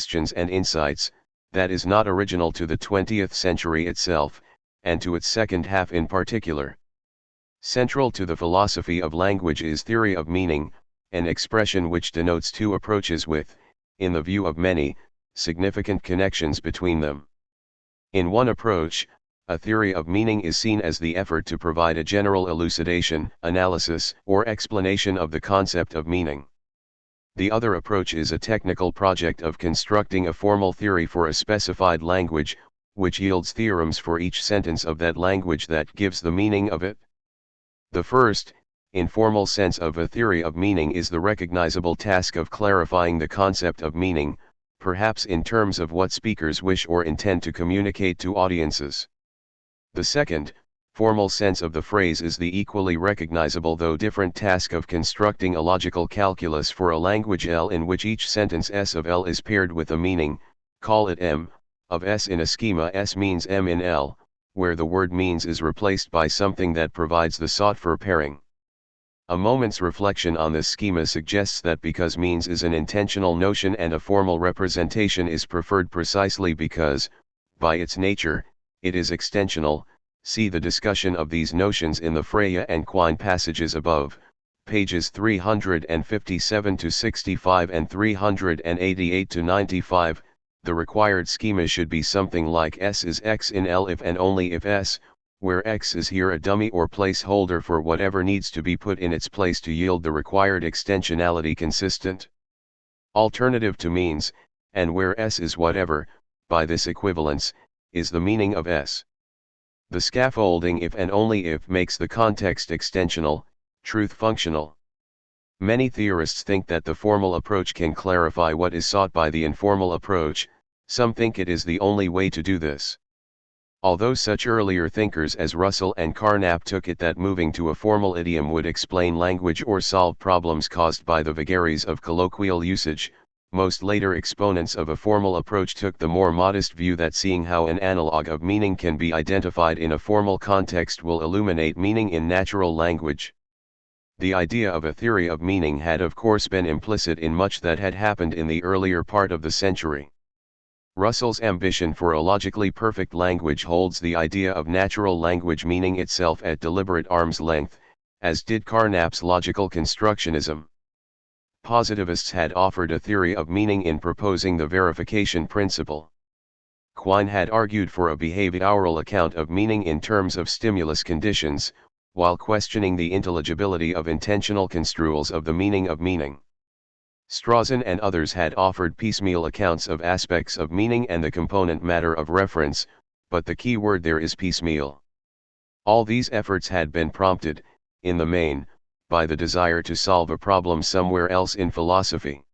questions and insights, that is not original to the 20th century itself, and to its second half in particular. Central to the philosophy of language is theory of meaning, an expression which denotes two approaches with, in the view of many, significant connections between them. In one approach, a theory of meaning is seen as the effort to provide a general elucidation, analysis, or explanation of the concept of meaning. The other approach is a technical project of constructing a formal theory for a specified language, which yields theorems for each sentence of that language that gives the meaning of it. The first, informal sense of a theory of meaning is the recognizable task of clarifying the concept of meaning, perhaps in terms of what speakers wish or intend to communicate to audiences. The second, formal sense of the phrase is the equally recognizable though different task of constructing a logical calculus for a language L in which each sentence S of L is paired with a meaning, call it M, of S in a schema S means M in L, where the word means is replaced by something that provides the sought-for pairing. A moment's reflection on this schema suggests that because means is an intentional notion and a formal representation is preferred precisely because, by its nature, it is extensional. See the discussion of these notions in the Freya and Quine passages above, pages 357 to 65 and 388 to 95. The required schema should be something like S is X in L if and only if S, where X is here a dummy or placeholder for whatever needs to be put in its place to yield the required extensionality consistent. Alternative to means, and where S is whatever, by this equivalence, is the meaning of S. The scaffolding if and only if makes the context extensional, truth functional. Many theorists think that the formal approach can clarify what is sought by the informal approach. Some think it is the only way to do this. Although such earlier thinkers as Russell and Carnap took it that moving to a formal idiom would explain language or solve problems caused by the vagaries of colloquial usage, most later exponents of a formal approach took the more modest view that seeing how an analog of meaning can be identified in a formal context will illuminate meaning in natural language. The idea of a theory of meaning had of course been implicit in much that had happened in the earlier part of the century. Russell's ambition for a logically perfect language holds the idea of natural language meaning itself at deliberate arm's length, as did Carnap's logical constructionism. Positivists had offered a theory of meaning in proposing the verification principle. Quine had argued for a behavioral account of meaning in terms of stimulus conditions, while questioning the intelligibility of intentional construals of the meaning of meaning. Strawson and others had offered piecemeal accounts of aspects of meaning and the component matter of reference, but the key word there is piecemeal. All these efforts had been prompted, in the main, by the desire to solve a problem somewhere else in philosophy.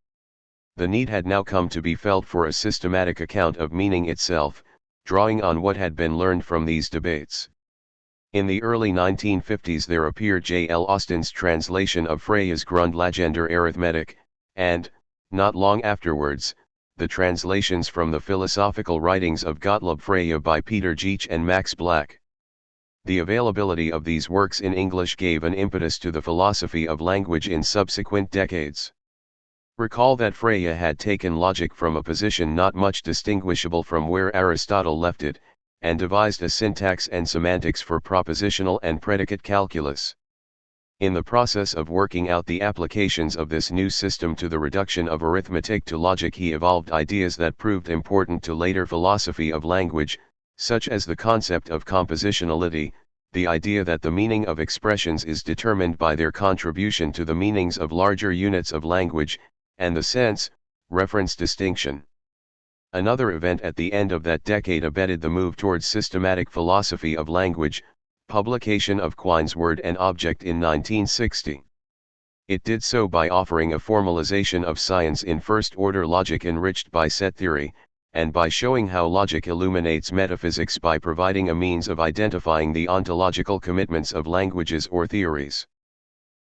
The need had now come to be felt for a systematic account of meaning itself, drawing on what had been learned from these debates. In the early 1950s there appeared J. L. Austin's translation of Freya's Grundlagender Arithmetic, and, not long afterwards, the translations from the philosophical writings of Gottlob Frege by Peter Geach and Max Black. The availability of these works in English gave an impetus to the philosophy of language in subsequent decades. Recall that Frege had taken logic from a position not much distinguishable from where Aristotle left it, and devised a syntax and semantics for propositional and predicate calculus. In the process of working out the applications of this new system to the reduction of arithmetic to logic, he evolved ideas that proved important to later philosophy of language, such as the concept of compositionality, the idea that the meaning of expressions is determined by their contribution to the meanings of larger units of language, and the sense-reference distinction. Another event at the end of that decade abetted the move towards systematic philosophy of language, publication of Quine's Word and Object in 1960. It did so by offering a formalization of science in first-order logic enriched by set theory, and by showing how logic illuminates metaphysics by providing a means of identifying the ontological commitments of languages or theories.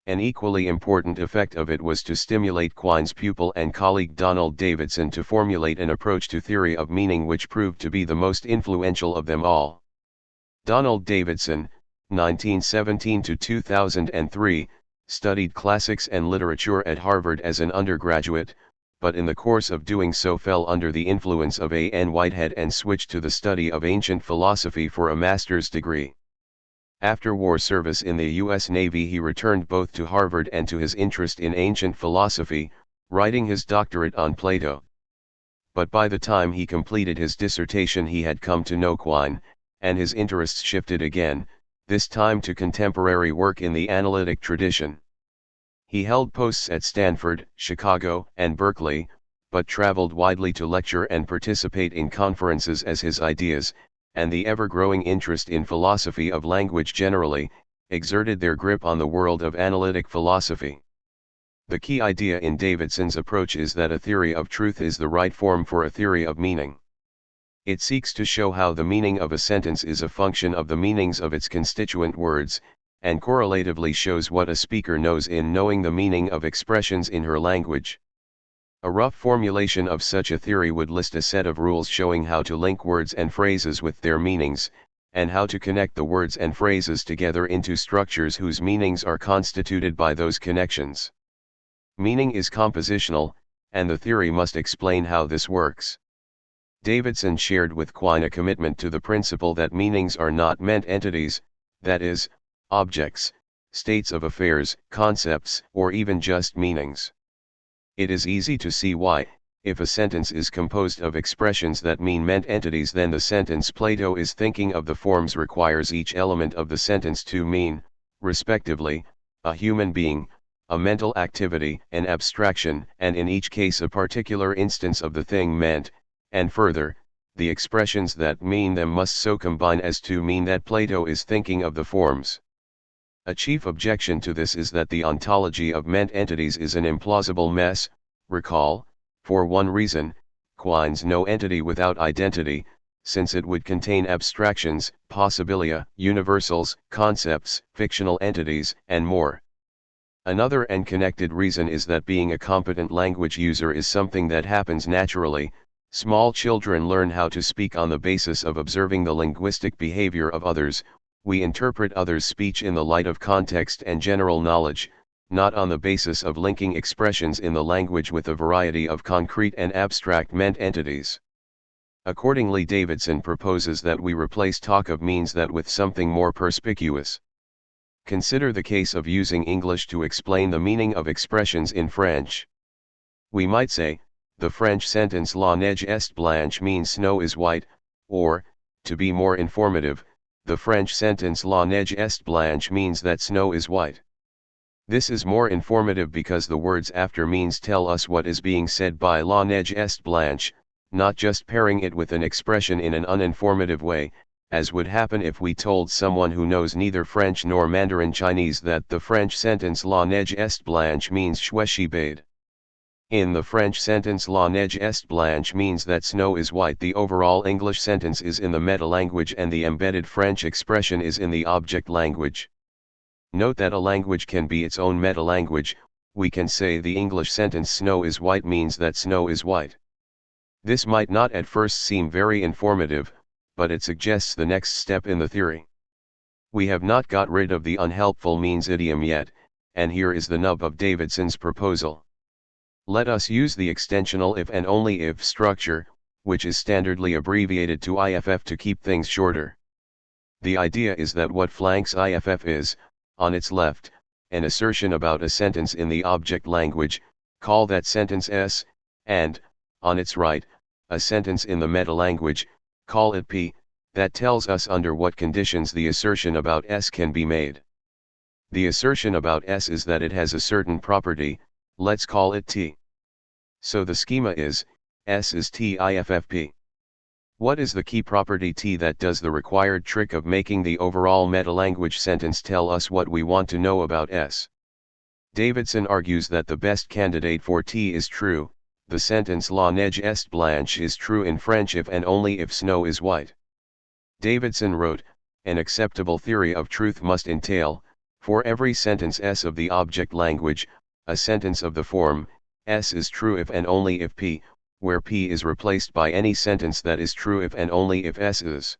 An equally important effect of it was to stimulate Quine's pupil and colleague Donald Davidson to formulate an approach to theory of meaning which proved to be the most influential of them all. Donald Davidson, 1917 to 2003, studied classics and literature at Harvard as an undergraduate, but in the course of doing so fell under the influence of A. N. Whitehead and switched to the study of ancient philosophy for a master's degree. After war service in the U.S. Navy, he returned both to Harvard and to his interest in ancient philosophy, writing his doctorate on Plato. But by the time he completed his dissertation he had come to know Quine, and his interests shifted again, this time to contemporary work in the analytic tradition. He held posts at Stanford, Chicago, and Berkeley, but traveled widely to lecture and participate in conferences as his ideas, and the ever-growing interest in philosophy of language generally, exerted their grip on the world of analytic philosophy. The key idea in Davidson's approach is that a theory of truth is the right form for a theory of meaning. It seeks to show how the meaning of a sentence is a function of the meanings of its constituent words, and correlatively shows what a speaker knows in knowing the meaning of expressions in her language. A rough formulation of such a theory would list a set of rules showing how to link words and phrases with their meanings, and how to connect the words and phrases together into structures whose meanings are constituted by those connections. Meaning is compositional, and the theory must explain how this works. Davidson shared with Quine a commitment to the principle that meanings are not meant entities, that is, objects, states of affairs, concepts, or even just meanings. It is easy to see why, if a sentence is composed of expressions that mean meant entities, then the sentence Plato is thinking of the forms requires each element of the sentence to mean, respectively, a human being, a mental activity, an abstraction, and in each case a particular instance of the thing meant, and further, the expressions that mean them must so combine as to mean that Plato is thinking of the forms. A chief objection to this is that the ontology of meant entities is an implausible mess. Recall, for one reason, Quine's no entity without identity, since it would contain abstractions, possibilia, universals, concepts, fictional entities, and more. Another and connected reason is that being a competent language user is something that happens naturally. Small children learn how to speak on the basis of observing the linguistic behavior of others. We interpret others' speech in the light of context and general knowledge, not on the basis of linking expressions in the language with a variety of concrete and abstract meant entities. Accordingly, Davidson proposes that we replace talk of means that with something more perspicuous. Consider the case of using English to explain the meaning of expressions in French. We might say, the French sentence "La neige est blanche" means snow is white, or, to be more informative, the French sentence "La neige est blanche" means that snow is white. This is more informative because the words after means tell us what is being said by "La neige est blanche," not just pairing it with an expression in an uninformative way, as would happen if we told someone who knows neither French nor Mandarin Chinese that the French sentence "La neige est blanche" means "Shweshi bade." In the French sentence "La neige est blanche" means that snow is white. The overall English sentence is in the meta-language and the embedded French expression is in the object language. Note that a language can be its own meta-language. We can say the English sentence "snow is white" means that snow is white. This might not at first seem very informative, but it suggests the next step in the theory. We have not got rid of the unhelpful means idiom yet, and here is the nub of Davidson's proposal. Let us use the extensional if and only if structure, which is standardly abbreviated to IFF to keep things shorter. The idea is that what flanks IFF is, on its left, an assertion about a sentence in the object language, call that sentence S, and, on its right, a sentence in the meta-language, call it P, that tells us under what conditions the assertion about S can be made. The assertion about S is that it has a certain property, let's call it T. So the schema is, S is T IFFP. What is the key property T that does the required trick of making the overall meta-language sentence tell us what we want to know about S? Davidson argues that the best candidate for T is true. The sentence "La neige est blanche" is true in French if and only if snow is white. Davidson wrote, an acceptable theory of truth must entail, for every sentence S of the object language, a sentence of the form, S is true if and only if P, where P is replaced by any sentence that is true if and only if S is.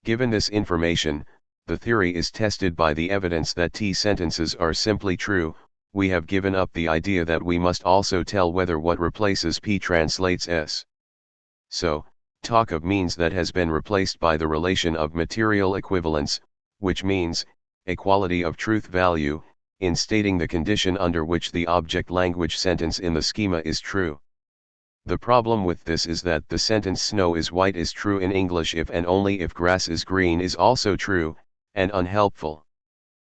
Given this information, the theory is tested by the evidence that T sentences are simply true, we have given up the idea that we must also tell whether what replaces P translates S. So, talk of means that has been replaced by the relation of material equivalence, which means, equality of truth value, in stating the condition under which the object language sentence in the schema is true. The problem with this is that the sentence snow is white is true in English if and only if grass is green is also true, and unhelpful.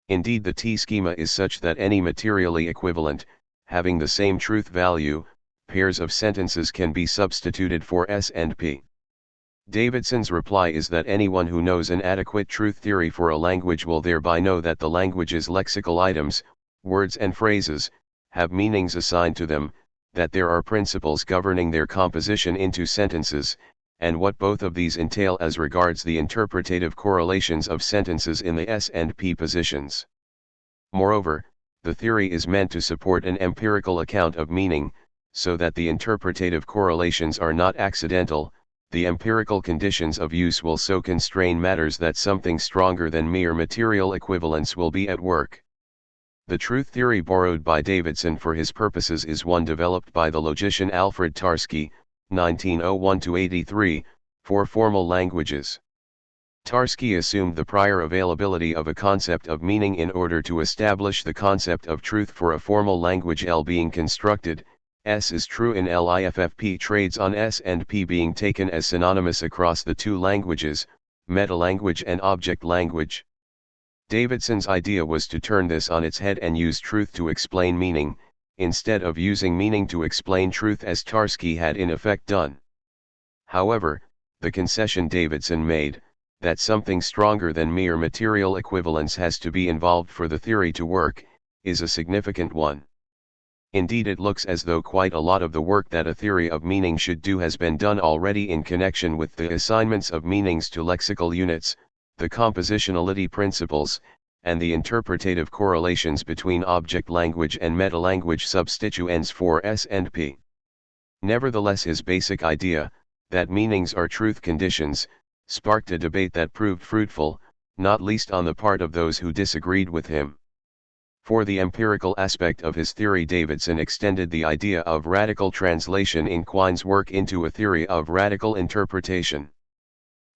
Indeed, the T schema is such that any materially equivalent, having the same truth value, pairs of sentences can be substituted for S and P. Davidson's reply is that anyone who knows an adequate truth theory for a language will thereby know that the language's lexical items, words and phrases, have meanings assigned to them, that there are principles governing their composition into sentences, and what both of these entail as regards the interpretative correlations of sentences in the S and P positions. Moreover, the theory is meant to support an empirical account of meaning, so that the interpretative correlations are not accidental. The empirical conditions of use will so constrain matters that something stronger than mere material equivalence will be at work. The truth theory borrowed by Davidson for his purposes is one developed by the logician Alfred Tarski, 1901–83, for formal languages. Tarski assumed the prior availability of a concept of meaning in order to establish the concept of truth for a formal language. L being constructed, S is true in LIFFP trades on S and P being taken as synonymous across the two languages, metalanguage and object language. Davidson's idea was to turn this on its head and use truth to explain meaning, instead of using meaning to explain truth as Tarski had in effect done. However, the concession Davidson made, that something stronger than mere material equivalence has to be involved for the theory to work, is a significant one. Indeed, it looks as though quite a lot of the work that a theory of meaning should do has been done already in connection with the assignments of meanings to lexical units, the compositionality principles, and the interpretative correlations between object language and metalanguage substituents for S and P. Nevertheless, his basic idea, that meanings are truth conditions, sparked a debate that proved fruitful, not least on the part of those who disagreed with him. For the empirical aspect of his theory, Davidson extended the idea of radical translation in Quine's work into a theory of radical interpretation.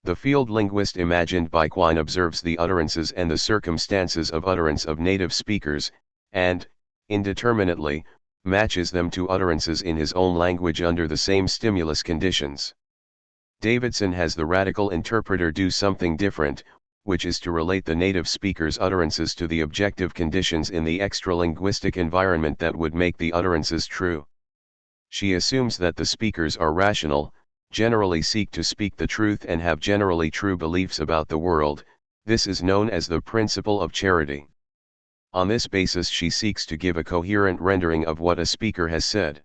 The field linguist imagined by Quine observes the utterances and the circumstances of utterance of native speakers, and, indeterminately, matches them to utterances in his own language under the same stimulus conditions. Davidson has the radical interpreter do something different, which is to relate the native speaker's utterances to the objective conditions in the extralinguistic environment that would make the utterances true. She assumes that the speakers are rational, generally seek to speak the truth and have generally true beliefs about the world. This is known as the principle of charity. On this basis she seeks to give a coherent rendering of what a speaker has said.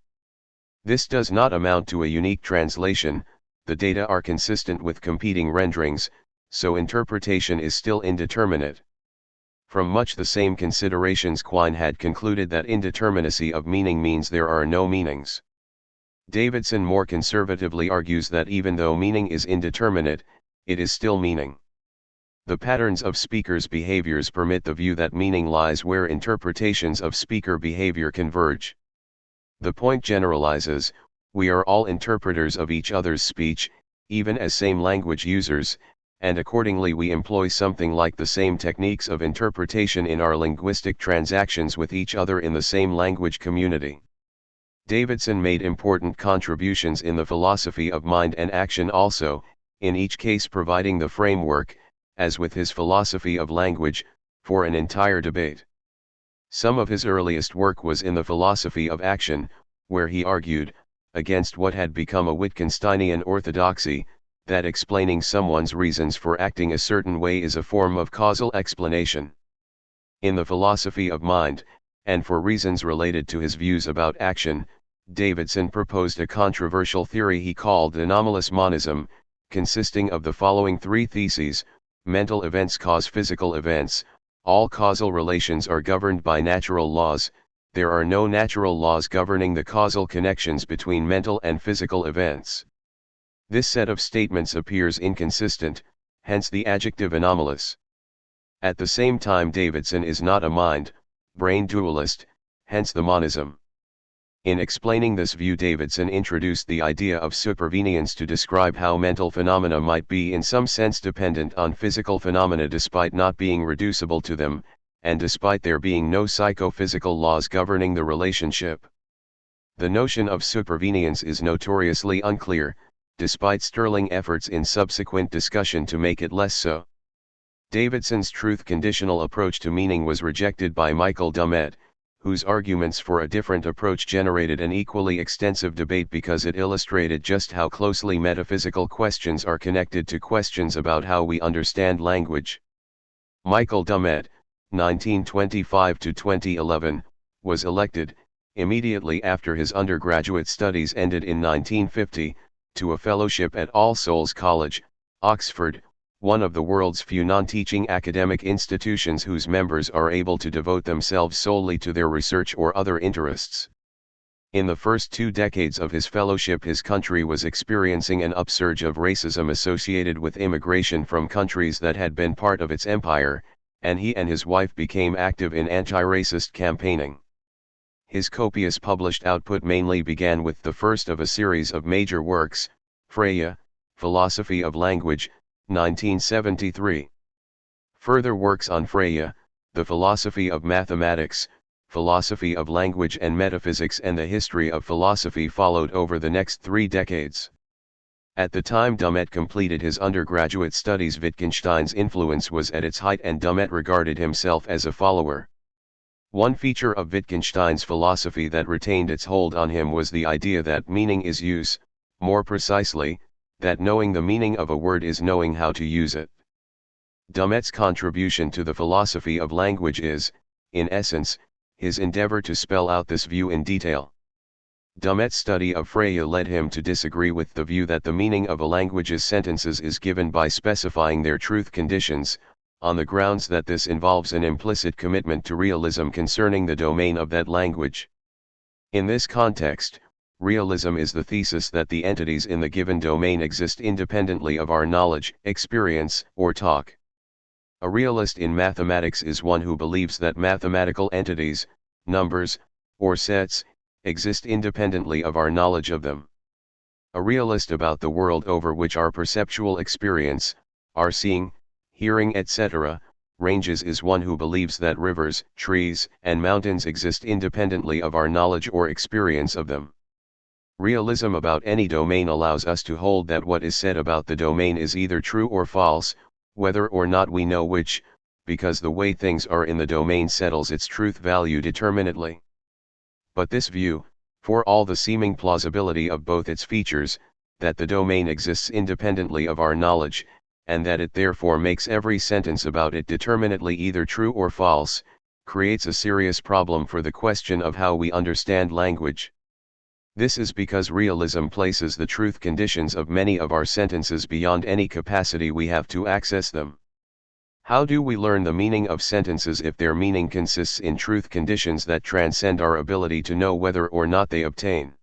This does not amount to a unique translation, the data are consistent with competing renderings, so interpretation is still indeterminate. From much the same considerations, Quine had concluded that indeterminacy of meaning means there are no meanings. Davidson more conservatively argues that even though meaning is indeterminate, it is still meaning. The patterns of speakers' behaviors permit the view that meaning lies where interpretations of speaker behavior converge. The point generalizes: we are all interpreters of each other's speech, even as same language users, and accordingly we employ something like the same techniques of interpretation in our linguistic transactions with each other in the same language community. Davidson made important contributions in the philosophy of mind and action also, in each case providing the framework, as with his philosophy of language, for an entire debate. Some of his earliest work was in the philosophy of action, where he argued, against what had become a Wittgensteinian orthodoxy, that explaining someone's reasons for acting a certain way is a form of causal explanation. In the philosophy of mind, and for reasons related to his views about action, Davidson proposed a controversial theory he called anomalous monism, consisting of the following three theses: mental events cause physical events, all causal relations are governed by natural laws, there are no natural laws governing the causal connections between mental and physical events. This set of statements appears inconsistent, hence the adjective anomalous. At the same time, Davidson is not a mind-brain dualist, hence the monism. In explaining this view, Davidson introduced the idea of supervenience to describe how mental phenomena might be in some sense dependent on physical phenomena despite not being reducible to them, and despite there being no psychophysical laws governing the relationship. The notion of supervenience is notoriously unclear, despite sterling efforts in subsequent discussion to make it less so. Davidson's truth-conditional approach to meaning was rejected by Michael Dummett, whose arguments for a different approach generated an equally extensive debate because it illustrated just how closely metaphysical questions are connected to questions about how we understand language. Michael Dummett, 1925–2011, was elected, immediately after his undergraduate studies ended in 1950, to a fellowship at All Souls College, Oxford, one of the world's few non-teaching academic institutions whose members are able to devote themselves solely to their research or other interests. In the first 2 decades of his fellowship, his country was experiencing an upsurge of racism associated with immigration from countries that had been part of its empire, and he and his wife became active in anti-racist campaigning. His copious published output mainly began with the first of a series of major works, Freya, Philosophy of Language, 1973. Further works on Freya, the philosophy of mathematics, philosophy of language and metaphysics and the history of philosophy followed over the next 3 decades. At the time Dummett completed his undergraduate studies, Wittgenstein's influence was at its height and Dummett regarded himself as a follower. One feature of Wittgenstein's philosophy that retained its hold on him was the idea that meaning is use, more precisely, that knowing the meaning of a word is knowing how to use it. Dummett's contribution to the philosophy of language is, in essence, his endeavor to spell out this view in detail. Dummett's study of Freya led him to disagree with the view that the meaning of a language's sentences is given by specifying their truth conditions, on the grounds that this involves an implicit commitment to realism concerning the domain of that language. In this context, realism is the thesis that the entities in the given domain exist independently of our knowledge, experience, or talk. A realist in mathematics is one who believes that mathematical entities, numbers, or sets, exist independently of our knowledge of them. A realist about the world over which our perceptual experience, our seeing, hearing, etc., ranges is one who believes that rivers, trees, and mountains exist independently of our knowledge or experience of them. Realism about any domain allows us to hold that what is said about the domain is either true or false, whether or not we know which, because the way things are in the domain settles its truth value determinately. But this view, for all the seeming plausibility of both its features, that the domain exists independently of our knowledge, and that it therefore makes every sentence about it determinately either true or false, creates a serious problem for the question of how we understand language. This is because realism places the truth conditions of many of our sentences beyond any capacity we have to access them. How do we learn the meaning of sentences if their meaning consists in truth conditions that transcend our ability to know whether or not they obtain?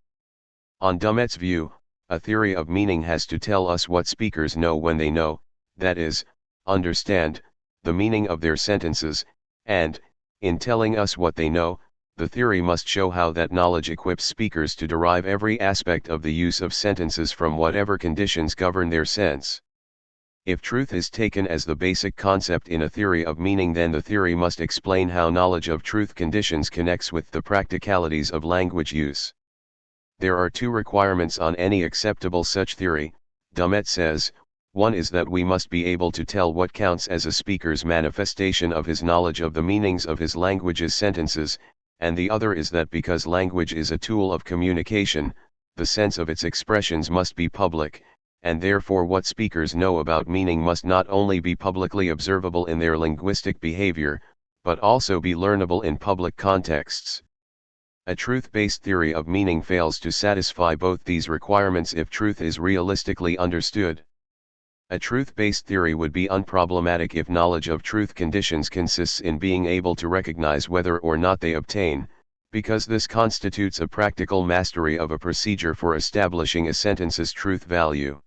On Dummett's view, a theory of meaning has to tell us what speakers know when they know, that is, understand, the meaning of their sentences, and, in telling us what they know, the theory must show how that knowledge equips speakers to derive every aspect of the use of sentences from whatever conditions govern their sense. If truth is taken as the basic concept in a theory of meaning, then the theory must explain how knowledge of truth conditions connects with the practicalities of language use. There are 2 requirements on any acceptable such theory, Dummett says. One is that we must be able to tell what counts as a speaker's manifestation of his knowledge of the meanings of his language's sentences, and the other is that because language is a tool of communication, the sense of its expressions must be public, and therefore what speakers know about meaning must not only be publicly observable in their linguistic behavior, but also be learnable in public contexts. A truth-based theory of meaning fails to satisfy both these requirements if truth is realistically understood. A truth-based theory would be unproblematic if knowledge of truth conditions consists in being able to recognize whether or not they obtain, because this constitutes a practical mastery of a procedure for establishing a sentence's truth value.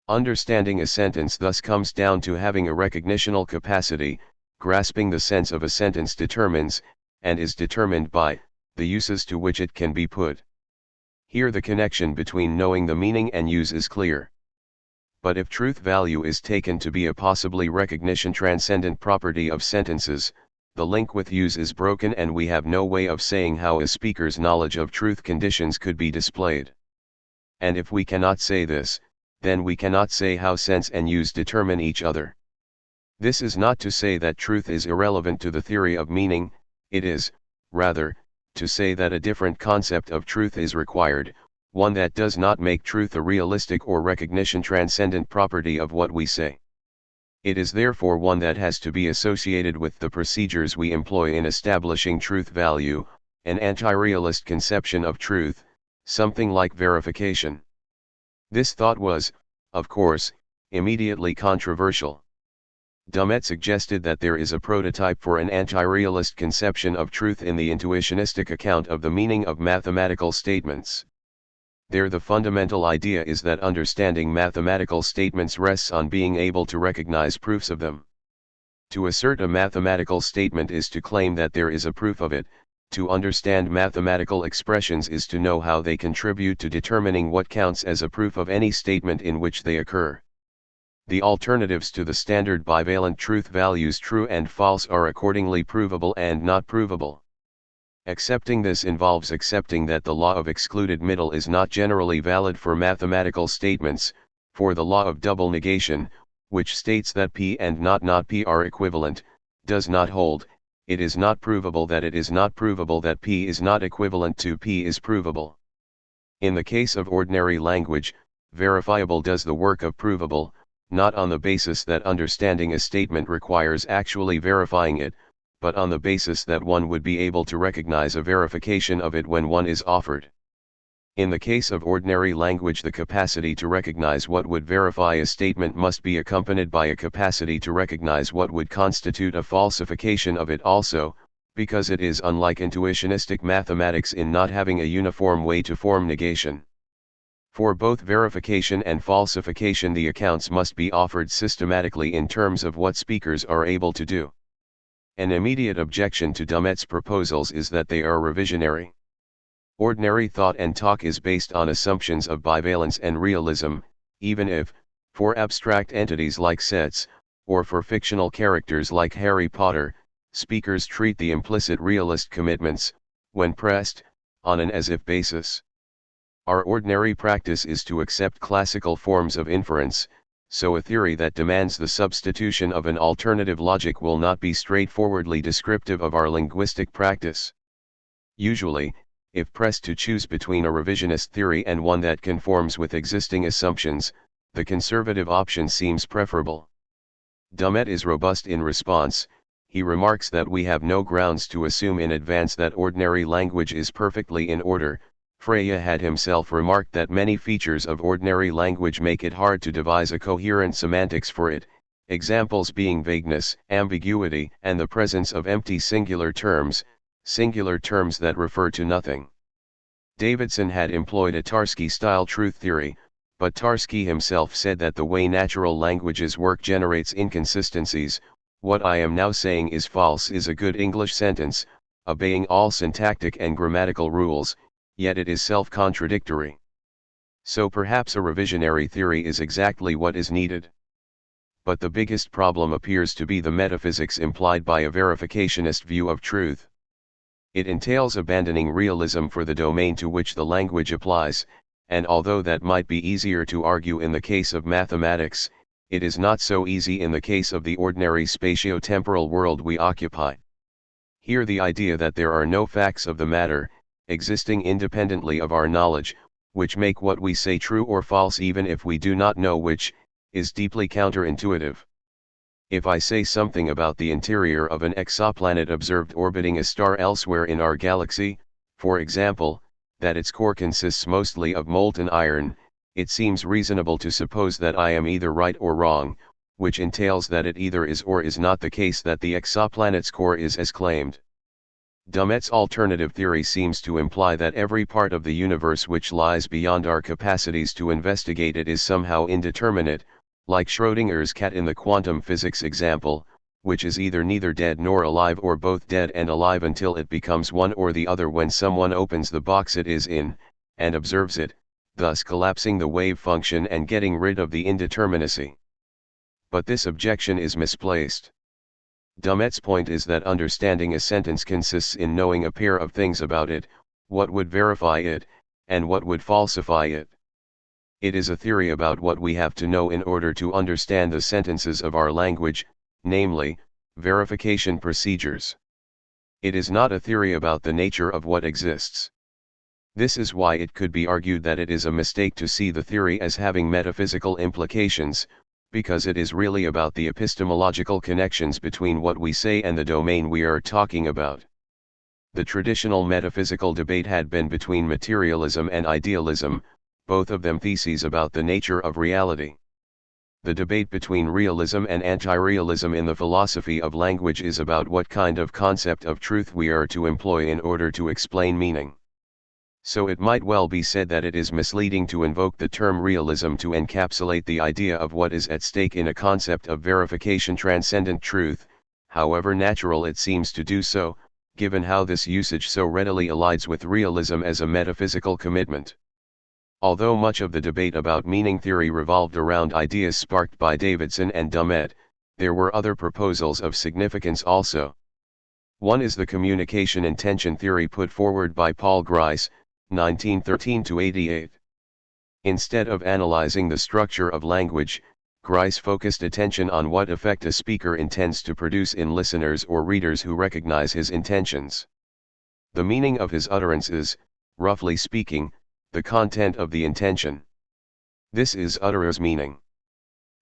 Understanding a sentence thus comes down to having a recognitional capacity. Grasping the sense of a sentence determines, and is determined by, the uses to which it can be put. Here the connection between knowing the meaning and use is clear. But if truth value is taken to be a possibly recognition transcendent property of sentences, the link with use is broken and we have no way of saying how a speaker's knowledge of truth conditions could be displayed. And if we cannot say this, then we cannot say how sense and use determine each other. This is not to say that truth is irrelevant to the theory of meaning, it is, rather, to say that a different concept of truth is required, one that does not make truth a realistic or recognition transcendent property of what we say. It is therefore one that has to be associated with the procedures we employ in establishing truth value, an anti-realist conception of truth, something like verification. This thought was, of course, immediately controversial. Dummett suggested that there is a prototype for an anti-realist conception of truth in the intuitionistic account of the meaning of mathematical statements. There the fundamental idea is that understanding mathematical statements rests on being able to recognize proofs of them. To assert a mathematical statement is to claim that there is a proof of it. To understand mathematical expressions is to know how they contribute to determining what counts as a proof of any statement in which they occur. The alternatives to the standard bivalent truth values true and false are accordingly provable and not provable. Accepting this involves accepting that the law of excluded middle is not generally valid for mathematical statements, for the law of double negation, which states that P and not P are equivalent, does not hold. It is not provable that it is not provable that P is not equivalent to P is provable. In the case of ordinary language, verifiable does the work of provable, not on the basis that understanding a statement requires actually verifying it, but on the basis that one would be able to recognize a verification of it when one is offered. In the case of ordinary language, the capacity to recognize what would verify a statement must be accompanied by a capacity to recognize what would constitute a falsification of it also, because it is unlike intuitionistic mathematics in not having a uniform way to form negation. For both verification and falsification, the accounts must be offered systematically in terms of what speakers are able to do. An immediate objection to Dummett's proposals is that they are revisionary. Ordinary thought and talk is based on assumptions of bivalence and realism, even if, for abstract entities like sets, or for fictional characters like Harry Potter, speakers treat the implicit realist commitments, when pressed, on an as-if basis. Our ordinary practice is to accept classical forms of inference, so a theory that demands the substitution of an alternative logic will not be straightforwardly descriptive of our linguistic practice. Usually, if pressed to choose between a revisionist theory and one that conforms with existing assumptions, the conservative option seems preferable. Dummett is robust in response. He remarks that we have no grounds to assume in advance that ordinary language is perfectly in order. Freya had himself remarked that many features of ordinary language make it hard to devise a coherent semantics for it, examples being vagueness, ambiguity, and the presence of empty singular terms that refer to nothing. Davidson had employed a Tarski-style truth theory, but Tarski himself said that the way natural languages work generates inconsistencies. What I am now saying is false is a good English sentence, obeying all syntactic and grammatical rules, yet it is self-contradictory. So perhaps a revisionary theory is exactly what is needed. But the biggest problem appears to be the metaphysics implied by a verificationist view of truth. It entails abandoning realism for the domain to which the language applies, and although that might be easier to argue in the case of mathematics, it is not so easy in the case of the ordinary spatio-temporal world we occupy. Here the idea that there are no facts of the matter, existing independently of our knowledge, which make what we say true or false even if we do not know which, is deeply counterintuitive. If I say something about the interior of an exoplanet observed orbiting a star elsewhere in our galaxy, for example, that its core consists mostly of molten iron, it seems reasonable to suppose that I am either right or wrong, which entails that it either is or is not the case that the exoplanet's core is as claimed. Dummett's alternative theory seems to imply that every part of the universe which lies beyond our capacities to investigate it is somehow indeterminate, like Schrödinger's cat in the quantum physics example, which is either neither dead nor alive or both dead and alive until it becomes one or the other when someone opens the box it is in, and observes it, thus collapsing the wave function and getting rid of the indeterminacy. But this objection is misplaced. Dumet's point is that understanding a sentence consists in knowing a pair of things about it, what would verify it, and what would falsify it. It is a theory about what we have to know in order to understand the sentences of our language, namely, verification procedures. It is not a theory about the nature of what exists. This is why it could be argued that it is a mistake to see the theory as having metaphysical implications, because it is really about the epistemological connections between what we say and the domain we are talking about. The traditional metaphysical debate had been between materialism and idealism, both of them theses about the nature of reality. The debate between realism and anti-realism in the philosophy of language is about what kind of concept of truth we are to employ in order to explain meaning. So it might well be said that it is misleading to invoke the term realism to encapsulate the idea of what is at stake in a concept of verification transcendent truth, however natural it seems to do so, given how this usage so readily allies with realism as a metaphysical commitment. Although much of the debate about meaning theory revolved around ideas sparked by Davidson and Dumet, there were other proposals of significance also. One is the communication intention theory put forward by Paul Grice, 1913–88. Instead of analyzing the structure of language, Grice focused attention on what effect a speaker intends to produce in listeners or readers who recognize his intentions. The meaning of his utterance is, roughly speaking, the content of the intention. This is utterer's meaning.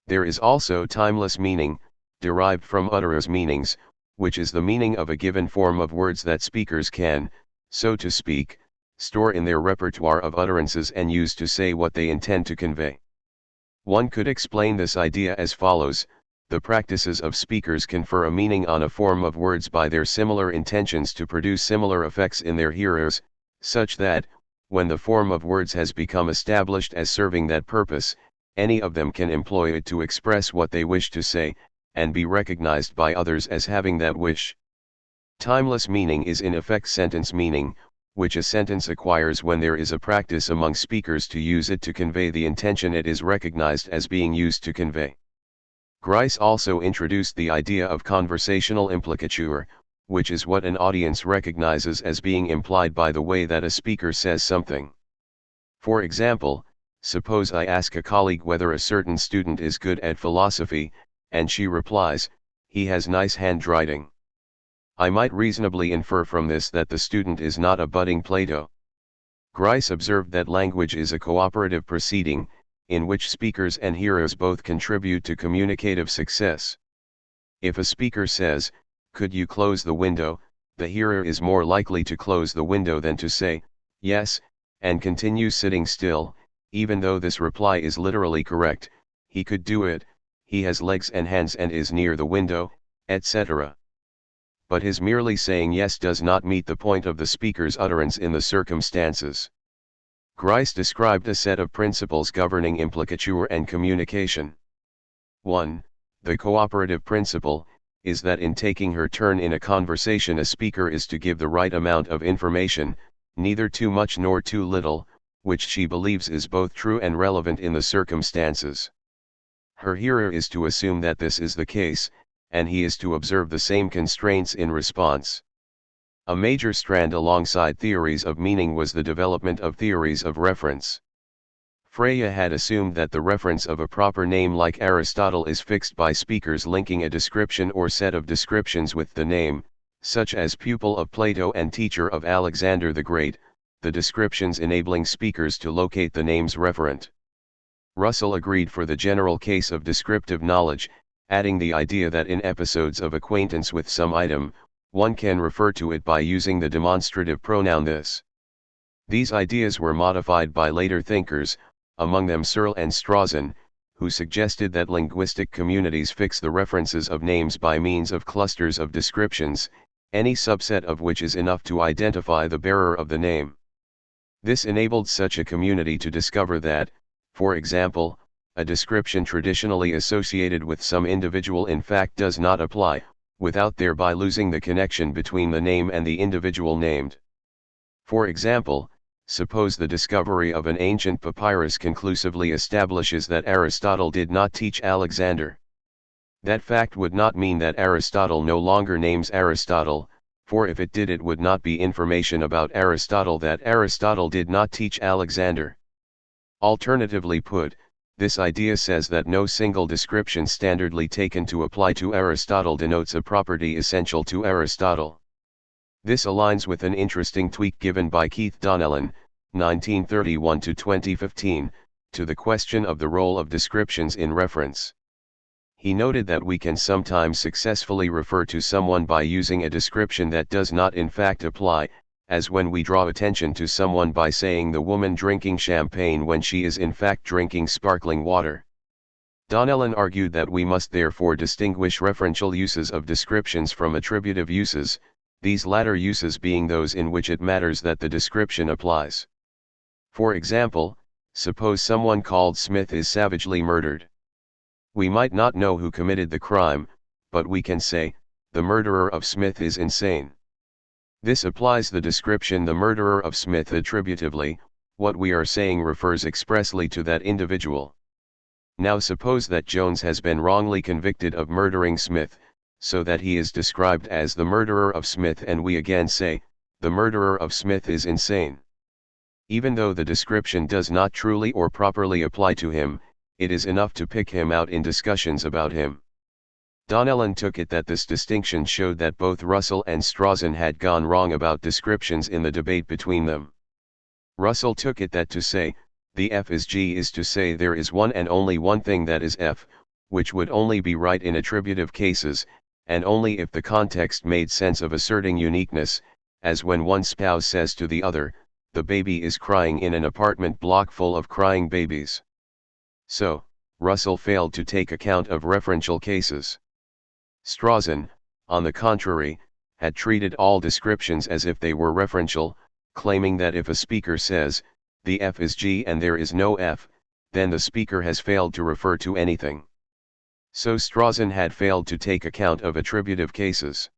There is also timeless meaning, derived from utterer's meanings, which is the meaning of a given form of words that speakers can, so to speak, store in their repertoire of utterances and use to say what they intend to convey. One could explain this idea as follows: the practices of speakers confer a meaning on a form of words by their similar intentions to produce similar effects in their hearers, such that, when the form of words has become established as serving that purpose, any of them can employ it to express what they wish to say, and be recognized by others as having that wish. Timeless meaning is in effect sentence meaning, which a sentence acquires when there is a practice among speakers to use it to convey the intention it is recognized as being used to convey. Grice also introduced the idea of conversational implicature, which is what an audience recognizes as being implied by the way that a speaker says something. For example, suppose I ask a colleague whether a certain student is good at philosophy, and she replies, "He has nice handwriting." I might reasonably infer from this that the student is not a budding Plato. Grice observed that language is a cooperative proceeding, in which speakers and hearers both contribute to communicative success. If a speaker says, "Could you close the window?" the hearer is more likely to close the window than to say, "Yes," and continue sitting still, even though this reply is literally correct. He could do it, he has legs and hands and is near the window, etc. But his merely saying yes does not meet the point of the speaker's utterance in the circumstances. Grice described a set of principles governing implicature and communication. 1. The cooperative principle is that in taking her turn in a conversation a speaker is to give the right amount of information, neither too much nor too little, which she believes is both true and relevant in the circumstances. Her hearer is to assume that this is the case, and he is to observe the same constraints in response. A major strand alongside theories of meaning was the development of theories of reference. Freya had assumed that the reference of a proper name like Aristotle is fixed by speakers linking a description or set of descriptions with the name, such as pupil of Plato and teacher of Alexander the Great, the descriptions enabling speakers to locate the name's referent. Russell agreed for the general case of descriptive knowledge, adding the idea that in episodes of acquaintance with some item, one can refer to it by using the demonstrative pronoun this. These ideas were modified by later thinkers, among them Searle and Strawson, who suggested that linguistic communities fix the references of names by means of clusters of descriptions, any subset of which is enough to identify the bearer of the name. This enabled such a community to discover that, for example, a description traditionally associated with some individual in fact does not apply, without thereby losing the connection between the name and the individual named. For example, suppose the discovery of an ancient papyrus conclusively establishes that Aristotle did not teach Alexander. That fact would not mean that Aristotle no longer names Aristotle, for if it did it would not be information about Aristotle that Aristotle did not teach Alexander. Alternatively put, this idea says that no single description standardly taken to apply to Aristotle denotes a property essential to Aristotle. This aligns with an interesting tweak given by Keith Donnellan, 1931–2015, to the question of the role of descriptions in reference. He noted that we can sometimes successfully refer to someone by using a description that does not in fact apply, as when we draw attention to someone by saying the woman drinking champagne when she is in fact drinking sparkling water. Donnellan argued that we must therefore distinguish referential uses of descriptions from attributive uses, these latter uses being those in which it matters that the description applies. For example, suppose someone called Smith is savagely murdered. We might not know who committed the crime, but we can say, the murderer of Smith is insane. This applies the description the murderer of Smith attributively, what we are saying refers expressly to that individual. Now suppose that Jones has been wrongly convicted of murdering Smith, so that he is described as the murderer of Smith and we again say, the murderer of Smith is insane. Even though the description does not truly or properly apply to him, it is enough to pick him out in discussions about him. Donnellan took it that this distinction showed that both Russell and Strawson had gone wrong about descriptions in the debate between them. Russell took it that to say, the F is G is to say there is one and only one thing that is F, which would only be right in attributive cases, and only if the context made sense of asserting uniqueness, as when one spouse says to the other, the baby is crying in an apartment block full of crying babies. So, Russell failed to take account of referential cases. Strawson, on the contrary, had treated all descriptions as if they were referential, claiming that if a speaker says, the F is G and there is no F, then the speaker has failed to refer to anything. So Strawson had failed to take account of attributive cases.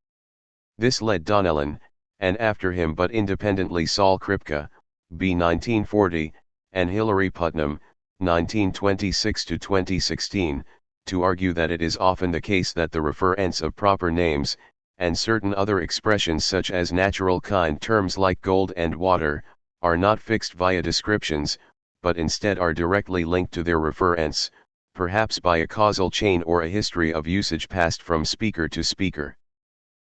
This led Donnellan, and after him but independently Saul Kripke, B. 1940, and Hilary Putnam, 1926–2016, to argue that it is often the case that the referents of proper names, and certain other expressions such as natural kind terms like gold and water, are not fixed via descriptions, but instead are directly linked to their referents, perhaps by a causal chain or a history of usage passed from speaker to speaker.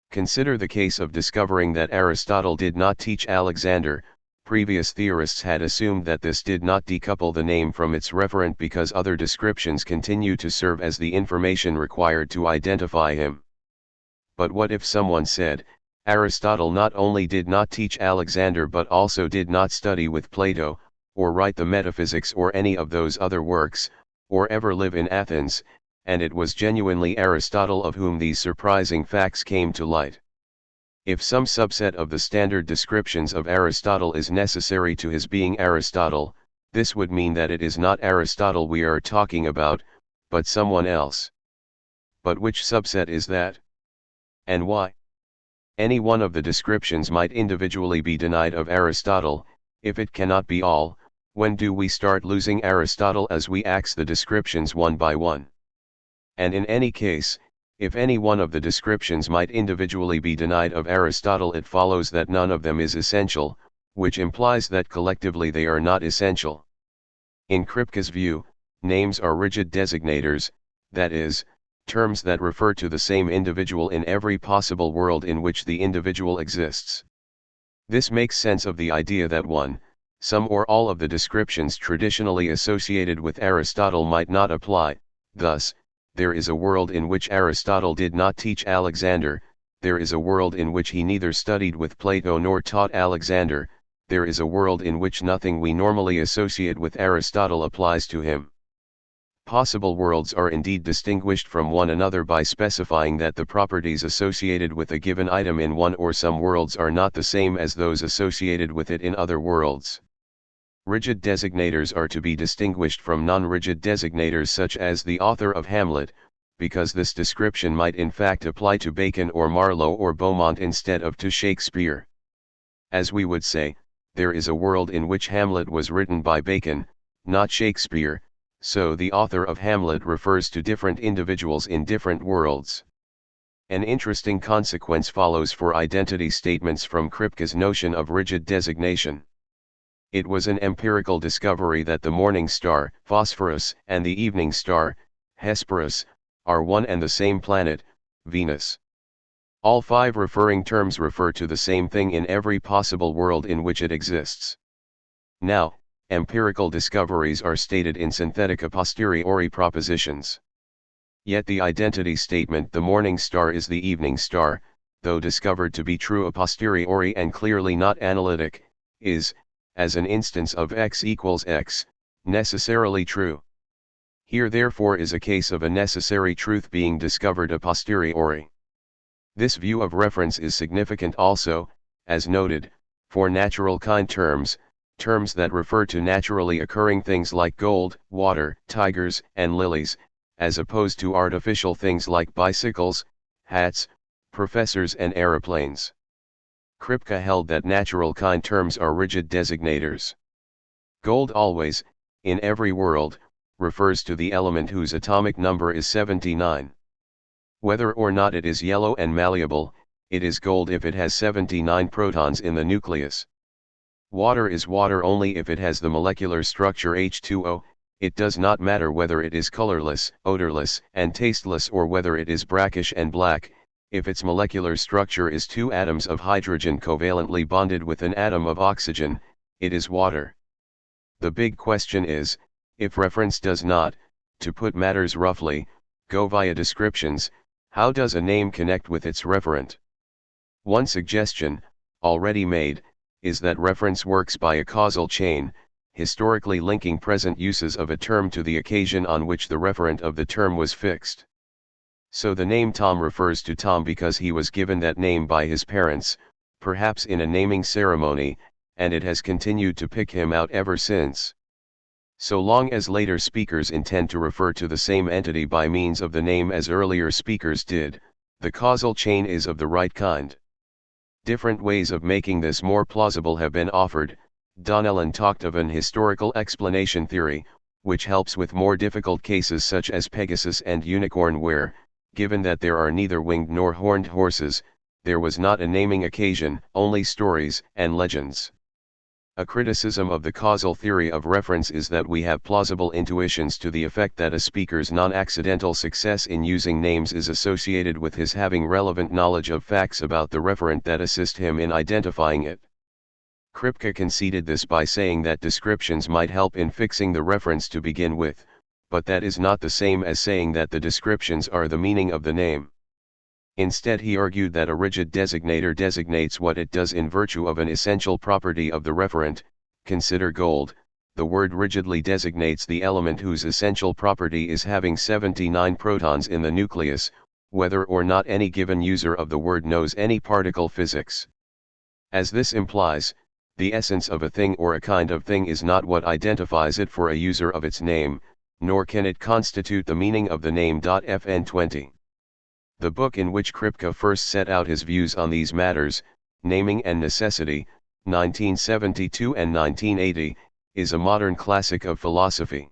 Consider the case of discovering that Aristotle did not teach Alexander. Previous theorists had assumed that this did not decouple the name from its referent because other descriptions continue to serve as the information required to identify him. But what if someone said, Aristotle not only did not teach Alexander but also did not study with Plato, or write the Metaphysics or any of those other works, or ever live in Athens, and it was genuinely Aristotle of whom these surprising facts came to light? If some subset of the standard descriptions of Aristotle is necessary to his being Aristotle, this would mean that it is not Aristotle we are talking about, but someone else. But which subset is that? And why? Any one of the descriptions might individually be denied of Aristotle. If it cannot be all, when do we start losing Aristotle as we axe the descriptions one by one? And in any case, if any one of the descriptions might individually be denied of Aristotle, it follows that none of them is essential, which implies that collectively they are not essential. In Kripke's view, names are rigid designators, that is, terms that refer to the same individual in every possible world in which the individual exists. This makes sense of the idea that one, some or all of the descriptions traditionally associated with Aristotle might not apply. Thus, there is a world in which Aristotle did not teach Alexander, there is a world in which he neither studied with Plato nor taught Alexander, there is a world in which nothing we normally associate with Aristotle applies to him. Possible worlds are indeed distinguished from one another by specifying that the properties associated with a given item in one or some worlds are not the same as those associated with it in other worlds. Rigid designators are to be distinguished from non-rigid designators such as the author of Hamlet, because this description might in fact apply to Bacon or Marlowe or Beaumont instead of to Shakespeare. As we would say, there is a world in which Hamlet was written by Bacon, not Shakespeare, so the author of Hamlet refers to different individuals in different worlds. An interesting consequence follows for identity statements from Kripke's notion of rigid designation. It was an empirical discovery that the morning star, Phosphorus, and the evening star, Hesperus, are one and the same planet, Venus. All five referring terms refer to the same thing in every possible world in which it exists. Now, empirical discoveries are stated in synthetic a posteriori propositions. Yet the identity statement "the morning star is the evening star," though discovered to be true a posteriori and clearly not analytic, is, as an instance of x equals x, necessarily true. Here therefore is a case of a necessary truth being discovered a posteriori. This view of reference is significant also, as noted, for natural kind terms, terms that refer to naturally occurring things like gold, water, tigers, and lilies, as opposed to artificial things like bicycles, hats, professors and aeroplanes. Kripke held that natural kind terms are rigid designators. Gold always, in every world, refers to the element whose atomic number is 79. Whether or not it is yellow and malleable, it is gold if it has 79 protons in the nucleus. Water is water only if it has the molecular structure H2O, it does not matter whether it is colorless, odorless, and tasteless or whether it is brackish and black, if its molecular structure is two atoms of hydrogen covalently bonded with an atom of oxygen, it is water. The big question is, if reference does not, to put matters roughly, go via descriptions, how does a name connect with its referent? One suggestion, already made, is that reference works by a causal chain, historically linking present uses of a term to the occasion on which the referent of the term was fixed. So the name Tom refers to Tom because he was given that name by his parents, perhaps in a naming ceremony, and it has continued to pick him out ever since. So long as later speakers intend to refer to the same entity by means of the name as earlier speakers did, the causal chain is of the right kind. Different ways of making this more plausible have been offered. Donnellan talked of an historical explanation theory, which helps with more difficult cases such as Pegasus and Unicorn where, given that there are neither winged nor horned horses, there was not a naming occasion, only stories and legends. A criticism of the causal theory of reference is that we have plausible intuitions to the effect that a speaker's non-accidental success in using names is associated with his having relevant knowledge of facts about the referent that assist him in identifying it. Kripke conceded this by saying that descriptions might help in fixing the reference to begin with, but that is not the same as saying that the descriptions are the meaning of the name. Instead he argued that a rigid designator designates what it does in virtue of an essential property of the referent. Consider gold, the word rigidly designates the element whose essential property is having 79 protons in the nucleus, whether or not any given user of the word knows any particle physics. As this implies, the essence of a thing or a kind of thing is not what identifies it for a user of its name, nor can it constitute the meaning of the name. Fn 20. The book in which Kripke first set out his views on these matters, Naming and Necessity, 1972 and 1980, is a modern classic of philosophy.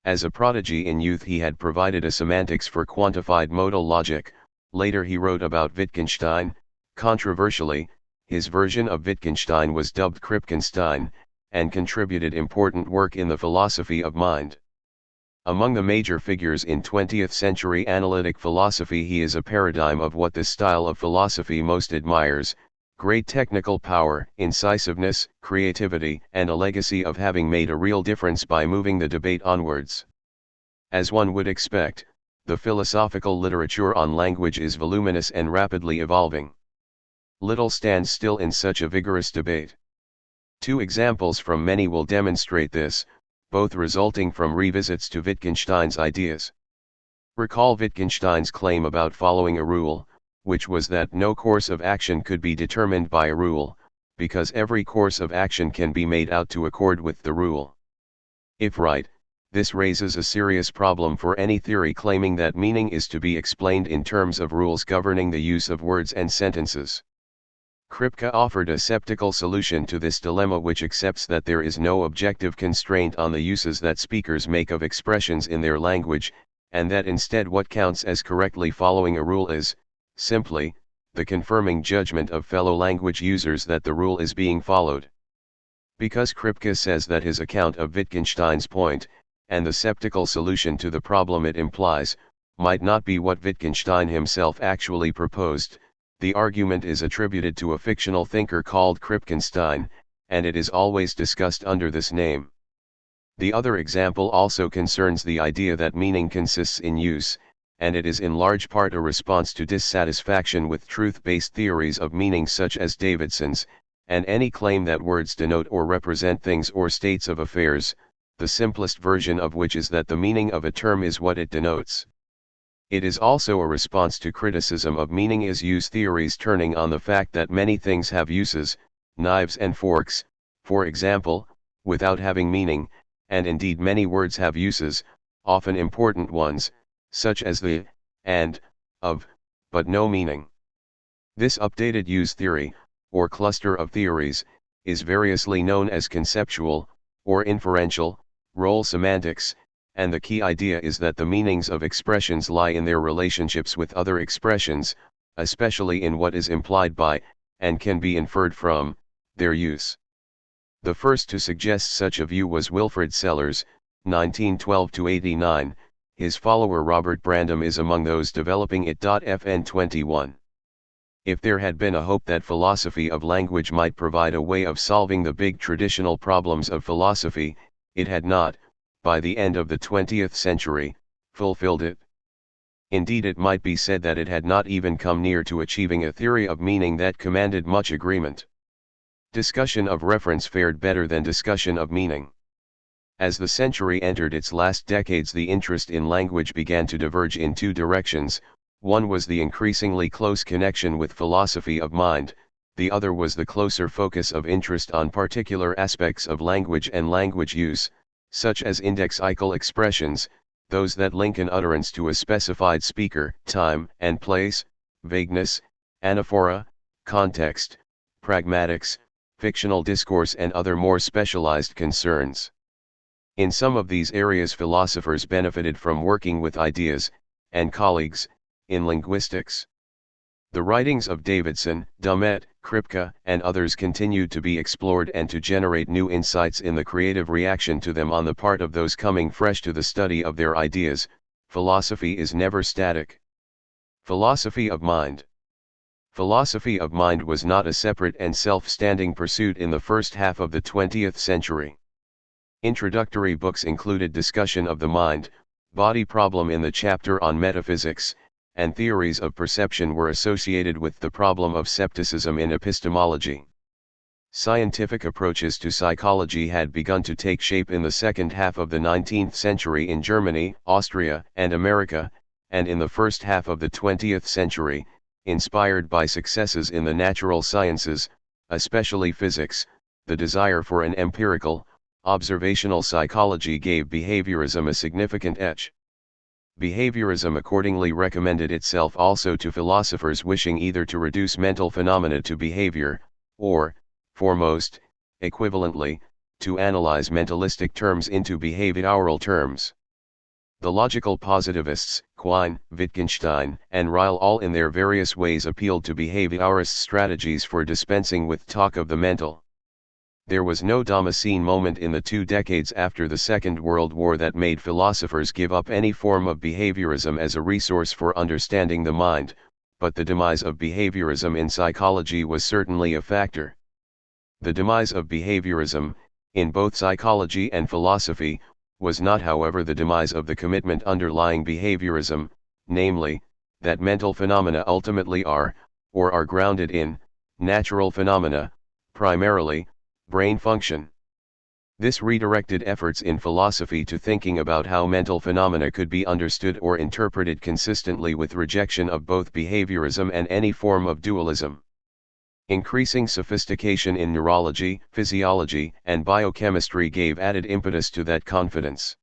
As a prodigy in youth he had provided a semantics for quantified modal logic. Later he wrote about Wittgenstein. Controversially, his version of Wittgenstein was dubbed Kripkenstein, and contributed important work in the philosophy of mind. Among the major figures in 20th-century analytic philosophy he is a paradigm of what this style of philosophy most admires: great technical power, incisiveness, creativity, and a legacy of having made a real difference by moving the debate onwards. As one would expect, the philosophical literature on language is voluminous and rapidly evolving. Little stands still in such a vigorous debate. Two examples from many will demonstrate this, both resulting from revisits to Wittgenstein's ideas. Recall Wittgenstein's claim about following a rule, which was that no course of action could be determined by a rule, because every course of action can be made out to accord with the rule. If right, this raises a serious problem for any theory claiming that meaning is to be explained in terms of rules governing the use of words and sentences. Kripke offered a skeptical solution to this dilemma, which accepts that there is no objective constraint on the uses that speakers make of expressions in their language, and that instead what counts as correctly following a rule is, simply, the confirming judgment of fellow language users that the rule is being followed. Because Kripke says that his account of Wittgenstein's point, and the skeptical solution to the problem it implies, might not be what Wittgenstein himself actually proposed, the argument is attributed to a fictional thinker called Kripkenstein, and it is always discussed under this name. The other example also concerns the idea that meaning consists in use, and it is in large part a response to dissatisfaction with truth-based theories of meaning such as Davidson's, and any claim that words denote or represent things or states of affairs, the simplest version of which is that the meaning of a term is what it denotes. It is also a response to criticism of meaning as use theories turning on the fact that many things have uses, knives and forks, for example, without having meaning, and indeed many words have uses, often important ones, such as the, and, of, but no meaning. This updated use theory, or cluster of theories, is variously known as conceptual, or inferential, role semantics, and the key idea is that the meanings of expressions lie in their relationships with other expressions, especially in what is implied by, and can be inferred from, their use. The first to suggest such a view was Wilfrid Sellars, 1912–89, his follower Robert Brandom is among those developing it. FN 21. If there had been a hope that philosophy of language might provide a way of solving the big traditional problems of philosophy, it had not, by the end of the 20th century, fulfilled it. Indeed, it might be said that it had not even come near to achieving a theory of meaning that commanded much agreement. Discussion of reference fared better than discussion of meaning. As the century entered its last decades, the interest in language began to diverge in two directions. One was the increasingly close connection with philosophy of mind, the other was the closer focus of interest on particular aspects of language and language use, such as indexical expressions, those that link an utterance to a specified speaker, time and place, vagueness, anaphora, context, pragmatics, fictional discourse and other more specialized concerns. In some of these areas philosophers benefited from working with ideas, and colleagues, in linguistics. The writings of Davidson, Dummett, Kripke, and others continued to be explored and to generate new insights in the creative reaction to them on the part of those coming fresh to the study of their ideas. Philosophy is never static. Philosophy of mind. Philosophy of mind was not a separate and self-standing pursuit in the first half of the 20th century. Introductory books included discussion of the mind-body problem in the chapter on metaphysics, and theories of perception were associated with the problem of skepticism in epistemology. Scientific approaches to psychology had begun to take shape in the second half of the 19th century in Germany, Austria, and America, and in the first half of the 20th century, inspired by successes in the natural sciences, especially physics, the desire for an empirical, observational psychology gave behaviorism a significant edge. Behaviorism accordingly recommended itself also to philosophers wishing either to reduce mental phenomena to behavior, or, foremost, equivalently, to analyze mentalistic terms into behavioral terms. The logical positivists, Quine, Wittgenstein, and Ryle all in their various ways appealed to behaviorist strategies for dispensing with talk of the mental. There was no Damascene moment in the 2 decades after the Second World War that made philosophers give up any form of behaviorism as a resource for understanding the mind, but the demise of behaviorism in psychology was certainly a factor. The demise of behaviorism, in both psychology and philosophy, was not however the demise of the commitment underlying behaviorism, namely, that mental phenomena ultimately are, or are grounded in, natural phenomena, primarily, brain function. This redirected efforts in philosophy to thinking about how mental phenomena could be understood or interpreted consistently with rejection of both behaviorism and any form of dualism. Increasing sophistication in neurology, physiology, and biochemistry gave added impetus to that confidence.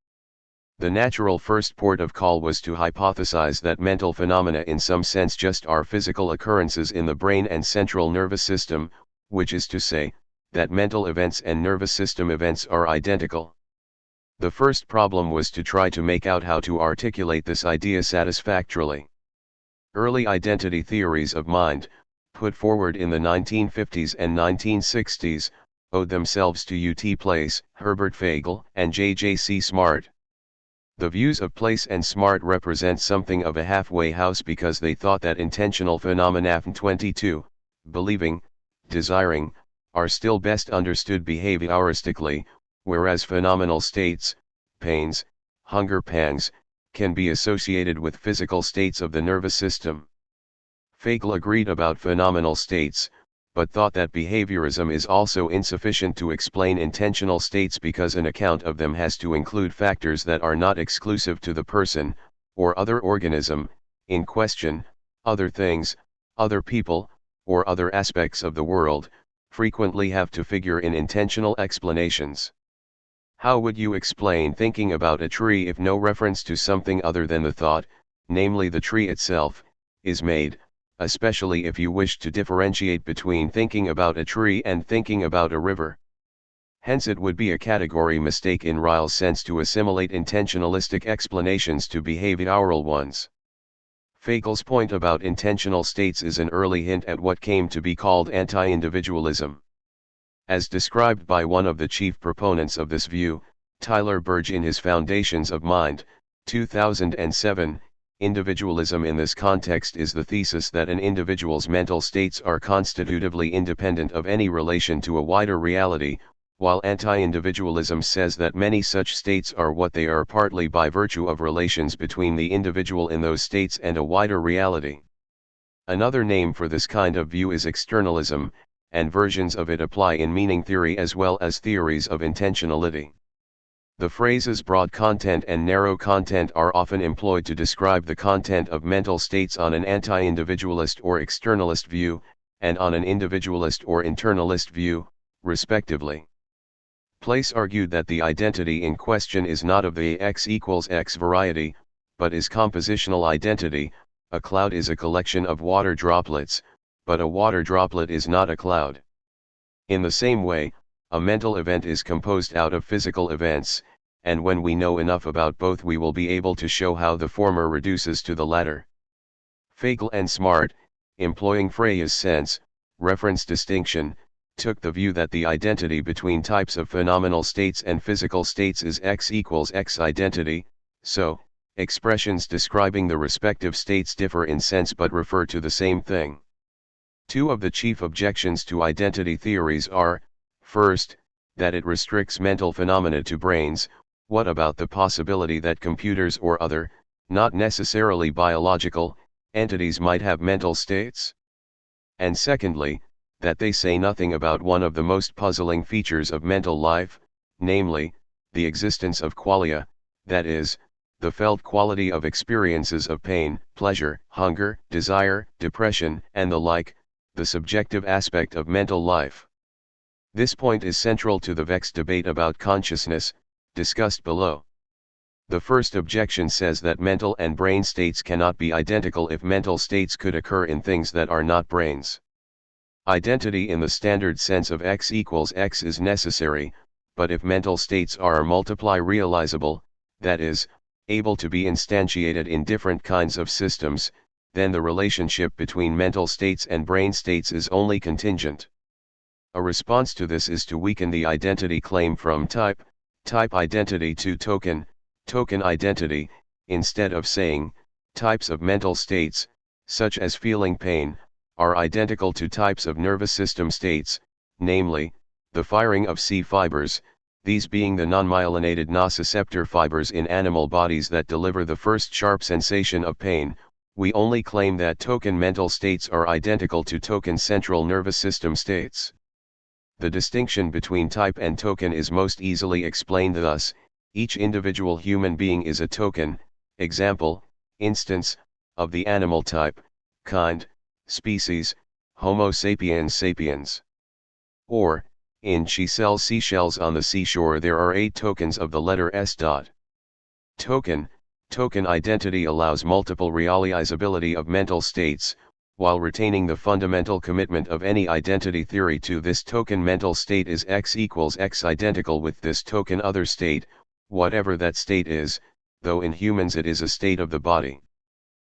The natural first port of call was to hypothesize that mental phenomena in some sense just are physical occurrences in the brain and central nervous system, which is to say, that mental events and nervous system events are identical. The first problem was to try to make out how to articulate this idea satisfactorily. Early identity theories of mind, put forward in the 1950s and 1960s, owed themselves to U.T. Place, Herbert Fagel, and J.J.C. Smart. The views of Place and Smart represent something of a halfway house because they thought that intentional phenomena 22, believing, desiring, are still best understood behavioristically, whereas phenomenal states, pains, hunger pangs, can be associated with physical states of the nervous system. Fagel agreed about phenomenal states, but thought that behaviorism is also insufficient to explain intentional states because an account of them has to include factors that are not exclusive to the person, or other organism, in question, other things, other people, or other aspects of the world, frequently have to figure in intentional explanations. How would you explain thinking about a tree if no reference to something other than the thought, namely the tree itself, is made, especially if you wish to differentiate between thinking about a tree and thinking about a river? Hence it would be a category mistake in Ryle's sense to assimilate intentionalistic explanations to behavioral ones. Fagel's point about intentional states is an early hint at what came to be called anti-individualism. As described by one of the chief proponents of this view, Tyler Burge in his Foundations of Mind, 2007, individualism in this context is the thesis that an individual's mental states are constitutively independent of any relation to a wider reality, while anti-individualism says that many such states are what they are partly by virtue of relations between the individual in those states and a wider reality. Another name for this kind of view is externalism, and versions of it apply in meaning theory as well as theories of intentionality. The phrases broad content and narrow content are often employed to describe the content of mental states on an anti-individualist or externalist view, and on an individualist or internalist view, respectively. Place argued that the identity in question is not of the X equals X variety, but is compositional identity. A cloud is a collection of water droplets, but a water droplet is not a cloud. In the same way, a mental event is composed out of physical events, and when we know enough about both we will be able to show how the former reduces to the latter. Fagel and Smart, employing Freya's sense, reference distinction, took the view that the identity between types of phenomenal states and physical states is X equals X identity, so, expressions describing the respective states differ in sense but refer to the same thing. Two of the chief objections to identity theories are, first, that it restricts mental phenomena to brains. What about the possibility that computers or other, not necessarily biological, entities might have mental states? And secondly, that they say nothing about one of the most puzzling features of mental life, namely, the existence of qualia, that is, the felt quality of experiences of pain, pleasure, hunger, desire, depression, and the like, the subjective aspect of mental life. This point is central to the vexed debate about consciousness, discussed below. The first objection says that mental and brain states cannot be identical if mental states could occur in things that are not brains. Identity in the standard sense of X equals X is necessary, but if mental states are multiply realizable, that is, able to be instantiated in different kinds of systems, then the relationship between mental states and brain states is only contingent. A response to this is to weaken the identity claim from type identity to token identity, instead of saying, types of mental states, such as feeling pain, are identical to types of nervous system states, namely, the firing of C fibers, these being the non-myelinated nociceptor fibers in animal bodies that deliver the first sharp sensation of pain. We only claim that token mental states are identical to token central nervous system states. The distinction between type and token is most easily explained thus: each individual human being is a token, example, instance, of the animal type, kind, species, Homo sapiens sapiens. Or, in She sells seashells on the seashore there are 8 tokens of the letter S. Token identity allows multiple realizability of mental states, while retaining the fundamental commitment of any identity theory to this token mental state is X equals X identical with this token other state, whatever that state is, though in humans it is a state of the body.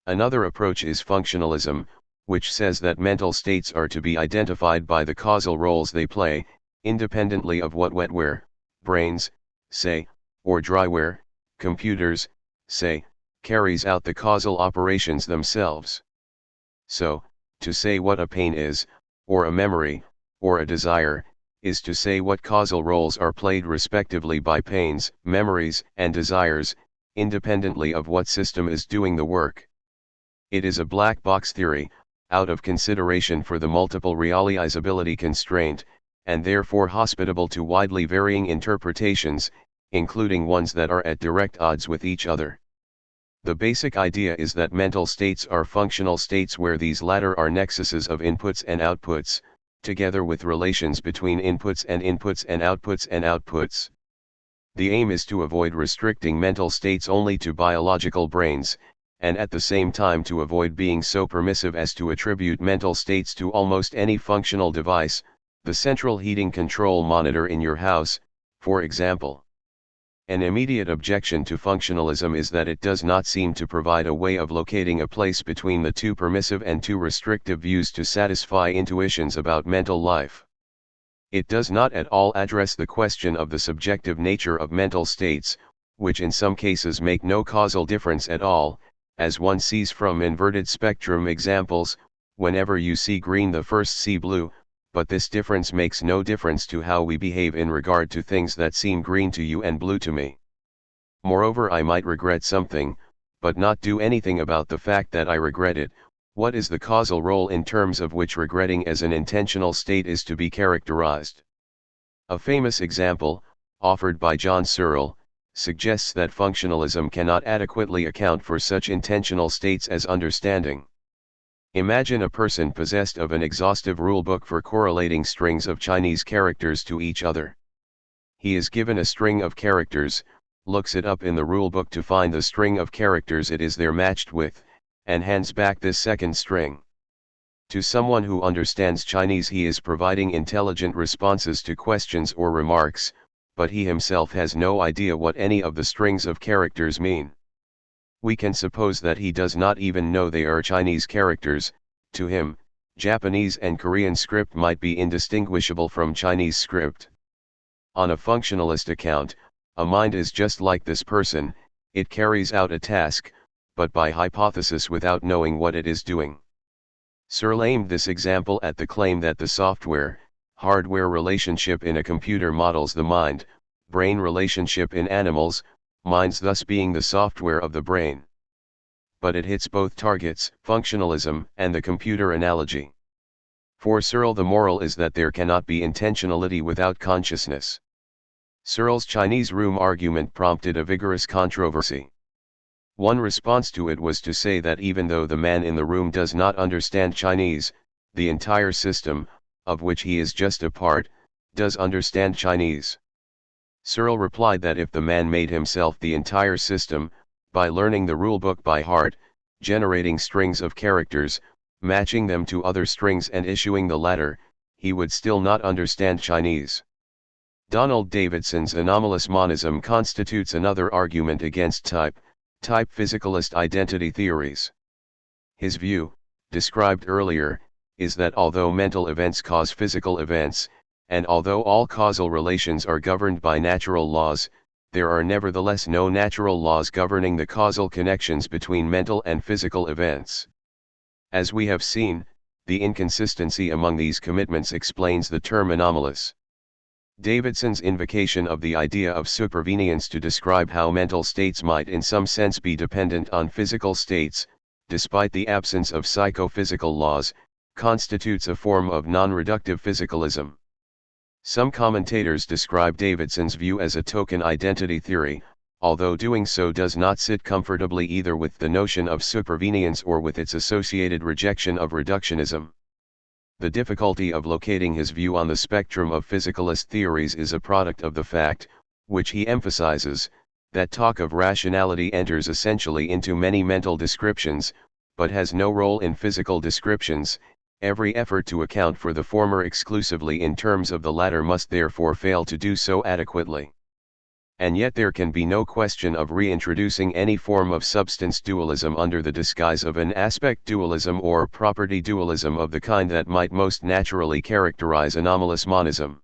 Another approach is functionalism, which says that mental states are to be identified by the causal roles they play, independently of what wetware, brains, say, or dryware, computers, say, carries out the causal operations themselves. So, to say what a pain is, or a memory, or a desire, is to say what causal roles are played respectively by pains, memories, and desires, independently of what system is doing the work. It is a black box theory, out of consideration for the multiple realizability constraint, and therefore hospitable to widely varying interpretations, including ones that are at direct odds with each other. The basic idea is that mental states are functional states where these latter are nexuses of inputs and outputs, together with relations between inputs and outputs and outputs. The aim is to avoid restricting mental states only to biological brains, and at the same time to avoid being so permissive as to attribute mental states to almost any functional device, the central heating control monitor in your house, for example. An immediate objection to functionalism is that it does not seem to provide a way of locating a place between the too permissive and too restrictive views to satisfy intuitions about mental life. It does not at all address the question of the subjective nature of mental states, which in some cases make no causal difference at all, as one sees from inverted spectrum examples. Whenever you see green the first see blue, but this difference makes no difference to how we behave in regard to things that seem green to you and blue to me. Moreover, I might regret something, but not do anything about the fact that I regret it. What is the causal role in terms of which regretting as an intentional state is to be characterized? A famous example, offered by John Searle, suggests that functionalism cannot adequately account for such intentional states as understanding. Imagine a person possessed of an exhaustive rulebook for correlating strings of Chinese characters to each other. He is given a string of characters, looks it up in the rulebook to find the string of characters it is there matched with, and hands back this second string. To someone who understands Chinese he is providing intelligent responses to questions or remarks, but he himself has no idea what any of the strings of characters mean. We can suppose that he does not even know they are Chinese characters. To him, Japanese and Korean script might be indistinguishable from Chinese script. On a functionalist account, a mind is just like this person, it carries out a task, but by hypothesis without knowing what it is doing. Searle aimed this example at the claim that the software-hardware relationship in a computer models the mind-brain relationship in animals, minds thus being the software of the brain. But it hits both targets, functionalism and the computer analogy. For Searle the moral is that there cannot be intentionality without consciousness. Searle's Chinese room argument prompted a vigorous controversy. One response to it was to say that even though the man in the room does not understand Chinese, the entire system, of which he is just a part, does understand Chinese. Searle replied that if the man made himself the entire system, by learning the rulebook by heart, generating strings of characters, matching them to other strings and issuing the latter, he would still not understand Chinese. Donald Davidson's anomalous monism constitutes another argument against type physicalist identity theories. His view, described earlier, is that although mental events cause physical events, and although all causal relations are governed by natural laws, there are nevertheless no natural laws governing the causal connections between mental and physical events. As we have seen, the inconsistency among these commitments explains the term anomalous. Davidson's invocation of the idea of supervenience to describe how mental states might in some sense be dependent on physical states, despite the absence of psychophysical laws, constitutes a form of non-reductive physicalism. Some commentators describe Davidson's view as a token identity theory, although doing so does not sit comfortably either with the notion of supervenience or with its associated rejection of reductionism. The difficulty of locating his view on the spectrum of physicalist theories is a product of the fact, which he emphasizes, that talk of rationality enters essentially into many mental descriptions, but has no role in physical descriptions. Every effort to account for the former exclusively in terms of the latter must therefore fail to do so adequately. And yet there can be no question of reintroducing any form of substance dualism under the disguise of an aspect dualism or property dualism of the kind that might most naturally characterize anomalous monism.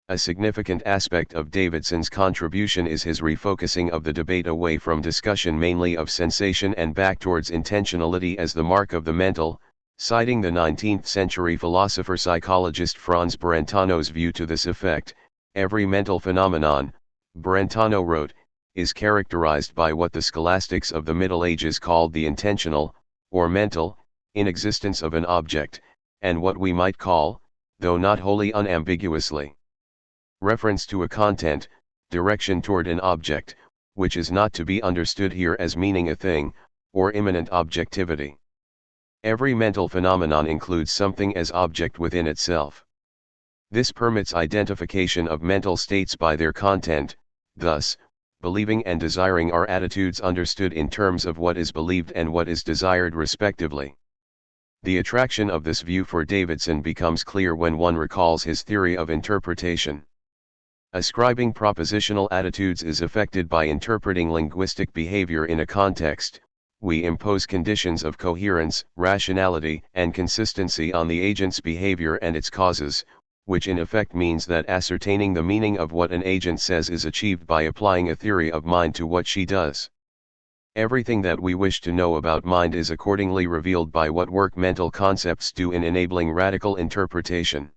A significant aspect of Davidson's contribution is his refocusing of the debate away from discussion mainly of sensation and back towards intentionality as the mark of the mental, citing the 19th-century philosopher-psychologist Franz Brentano's view to this effect. Every mental phenomenon, Brentano wrote, is characterized by what the scholastics of the Middle Ages called the intentional, or mental, inexistence of an object, and what we might call, though not wholly unambiguously, reference to a content, direction toward an object, which is not to be understood here as meaning a thing, or immanent objectivity. Every mental phenomenon includes something as object within itself. This permits identification of mental states by their content. Thus, believing and desiring are attitudes understood in terms of what is believed and what is desired respectively. The attraction of this view for Davidson becomes clear when one recalls his theory of interpretation. Ascribing propositional attitudes is effected by interpreting linguistic behavior in a context. We impose conditions of coherence, rationality, and consistency on the agent's behavior and its causes, which in effect means that ascertaining the meaning of what an agent says is achieved by applying a theory of mind to what she does. Everything that we wish to know about mind is accordingly revealed by what work mental concepts do in enabling radical interpretation.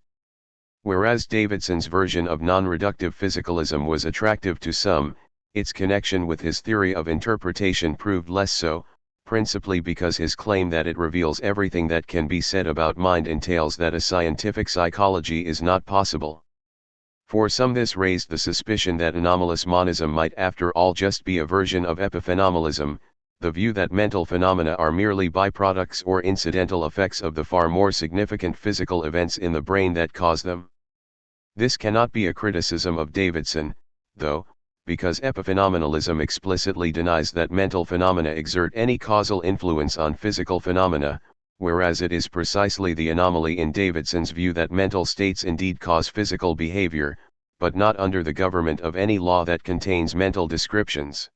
Whereas Davidson's version of non-reductive physicalism was attractive to some, its connection with his theory of interpretation proved less so, principally because his claim that it reveals everything that can be said about mind entails that a scientific psychology is not possible. For some this raised the suspicion that anomalous monism might after all just be a version of epiphenomenalism, the view that mental phenomena are merely byproducts or incidental effects of the far more significant physical events in the brain that cause them. This cannot be a criticism of Davidson, though, because epiphenomenalism explicitly denies that mental phenomena exert any causal influence on physical phenomena, whereas it is precisely the anomaly in Davidson's view that mental states indeed cause physical behavior, but not under the government of any law that contains mental descriptions.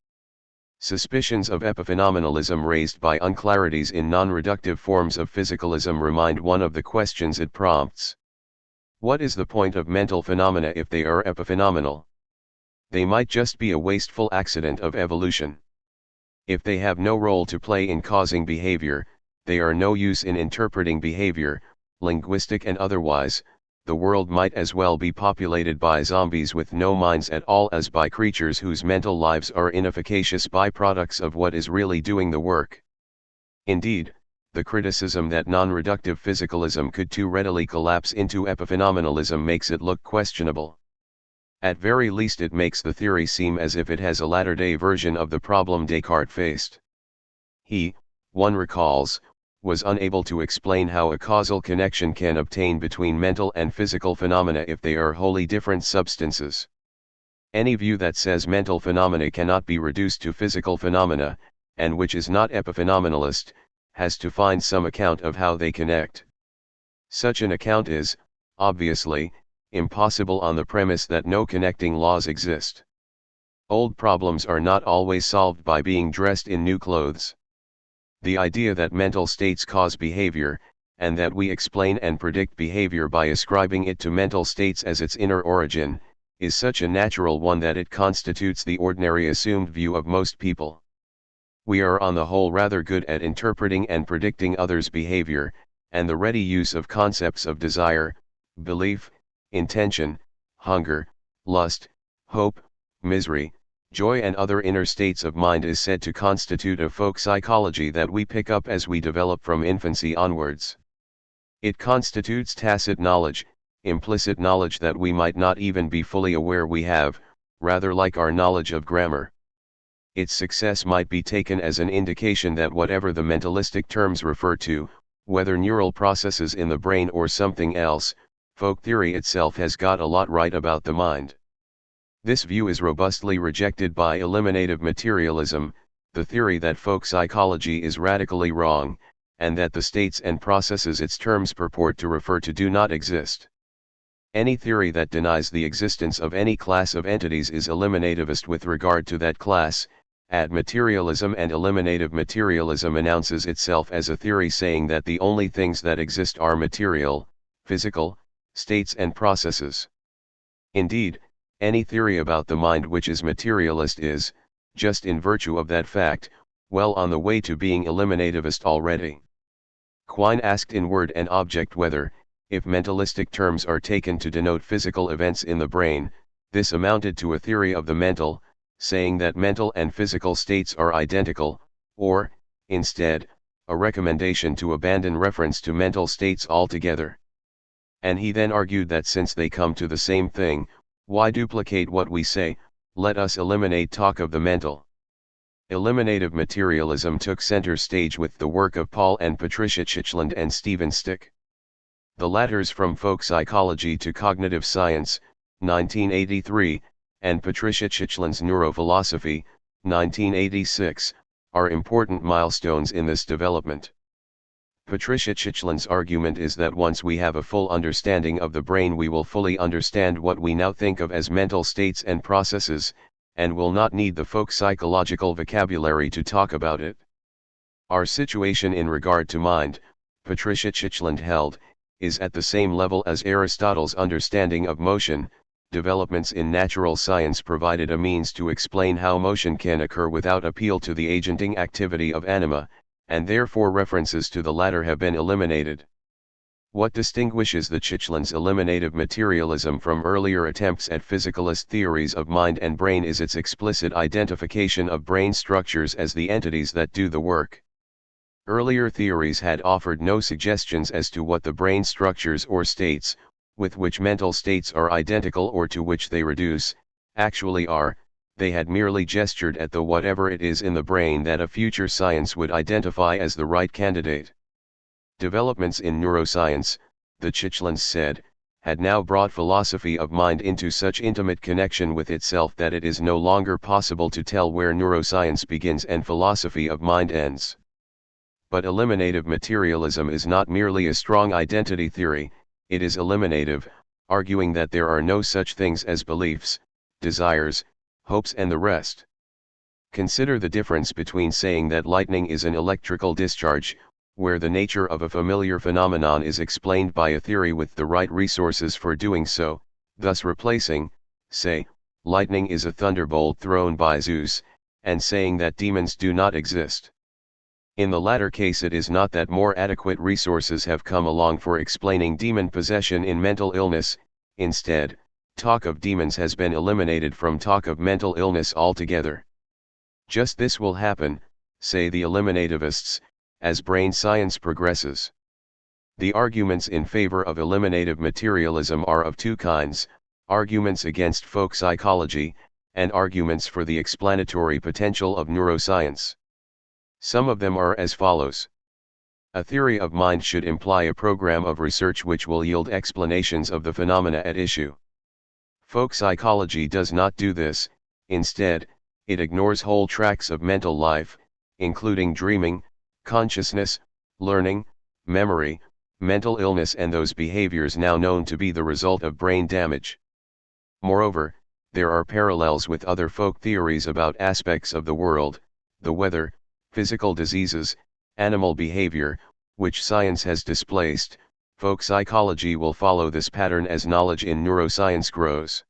Suspicions of epiphenomenalism raised by unclarities in non-reductive forms of physicalism remind one of the questions it prompts. What is the point of mental phenomena if they are epiphenomenal? They might just be a wasteful accident of evolution. If they have no role to play in causing behavior, they are no use in interpreting behavior, linguistic and otherwise. The world might as well be populated by zombies with no minds at all as by creatures whose mental lives are inefficacious byproducts of what is really doing the work. Indeed, the criticism that non-reductive physicalism could too readily collapse into epiphenomenalism makes it look questionable. At very least it makes the theory seem as if it has a latter-day version of the problem Descartes faced. He, one recalls, was unable to explain how a causal connection can obtain between mental and physical phenomena if they are wholly different substances. Any view that says mental phenomena cannot be reduced to physical phenomena, and which is not epiphenomenalist, has to find some account of how they connect. Such an account is, obviously, impossible on the premise that no connecting laws exist. Old problems are not always solved by being dressed in new clothes. The idea that mental states cause behavior, and that we explain and predict behavior by ascribing it to mental states as its inner origin, is such a natural one that it constitutes the ordinary assumed view of most people. We are on the whole rather good at interpreting and predicting others' behavior, and the ready use of concepts of desire, belief, intention, hunger, lust, hope, misery, joy and other inner states of mind is said to constitute a folk psychology that we pick up as we develop from infancy onwards. It constitutes tacit knowledge, implicit knowledge that we might not even be fully aware we have, rather like our knowledge of grammar. Its success might be taken as an indication that whatever the mentalistic terms refer to, whether neural processes in the brain or something else, folk theory itself has got a lot right about the mind. This view is robustly rejected by eliminative materialism, the theory that folk psychology is radically wrong, and that the states and processes its terms purport to refer to do not exist. Any theory that denies the existence of any class of entities is eliminativist with regard to that class. Ad materialism and eliminative materialism announces itself as a theory saying that the only things that exist are material, physical, states and processes. Indeed, any theory about the mind which is materialist is, just in virtue of that fact, well on the way to being eliminativist already. Quine asked in Word and Object whether, if mentalistic terms are taken to denote physical events in the brain, this amounted to a theory of the mental, saying that mental and physical states are identical, or, instead, a recommendation to abandon reference to mental states altogether. And he then argued that since they come to the same thing, why duplicate what we say, let us eliminate talk of the mental. Eliminative materialism took center stage with the work of Paul and Patricia Chitchland and Stephen Stick. The latter's From Folk Psychology to Cognitive Science, 1983, and Patricia Chitchland's Neurophilosophy, 1986, are important milestones in this development. Patricia Chitchland's argument is that once we have a full understanding of the brain we will fully understand what we now think of as mental states and processes, and will not need the folk psychological vocabulary to talk about it. Our situation in regard to mind, Patricia Chitchland held, is at the same level as Aristotle's understanding of motion. Developments in natural science provided a means to explain how motion can occur without appeal to the agenting activity of anima, and therefore references to the latter have been eliminated. What distinguishes the Chitchland's eliminative materialism from earlier attempts at physicalist theories of mind and brain is its explicit identification of brain structures as the entities that do the work. Earlier theories had offered no suggestions as to what the brain structures or states, with which mental states are identical or to which they reduce, actually are. They had merely gestured at the whatever it is in the brain that a future science would identify as the right candidate. Developments in neuroscience, the Chitchlands said, had now brought philosophy of mind into such intimate connection with itself that it is no longer possible to tell where neuroscience begins and philosophy of mind ends. But eliminative materialism is not merely a strong identity theory, it is eliminative, arguing that there are no such things as beliefs, desires, hopes and the rest. Consider the difference between saying that lightning is an electrical discharge, where the nature of a familiar phenomenon is explained by a theory with the right resources for doing so, thus replacing, say, lightning is a thunderbolt thrown by Zeus, and saying that demons do not exist. In the latter case it is not that more adequate resources have come along for explaining demon possession in mental illness, instead, talk of demons has been eliminated from talk of mental illness altogether. Just this will happen, say the eliminativists, as brain science progresses. The arguments in favor of eliminative materialism are of two kinds, arguments against folk psychology, and arguments for the explanatory potential of neuroscience. Some of them are as follows. A theory of mind should imply a program of research which will yield explanations of the phenomena at issue. Folk psychology does not do this, instead, it ignores whole tracts of mental life, including dreaming, consciousness, learning, memory, mental illness and those behaviors now known to be the result of brain damage. Moreover, there are parallels with other folk theories about aspects of the world, the weather, physical diseases, animal behavior, which science has displaced. Folk psychology will follow this pattern as knowledge in neuroscience grows.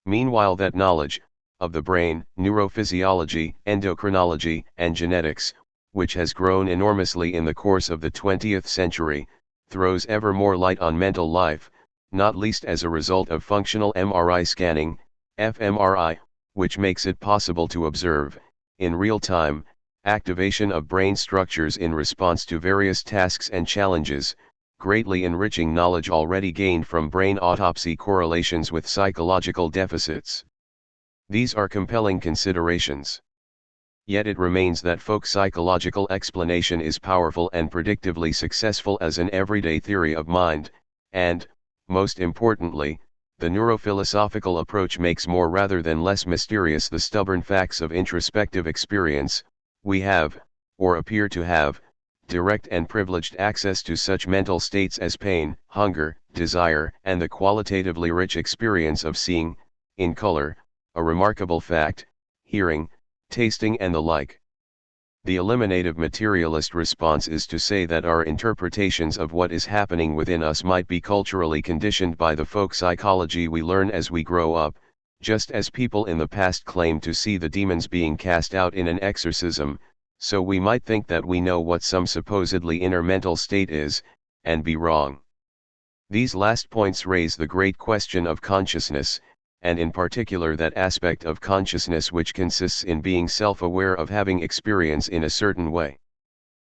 Meanwhile that knowledge, of the brain, neurophysiology, endocrinology, and genetics, which has grown enormously in the course of the 20th century, throws ever more light on mental life, not least as a result of functional MRI scanning, fMRI, which makes it possible to observe, in real time, activation of brain structures in response to various tasks and challenges, greatly enriching knowledge already gained from brain autopsy correlations with psychological deficits. These are compelling considerations. Yet it remains that folk psychological explanation is powerful and predictably successful as an everyday theory of mind, and, most importantly, the neurophilosophical approach makes more rather than less mysterious the stubborn facts of introspective experience. We have, or appear to have, direct and privileged access to such mental states as pain, hunger, desire, and the qualitatively rich experience of seeing, in color, a remarkable fact, hearing, tasting and the like. The eliminative materialist response is to say that our interpretations of what is happening within us might be culturally conditioned by the folk psychology we learn as we grow up, just as people in the past claimed to see the demons being cast out in an exorcism, so we might think that we know what some supposedly inner mental state is, and be wrong. These last points raise the great question of consciousness, and in particular that aspect of consciousness which consists in being self-aware of having experience in a certain way.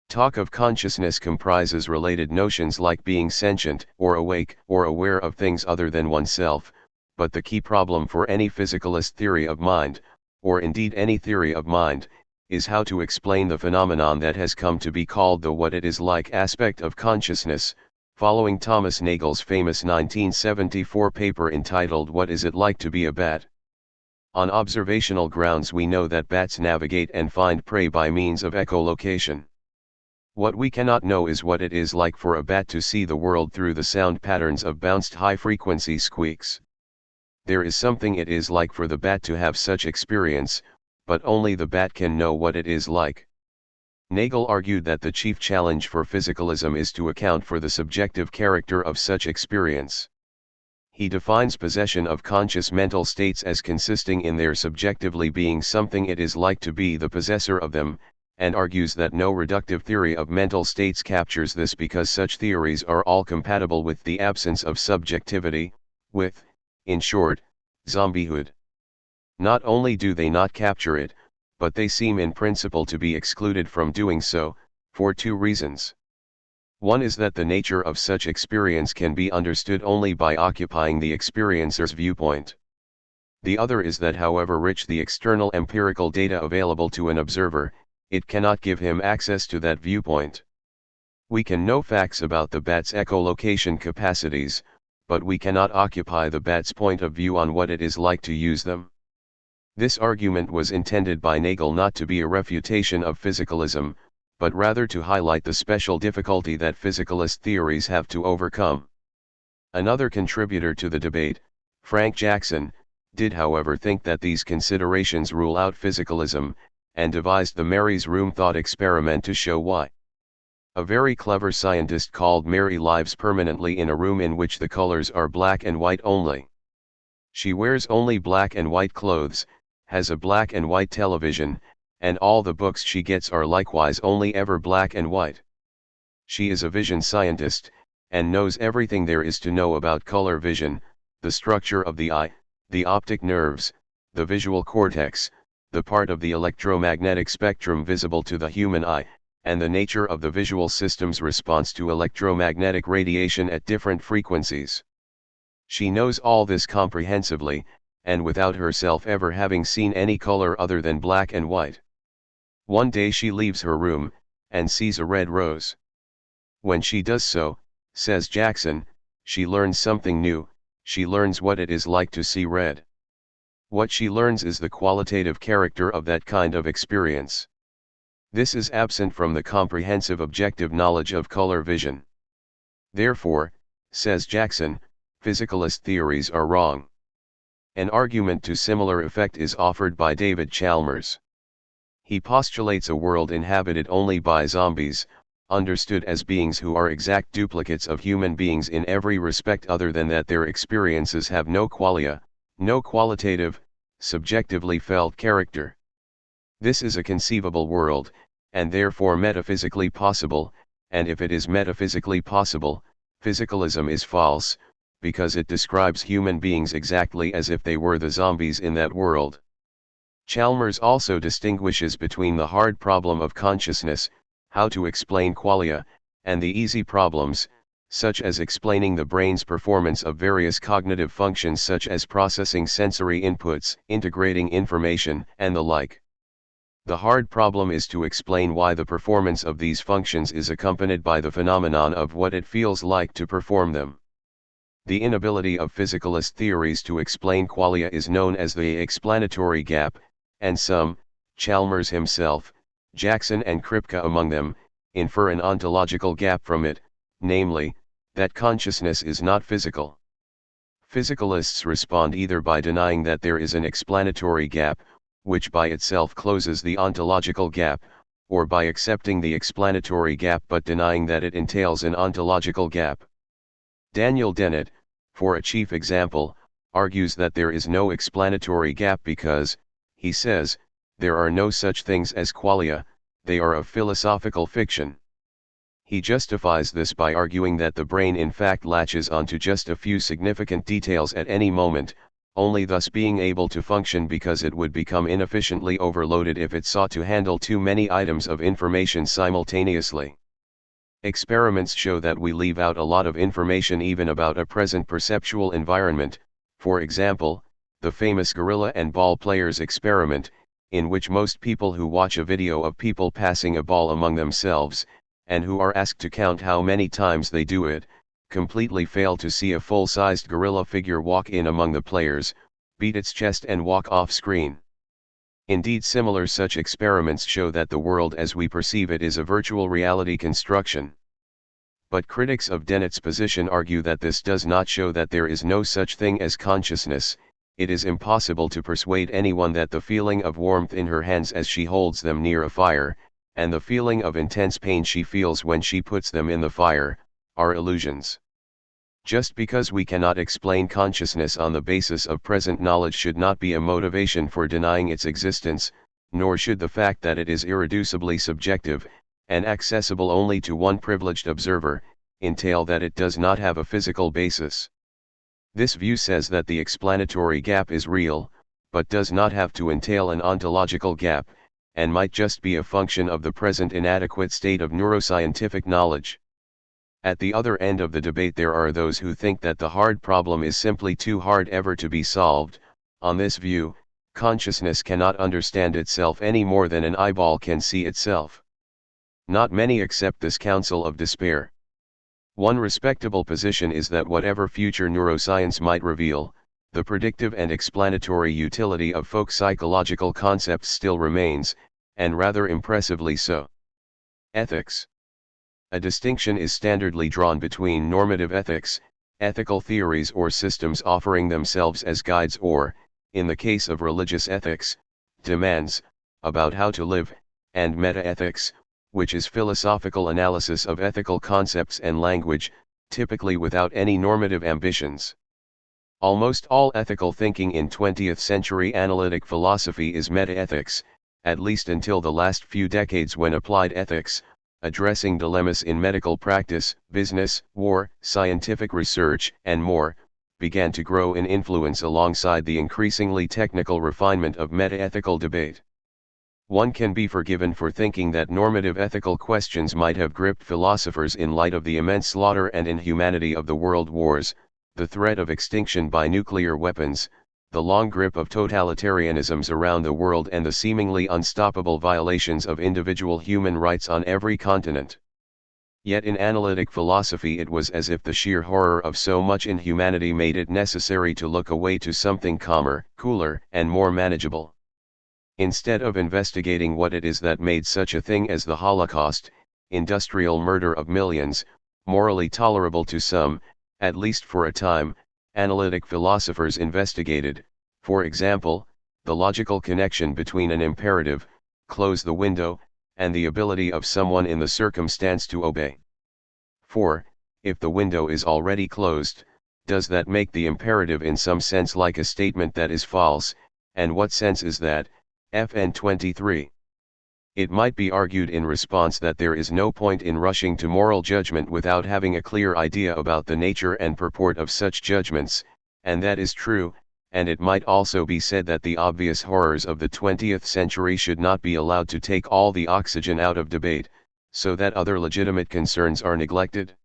Talk of consciousness comprises related notions like being sentient, or awake, or aware of things other than oneself, but the key problem for any physicalist theory of mind, or indeed any theory of mind, is how to explain the phenomenon that has come to be called the what it is like aspect of consciousness, following Thomas Nagel's famous 1974 paper entitled What Is It Like to Be a Bat? On observational grounds we know that bats navigate and find prey by means of echolocation. What we cannot know is what it is like for a bat to see the world through the sound patterns of bounced high-frequency squeaks. There is something it is like for the bat to have such experience, but only the bat can know what it is like. Nagel argued that the chief challenge for physicalism is to account for the subjective character of such experience. He defines possession of conscious mental states as consisting in their subjectively being something it is like to be the possessor of them, and argues that no reductive theory of mental states captures this because such theories are all compatible with the absence of subjectivity, with, in short, zombiehood. Not only do they not capture it, but they seem in principle to be excluded from doing so, for two reasons. One is that the nature of such experience can be understood only by occupying the experiencer's viewpoint. The other is that however rich the external empirical data available to an observer, it cannot give him access to that viewpoint. We can know facts about the bat's echolocation capacities, but we cannot occupy the bat's point of view on what it is like to use them. This argument was intended by Nagel not to be a refutation of physicalism, but rather to highlight the special difficulty that physicalist theories have to overcome. Another contributor to the debate, Frank Jackson, did however think that these considerations rule out physicalism, and devised the Mary's Room thought experiment to show why. A very clever scientist called Mary lives permanently in a room in which the colors are black and white only. She wears only black and white clothes, has a black and white television, and all the books she gets are likewise only ever black and white. She is a vision scientist, and knows everything there is to know about color vision, the structure of the eye, the optic nerves, the visual cortex, the part of the electromagnetic spectrum visible to the human eye, and the nature of the visual system's response to electromagnetic radiation at different frequencies. She knows all this comprehensively, and without herself ever having seen any color other than black and white. One day she leaves her room, and sees a red rose. When she does so, says Jackson, she learns something new, she learns what it is like to see red. What she learns is the qualitative character of that kind of experience. This is absent from the comprehensive objective knowledge of color vision. Therefore, says Jackson, physicalist theories are wrong. An argument to similar effect is offered by David Chalmers. He postulates a world inhabited only by zombies, understood as beings who are exact duplicates of human beings in every respect other than that their experiences have no qualia, no qualitative, subjectively felt character. This is a conceivable world, and therefore metaphysically possible, and if it is metaphysically possible, physicalism is false, because it describes human beings exactly as if they were the zombies in that world. Chalmers also distinguishes between the hard problem of consciousness, how to explain qualia, and the easy problems, such as explaining the brain's performance of various cognitive functions such as processing sensory inputs, integrating information, and the like. The hard problem is to explain why the performance of these functions is accompanied by the phenomenon of what it feels like to perform them. The inability of physicalist theories to explain qualia is known as the explanatory gap, and some, Chalmers himself, Jackson and Kripke among them, infer an ontological gap from it, namely, that consciousness is not physical. Physicalists respond either by denying that there is an explanatory gap, which by itself closes the ontological gap, or by accepting the explanatory gap but denying that it entails an ontological gap. Daniel Dennett, for a chief example, argues that there is no explanatory gap because, he says, there are no such things as qualia, they are a philosophical fiction. He justifies this by arguing that the brain in fact latches onto just a few significant details at any moment, only thus being able to function because it would become inefficiently overloaded if it sought to handle too many items of information simultaneously. Experiments show that we leave out a lot of information even about a present perceptual environment, for example, the famous gorilla and ball players experiment, in which most people who watch a video of people passing a ball among themselves, and who are asked to count how many times they do it, completely fail to see a full-sized gorilla figure walk in among the players, beat its chest and walk off screen. Indeed, similar such experiments show that the world as we perceive it is a virtual reality construction. But critics of Dennett's position argue that this does not show that there is no such thing as consciousness. It is impossible to persuade anyone that the feeling of warmth in her hands as she holds them near a fire, and the feeling of intense pain she feels when she puts them in the fire, are illusions. Just because we cannot explain consciousness on the basis of present knowledge should not be a motivation for denying its existence, nor should the fact that it is irreducibly subjective, and accessible only to one privileged observer, entail that it does not have a physical basis. This view says that the explanatory gap is real, but does not have to entail an ontological gap, and might just be a function of the present inadequate state of neuroscientific knowledge. At the other end of the debate there are those who think that the hard problem is simply too hard ever to be solved. On this view, consciousness cannot understand itself any more than an eyeball can see itself. Not many accept this counsel of despair. One respectable position is that whatever future neuroscience might reveal, the predictive and explanatory utility of folk psychological concepts still remains, and rather impressively so. Ethics. A distinction is standardly drawn between normative ethics, ethical theories or systems offering themselves as guides or, in the case of religious ethics, demands, about how to live, and metaethics, which is philosophical analysis of ethical concepts and language, typically without any normative ambitions. Almost all ethical thinking in 20th-century analytic philosophy is metaethics, at least until the last few decades when applied ethics, addressing dilemmas in medical practice, business, war, scientific research, and more, began to grow in influence alongside the increasingly technical refinement of metaethical debate. One can be forgiven for thinking that normative ethical questions might have gripped philosophers in light of the immense slaughter and inhumanity of the world wars, the threat of extinction by nuclear weapons, the long grip of totalitarianisms around the world and the seemingly unstoppable violations of individual human rights on every continent. Yet in analytic philosophy it was as if the sheer horror of so much inhumanity made it necessary to look away to something calmer, cooler, and more manageable. Instead of investigating what it is that made such a thing as the Holocaust, industrial murder of millions, morally tolerable to some, at least for a time, analytic philosophers investigated, for example, the logical connection between an imperative, close the window, and the ability of someone in the circumstance to obey. For, if the window is already closed, does that make the imperative in some sense like a statement that is false, and what sense is that? FN 23. It might be argued in response that there is no point in rushing to moral judgment without having a clear idea about the nature and purport of such judgments, and that is true, and it might also be said that the obvious horrors of the 20th century should not be allowed to take all the oxygen out of debate, so that other legitimate concerns are neglected.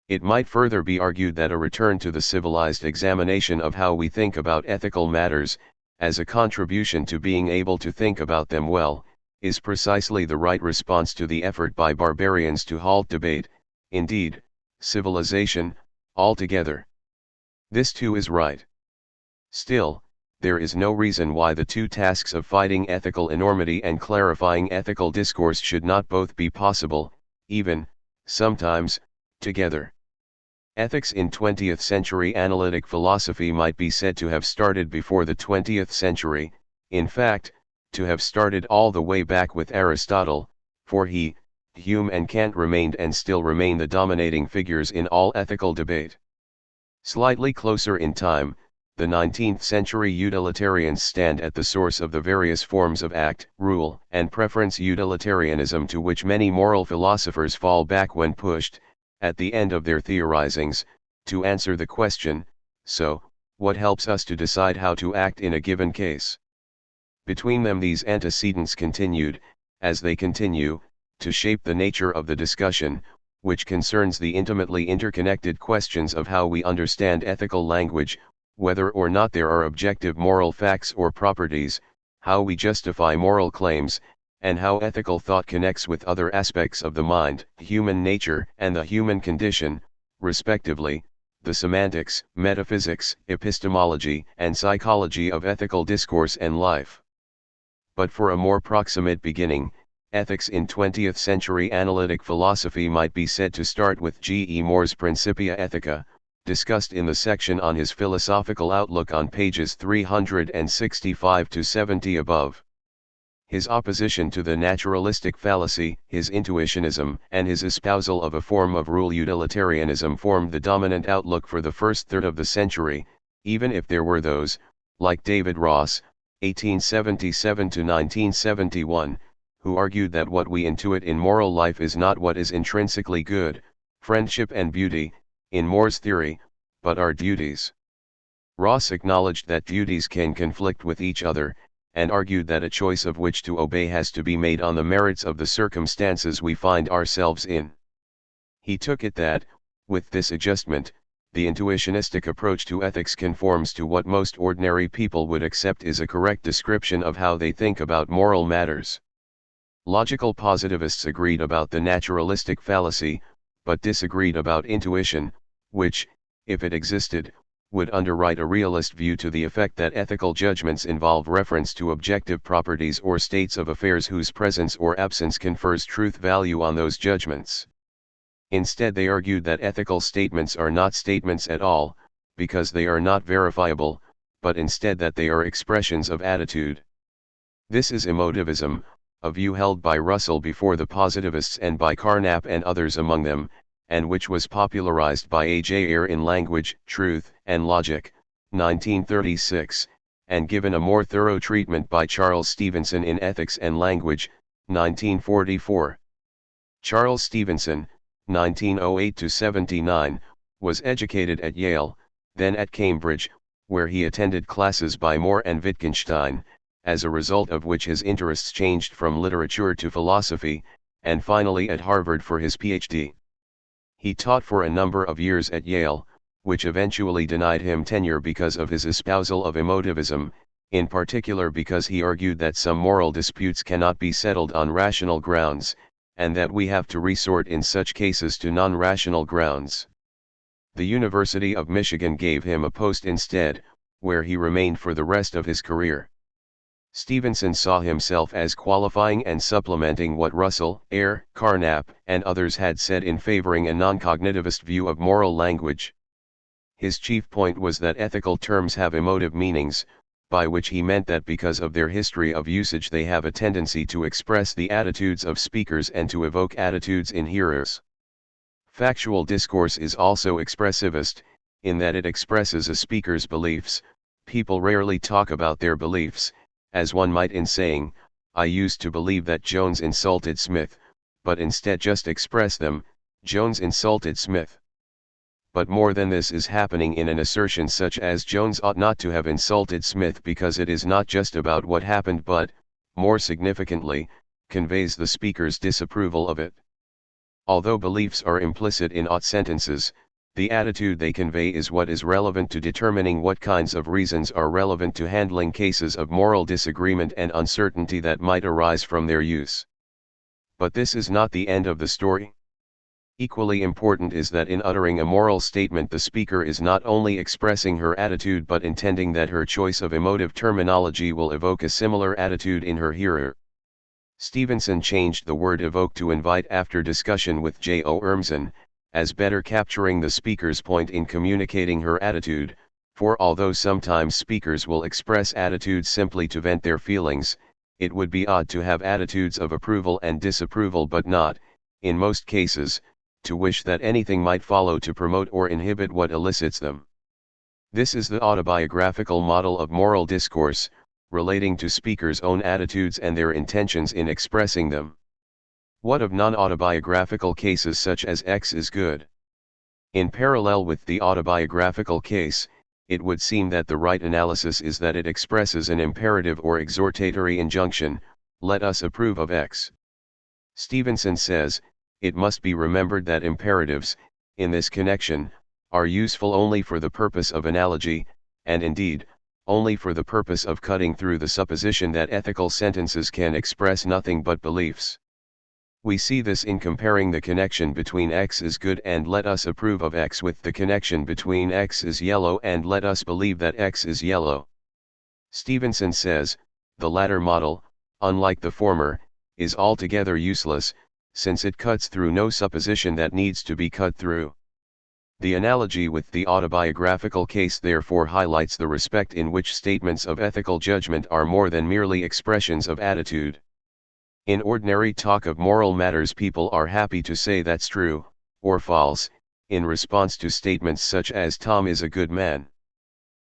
It might further be argued that a return to the civilized examination of how we think about ethical matters, as a contribution to being able to think about them well, is precisely the right response to the effort by barbarians to halt debate, indeed, civilization, altogether. This too is right. Still, there is no reason why the two tasks of fighting ethical enormity and clarifying ethical discourse should not both be possible, even, sometimes, together. Ethics in 20th century analytic philosophy might be said to have started before the 20th century, in fact, to have started all the way back with Aristotle, for he, Hume and Kant remained and still remain the dominating figures in all ethical debate. Slightly closer in time, the 19th century utilitarians stand at the source of the various forms of act, rule, and preference utilitarianism to which many moral philosophers fall back when pushed, at the end of their theorizings, to answer the question, so, what helps us to decide how to act in a given case? Between them these antecedents continued, as they continue, to shape the nature of the discussion, which concerns the intimately interconnected questions of how we understand ethical language, whether or not there are objective moral facts or properties, how we justify moral claims, and how ethical thought connects with other aspects of the mind, human nature, and the human condition, respectively, the semantics, metaphysics, epistemology, and psychology of ethical discourse and life. But for a more proximate beginning, ethics in 20th century analytic philosophy might be said to start with G. E. Moore's Principia Ethica, discussed in the section on his philosophical outlook on pages 365 to 70 above. His opposition to the naturalistic fallacy, his intuitionism, and his espousal of a form of rule utilitarianism formed the dominant outlook for the first third of the century, even if there were those, like David Ross, 1877 to 1971, who argued that what we intuit in moral life is not what is intrinsically good, friendship and beauty, in Moore's theory, but our duties. Ross acknowledged that duties can conflict with each other, and argued that a choice of which to obey has to be made on the merits of the circumstances we find ourselves in. He took it that, with this adjustment, the intuitionistic approach to ethics conforms to what most ordinary people would accept is a correct description of how they think about moral matters. Logical positivists agreed about the naturalistic fallacy, but disagreed about intuition, which, if it existed, would underwrite a realist view to the effect that ethical judgments involve reference to objective properties or states of affairs whose presence or absence confers truth value on those judgments. Instead, they argued that ethical statements are not statements at all, because they are not verifiable, but instead that they are expressions of attitude. This is emotivism, a view held by Russell before the positivists and by Carnap and others among them, and which was popularized by A. J. Ayer in Language, Truth, and Logic, 1936, and given a more thorough treatment by Charles Stevenson in Ethics and Language, 1944. Charles Stevenson, 1908-79, was educated at Yale, then at Cambridge, where he attended classes by Moore and Wittgenstein, as a result of which his interests changed from literature to philosophy, and finally at Harvard for his Ph.D. He taught for a number of years at Yale, which eventually denied him tenure because of his espousal of emotivism, in particular because he argued that some moral disputes cannot be settled on rational grounds, and that we have to resort in such cases to non-rational grounds. The University of Michigan gave him a post instead, where he remained for the rest of his career. Stevenson saw himself as qualifying and supplementing what Russell, Ayer, Carnap, and others had said in favoring a non-cognitivist view of moral language. His chief point was that ethical terms have emotive meanings, by which he meant that because of their history of usage they have a tendency to express the attitudes of speakers and to evoke attitudes in hearers. Factual discourse is also expressivist, in that it expresses a speaker's beliefs. People rarely talk about their beliefs, as one might in saying, I used to believe that Jones insulted Smith, but instead just express them, Jones insulted Smith. But more than this is happening in an assertion such as Jones ought not to have insulted Smith, because it is not just about what happened but, more significantly, conveys the speaker's disapproval of it. Although beliefs are implicit in ought sentences, The attitude they convey is what is relevant to determining what kinds of reasons are relevant to handling cases of moral disagreement and uncertainty that might arise from their use. But this is not the end of the story. Equally important is that in uttering a moral statement the speaker is not only expressing her attitude but intending that her choice of emotive terminology will evoke a similar attitude in her hearer. Stevenson changed the word evoke to invite after discussion with J.O. Ermson, as better capturing the speaker's point in communicating her attitude, for although sometimes speakers will express attitudes simply to vent their feelings, it would be odd to have attitudes of approval and disapproval but not, in most cases, to wish that anything might follow to promote or inhibit what elicits them. This is the autobiographical model of moral discourse, relating to speakers' own attitudes and their intentions in expressing them. What of non-autobiographical cases such as X is good? In parallel with the autobiographical case, it would seem that the right analysis is that it expresses an imperative or exhortatory injunction, let us approve of X. Stevenson says, it must be remembered that imperatives, in this connection, are useful only for the purpose of analogy, and indeed, only for the purpose of cutting through the supposition that ethical sentences can express nothing but beliefs. We see this in comparing the connection between X is good and let us approve of X with the connection between X is yellow and let us believe that X is yellow. Stevenson says, the latter model, unlike the former, is altogether useless, since it cuts through no supposition that needs to be cut through. The analogy with the autobiographical case therefore highlights the respect in which statements of ethical judgment are more than merely expressions of attitude. In ordinary talk of moral matters people are happy to say that's true, or false, in response to statements such as Tom is a good man.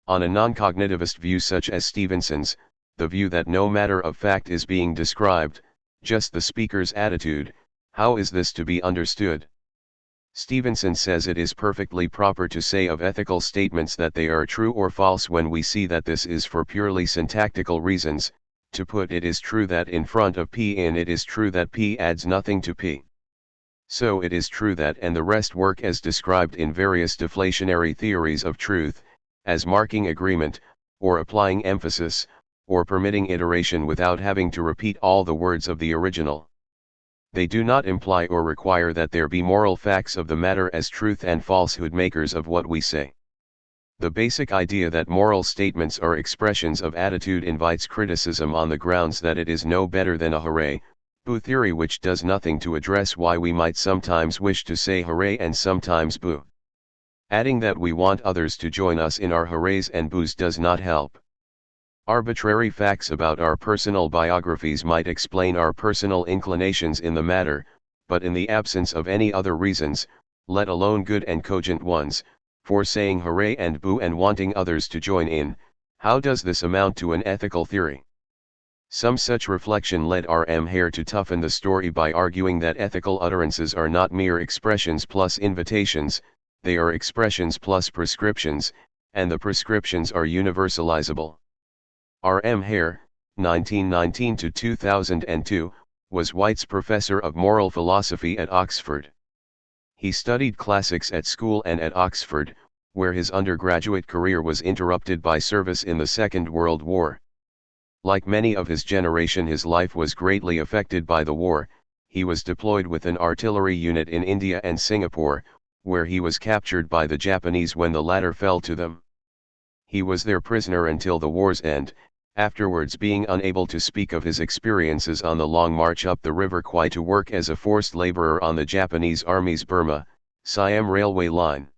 On a non-cognitivist view such as Stevenson's, the view that no matter of fact is being described, just the speaker's attitude, how is this to be understood? Stevenson says it is perfectly proper to say of ethical statements that they are true or false when we see that this is for purely syntactical reasons. To put it is true that in front of P in it is true that P adds nothing to P. So it is true that and the rest work as described in various deflationary theories of truth, as marking agreement, or applying emphasis, or permitting iteration without having to repeat all the words of the original. They do not imply or require that there be moral facts of the matter as truth and falsehood makers of what we say. The basic idea that moral statements are expressions of attitude invites criticism on the grounds that it is no better than a hooray, boo theory which does nothing to address why we might sometimes wish to say hooray and sometimes boo. Adding that we want others to join us in our hoorays and boos does not help. Arbitrary facts about our personal biographies might explain our personal inclinations in the matter, but in the absence of any other reasons, let alone good and cogent ones, for saying hooray and boo and wanting others to join in, how does this amount to an ethical theory? Some such reflection led R.M. Hare to toughen the story by arguing that ethical utterances are not mere expressions plus invitations, they are expressions plus prescriptions, and the prescriptions are universalizable. R.M. Hare, 1919–2002, was White's professor of moral philosophy at Oxford. He studied classics at school and at Oxford, where his undergraduate career was interrupted by service in the Second World War. Like many of his generation, his life was greatly affected by the war. He was deployed with an artillery unit in India and Singapore, where he was captured by the Japanese when the latter fell to them. He was their prisoner until the war's end, afterwards being unable to speak of his experiences on the long march up the River Kwai to work as a forced laborer on the Japanese Army's Burma-Siam railway line.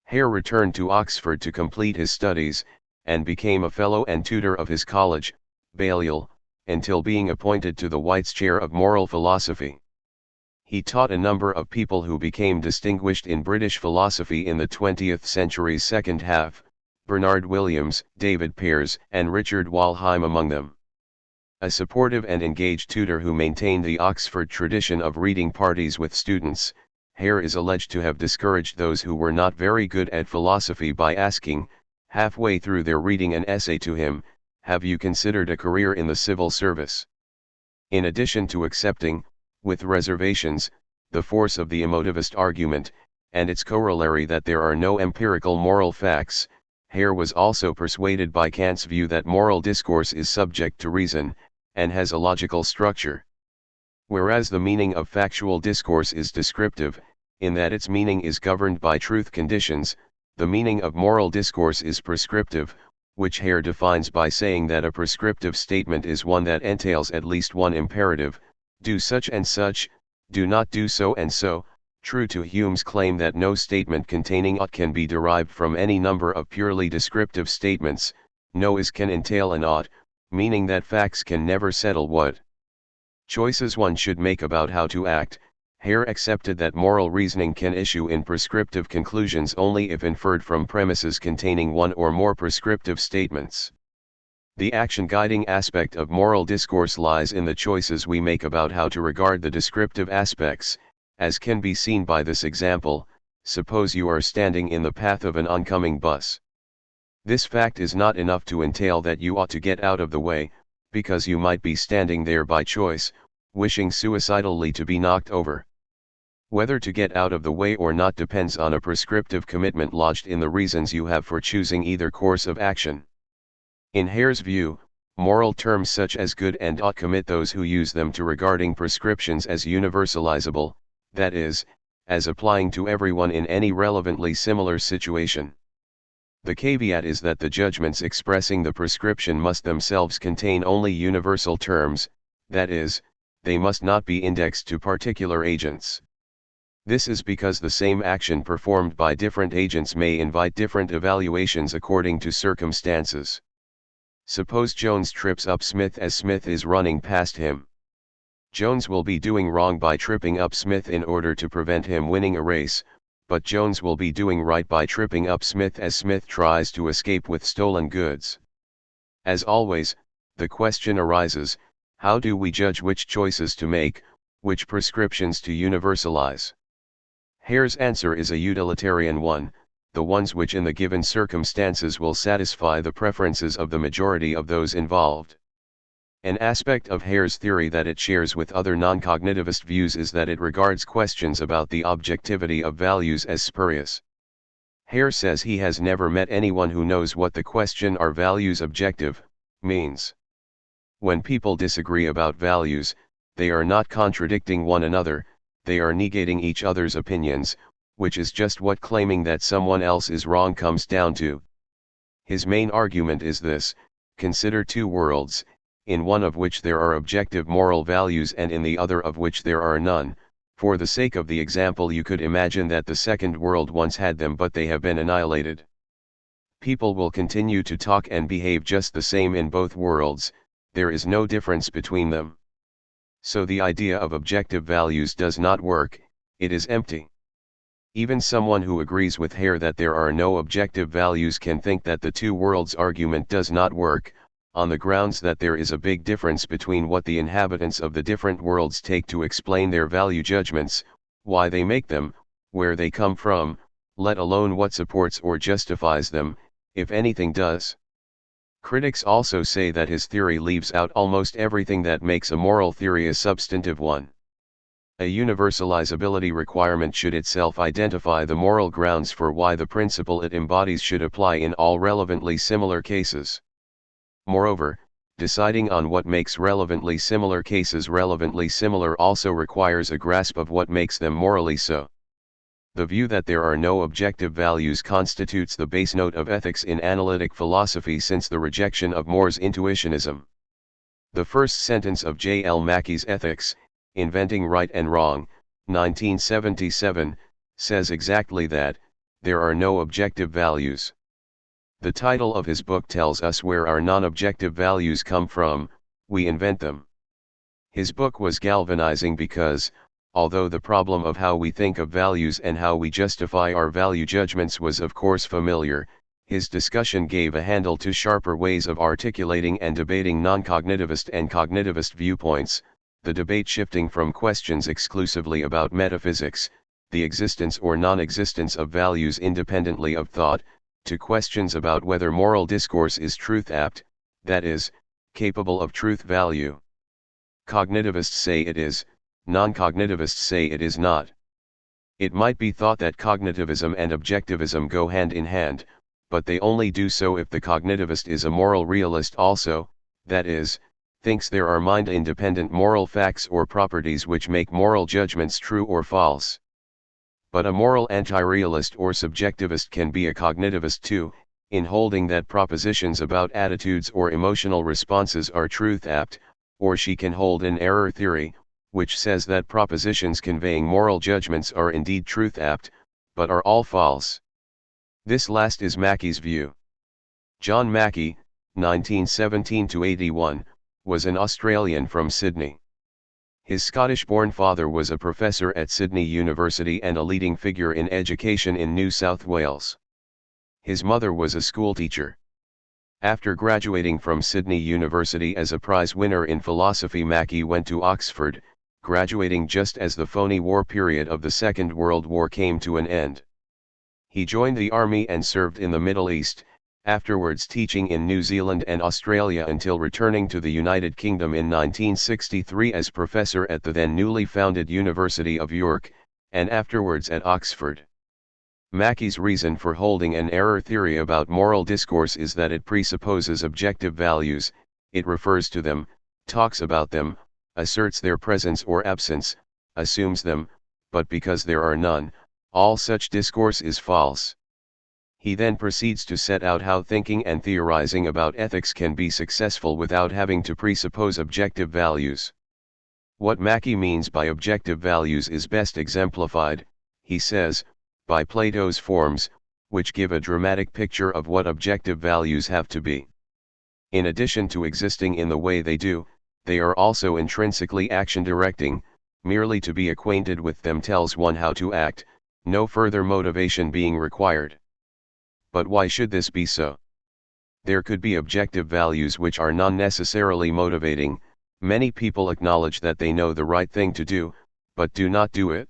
Hare returned to Oxford to complete his studies, and became a fellow and tutor of his college, Balliol, until being appointed to the White's Chair of Moral Philosophy. He taught a number of people who became distinguished in British philosophy in the 20th century's second half, Bernard Williams, David Pearce, and Richard Walheim among them. A supportive and engaged tutor who maintained the Oxford tradition of reading parties with students, Hare is alleged to have discouraged those who were not very good at philosophy by asking, halfway through their reading an essay to him, "Have you considered a career in the civil service?" In addition to accepting, with reservations, the force of the emotivist argument, and its corollary that there are no empirical moral facts. Hare was also persuaded by Kant's view that moral discourse is subject to reason, and has a logical structure. Whereas the meaning of factual discourse is descriptive, in that its meaning is governed by truth conditions, the meaning of moral discourse is prescriptive, which Hare defines by saying that a prescriptive statement is one that entails at least one imperative: do such and such, do not do so and so. True to Hume's claim that no statement containing ought can be derived from any number of purely descriptive statements, no is can entail an ought, meaning that facts can never settle what choices one should make about how to act. Hare accepted that moral reasoning can issue in prescriptive conclusions only if inferred from premises containing one or more prescriptive statements. The action-guiding aspect of moral discourse lies in the choices we make about how to regard the descriptive aspects, as can be seen by this example. Suppose you are standing in the path of an oncoming bus. This fact is not enough to entail that you ought to get out of the way, because you might be standing there by choice, wishing suicidally to be knocked over. Whether to get out of the way or not depends on a prescriptive commitment lodged in the reasons you have for choosing either course of action. In Hare's view, moral terms such as good and ought commit those who use them to regarding prescriptions as universalizable, that is, as applying to everyone in any relevantly similar situation. The caveat is that the judgments expressing the prescription must themselves contain only universal terms, that is, they must not be indexed to particular agents. This is because the same action performed by different agents may invite different evaluations according to circumstances. Suppose Jones trips up Smith as Smith is running past him. Jones will be doing wrong by tripping up Smith in order to prevent him winning a race, but Jones will be doing right by tripping up Smith as Smith tries to escape with stolen goods. As always, the question arises, how do we judge which choices to make, which prescriptions to universalize? Hare's answer is a utilitarian one: the ones which in the given circumstances will satisfy the preferences of the majority of those involved. An aspect of Hare's theory that it shares with other non-cognitivist views is that it regards questions about the objectivity of values as spurious. Hare says he has never met anyone who knows what the question "are values objective?" means. When people disagree about values, they are not contradicting one another, they are negating each other's opinions, which is just what claiming that someone else is wrong comes down to. His main argument is this: consider two worlds, in one of which there are objective moral values and in the other of which there are none. For the sake of the example, you could imagine that the second world once had them, but they have been annihilated. People will continue to talk and behave just the same in both worlds, there is no difference between them. So the idea of objective values does not work, it is empty. Even someone who agrees with Hare that there are no objective values can think that the two worlds argument does not work, on the grounds that there is a big difference between what the inhabitants of the different worlds take to explain their value judgments, why they make them, where they come from, let alone what supports or justifies them, if anything does. Critics also say that his theory leaves out almost everything that makes a moral theory a substantive one. A universalizability requirement should itself identify the moral grounds for why the principle it embodies should apply in all relevantly similar cases. Moreover, deciding on what makes relevantly similar cases relevantly similar also requires a grasp of what makes them morally so. The view that there are no objective values constitutes the base note of ethics in analytic philosophy since the rejection of More's intuitionism. The first sentence of J. L. Mackey's Ethics, Inventing Right and Wrong, 1977, says exactly that: there are no objective values. The title of his book tells us where our non-objective values come from, we invent them. His book was galvanizing because, although the problem of how we think of values and how we justify our value judgments was of course familiar, his discussion gave a handle to sharper ways of articulating and debating non-cognitivist and cognitivist viewpoints, the debate shifting from questions exclusively about metaphysics, the existence or non-existence of values independently of thought, to questions about whether moral discourse is truth-apt, that is, capable of truth value. Cognitivists say it is, non-cognitivists say it is not. It might be thought that cognitivism and objectivism go hand in hand, but they only do so if the cognitivist is a moral realist also, that is, thinks there are mind-independent moral facts or properties which make moral judgments true or false. But a moral anti-realist or subjectivist can be a cognitivist too, in holding that propositions about attitudes or emotional responses are truth-apt, or she can hold an error theory, which says that propositions conveying moral judgments are indeed truth-apt, but are all false. This last is Mackey's view. John Mackey, 1917–81, was an Australian from Sydney. His Scottish-born father was a professor at Sydney University and a leading figure in education in New South Wales. His mother was a schoolteacher. After graduating from Sydney University as a prize winner in philosophy, Mackey went to Oxford, graduating just as the phony war period of the Second World War came to an end. He joined the army and served in the Middle East, afterwards teaching in New Zealand and Australia until returning to the United Kingdom in 1963 as professor at the then newly founded University of York, and afterwards at Oxford. Mackey's reason for holding an error theory about moral discourse is that it presupposes objective values, it refers to them, talks about them, asserts their presence or absence, assumes them, but because there are none, all such discourse is false. He then proceeds to set out how thinking and theorizing about ethics can be successful without having to presuppose objective values. What Mackey means by objective values is best exemplified, he says, by Plato's forms, which give a dramatic picture of what objective values have to be. In addition to existing in the way they do, they are also intrinsically action-directing. Merely to be acquainted with them tells one how to act, no further motivation being required. But why should this be so? There could be objective values which are non-necessarily motivating. Many people acknowledge that they know the right thing to do, but do not do it.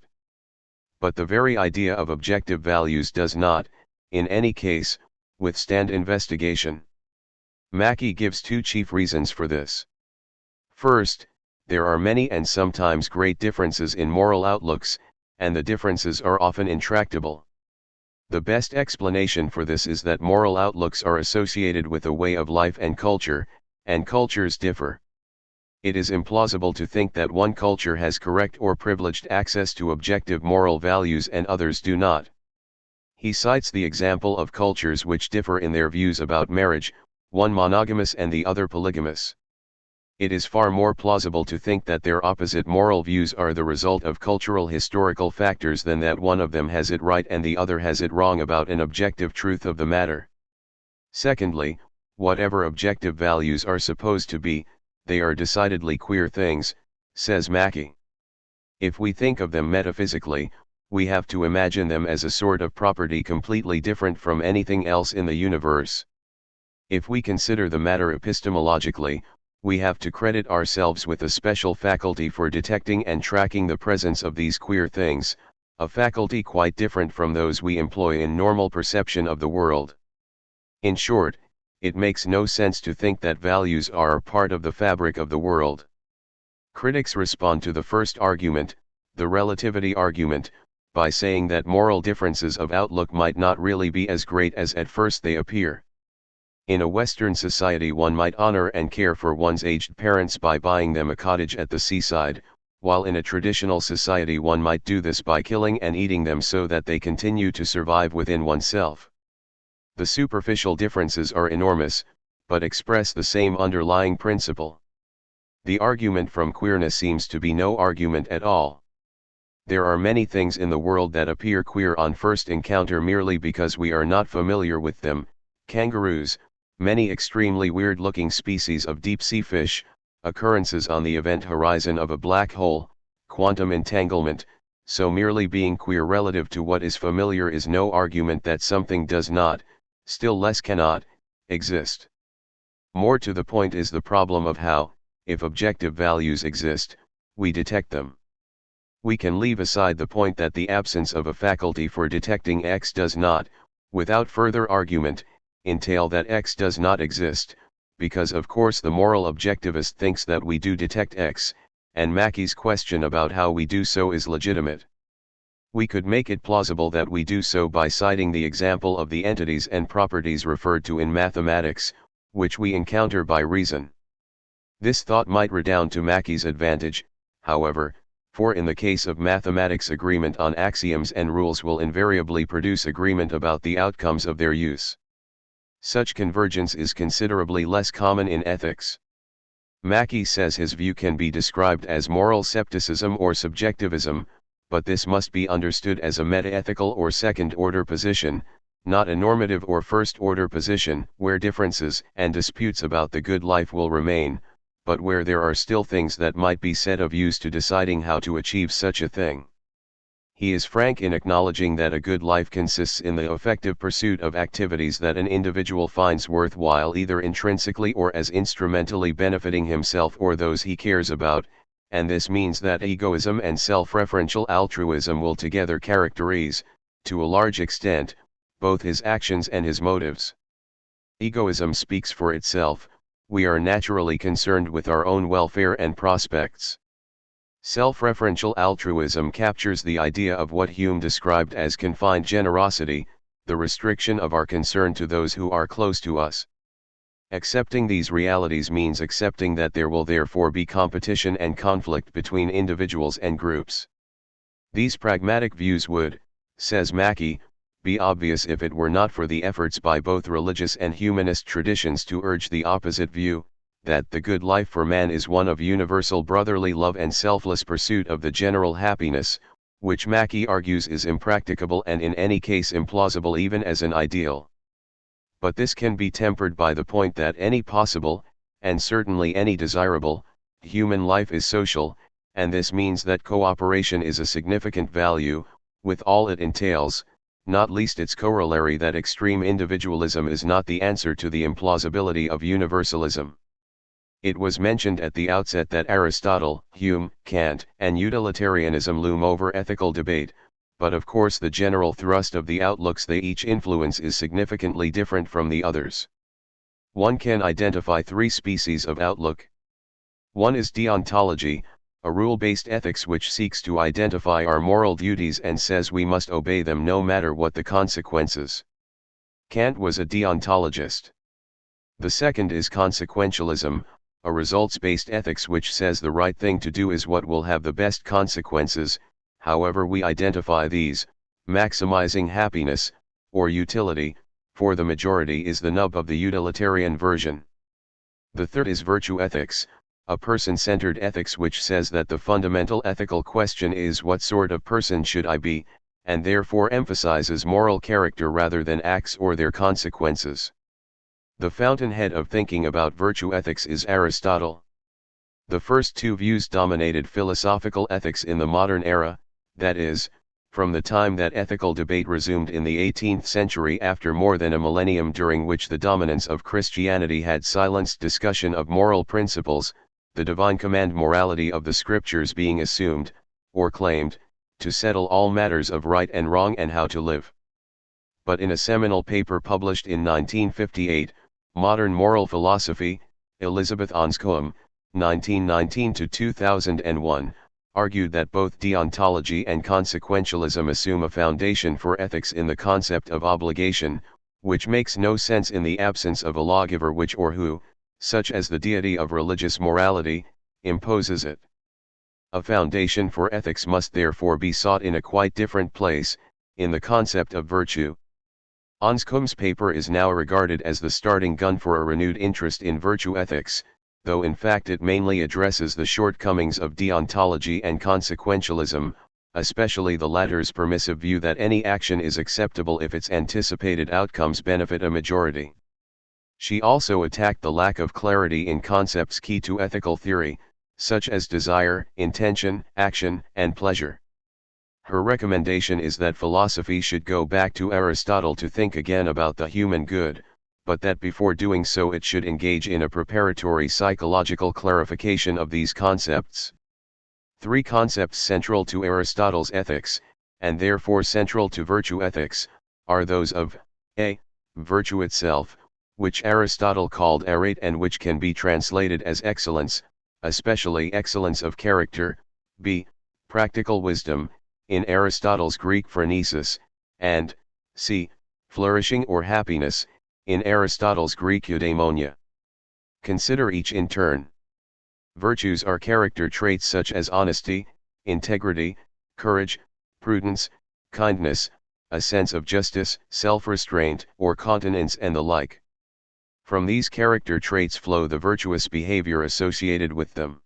But the very idea of objective values does not, in any case, withstand investigation. Mackey gives two chief reasons for this. First, there are many and sometimes great differences in moral outlooks, and the differences are often intractable. The best explanation for this is that moral outlooks are associated with a way of life and cultures differ. It is implausible to think that one culture has correct or privileged access to objective moral values and others do not. He cites the example of cultures which differ in their views about marriage, one monogamous and the other polygamous. It is far more plausible to think that their opposite moral views are the result of cultural historical factors than that one of them has it right and the other has it wrong about an objective truth of the matter. Secondly, whatever objective values are supposed to be, they are decidedly queer things, says Mackey. If we think of them metaphysically, we have to imagine them as a sort of property completely different from anything else in the universe. If we consider the matter epistemologically, we have to credit ourselves with a special faculty for detecting and tracking the presence of these queer things, a faculty quite different from those we employ in normal perception of the world. In short, it makes no sense to think that values are part of the fabric of the world. Critics respond to the first argument, the relativity argument, by saying that moral differences of outlook might not really be as great as at first they appear. In a Western society one might honor and care for one's aged parents by buying them a cottage at the seaside, while in a traditional society one might do this by killing and eating them so that they continue to survive within oneself. The superficial differences are enormous, but express the same underlying principle. The argument from queerness seems to be no argument at all. There are many things in the world that appear queer on first encounter merely because we are not familiar with them: kangaroos, many extremely weird-looking species of deep-sea fish, occurrences on the event horizon of a black hole, quantum entanglement. So merely being queer relative to what is familiar is no argument that something does not, still less cannot, exist. More to the point is the problem of how, if objective values exist, we detect them. We can leave aside the point that the absence of a faculty for detecting X does not, without further argument, entail that X does not exist, because of course the moral objectivist thinks that we do detect X, and Mackey's question about how we do so is legitimate. We could make it plausible that we do so by citing the example of the entities and properties referred to in mathematics, which we encounter by reason. This thought might redound to Mackey's advantage, however, for in the case of mathematics, agreement on axioms and rules will invariably produce agreement about the outcomes of their use. Such convergence is considerably less common in ethics. Mackey says his view can be described as moral scepticism or subjectivism, but this must be understood as a metaethical or second-order position, not a normative or first-order position where differences and disputes about the good life will remain, but where there are still things that might be said of use to deciding how to achieve such a thing. He is frank in acknowledging that a good life consists in the effective pursuit of activities that an individual finds worthwhile either intrinsically or as instrumentally benefiting himself or those he cares about, and this means that egoism and self-referential altruism will together characterize, to a large extent, both his actions and his motives. Egoism speaks for itself. We are naturally concerned with our own welfare and prospects. Self-referential altruism captures the idea of what Hume described as confined generosity, the restriction of our concern to those who are close to us. Accepting these realities means accepting that there will therefore be competition and conflict between individuals and groups. These pragmatic views would, says Mackey, be obvious if it were not for the efforts by both religious and humanist traditions to urge the opposite view, that the good life for man is one of universal brotherly love and selfless pursuit of the general happiness, which Mackey argues is impracticable and in any case implausible even as an ideal. But this can be tempered by the point that any possible, and certainly any desirable, human life is social, and this means that cooperation is a significant value, with all it entails, not least its corollary that extreme individualism is not the answer to the implausibility of universalism. It was mentioned at the outset that Aristotle, Hume, Kant, and utilitarianism loom over ethical debate, but of course the general thrust of the outlooks they each influence is significantly different from the others. One can identify three species of outlook. One is deontology, a rule-based ethics which seeks to identify our moral duties and says we must obey them no matter what the consequences. Kant was a deontologist. The second is consequentialism, a results-based ethics which says the right thing to do is what will have the best consequences, however we identify these. Maximizing happiness, or utility, for the majority is the nub of the utilitarian version. The third is virtue ethics, a person-centered ethics which says that the fundamental ethical question is what sort of person should I be, and therefore emphasizes moral character rather than acts or their consequences. The fountainhead of thinking about virtue ethics is Aristotle. The first two views dominated philosophical ethics in the modern era, that is, from the time that ethical debate resumed in the 18th century after more than a millennium during which the dominance of Christianity had silenced discussion of moral principles, the divine command morality of the scriptures being assumed, or claimed, to settle all matters of right and wrong and how to live. But in a seminal paper published in 1958, Modern Moral Philosophy, Elizabeth Anscombe, 1919-2001, argued that both deontology and consequentialism assume a foundation for ethics in the concept of obligation, which makes no sense in the absence of a lawgiver which or who, such as the deity of religious morality, imposes it. A foundation for ethics must therefore be sought in a quite different place, in the concept of virtue. Anscombe's paper is now regarded as the starting gun for a renewed interest in virtue ethics, though in fact it mainly addresses the shortcomings of deontology and consequentialism, especially the latter's permissive view that any action is acceptable if its anticipated outcomes benefit a majority. She also attacked the lack of clarity in concepts key to ethical theory, such as desire, intention, action, and pleasure. Her recommendation is that philosophy should go back to Aristotle to think again about the human good, but that before doing so it should engage in a preparatory psychological clarification of these concepts. Three concepts central to Aristotle's ethics, and therefore central to virtue ethics, are those of a. Virtue itself, which Aristotle called arete and which can be translated as excellence, especially excellence of character, b. Practical wisdom, in Aristotle's Greek phronesis, and c. flourishing or happiness, in Aristotle's Greek eudaimonia. Consider each in turn. Virtues are character traits such as honesty, integrity, courage, prudence, kindness, a sense of justice, self-restraint, or continence and the like. From these character traits flow the virtuous behavior associated with them.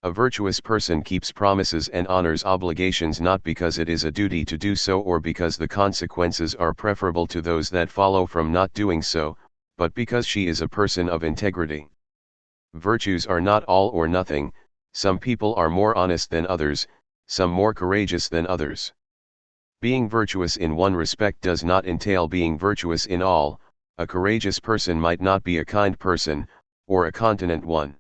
A virtuous person keeps promises and honors obligations not because it is a duty to do so or because the consequences are preferable to those that follow from not doing so, but because she is a person of integrity. Virtues are not all or nothing, some people are more honest than others, some more courageous than others. Being virtuous in one respect does not entail being virtuous in all. A courageous person might not be a kind person, or a continent one.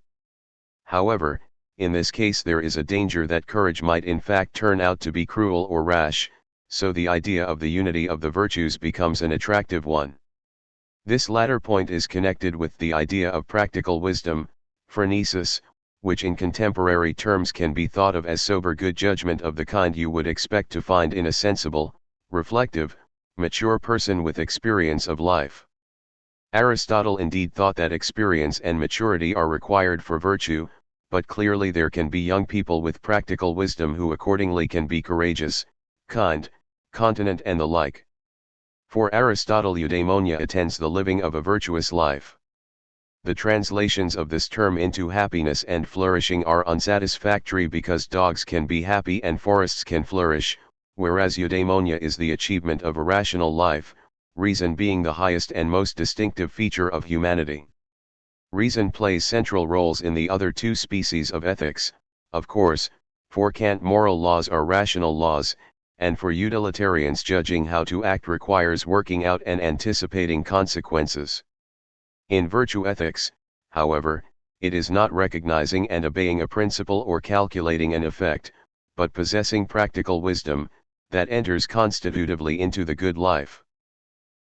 However, in this case there is a danger that courage might in fact turn out to be cruel or rash, so the idea of the unity of the virtues becomes an attractive one. This latter point is connected with the idea of practical wisdom, phronesis, which in contemporary terms can be thought of as sober good judgment of the kind you would expect to find in a sensible, reflective, mature person with experience of life. Aristotle indeed thought that experience and maturity are required for virtue, but clearly there can be young people with practical wisdom who accordingly can be courageous, kind, continent and the like. For Aristotle, eudaimonia attends the living of a virtuous life. The translations of this term into happiness and flourishing are unsatisfactory because dogs can be happy and forests can flourish, whereas eudaimonia is the achievement of a rational life, reason being the highest and most distinctive feature of humanity. Reason plays central roles in the other two species of ethics, of course. For Kant moral laws are rational laws, and for utilitarians judging how to act requires working out and anticipating consequences. In virtue ethics, however, it is not recognizing and obeying a principle or calculating an effect, but possessing practical wisdom, that enters constitutively into the good life.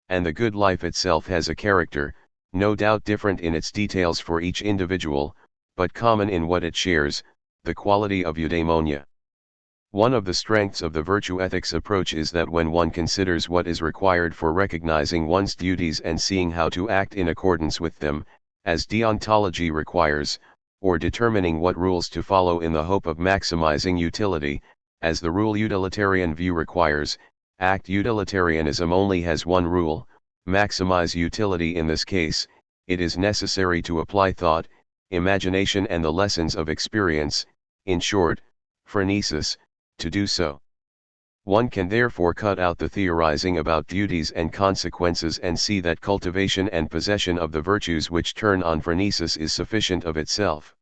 And the good life itself has a character, no doubt different in its details for each individual, but common in what it shares, the quality of eudaimonia. One of the strengths of the virtue ethics approach is that when one considers what is required for recognizing one's duties and seeing how to act in accordance with them, as deontology requires, or determining what rules to follow in the hope of maximizing utility, as the rule utilitarian view requires, act utilitarianism only has one rule: maximize utility. In this case, it is necessary to apply thought, imagination and the lessons of experience, in short, phronesis, to do so. One can therefore cut out the theorizing about duties and consequences and see that cultivation and possession of the virtues which turn on phronesis is sufficient of itself.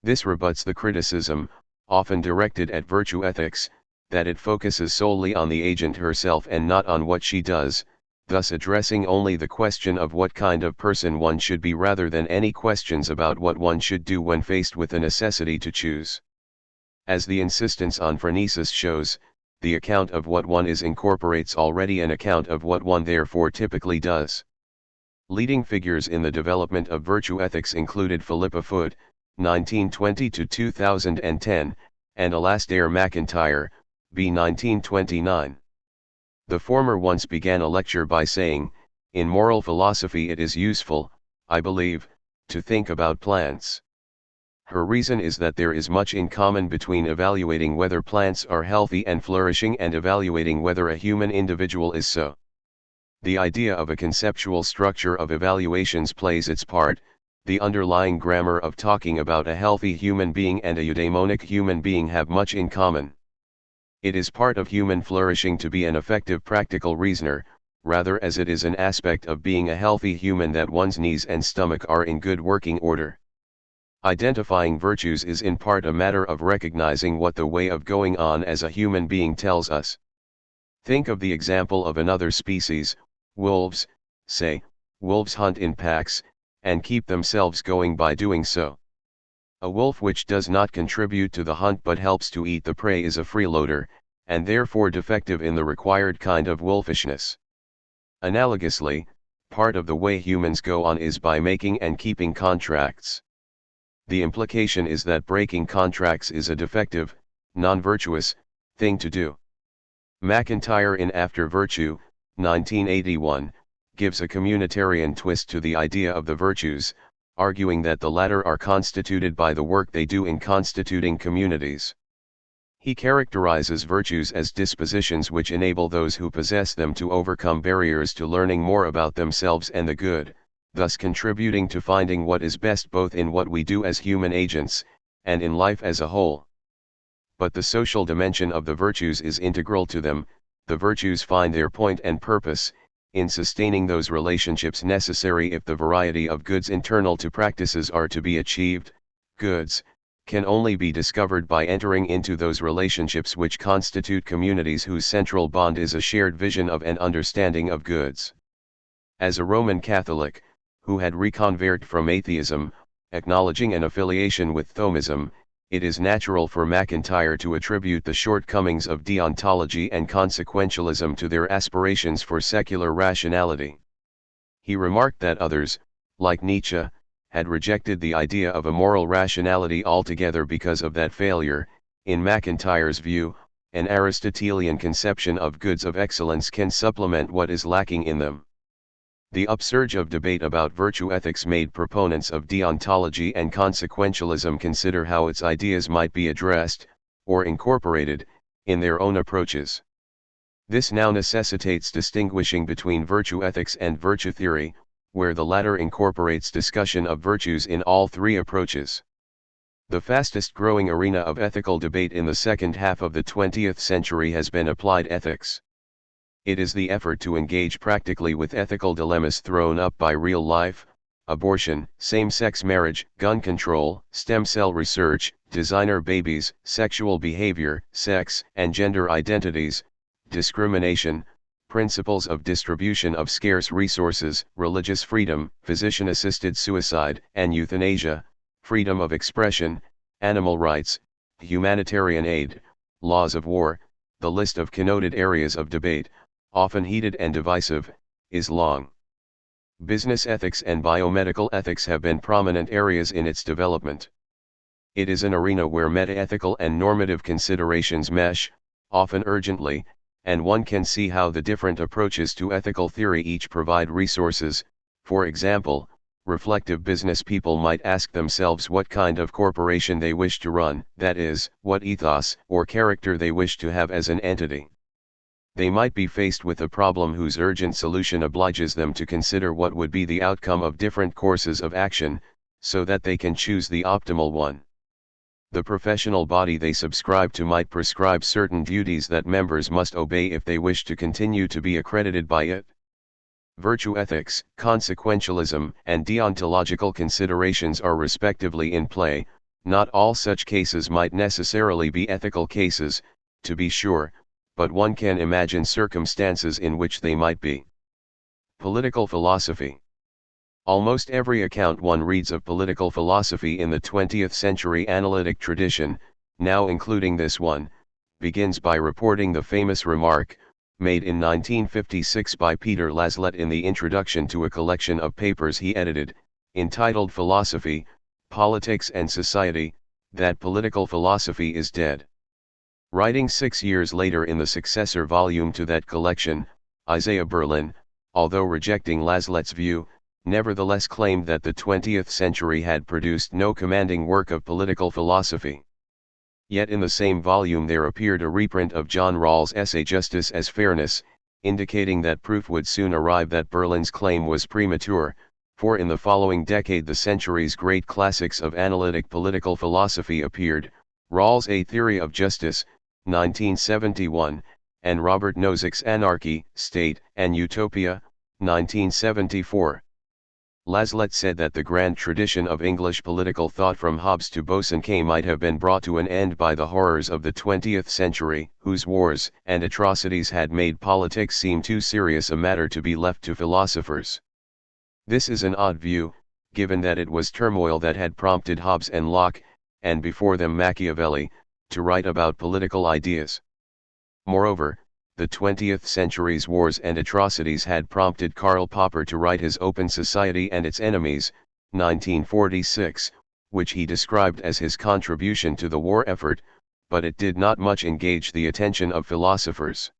This rebuts the criticism, often directed at virtue ethics, that it focuses solely on the agent herself and not on what she does, thus addressing only the question of what kind of person one should be rather than any questions about what one should do when faced with the necessity to choose. As the insistence on phronesis shows, the account of what one is incorporates already an account of what one therefore typically does. Leading figures in the development of virtue ethics included Philippa Foot, 1920–2010, and Alastair MacIntyre, b. 1929. The former once began a lecture by saying, "In moral philosophy it is useful, I believe, to think about plants." Her reason is that there is much in common between evaluating whether plants are healthy and flourishing and evaluating whether a human individual is so. The idea of a conceptual structure of evaluations plays its part. The underlying grammar of talking about a healthy human being and a eudaimonic human being have much in common. It is part of human flourishing to be an effective practical reasoner, rather as it is an aspect of being a healthy human that one's knees and stomach are in good working order. Identifying virtues is in part a matter of recognizing what the way of going on as a human being tells us. Think of the example of another species, wolves. Say, wolves hunt in packs, and keep themselves going by doing so. A wolf which does not contribute to the hunt but helps to eat the prey is a freeloader, and therefore defective in the required kind of wolfishness. Analogously, part of the way humans go on is by making and keeping contracts. The implication is that breaking contracts is a defective, non-virtuous, thing to do. MacIntyre in After Virtue, 1981, gives a communitarian twist to the idea of the virtues, arguing that the latter are constituted by the work they do in constituting communities. He characterizes virtues as dispositions which enable those who possess them to overcome barriers to learning more about themselves and the good, thus contributing to finding what is best both in what we do as human agents, and in life as a whole. But the social dimension of the virtues is integral to them. The virtues find their point and purpose in sustaining those relationships necessary if the variety of goods internal to practices are to be achieved. Goods can only be discovered by entering into those relationships which constitute communities whose central bond is a shared vision of and understanding of goods. As a Roman Catholic, who had reconverted from atheism, acknowledging an affiliation with Thomism, it is natural for MacIntyre to attribute the shortcomings of deontology and consequentialism to their aspirations for secular rationality. He remarked that others, like Nietzsche, had rejected the idea of a moral rationality altogether because of that failure. In MacIntyre's view, an Aristotelian conception of goods of excellence can supplement what is lacking in them. The upsurge of debate about virtue ethics made proponents of deontology and consequentialism consider how its ideas might be addressed, or incorporated, in their own approaches. This now necessitates distinguishing between virtue ethics and virtue theory, where the latter incorporates discussion of virtues in all three approaches. The fastest growing arena of ethical debate in the second half of the 20th century has been applied ethics. It is the effort to engage practically with ethical dilemmas thrown up by real life, abortion, same-sex marriage, gun control, stem cell research, designer babies, sexual behavior, sex and gender identities, discrimination, principles of distribution of scarce resources, religious freedom, physician-assisted suicide and euthanasia, freedom of expression, animal rights, humanitarian aid, laws of war. The list of connoted areas of debate, often heated and divisive, is long. Business ethics and biomedical ethics have been prominent areas in its development. It is an arena where metaethical and normative considerations mesh, often urgently, and one can see how the different approaches to ethical theory each provide resources. For example, reflective business people might ask themselves what kind of corporation they wish to run, that is, what ethos or character they wish to have as an entity. They might be faced with a problem whose urgent solution obliges them to consider what would be the outcome of different courses of action, so that they can choose the optimal one. The professional body they subscribe to might prescribe certain duties that members must obey if they wish to continue to be accredited by it. Virtue ethics, consequentialism, and deontological considerations are respectively in play. Not all such cases might necessarily be ethical cases, to be sure, but one can imagine circumstances in which they might be. Political philosophy. Almost every account one reads of political philosophy in the 20th century analytic tradition, now including this one, begins by reporting the famous remark, made in 1956 by Peter Laslett in the introduction to a collection of papers he edited, entitled Philosophy, Politics and Society, that political philosophy is dead. Writing 6 years later in the successor volume to that collection, Isaiah Berlin, although rejecting Laslett's view, nevertheless claimed that the 20th century had produced no commanding work of political philosophy. Yet in the same volume there appeared a reprint of John Rawls' essay Justice as Fairness, indicating that proof would soon arrive that Berlin's claim was premature, for in the following decade the century's great classics of analytic political philosophy appeared, Rawls' A Theory of Justice, 1971, and Robert Nozick's Anarchy, State, and Utopia, 1974. Laslett said that the grand tradition of English political thought from Hobbes to Bosanquet might have been brought to an end by the horrors of the 20th century, whose wars and atrocities had made politics seem too serious a matter to be left to philosophers. This is an odd view, given that it was turmoil that had prompted Hobbes and Locke, and before them Machiavelli, to write about political ideas. Moreover, the 20th century's wars and atrocities had prompted Karl Popper to write his Open Society and Its Enemies, 1946, which he described as his contribution to the war effort, but it did not much engage the attention of philosophers.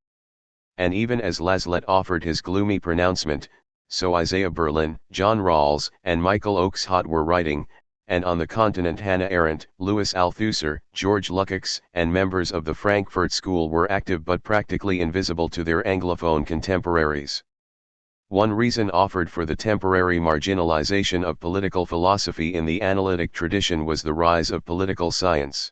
And even as Laslett offered his gloomy pronouncement, so Isaiah Berlin, John Rawls, and Michael Oakeshott were writing, and on the continent Hannah Arendt, Louis Althusser, George Lukács, and members of the Frankfurt School were active but practically invisible to their Anglophone contemporaries. One reason offered for the temporary marginalization of political philosophy in the analytic tradition was the rise of political science.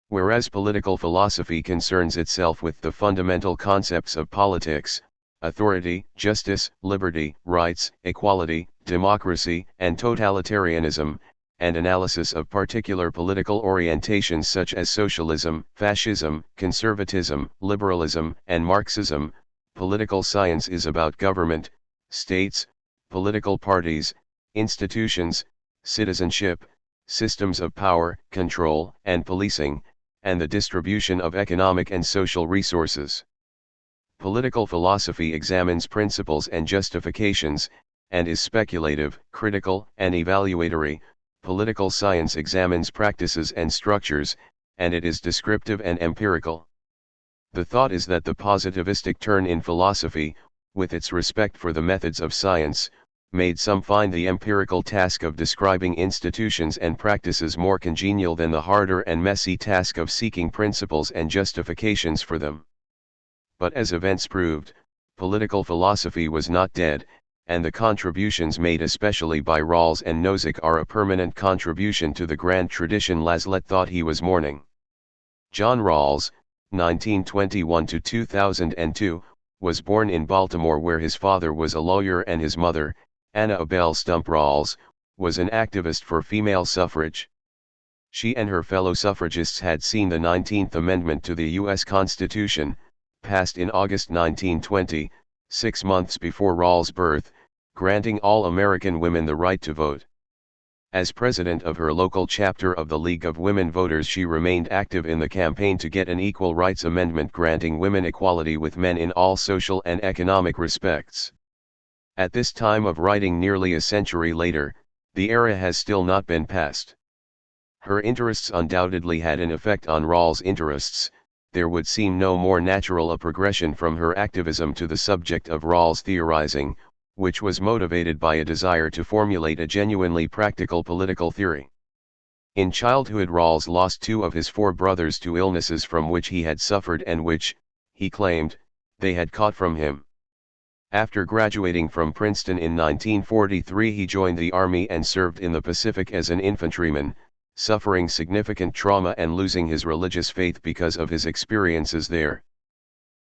Whereas political philosophy concerns itself with the fundamental concepts of politics, authority, justice, liberty, rights, equality, democracy, and totalitarianism, and analysis of particular political orientations such as socialism, fascism, conservatism, liberalism, and Marxism, political science is about government, states, political parties, institutions, citizenship, systems of power, control, and policing, and the distribution of economic and social resources. Political philosophy examines principles and justifications, and is speculative, critical, and evaluatory. Political science examines practices and structures, and it is descriptive and empirical. The thought is that the positivistic turn in philosophy, with its respect for the methods of science, made some find the empirical task of describing institutions and practices more congenial than the harder and messy task of seeking principles and justifications for them. But as events proved, political philosophy was not dead, and the contributions made especially by Rawls and Nozick are a permanent contribution to the grand tradition Laslett thought he was mourning. John Rawls, 1921–2002, was born in Baltimore where his father was a lawyer and his mother, Anna Abel Stump Rawls, was an activist for female suffrage. She and her fellow suffragists had seen the 19th Amendment to the U.S. Constitution, passed in August 1920, 6 months before Rawls' birth, granting all American women the right to vote. As president of her local chapter of the League of Women Voters, she remained active in the campaign to get an Equal Rights Amendment granting women equality with men in all social and economic respects. At this time of writing nearly a century later, the era has still not been passed. Her interests undoubtedly had an effect on Rawls' interests. There would seem no more natural a progression from her activism to the subject of Rawls' theorizing, which was motivated by a desire to formulate a genuinely practical political theory. In childhood Rawls lost 2 of his 4 brothers to illnesses from which he had suffered and which, he claimed, they had caught from him. After graduating from Princeton in 1943 he joined the Army and served in the Pacific as an infantryman, suffering significant trauma and losing his religious faith because of his experiences there.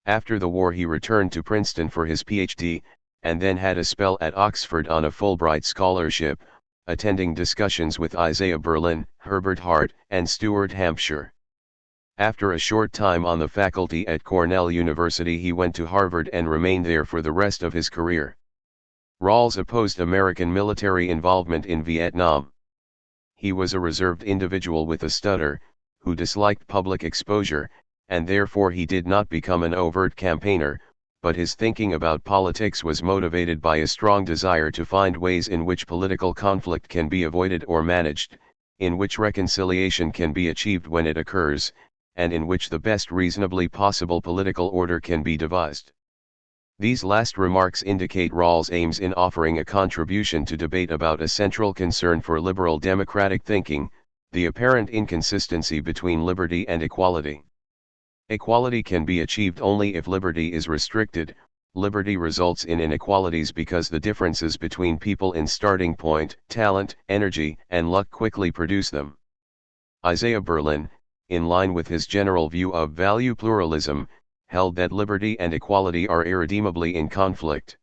After the war he returned to Princeton for his PhD, and then had a spell at Oxford on a Fulbright scholarship, attending discussions with Isaiah Berlin, Herbert Hart, and Stuart Hampshire. After a short time on the faculty at Cornell University he went to Harvard and remained there for the rest of his career. Rawls opposed American military involvement in Vietnam. He was a reserved individual with a stutter, who disliked public exposure, and therefore he did not become an overt campaigner, but his thinking about politics was motivated by a strong desire to find ways in which political conflict can be avoided or managed, in which reconciliation can be achieved when it occurs, and in which the best reasonably possible political order can be devised. These last remarks indicate Rawls' aims in offering a contribution to debate about a central concern for liberal democratic thinking, the apparent inconsistency between liberty and equality. Equality can be achieved only if liberty is restricted. Liberty results in inequalities because the differences between people in starting point, talent, energy, and luck quickly produce them. Isaiah Berlin, in line with his general view of value pluralism, held that liberty and equality are irredeemably in conflict.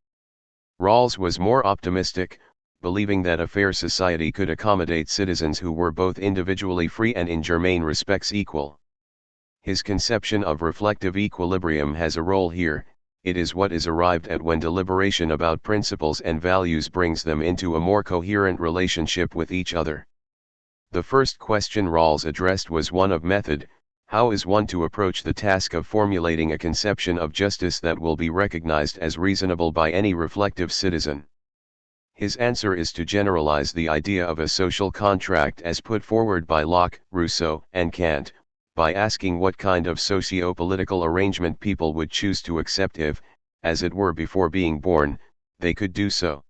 Rawls was more optimistic, believing that a fair society could accommodate citizens who were both individually free and in germane respects equal. His conception of reflective equilibrium has a role here. It is what is arrived at when deliberation about principles and values brings them into a more coherent relationship with each other. The first question Rawls addressed was one of method. How is one to approach the task of formulating a conception of justice that will be recognized as reasonable by any reflective citizen? His answer is to generalize the idea of a social contract as put forward by Locke, Rousseau, and Kant, by asking what kind of socio-political arrangement people would choose to accept if, as it were before being born, they could do so.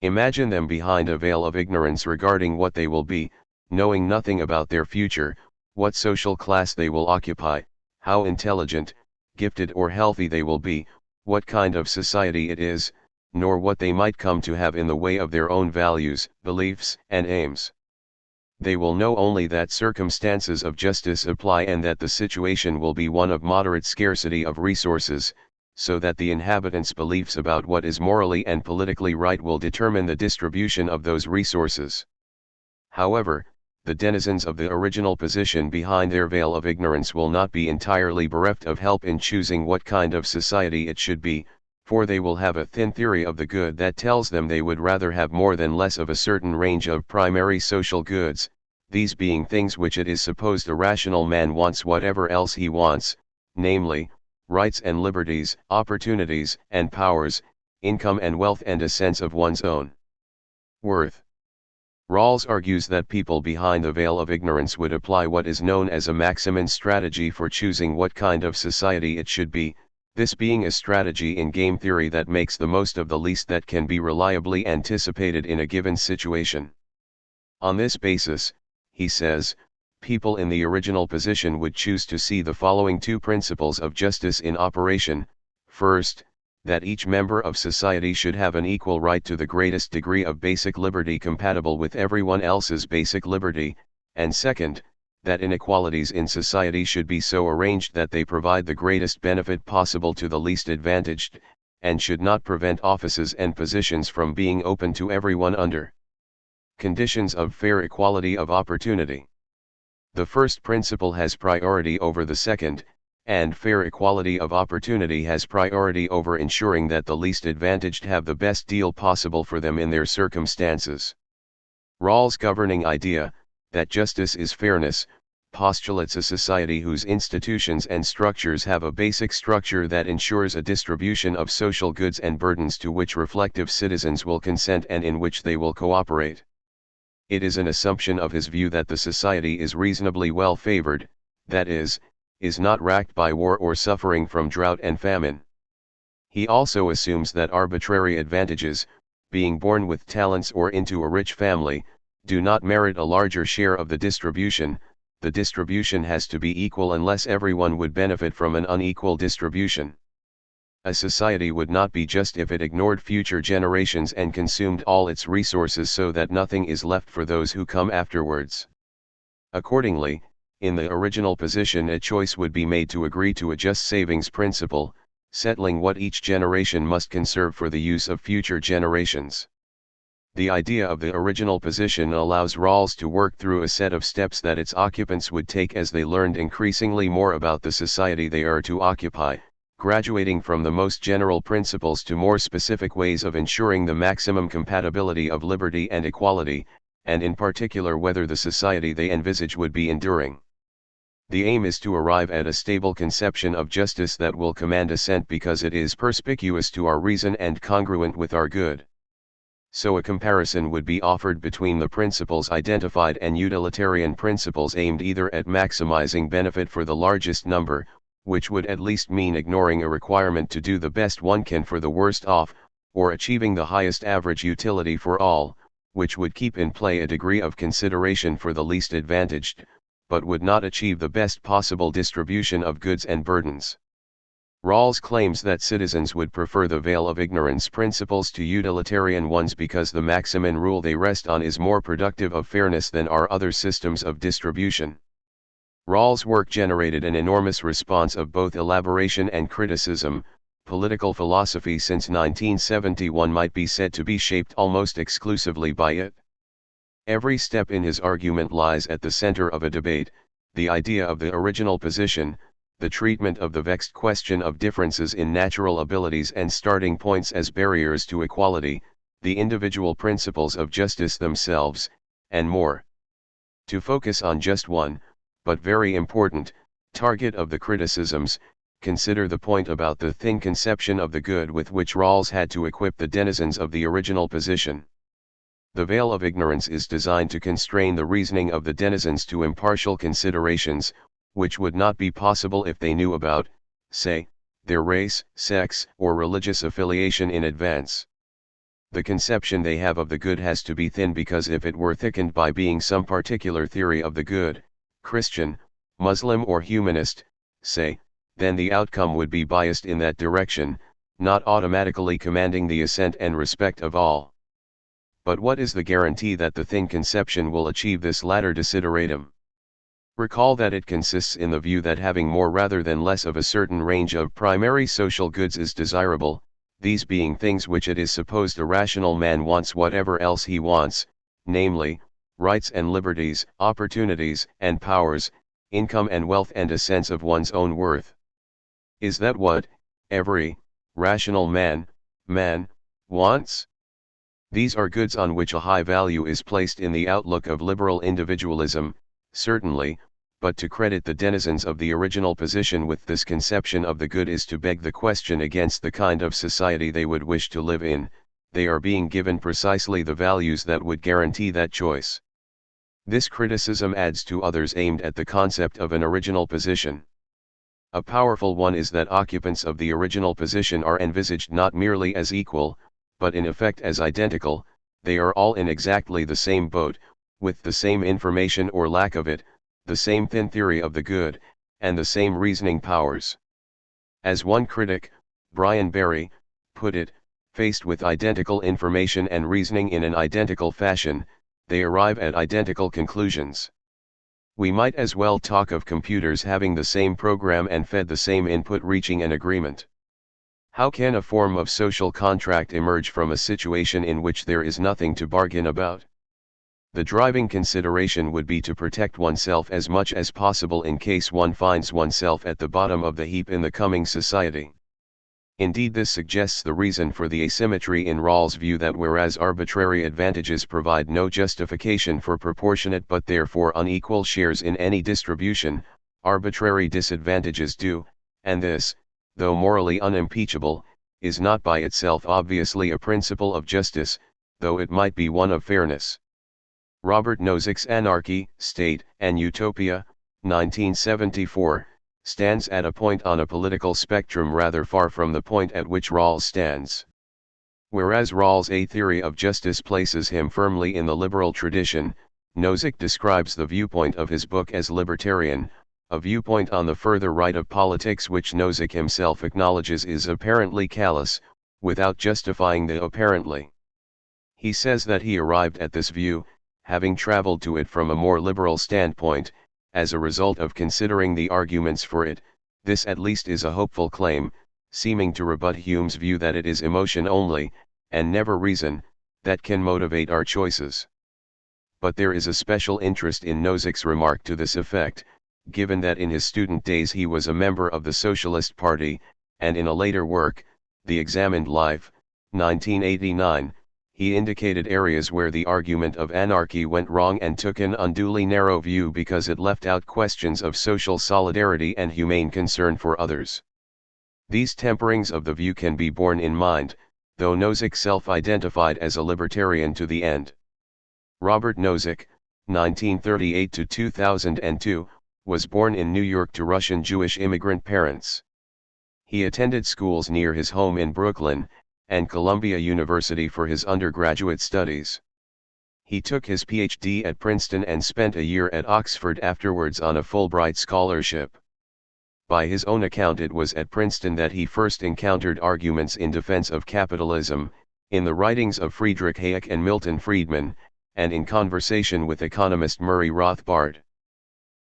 Imagine them behind a veil of ignorance regarding what they will be, knowing nothing about their future, what social class they will occupy, how intelligent, gifted or healthy they will be, what kind of society it is, nor what they might come to have in the way of their own values, beliefs, and aims. They will know only that circumstances of justice apply and that the situation will be one of moderate scarcity of resources, so that the inhabitants' beliefs about what is morally and politically right will determine the distribution of those resources. However, the denizens of the original position behind their veil of ignorance will not be entirely bereft of help in choosing what kind of society it should be, for they will have a thin theory of the good that tells them they would rather have more than less of a certain range of primary social goods, these being things which it is supposed a rational man wants whatever else he wants, namely, rights and liberties, opportunities and powers, income and wealth and a sense of one's own worth. Rawls argues that people behind the veil of ignorance would apply what is known as a Maximin strategy for choosing what kind of society it should be, this being a strategy in game theory that makes the most of the least that can be reliably anticipated in a given situation. On this basis, he says, people in the original position would choose to see the following two principles of justice in operation: first, that each member of society should have an equal right to the greatest degree of basic liberty compatible with everyone else's basic liberty, and second, that inequalities in society should be so arranged that they provide the greatest benefit possible to the least advantaged, and should not prevent offices and positions from being open to everyone under conditions of fair equality of opportunity. The first principle has priority over the second, and fair equality of opportunity has priority over ensuring that the least advantaged have the best deal possible for them in their circumstances. Rawls' governing idea, that justice is fairness, postulates a society whose institutions and structures have a basic structure that ensures a distribution of social goods and burdens to which reflective citizens will consent and in which they will cooperate. It is an assumption of his view that the society is reasonably well favored, that is not racked by war or suffering from drought and famine. He also assumes that arbitrary advantages, being born with talents or into a rich family, do not merit a larger share of the distribution. The distribution has to be equal unless everyone would benefit from an unequal distribution. A society would not be just if it ignored future generations and consumed all its resources so that nothing is left for those who come afterwards. Accordingly, in the original position a choice would be made to agree to a just savings principle, settling what each generation must conserve for the use of future generations. The idea of the original position allows Rawls to work through a set of steps that its occupants would take as they learned increasingly more about the society they are to occupy, graduating from the most general principles to more specific ways of ensuring the maximum compatibility of liberty and equality, and in particular whether the society they envisage would be enduring. The aim is to arrive at a stable conception of justice that will command assent because it is perspicuous to our reason and congruent with our good. So a comparison would be offered between the principles identified and utilitarian principles aimed either at maximizing benefit for the largest number, which would at least mean ignoring a requirement to do the best one can for the worst off, or achieving the highest average utility for all, which would keep in play a degree of consideration for the least advantaged, but would not achieve the best possible distribution of goods and burdens. Rawls claims that citizens would prefer the veil of ignorance principles to utilitarian ones because the Maximin rule they rest on is more productive of fairness than are other systems of distribution. Rawls' work generated an enormous response of both elaboration and criticism. Political philosophy since 1971 might be said to be shaped almost exclusively by it. Every step in his argument lies at the center of a debate: the idea of the original position, the treatment of the vexed question of differences in natural abilities and starting points as barriers to equality, the individual principles of justice themselves, and more. To focus on just one, but very important, target of the criticisms, consider the point about the thin conception of the good with which Rawls had to equip the denizens of the original position. The veil of ignorance is designed to constrain the reasoning of the denizens to impartial considerations, which would not be possible if they knew about, say, their race, sex, or religious affiliation in advance. The conception they have of the good has to be thin, because if it were thickened by being some particular theory of the good, Christian, Muslim or humanist, say, then the outcome would be biased in that direction, not automatically commanding the assent and respect of all. But what is the guarantee that the thin conception will achieve this latter desideratum? Recall that it consists in the view that having more rather than less of a certain range of primary social goods is desirable, these being things which it is supposed a rational man wants whatever else he wants, namely, rights and liberties, opportunities and powers, income and wealth, and a sense of one's own worth. Is that what every rational man wants? These are goods on which a high value is placed in the outlook of liberal individualism, certainly, but to credit the denizens of the original position with this conception of the good is to beg the question against the kind of society they would wish to live in. They are being given precisely the values that would guarantee that choice. This criticism adds to others aimed at the concept of an original position. A powerful one is that occupants of the original position are envisaged not merely as equal, but in effect as identical. They are all in exactly the same boat, with the same information or lack of it, the same thin theory of the good, and the same reasoning powers. As one critic, Brian Barry, put it, faced with identical information and reasoning in an identical fashion, they arrive at identical conclusions. We might as well talk of computers having the same program and fed the same input reaching an agreement. How can a form of social contract emerge from a situation in which there is nothing to bargain about? The driving consideration would be to protect oneself as much as possible in case one finds oneself at the bottom of the heap in the coming society. Indeed, this suggests the reason for the asymmetry in Rawls' view that whereas arbitrary advantages provide no justification for proportionate but therefore unequal shares in any distribution, arbitrary disadvantages do, and this, though morally unimpeachable, is not by itself obviously a principle of justice, though it might be one of fairness. Robert Nozick's Anarchy, State, and Utopia, 1974, stands at a point on a political spectrum rather far from the point at which Rawls stands. Whereas Rawls' A Theory of Justice places him firmly in the liberal tradition, Nozick describes the viewpoint of his book as libertarian, a viewpoint on the further right of politics which Nozick himself acknowledges is apparently callous, without justifying the apparently. He says that he arrived at this view, having traveled to it from a more liberal standpoint, as a result of considering the arguments for it. This at least is a hopeful claim, seeming to rebut Hume's view that it is emotion only, and never reason, that can motivate our choices. But there is a special interest in Nozick's remark to this effect, given that in his student days he was a member of the Socialist Party, and in a later work, The Examined Life, 1989, he indicated areas where the argument of anarchy went wrong and took an unduly narrow view because it left out questions of social solidarity and humane concern for others. These temperings of the view can be borne in mind, though Nozick self-identified as a libertarian to the end. Robert Nozick, 1938–2002, was born in New York to Russian Jewish immigrant parents. He attended schools near his home in Brooklyn, and Columbia University for his undergraduate studies. He took his PhD at Princeton and spent a year at Oxford afterwards on a Fulbright scholarship. By his own account, it was at Princeton that he first encountered arguments in defense of capitalism, in the writings of Friedrich Hayek and Milton Friedman, and in conversation with economist Murray Rothbard.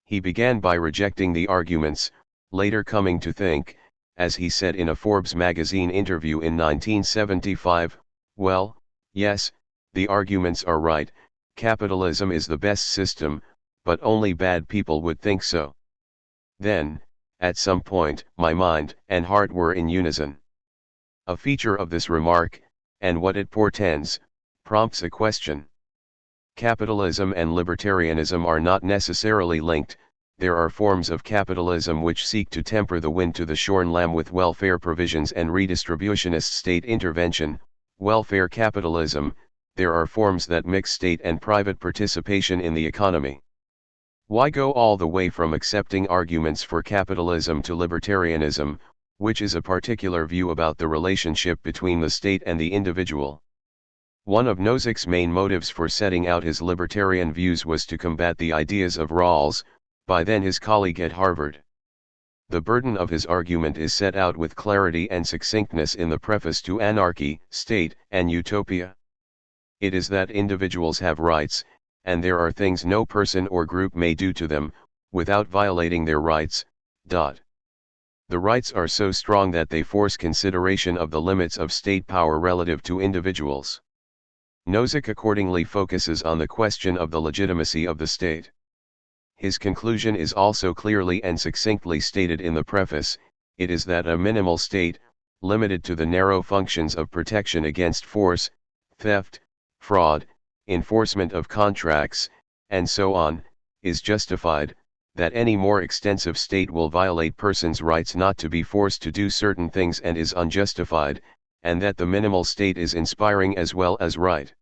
He began by rejecting the arguments, later coming to think, as he said in a Forbes magazine interview in 1975, well, yes, the arguments are right, capitalism is the best system, but only bad people would think so. Then, at some point, my mind and heart were in unison. A feature of this remark, and what it portends, prompts a question. Capitalism and libertarianism are not necessarily linked. There are forms of capitalism which seek to temper the wind to the shorn lamb with welfare provisions and redistributionist state intervention, welfare capitalism. There are forms that mix state and private participation in the economy. Why go all the way from accepting arguments for capitalism to libertarianism, which is a particular view about the relationship between the state and the individual? One of Nozick's main motives for setting out his libertarian views was to combat the ideas of Rawls, by then his colleague at Harvard. The burden of his argument is set out with clarity and succinctness in the preface to Anarchy, State, and Utopia. It is that individuals have rights, and there are things no person or group may do to them, without violating their rights. The rights are so strong that they force consideration of the limits of state power relative to individuals. Nozick accordingly focuses on the question of the legitimacy of the state. His conclusion is also clearly and succinctly stated in the preface: it is that a minimal state, limited to the narrow functions of protection against force, theft, fraud, enforcement of contracts, and so on, is justified, that any more extensive state will violate persons' rights not to be forced to do certain things and is unjustified, and that the minimal state is inspiring as well as right.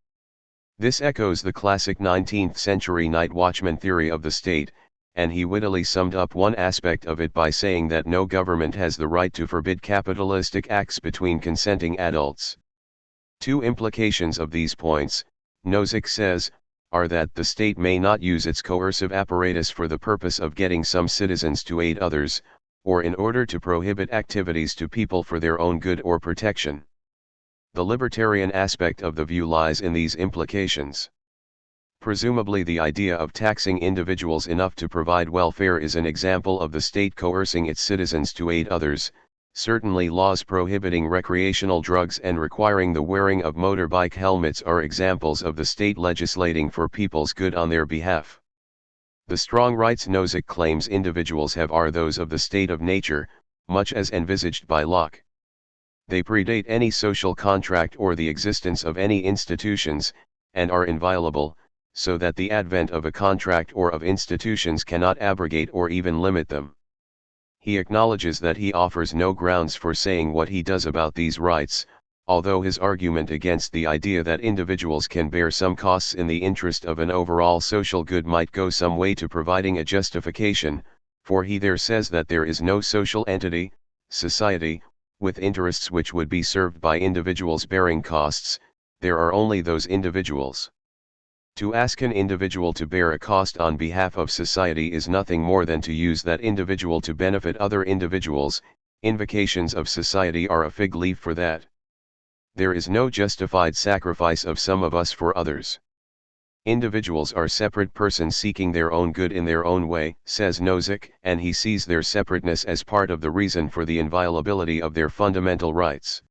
This echoes the classic 19th century night watchman theory of the state, and he wittily summed up one aspect of it by saying that no government has the right to forbid capitalistic acts between consenting adults. Two implications of these points, Nozick says, are that the state may not use its coercive apparatus for the purpose of getting some citizens to aid others, or in order to prohibit activities to people for their own good or protection. The libertarian aspect of the view lies in these implications. Presumably the idea of taxing individuals enough to provide welfare is an example of the state coercing its citizens to aid others. Certainly laws prohibiting recreational drugs and requiring the wearing of motorbike helmets are examples of the state legislating for people's good on their behalf. The strong rights Nozick claims individuals have are those of the state of nature, much as envisaged by Locke. They predate any social contract or the existence of any institutions, and are inviolable, so that the advent of a contract or of institutions cannot abrogate or even limit them. He acknowledges that he offers no grounds for saying what he does about these rights, although his argument against the idea that individuals can bear some costs in the interest of an overall social good might go some way to providing a justification, for he there says that there is no social entity, society, with interests which would be served by individuals bearing costs. There are only those individuals. To ask an individual to bear a cost on behalf of society is nothing more than to use that individual to benefit other individuals. Invocations of society are a fig leaf for that. There is no justified sacrifice of some of us for others. Individuals are separate persons seeking their own good in their own way, says Nozick, and he sees their separateness as part of the reason for the inviolability of their fundamental rights.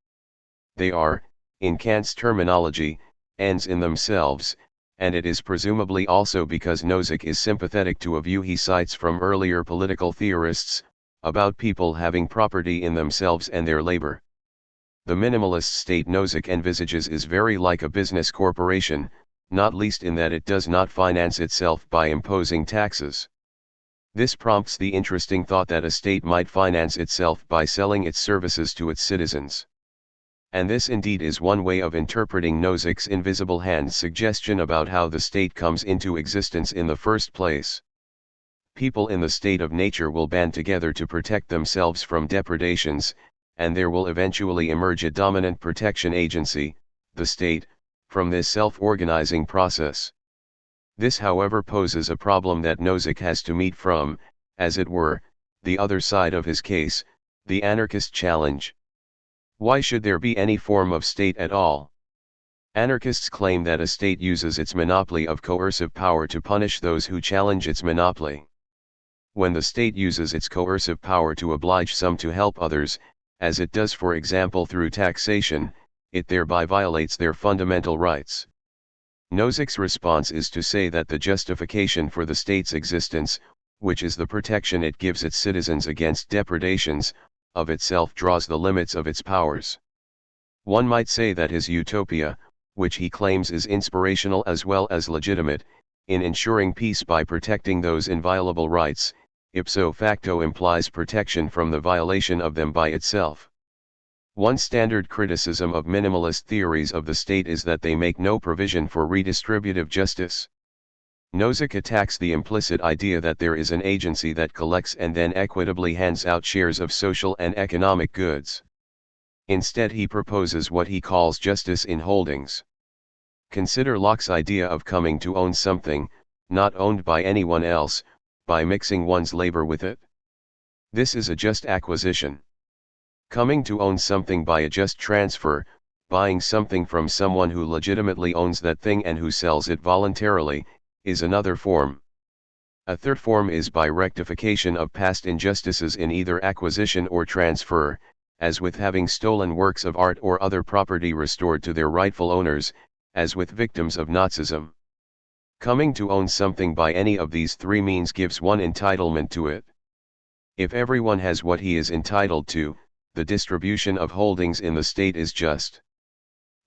They are, in Kant's terminology, ends in themselves, and it is presumably also because Nozick is sympathetic to a view he cites from earlier political theorists, about people having property in themselves and their labor. The minimalist state Nozick envisages is very like a business corporation, not least in that it does not finance itself by imposing taxes. This prompts the interesting thought that a state might finance itself by selling its services to its citizens. And this indeed is one way of interpreting Nozick's invisible hand suggestion about how the state comes into existence in the first place. People in the state of nature will band together to protect themselves from depredations, and there will eventually emerge a dominant protection agency, the state, from this self-organizing process. This however poses a problem that Nozick has to meet from, as it were, the other side of his case, the anarchist challenge. Why should there be any form of state at all? Anarchists claim that a state uses its monopoly of coercive power to punish those who challenge its monopoly. When the state uses its coercive power to oblige some to help others, as it does for example through taxation, it thereby violates their fundamental rights. Nozick's response is to say that the justification for the state's existence, which is the protection it gives its citizens against depredations, of itself draws the limits of its powers. One might say that his utopia, which he claims is inspirational as well as legitimate, in ensuring peace by protecting those inviolable rights, ipso facto implies protection from the violation of them by itself. One standard criticism of minimalist theories of the state is that they make no provision for redistributive justice. Nozick attacks the implicit idea that there is an agency that collects and then equitably hands out shares of social and economic goods. Instead, he proposes what he calls justice in holdings. Consider Locke's idea of coming to own something, not owned by anyone else, by mixing one's labor with it. This is a just acquisition. Coming to own something by a just transfer, buying something from someone who legitimately owns that thing and who sells it voluntarily, is another form. A third form is by rectification of past injustices in either acquisition or transfer, as with having stolen works of art or other property restored to their rightful owners, as with victims of Nazism. Coming to own something by any of these three means gives one entitlement to it. If everyone has what he is entitled to, the distribution of holdings in the state is just.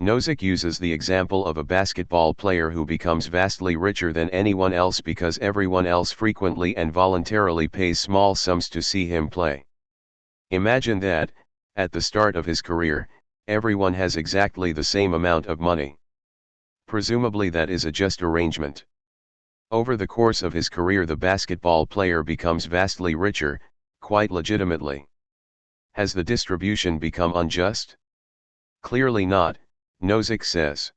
Nozick uses the example of a basketball player who becomes vastly richer than anyone else because everyone else frequently and voluntarily pays small sums to see him play. Imagine that, at the start of his career, everyone has exactly the same amount of money. Presumably that is a just arrangement. Over the course of his career, the basketball player becomes vastly richer, quite legitimately. Has the distribution become unjust? Clearly not, Nozick says.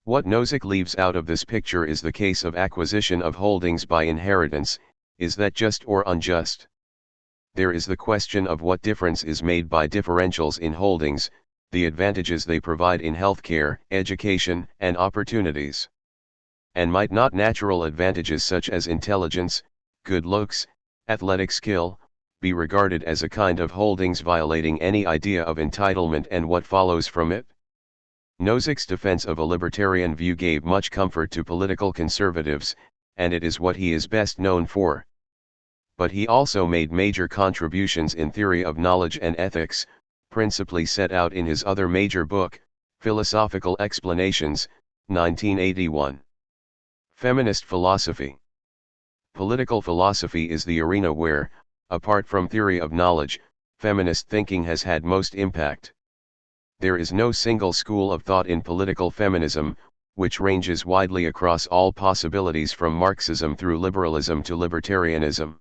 What Nozick leaves out of this picture is the case of acquisition of holdings by inheritance. Is that just or unjust? There is the question of what difference is made by differentials in holdings, the advantages they provide in healthcare, education, and opportunities. And might not natural advantages such as intelligence, good looks, athletic skill, be regarded as a kind of holdings violating any idea of entitlement and what follows from it? Nozick's defense of a libertarian view gave much comfort to political conservatives, and it is what he is best known for. But he also made major contributions in theory of knowledge and ethics, principally set out in his other major book, Philosophical Explanations, 1981. Feminist philosophy. Political philosophy is the arena where, apart from theory of knowledge, feminist thinking has had most impact. There is no single school of thought in political feminism, which ranges widely across all possibilities from Marxism through liberalism to libertarianism.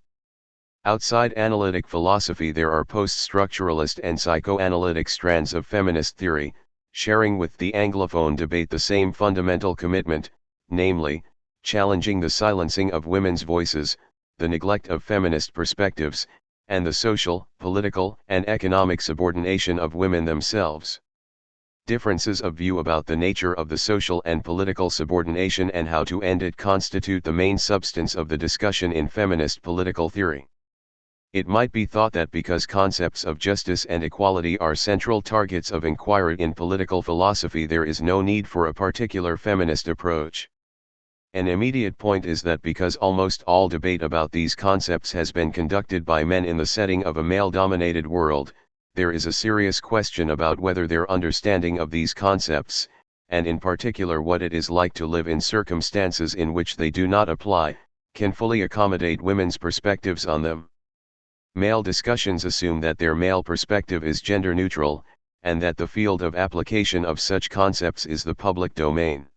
Outside analytic philosophy, there are post-structuralist and psychoanalytic strands of feminist theory, sharing with the Anglophone debate the same fundamental commitment, namely, challenging the silencing of women's voices, the neglect of feminist perspectives, and the social, political, and economic subordination of women themselves. Differences of view about the nature of the social and political subordination and how to end it constitute the main substance of the discussion in feminist political theory. It might be thought that because concepts of justice and equality are central targets of inquiry in political philosophy, there is no need for a particular feminist approach. An immediate point is that because almost all debate about these concepts has been conducted by men in the setting of a male-dominated world, there is a serious question about whether their understanding of these concepts, and in particular what it is like to live in circumstances in which they do not apply, can fully accommodate women's perspectives on them. Male discussions assume that their male perspective is gender neutral, and that the field of application of such concepts is the public domain.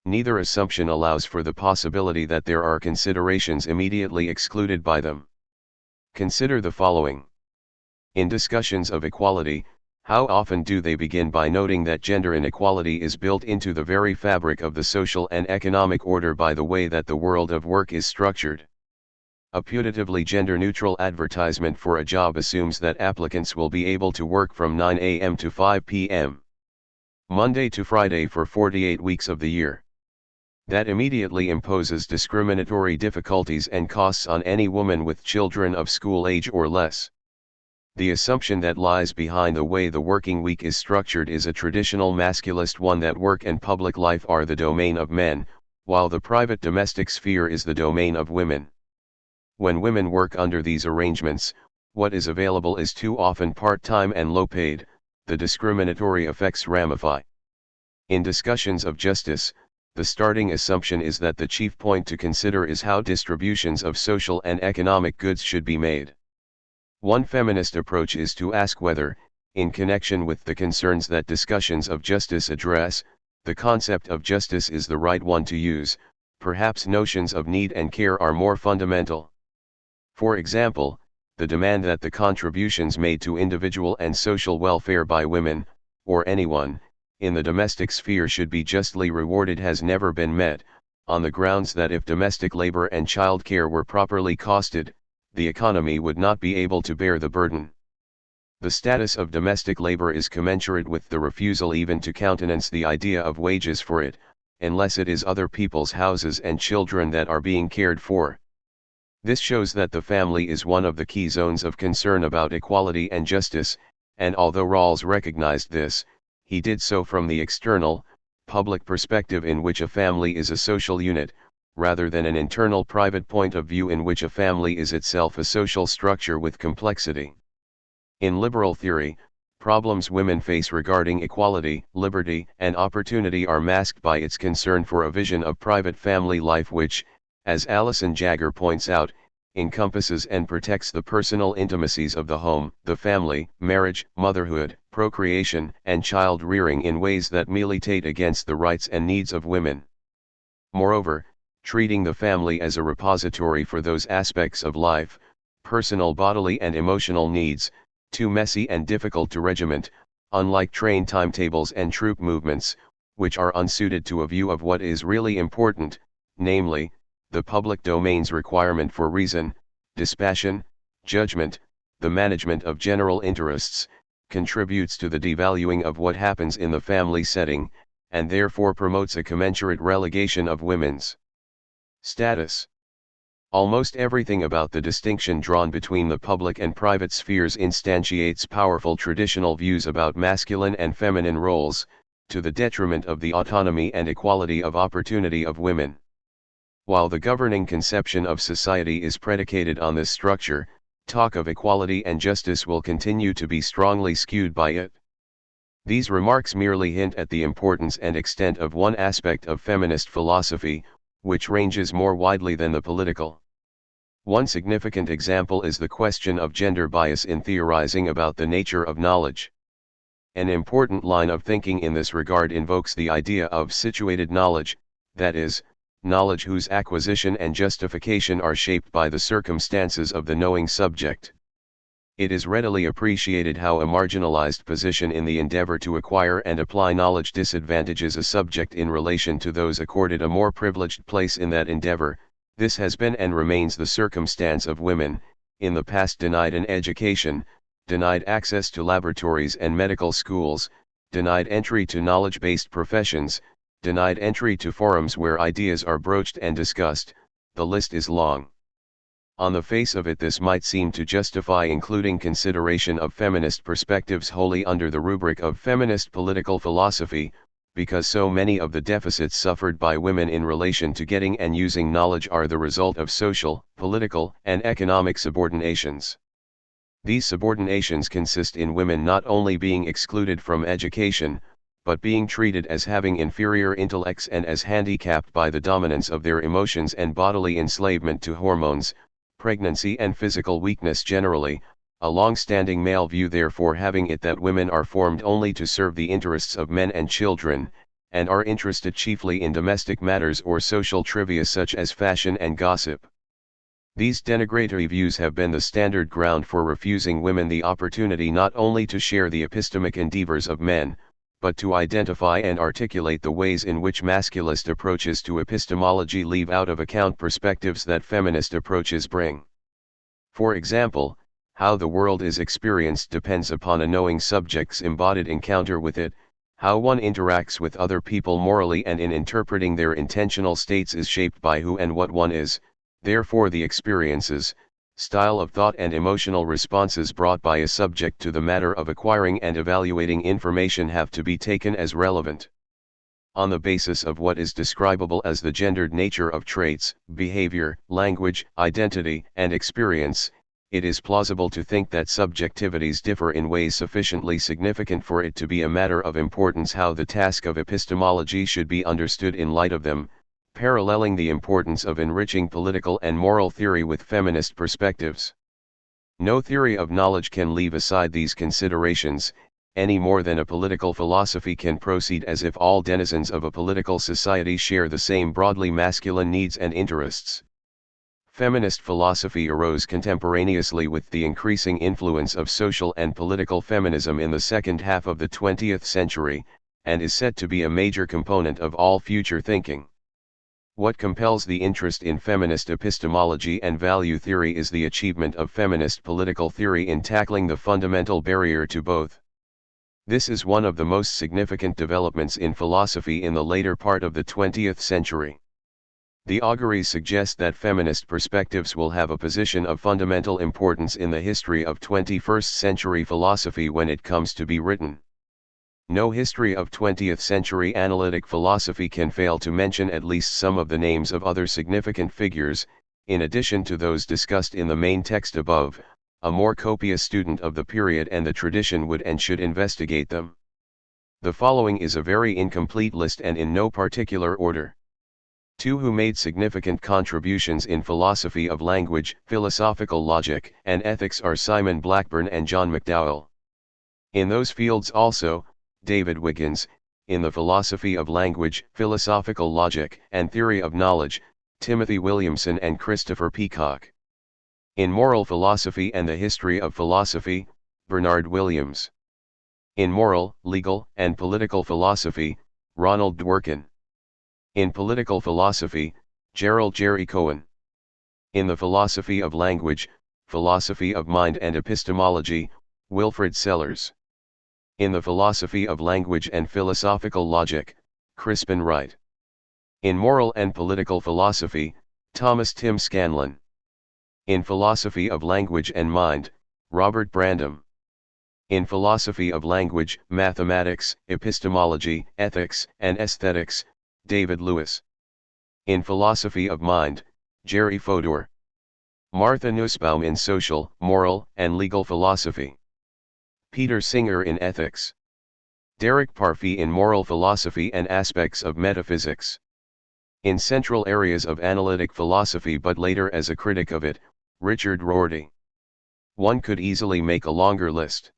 Neither assumption allows for the possibility that there are considerations immediately excluded by them. Consider the following. In discussions of equality, how often do they begin by noting that gender inequality is built into the very fabric of the social and economic order by the way that the world of work is structured? A putatively gender-neutral advertisement for a job assumes that applicants will be able to work from 9 a.m. to 5 p.m. Monday to Friday for 48 weeks of the year. That immediately imposes discriminatory difficulties and costs on any woman with children of school age or less. The assumption that lies behind the way the working week is structured is a traditional masculist one, that work and public life are the domain of men, while the private domestic sphere is the domain of women. When women work under these arrangements, what is available is too often part-time and low-paid. The discriminatory effects ramify. In discussions of justice, the starting assumption is that the chief point to consider is how distributions of social and economic goods should be made. One feminist approach is to ask whether, in connection with the concerns that discussions of justice address, the concept of justice is the right one to use, perhaps notions of need and care are more fundamental. For example, the demand that the contributions made to individual and social welfare by women, or anyone, in the domestic sphere should be justly rewarded has never been met, on the grounds that if domestic labor and child care were properly costed, the economy would not be able to bear the burden. The status of domestic labor is commensurate with the refusal even to countenance the idea of wages for it, unless it is other people's houses and children that are being cared for. This shows that the family is one of the key zones of concern about equality and justice, and although Rawls recognized this, he did so from the external, public perspective in which a family is a social unit, rather than an internal private point of view in which a family is itself a social structure with complexity. In liberal theory, problems women face regarding equality, liberty, and opportunity are masked by its concern for a vision of private family life which, as Alison Jagger points out, encompasses and protects the personal intimacies of the home, the family, marriage, motherhood, procreation, and child rearing in ways that militate against the rights and needs of women. Moreover, treating the family as a repository for those aspects of life, personal bodily and emotional needs, too messy and difficult to regiment, unlike train timetables and troop movements, which are unsuited to a view of what is really important, namely, the public domain's requirement for reason, dispassion, judgment, the management of general interests, contributes to the devaluing of what happens in the family setting, and therefore promotes a commensurate relegation of women's status. Almost everything about the distinction drawn between the public and private spheres instantiates powerful traditional views about masculine and feminine roles, to the detriment of the autonomy and equality of opportunity of women. While the governing conception of society is predicated on this structure, talk of equality and justice will continue to be strongly skewed by it. These remarks merely hint at the importance and extent of one aspect of feminist philosophy, which ranges more widely than the political. One significant example is the question of gender bias in theorizing about the nature of knowledge. An important line of thinking in this regard invokes the idea of situated knowledge, that is, knowledge whose acquisition and justification are shaped by the circumstances of the knowing subject. It is readily appreciated how a marginalized position in the endeavor to acquire and apply knowledge disadvantages a subject in relation to those accorded a more privileged place in that endeavor. This has been and remains the circumstance of women, in the past denied an education, denied access to laboratories and medical schools, denied entry to knowledge-based professions, denied entry to forums where ideas are broached and discussed. The list is long. On the face of it, this might seem to justify including consideration of feminist perspectives wholly under the rubric of feminist political philosophy, because so many of the deficits suffered by women in relation to getting and using knowledge are the result of social, political, and economic subordinations. These subordinations consist in women not only being excluded from education, but being treated as having inferior intellects and as handicapped by the dominance of their emotions and bodily enslavement to hormones, pregnancy and physical weakness generally, a long-standing male view therefore having it that women are formed only to serve the interests of men and children, and are interested chiefly in domestic matters or social trivia such as fashion and gossip. These denigratory views have been the standard ground for refusing women the opportunity not only to share the epistemic endeavors of men, but to identify and articulate the ways in which masculist approaches to epistemology leave out of account perspectives that feminist approaches bring. For example, how the world is experienced depends upon a knowing subject's embodied encounter with it. How one interacts with other people morally and in interpreting their intentional states is shaped by who and what one is. Therefore the experiences, style of thought and emotional responses brought by a subject to the matter of acquiring and evaluating information have to be taken as relevant. On the basis of what is describable as the gendered nature of traits, behavior, language, identity, and experience, it is plausible to think that subjectivities differ in ways sufficiently significant for it to be a matter of importance how the task of epistemology should be understood in light of them, paralleling the importance of enriching political and moral theory with feminist perspectives. No theory of knowledge can leave aside these considerations, any more than a political philosophy can proceed as if all denizens of a political society share the same broadly masculine needs and interests. Feminist philosophy arose contemporaneously with the increasing influence of social and political feminism in the second half of the 20th century, and is said to be a major component of all future thinking. What compels the interest in feminist epistemology and value theory is the achievement of feminist political theory in tackling the fundamental barrier to both. This is one of the most significant developments in philosophy in the later part of the 20th century. The auguries suggest that feminist perspectives will have a position of fundamental importance in the history of 21st century philosophy when it comes to be written. No history of 20th century analytic philosophy can fail to mention at least some of the names of other significant figures, in addition to those discussed in the main text above. A more copious student of the period and the tradition would and should investigate them. The following is a very incomplete list and in no particular order. Two who made significant contributions in philosophy of language, philosophical logic, and ethics are Simon Blackburn and John McDowell. In those fields also, David Wiggins, in the philosophy of language, philosophical logic, and theory of knowledge, Timothy Williamson and Christopher Peacock. In moral philosophy and the history of philosophy, Bernard Williams. In moral, legal, and political philosophy, Ronald Dworkin. In political philosophy, Gerald Jerry Cohen. In the philosophy of language, philosophy of mind and epistemology, Wilfrid Sellers. In the philosophy of language and philosophical logic, Crispin Wright. In moral and political philosophy, Thomas Tim Scanlon. In philosophy of language and mind, Robert Brandom. In philosophy of language, mathematics, epistemology, ethics, and aesthetics, David Lewis. In philosophy of mind, Jerry Fodor. Martha Nussbaum in social, moral, and legal philosophy. Peter Singer in ethics. Derek Parfee in moral philosophy and aspects of metaphysics. In central areas of analytic philosophy but later as a critic of it, Richard Rorty. One could easily make a longer list.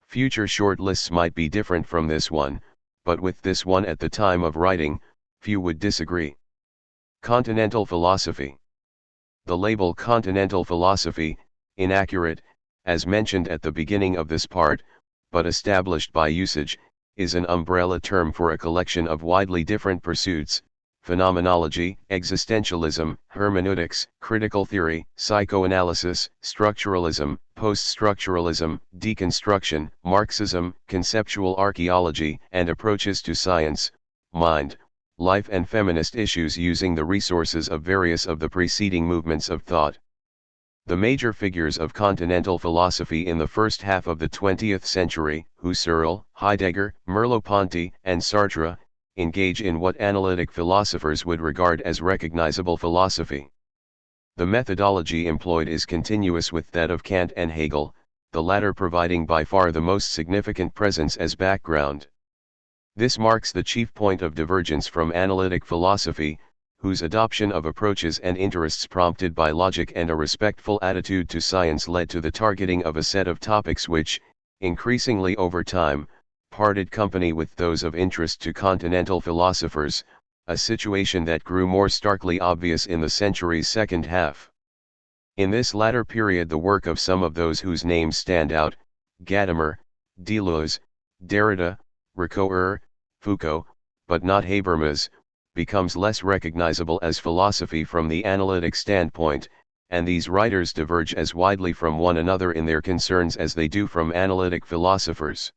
Future short lists might be different from this one, but with this one at the time of writing, few would disagree. Continental philosophy. The label continental philosophy, inaccurate, as mentioned at the beginning of this part, but established by usage, is an umbrella term for a collection of widely different pursuits: phenomenology, existentialism, hermeneutics, critical theory, psychoanalysis, structuralism, post-structuralism, deconstruction, Marxism, conceptual archaeology, and approaches to science, mind, life and feminist issues using the resources of various of the preceding movements of thought. The major figures of continental philosophy in the first half of the 20th century, Husserl, Heidegger, Merleau-Ponty, and Sartre, engage in what analytic philosophers would regard as recognizable philosophy. The methodology employed is continuous with that of Kant and Hegel, the latter providing by far the most significant presence as background. This marks the chief point of divergence from analytic philosophy, whose adoption of approaches and interests prompted by logic and a respectful attitude to science led to the targeting of a set of topics which, increasingly over time, parted company with those of interest to continental philosophers, a situation that grew more starkly obvious in the century's second half. In this latter period the work of some of those whose names stand out, Gadamer, Deleuze, Derrida, Ricoeur, Foucault, but not Habermas, becomes less recognizable as philosophy from the analytic standpoint, and these writers diverge as widely from one another in their concerns as they do from analytic philosophers.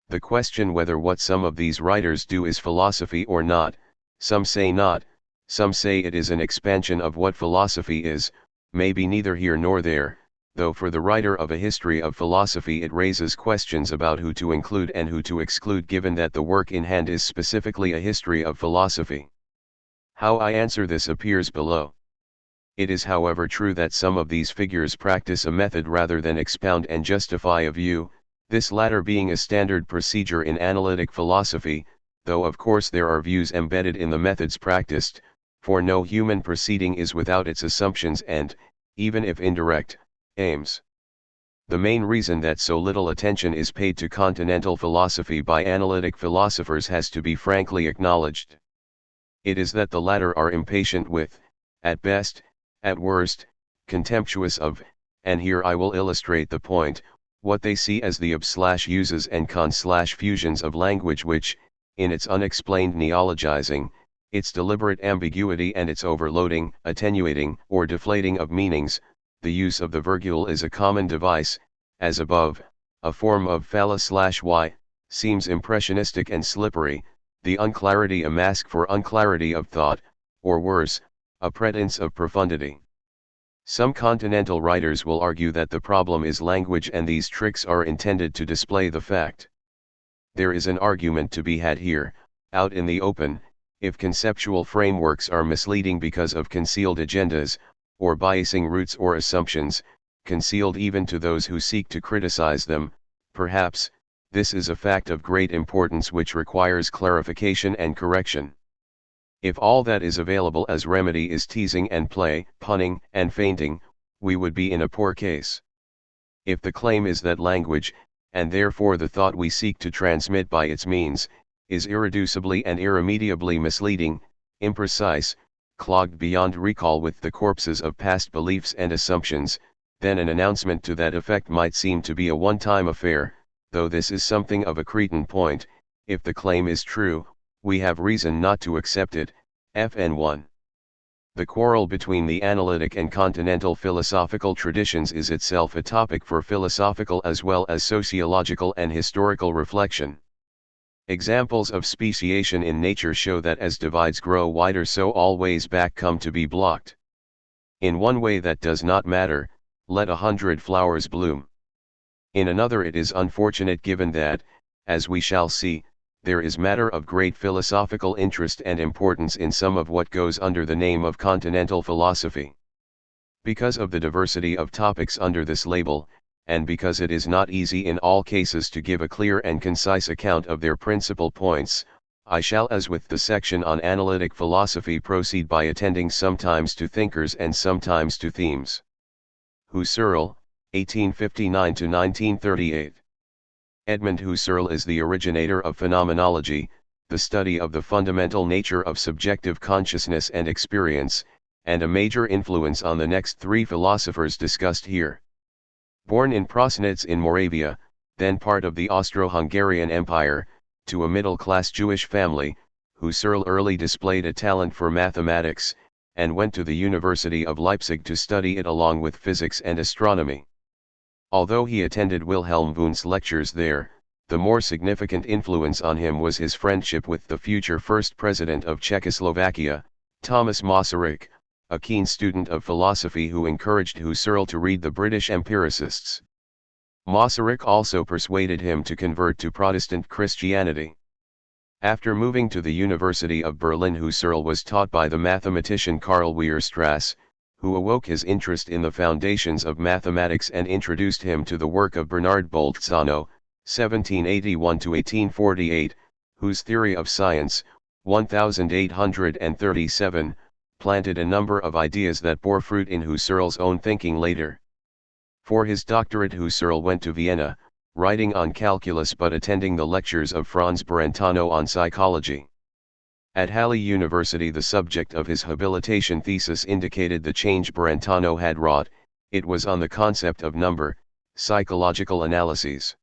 The question whether what some of these writers do is philosophy or not, some say not, some say it is an expansion of what philosophy is, may be neither here nor there, though for the writer of a history of philosophy it raises questions about who to include and who to exclude given that the work in hand is specifically a history of philosophy. How I answer this appears below. It is however true that some of these figures practice a method rather than expound and justify a view, this latter being a standard procedure in analytic philosophy, though of course there are views embedded in the methods practiced, for no human proceeding is without its assumptions and, even if indirect, aims. The main reason that so little attention is paid to continental philosophy by analytic philosophers has to be frankly acknowledged. It is that the latter are impatient with, at best, at worst, contemptuous of, and here I will illustrate the point, what they see as the uses and fusions of language which, in its unexplained neologizing, its deliberate ambiguity and its overloading, attenuating, or deflating of meanings, the use of the virgule is a common device, as above, a form of phala/y, seems impressionistic and slippery, the unclarity a mask for unclarity of thought, or worse, a pretense of profundity. Some continental writers will argue that the problem is language and these tricks are intended to display the fact. There is an argument to be had here, out in the open, if conceptual frameworks are misleading because of concealed agendas, or biasing roots or assumptions, concealed even to those who seek to criticize them, perhaps, this is a fact of great importance which requires clarification and correction. If all that is available as remedy is teasing and play, punning and feinting, we would be in a poor case. If the claim is that language, and therefore the thought we seek to transmit by its means, is irreducibly and irremediably misleading, imprecise, clogged beyond recall with the corpses of past beliefs and assumptions, then an announcement to that effect might seem to be a one-time affair, though this is something of a cretin point. If the claim is true, we have reason not to accept it. FN 1. The quarrel between the analytic and continental philosophical traditions is itself a topic for philosophical as well as sociological and historical reflection. Examples of speciation in nature show that as divides grow wider so all ways back come to be blocked. In one way that does not matter, let 100 flowers bloom. In another it is unfortunate given that, as we shall see, there is matter of great philosophical interest and importance in some of what goes under the name of continental philosophy. Because of the diversity of topics under this label, and because it is not easy in all cases to give a clear and concise account of their principal points, I shall, as with the section on analytic philosophy, proceed by attending sometimes to thinkers and sometimes to themes. Husserl, 1859–1938. Edmund Husserl is the originator of phenomenology, the study of the fundamental nature of subjective consciousness and experience, and a major influence on the next three philosophers discussed here. Born in Prosnitz in Moravia, then part of the Austro-Hungarian Empire, to a middle-class Jewish family, Husserl early displayed a talent for mathematics, and went to the University of Leipzig to study it along with physics and astronomy. Although he attended Wilhelm Wundt's lectures there, the more significant influence on him was his friendship with the future first president of Czechoslovakia, Thomas Masaryk, a keen student of philosophy who encouraged Husserl to read the British empiricists. Masaryk also persuaded him to convert to Protestant Christianity. After moving to the University of Berlin, Husserl was taught by the mathematician Karl Weierstrass, who awoke his interest in the foundations of mathematics and introduced him to the work of Bernard Bolzano, 1781–1848, whose theory of science, 1837, planted a number of ideas that bore fruit in Husserl's own thinking later. For his doctorate Husserl went to Vienna, writing on calculus but attending the lectures of Franz Brentano on psychology. At Halle University, the subject of his habilitation thesis indicated the change Brentano had wrought. It was on the concept of number, psychological analyses.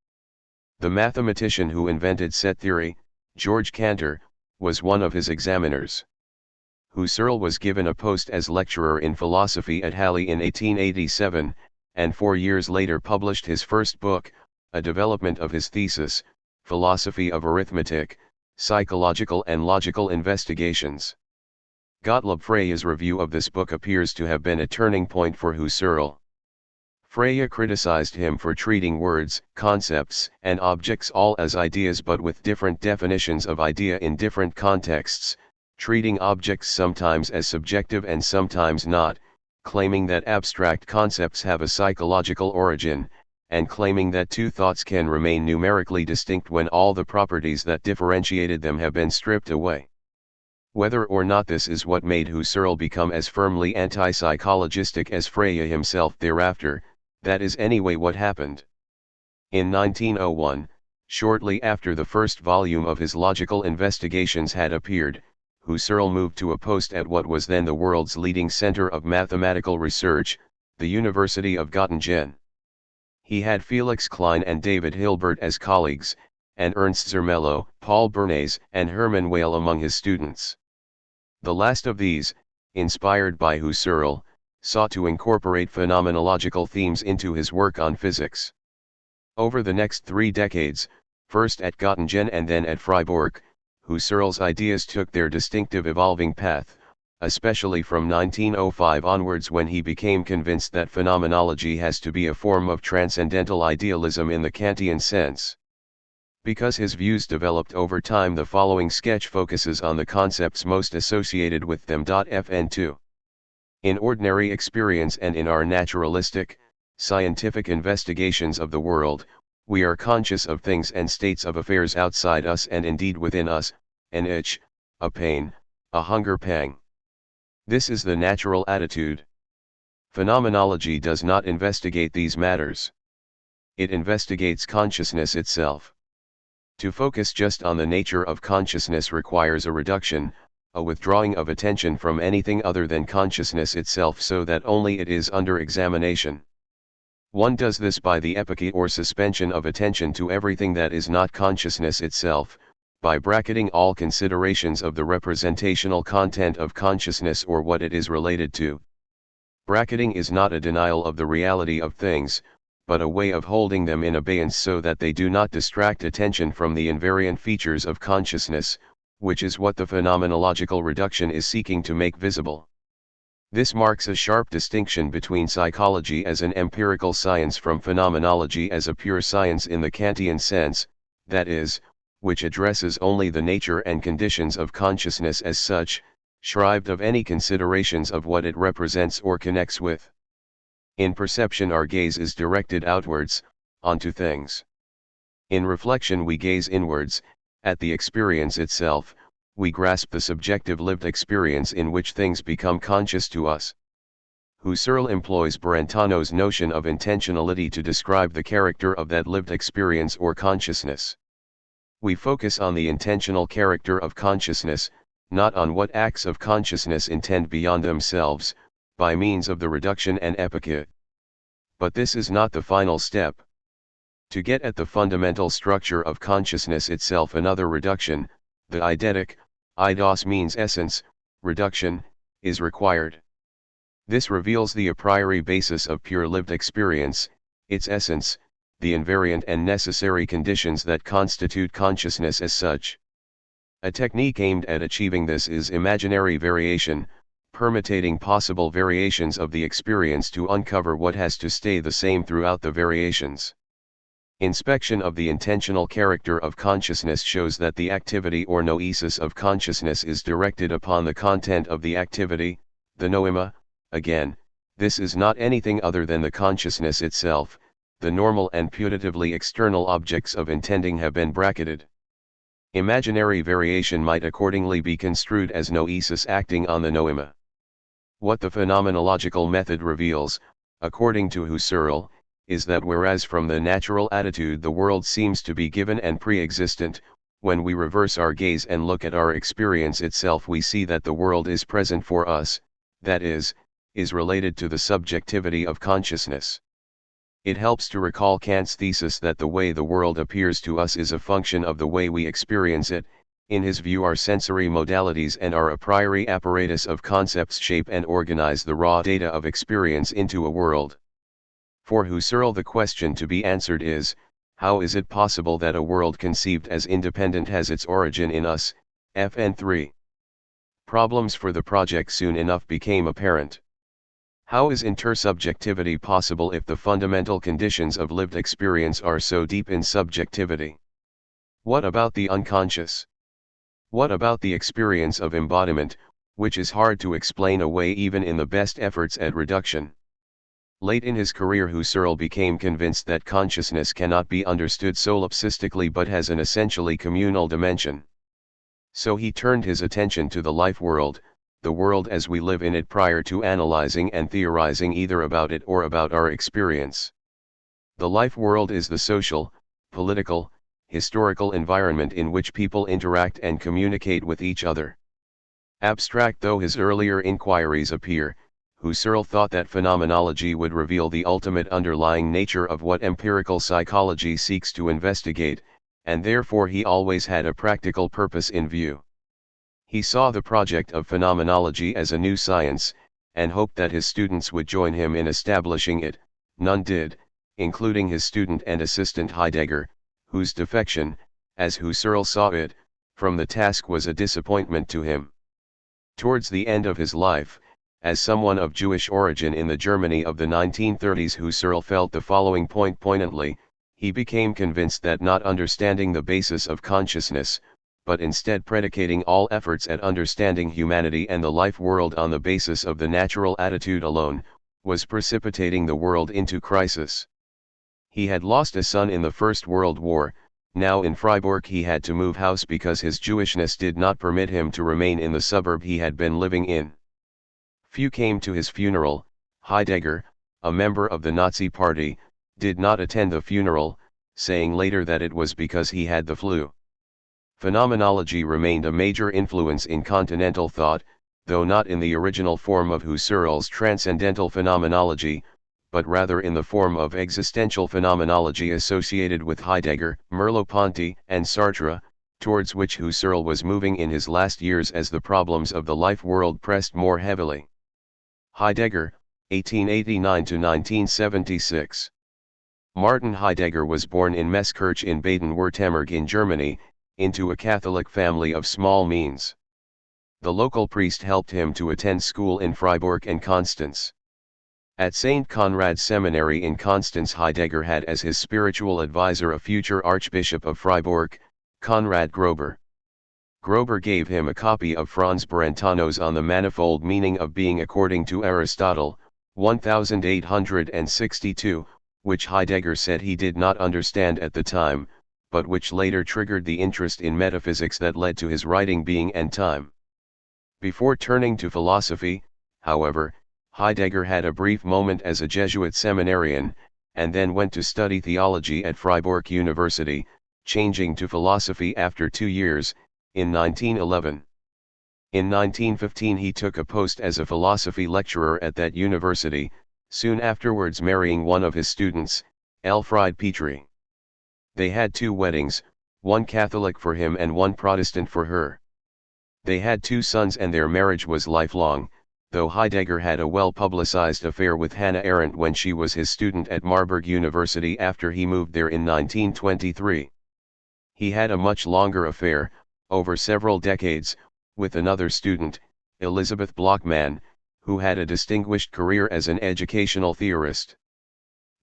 The mathematician who invented set theory, George Cantor, was one of his examiners. Husserl was given a post as lecturer in philosophy at Halle in 1887, and 4 years later published his first book, a development of his thesis, Philosophy of Arithmetic, Psychological and Logical Investigations. Gottlob Freya's review of this book appears to have been a turning point for Husserl. Freya criticized him for treating words, concepts, and objects all as ideas but with different definitions of idea in different contexts, treating objects sometimes as subjective and sometimes not, claiming that abstract concepts have a psychological origin, and claiming that two thoughts can remain numerically distinct when all the properties that differentiated them have been stripped away. Whether or not this is what made Husserl become as firmly anti-psychologistic as Freya himself thereafter, That is anyway what happened. In 1901, shortly after the first volume of his logical investigations had appeared, Husserl moved to a post at what was then the world's leading center of mathematical research, the University of Göttingen. He had Felix Klein and David Hilbert as colleagues, and Ernst Zermelo, Paul Bernays, and Hermann Weyl among his students. The last of these, inspired by Husserl, sought to incorporate phenomenological themes into his work on physics. Over the next 3 decades, first at Göttingen and then at Freiburg, Husserl's ideas took their distinctive evolving path, especially from 1905 onwards, when he became convinced that phenomenology has to be a form of transcendental idealism in the Kantian sense. Because his views developed over time, the following sketch focuses on the concepts most associated with them. Fn2. In ordinary experience and in our naturalistic, scientific investigations of the world, we are conscious of things and states of affairs outside us and indeed within us, an itch, a pain, a hunger pang. This is the natural attitude. Phenomenology does not investigate these matters. It investigates consciousness itself. To focus just on the nature of consciousness requires a reduction, a withdrawing of attention from anything other than consciousness itself so that only it is under examination. One does this by the epoche or suspension of attention to everything that is not consciousness itself, by bracketing all considerations of the representational content of consciousness or what it is related to. Bracketing is not a denial of the reality of things, but a way of holding them in abeyance so that they do not distract attention from the invariant features of consciousness, which is what the phenomenological reduction is seeking to make visible. This marks a sharp distinction between psychology as an empirical science from phenomenology as a pure science in the Kantian sense, that is, which addresses only the nature and conditions of consciousness as such, shrived of any considerations of what it represents or connects with. In perception our gaze is directed outwards, onto things. In reflection we gaze inwards, at the experience itself, we grasp the subjective lived experience in which things become conscious to us. Husserl employs Brentano's notion of intentionality to describe the character of that lived experience or consciousness. We focus on the intentional character of consciousness, not on what acts of consciousness intend beyond themselves, by means of the reduction and epoche. But this is not the final step. To get at the fundamental structure of consciousness itself, another reduction, the eidetic, eidos means essence, reduction, is required. This reveals the a priori basis of pure lived experience, its essence, the invariant and necessary conditions that constitute consciousness as such. A technique aimed at achieving this is imaginary variation, permutating possible variations of the experience to uncover what has to stay the same throughout the variations. Inspection of the intentional character of consciousness shows that the activity or noesis of consciousness is directed upon the content of the activity, the noema. Again, this is not anything other than the consciousness itself. The normal and putatively external objects of intending have been bracketed. Imaginary variation might accordingly be construed as noesis acting on the noema. What the phenomenological method reveals, according to Husserl, is that whereas from the natural attitude the world seems to be given and pre-existent, when we reverse our gaze and look at our experience itself we see that the world is present for us, that is related to the subjectivity of consciousness. It helps to recall Kant's thesis that the way the world appears to us is a function of the way we experience it. In his view, our sensory modalities and our a priori apparatus of concepts shape and organize the raw data of experience into a world. For Husserl the question to be answered is, how is it possible that a world conceived as independent has its origin in us? Fn3. Problems for the project soon enough became apparent. How is intersubjectivity possible if the fundamental conditions of lived experience are so deep in subjectivity? What about the unconscious? What about the experience of embodiment, which is hard to explain away even in the best efforts at reduction? Late in his career Husserl became convinced that consciousness cannot be understood solipsistically but has an essentially communal dimension. So he turned his attention to the life world, the world as we live in it prior to analyzing and theorizing either about it or about our experience. The life world is the social, political, historical environment in which people interact and communicate with each other. Abstract though his earlier inquiries appear, Husserl thought that phenomenology would reveal the ultimate underlying nature of what empirical psychology seeks to investigate, and therefore he always had a practical purpose in view. He saw the project of phenomenology as a new science, and hoped that his students would join him in establishing it. None did, including his student and assistant Heidegger, whose defection, as Husserl saw it, from the task was a disappointment to him. Towards the end of his life, as someone of Jewish origin in the Germany of the 1930s, Husserl felt the following point poignantly: he became convinced that not understanding the basis of consciousness, but instead predicating all efforts at understanding humanity and the life world on the basis of the natural attitude alone, was precipitating the world into crisis. He had lost a son in the First World War. Now in Freiburg he had to move house because his Jewishness did not permit him to remain in the suburb he had been living in. Few came to his funeral. Heidegger, a member of the Nazi Party, did not attend the funeral, saying later that it was because he had the flu. Phenomenology remained a major influence in continental thought, though not in the original form of Husserl's transcendental phenomenology, but rather in the form of existential phenomenology associated with Heidegger, Merleau-Ponty, and Sartre, towards which Husserl was moving in his last years as the problems of the life world pressed more heavily. Heidegger, 1889–1976. Martin Heidegger was born in Meßkirch in Baden-Württemberg in Germany, into a Catholic family of small means. The local priest helped him to attend school in Freiburg and Constance. At St. Conrad's Seminary in Constance, Heidegger had as his spiritual advisor a future Archbishop of Freiburg, Conrad Grober. Grober gave him a copy of Franz Brentano's On the Manifold Meaning of Being according to Aristotle, 1862, which Heidegger said he did not understand at the time, but which later triggered the interest in metaphysics that led to his writing Being and Time. Before turning to philosophy, however, Heidegger had a brief moment as a Jesuit seminarian, and then went to study theology at Freiburg University, changing to philosophy after 2 years, in 1911. In 1915 he took a post as a philosophy lecturer at that university, soon afterwards marrying one of his students, Elfriede Petri. They had 2 weddings, one Catholic for him and one Protestant for her. They had 2 sons and their marriage was lifelong, though Heidegger had a well-publicized affair with Hannah Arendt when she was his student at Marburg University after he moved there in 1923. He had a much longer affair, over several decades, with another student, Elisabeth Blockmann, who had a distinguished career as an educational theorist.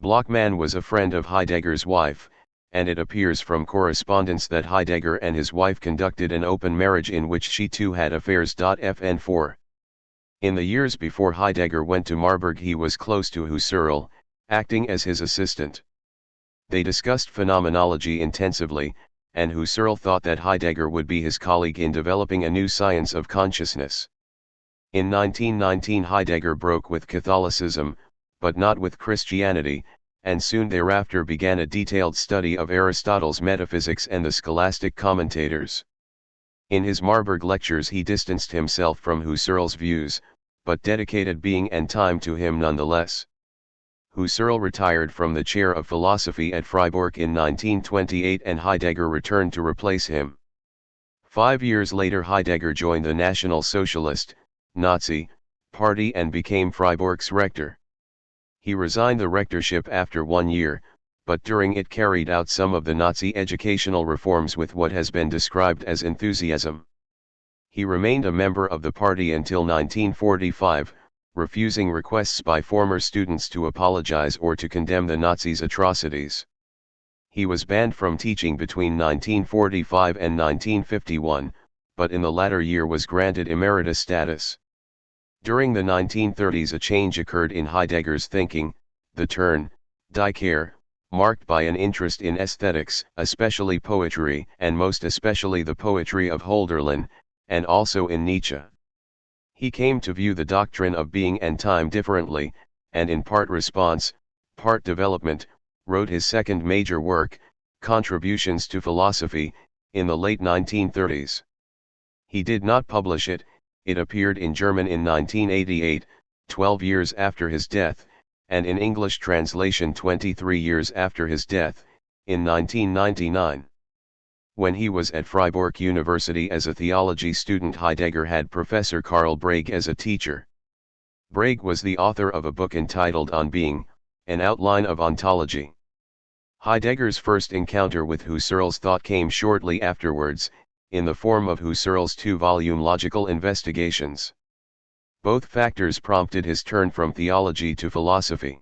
Blockmann was a friend of Heidegger's wife, and it appears from correspondence that Heidegger and his wife conducted an open marriage in which she too had affairs. Fn 4. In the years before Heidegger went to Marburg he was close to Husserl, acting as his assistant. They discussed phenomenology intensively, and Husserl thought that Heidegger would be his colleague in developing a new science of consciousness. In 1919 Heidegger broke with Catholicism, but not with Christianity, and soon thereafter began a detailed study of Aristotle's metaphysics and the scholastic commentators. In his Marburg lectures he distanced himself from Husserl's views, but dedicated Being and Time to him nonetheless. Husserl retired from the chair of philosophy at Freiburg in 1928 and Heidegger returned to replace him. 5 years later Heidegger joined the National Socialist, Nazi, Party and became Freiburg's rector. He resigned the rectorship after 1 year, but during it carried out some of the Nazi educational reforms with what has been described as enthusiasm. He remained a member of the party until 1945, refusing requests by former students to apologize or to condemn the Nazis' atrocities. He was banned from teaching between 1945 and 1951, but in the latter year was granted emeritus status. During the 1930s a change occurred in Heidegger's thinking, the turn, die Kehr, marked by an interest in aesthetics, especially poetry and most especially the poetry of Hölderlin, and also in Nietzsche. He came to view the doctrine of being and time differently, and in part response, part development, wrote his second major work, Contributions to Philosophy, in the late 1930s. He did not publish it. It appeared in German in 1988, 12 years after his death, and in English translation 23 years after his death, in 1999. When he was at Freiburg University as a theology student, Heidegger had Professor Karl Brage as a teacher. Brage was the author of a book entitled On Being, an Outline of Ontology. Heidegger's first encounter with Husserl's thought came shortly afterwards, in the form of Husserl's two-volume Logical Investigations. Both factors prompted his turn from theology to philosophy.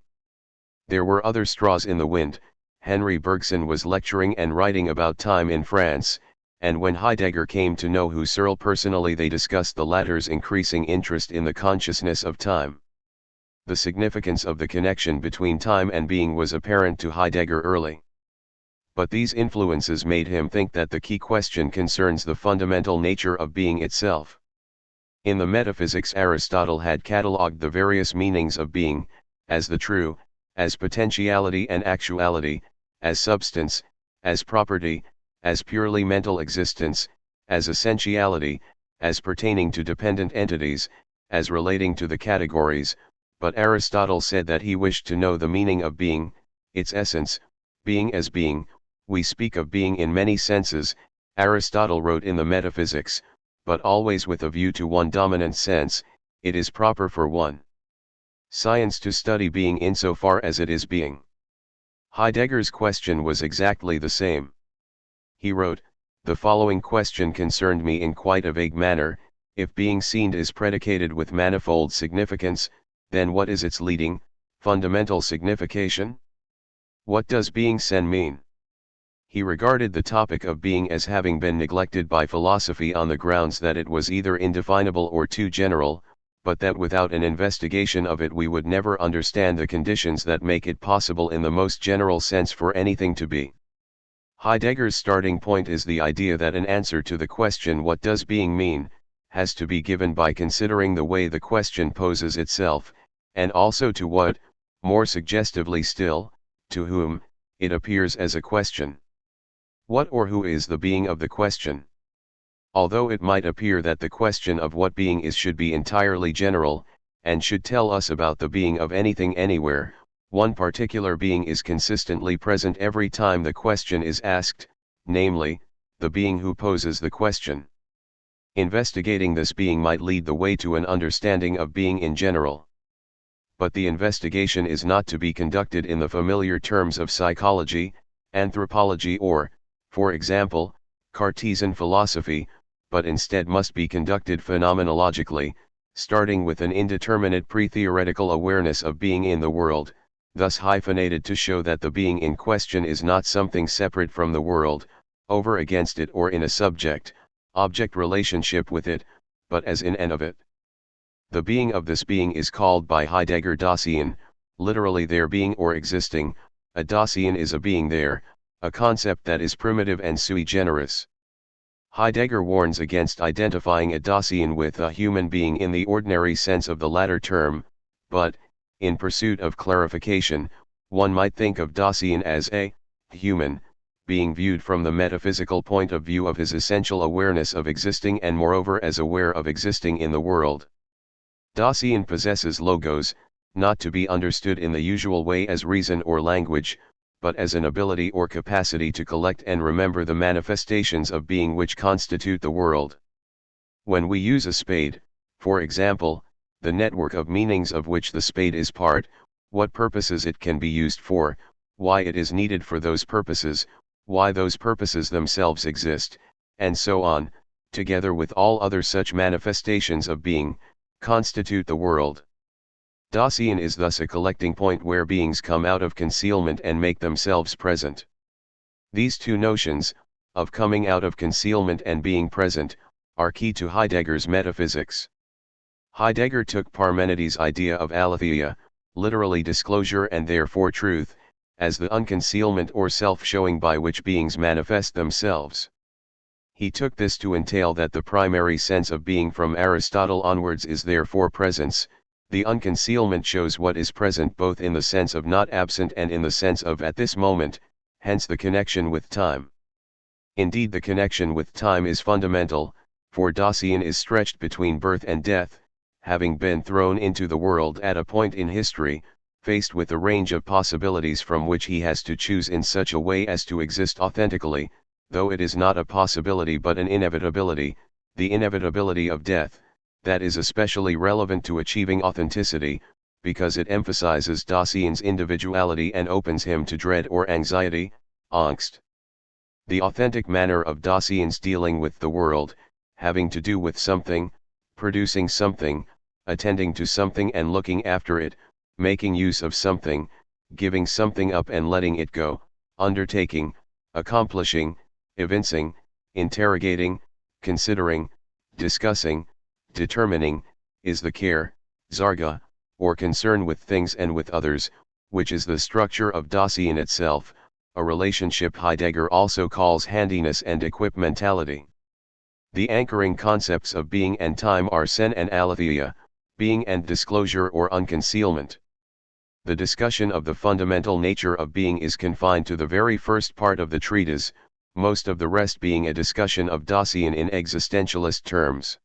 There were other straws in the wind. Henry Bergson was lecturing and writing about time in France, and when Heidegger came to know Husserl personally, they discussed the latter's increasing interest in the consciousness of time. The significance of the connection between time and being was apparent to Heidegger early. But these influences made him think that the key question concerns the fundamental nature of being itself. In the Metaphysics, Aristotle had catalogued the various meanings of being, as the true, as potentiality and actuality, as substance, as property, as purely mental existence, as essentiality, as pertaining to dependent entities, as relating to the categories, but Aristotle said that he wished to know the meaning of being, its essence, being as being. We speak of being in many senses, Aristotle wrote in the Metaphysics, but always with a view to one dominant sense. It is proper for one science to study being insofar as it is being. Heidegger's question was exactly the same. He wrote, "The following question concerned me in quite a vague manner: if being seen is predicated with manifold significance, then what is its leading, fundamental signification? What does being sen mean?" He regarded the topic of being as having been neglected by philosophy on the grounds that it was either indefinable or too general, but that without an investigation of it we would never understand the conditions that make it possible in the most general sense for anything to be. Heidegger's starting point is the idea that an answer to the question "what does being mean?" has to be given by considering the way the question poses itself, and also to what, more suggestively still, to whom, it appears as a question. What or who is the being of the question? Although it might appear that the question of what being is should be entirely general, and should tell us about the being of anything anywhere, one particular being is consistently present every time the question is asked, namely, the being who poses the question. Investigating this being might lead the way to an understanding of being in general. But the investigation is not to be conducted in the familiar terms of psychology, anthropology or, for example, Cartesian philosophy, but instead must be conducted phenomenologically, starting with an indeterminate pre-theoretical awareness of being in the world, thus hyphenated to show that the being in question is not something separate from the world, over against it or in a subject-object relationship with it, but as in and of it. The being of this being is called by Heidegger Dasein, literally there being or existing. A Dasein is a being there, a concept that is primitive and sui generis. Heidegger warns against identifying a Dasein with a human being in the ordinary sense of the latter term, but, in pursuit of clarification, one might think of Dasein as a human being viewed from the metaphysical point of view of his essential awareness of existing and moreover as aware of existing in the world. Dasein possesses logos, not to be understood in the usual way as reason or language, but as an ability or capacity to collect and remember the manifestations of being which constitute the world. When we use a spade, for example, the network of meanings of which the spade is part, what purposes it can be used for, why it is needed for those purposes, why those purposes themselves exist, and so on, together with all other such manifestations of being, constitute the world. Dasein is thus a collecting point where beings come out of concealment and make themselves present. These two notions, of coming out of concealment and being present, are key to Heidegger's metaphysics. Heidegger took Parmenides' idea of aletheia, literally disclosure and therefore truth, as the unconcealment or self-showing by which beings manifest themselves. He took this to entail that the primary sense of being from Aristotle onwards is therefore presence. The unconcealment shows what is present both in the sense of not absent and in the sense of at this moment, hence the connection with time. Indeed, the connection with time is fundamental, for Dasein is stretched between birth and death, having been thrown into the world at a point in history, faced with a range of possibilities from which he has to choose in such a way as to exist authentically, though it is not a possibility but an inevitability, the inevitability of death, that is especially relevant to achieving authenticity, because it emphasizes Dasein's individuality and opens him to dread or anxiety, angst. The authentic manner of Dasein's dealing with the world, having to do with something, producing something, attending to something and looking after it, making use of something, giving something up and letting it go, undertaking, accomplishing, evincing, interrogating, considering, discussing, determining, is the care, Zarga, or concern with things and with others, which is the structure of Dasein itself, a relationship Heidegger also calls handiness and equipmentality. The anchoring concepts of being and time are sen and aletheia, being and disclosure or unconcealment. The discussion of the fundamental nature of being is confined to the very first part of the treatise, most of the rest being a discussion of Dasein in existentialist terms.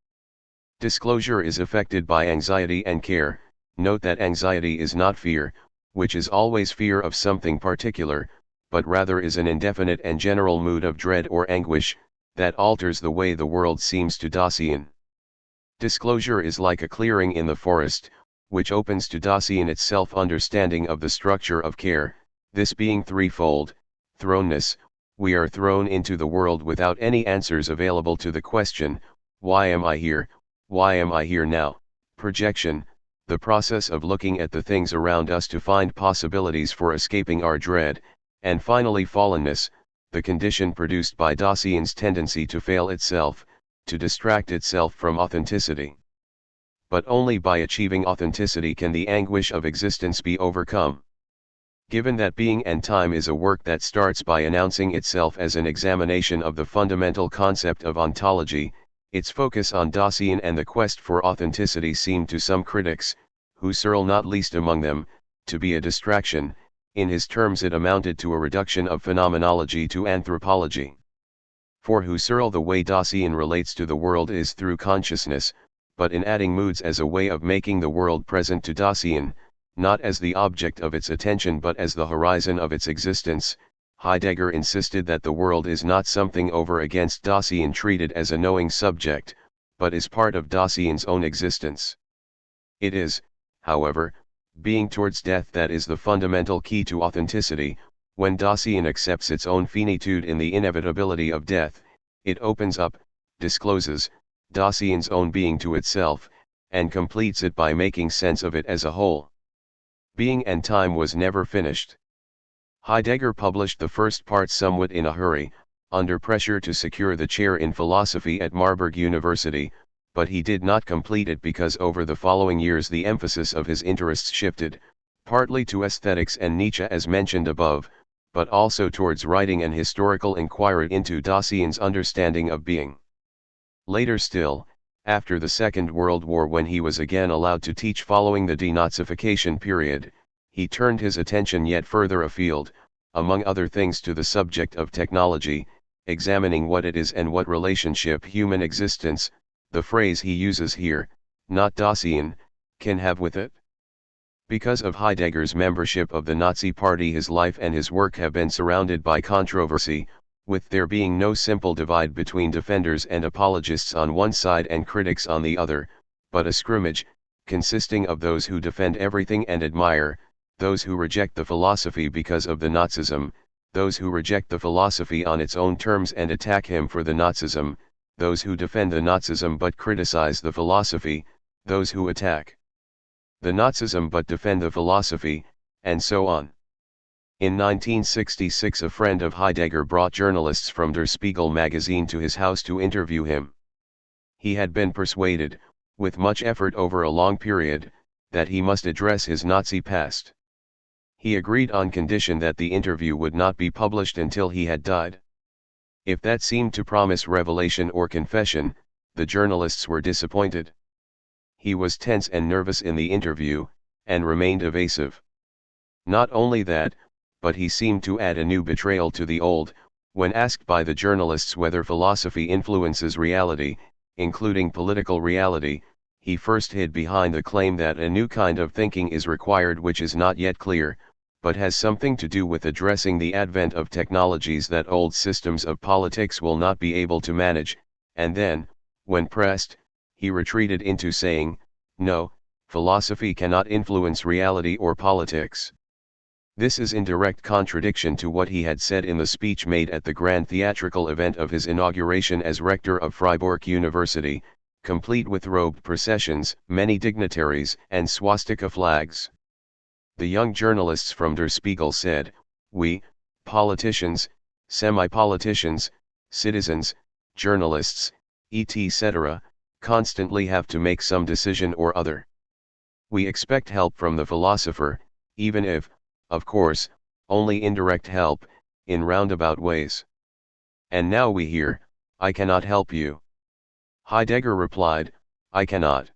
Disclosure is affected by anxiety and care. Note that anxiety is not fear, which is always fear of something particular, but rather is an indefinite and general mood of dread or anguish, that alters the way the world seems to Dasein. Disclosure is like a clearing in the forest, which opens to Dasein its self-understanding of the structure of care, this being threefold: thrownness, we are thrown into the world without any answers available to the question, why am I here, why am I here now? Projection, the process of looking at the things around us to find possibilities for escaping our dread, and finally fallenness, the condition produced by Dasein's tendency to fail itself, to distract itself from authenticity. But only by achieving authenticity can the anguish of existence be overcome. Given that being and time is a work that starts by announcing itself as an examination of the fundamental concept of ontology, its focus on Dasein and the quest for authenticity seemed to some critics, Husserl not least among them, to be a distraction. In his terms it amounted to a reduction of phenomenology to anthropology. For Husserl the way Dasein relates to the world is through consciousness, but in adding moods as a way of making the world present to Dasein, not as the object of its attention but as the horizon of its existence, Heidegger insisted that the world is not something over against Dasein treated as a knowing subject, but is part of Dasein's own existence. It is, however, being towards death that is the fundamental key to authenticity. When Dasein accepts its own finitude in the inevitability of death, it opens up, discloses, Dasein's own being to itself, and completes it by making sense of it as a whole. Being and time was never finished. Heidegger published the first part somewhat in a hurry, under pressure to secure the chair in philosophy at Marburg University, but he did not complete it because over the following years the emphasis of his interests shifted, partly to aesthetics and Nietzsche as mentioned above, but also towards writing an historical inquiry into Dasein's understanding of being. Later still, after the Second World War when he was again allowed to teach following the denazification period, he turned his attention yet further afield, among other things to the subject of technology, examining what it is and what relationship human existence, the phrase he uses here, not Dasein, can have with it. Because of Heidegger's membership of the Nazi Party, his life and his work have been surrounded by controversy, with there being no simple divide between defenders and apologists on one side and critics on the other, but a scrimmage, consisting of those who defend everything and admire, those who reject the philosophy because of the Nazism, those who reject the philosophy on its own terms and attack him for the Nazism, those who defend the Nazism but criticize the philosophy, those who attack the Nazism but defend the philosophy, and so on. In 1966 a friend of Heidegger brought journalists from Der Spiegel magazine to his house to interview him. He had been persuaded, with much effort over a long period, that he must address his Nazi past. He agreed on condition that the interview would not be published until he had died. If that seemed to promise revelation or confession, the journalists were disappointed. He was tense and nervous in the interview, and remained evasive. Not only that, but he seemed to add a new betrayal to the old. When asked by the journalists whether philosophy influences reality, including political reality, he first hid behind the claim that a new kind of thinking is required which is not yet clear, but has something to do with addressing the advent of technologies that old systems of politics will not be able to manage, and then, when pressed, he retreated into saying, "No, philosophy cannot influence reality or politics." This is in direct contradiction to what he had said in the speech made at the grand theatrical event of his inauguration as rector of Freiburg University, complete with robed processions, many dignitaries, and swastika flags. The young journalists from Der Spiegel said, "We, politicians, semi-politicians, citizens, journalists, etc., constantly have to make some decision or other. We expect help from the philosopher, even if, of course, only indirect help, in roundabout ways. And now we hear, 'I cannot help you.'" Heidegger replied, "I cannot."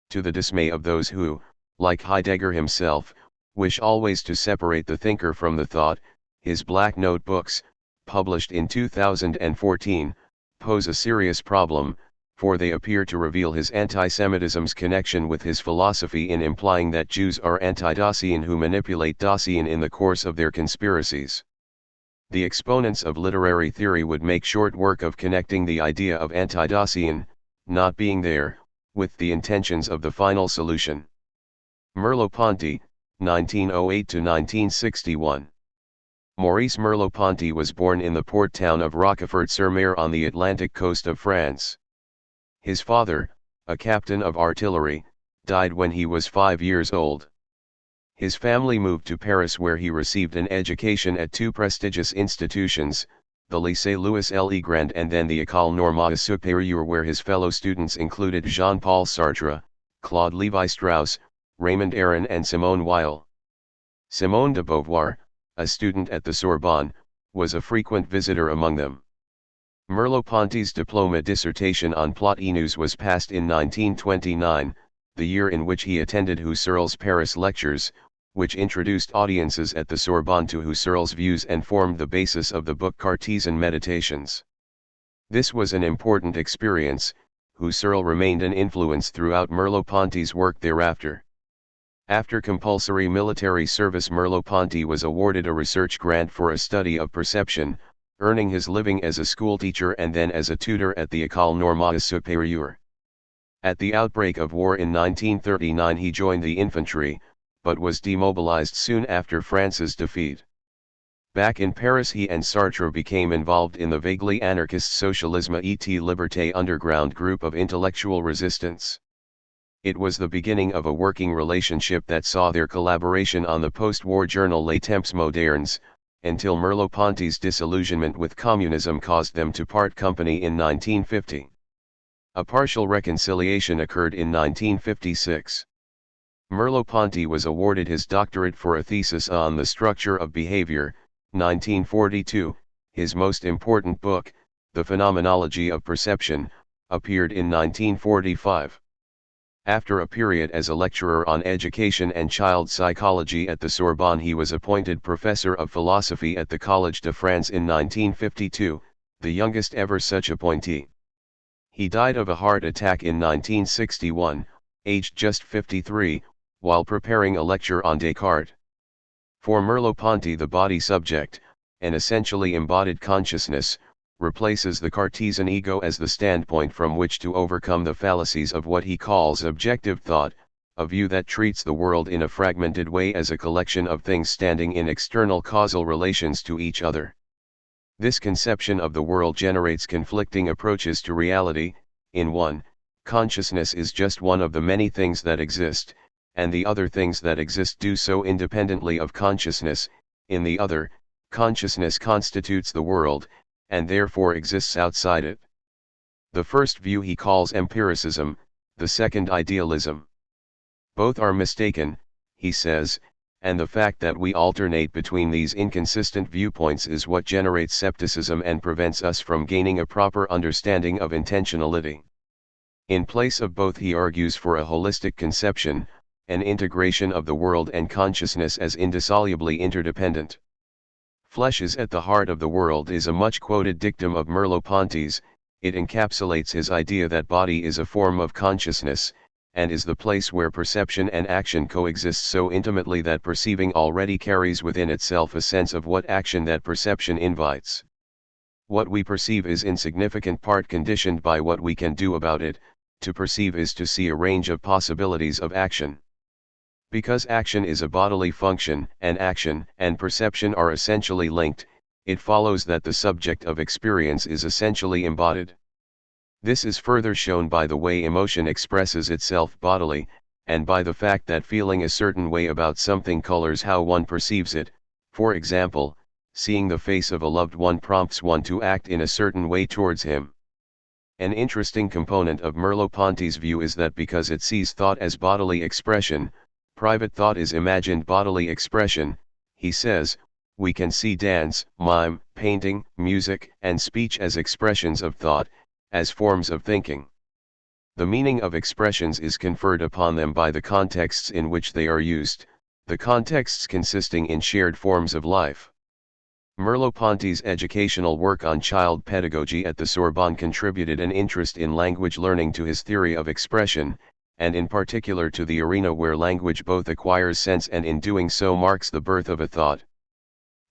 To the dismay of those who, like Heidegger himself, wish always to separate the thinker from the thought, his black notebooks, published in 2014, pose a serious problem, for they appear to reveal his anti-Semitism's connection with his philosophy in implying that Jews are anti-Dasein who manipulate Dasein in the course of their conspiracies. The exponents of literary theory would make short work of connecting the idea of anti-Dasein, not being there, with the intentions of the final solution. Merleau-Ponty, 1908–1961. Maurice Merleau-Ponty was born in the port town of Rochefort-sur-Mer on the Atlantic coast of France. His father, a captain of artillery, died when he was 5 years old. His family moved to Paris where he received an education at two prestigious institutions, the Lycée Louis Legrand and then the École Normale Supérieure, where his fellow students included Jean-Paul Sartre, Claude Lévi-Strauss, Raymond Aron and Simone Weil. Simone de Beauvoir, a student at the Sorbonne, was a frequent visitor among them. Merleau-Ponty's diploma dissertation on Plotinus was passed in 1929, the year in which he attended Husserl's Paris lectures, which introduced audiences at the Sorbonne to Husserl's views and formed the basis of the book Cartesian Meditations. This was an important experience. Husserl remained an influence throughout Merleau-Ponty's work thereafter. After compulsory military service, Merleau-Ponty was awarded a research grant for a study of perception, earning his living as a schoolteacher and then as a tutor at the École Normale Supérieure. At the outbreak of war in 1939 he joined the infantry, but was demobilized soon after France's defeat. Back in Paris he and Sartre became involved in the vaguely anarchist Socialisme et Liberté underground group of intellectual resistance. It was the beginning of a working relationship that saw their collaboration on the post-war journal Les Temps Modernes, until Merleau-Ponty's disillusionment with communism caused them to part company in 1950. A partial reconciliation occurred in 1956. Merleau-Ponty was awarded his doctorate for a thesis on the structure of behavior, 1942. His most important book, The Phenomenology of Perception, appeared in 1945. After a period as a lecturer on education and child psychology at the Sorbonne, he was appointed professor of philosophy at the Collège de France in 1952, the youngest ever such appointee. He died of a heart attack in 1961, aged just 53, while preparing a lecture on Descartes. For Merleau-Ponty, the body subject, an essentially embodied consciousness, replaces the Cartesian ego as the standpoint from which to overcome the fallacies of what he calls objective thought, a view that treats the world in a fragmented way as a collection of things standing in external causal relations to each other. This conception of the world generates conflicting approaches to reality. In one, consciousness is just one of the many things that exist, and the other things that exist do so independently of consciousness. In the other, consciousness constitutes the world, and therefore exists outside it. The first view he calls empiricism, the second idealism. Both are mistaken, he says, and the fact that we alternate between these inconsistent viewpoints is what generates skepticism and prevents us from gaining a proper understanding of intentionality. In place of both, he argues for a holistic conception, an integration of the world and consciousness as indissolubly interdependent. Flesh is at the heart of the world is a much-quoted dictum of Merleau-Ponty's. It encapsulates his idea that body is a form of consciousness, and is the place where perception and action coexist so intimately that perceiving already carries within itself a sense of what action that perception invites. What we perceive is in significant part conditioned by what we can do about it. To perceive is to see a range of possibilities of action. Because action is a bodily function, and action and perception are essentially linked, it follows that the subject of experience is essentially embodied. This is further shown by the way emotion expresses itself bodily, and by the fact that feeling a certain way about something colors how one perceives it. For example, seeing the face of a loved one prompts one to act in a certain way towards him. An interesting component of Merleau-Ponty's view is that because it sees thought as bodily expression, private thought is imagined bodily expression. He says, we can see dance, mime, painting, music, and speech as expressions of thought, as forms of thinking. The meaning of expressions is conferred upon them by the contexts in which they are used, the contexts consisting in shared forms of life. Merleau-Ponty's educational work on child pedagogy at the Sorbonne contributed an interest in language learning to his theory of expression, and in particular to the arena where language both acquires sense and in doing so marks the birth of a thought.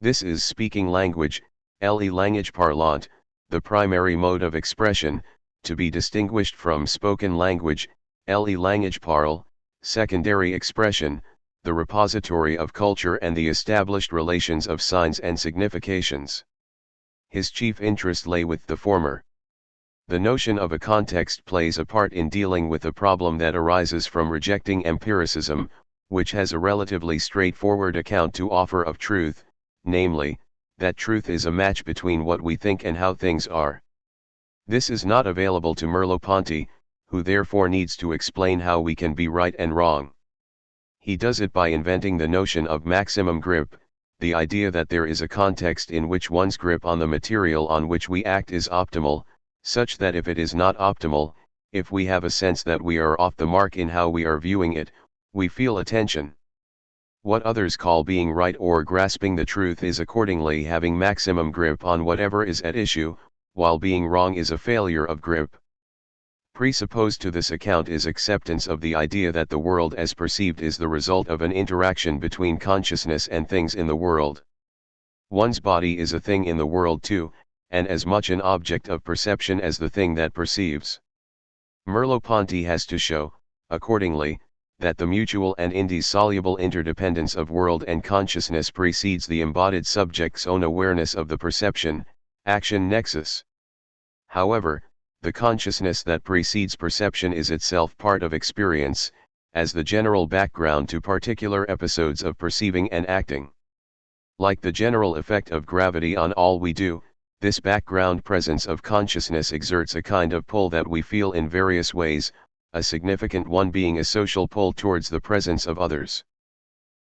This is speaking language, le langage parlant, the primary mode of expression, to be distinguished from spoken language, le langage parle, secondary expression, the repository of culture and the established relations of signs and significations. His chief interest lay with the former. The notion of a context plays a part in dealing with a problem that arises from rejecting empiricism, which has a relatively straightforward account to offer of truth, namely, that truth is a match between what we think and how things are. This is not available to Merleau-Ponty, who therefore needs to explain how we can be right and wrong. He does it by inventing the notion of maximum grip, the idea that there is a context in which one's grip on the material on which we act is optimal, such that if it is not optimal, if we have a sense that we are off the mark in how we are viewing it, we feel a tension. What others call being right or grasping the truth is accordingly having maximum grip on whatever is at issue, while being wrong is a failure of grip. Presupposed to this account is acceptance of the idea that the world as perceived is the result of an interaction between consciousness and things in the world. One's body is a thing in the world too, and as much an object of perception as the thing that perceives. Merleau-Ponty has to show, accordingly, that the mutual and indissoluble interdependence of world and consciousness precedes the embodied subject's own awareness of the perception-action nexus. However, the consciousness that precedes perception is itself part of experience, as the general background to particular episodes of perceiving and acting. Like the general effect of gravity on all we do, this background presence of consciousness exerts a kind of pull that we feel in various ways, a significant one being a social pull towards the presence of others.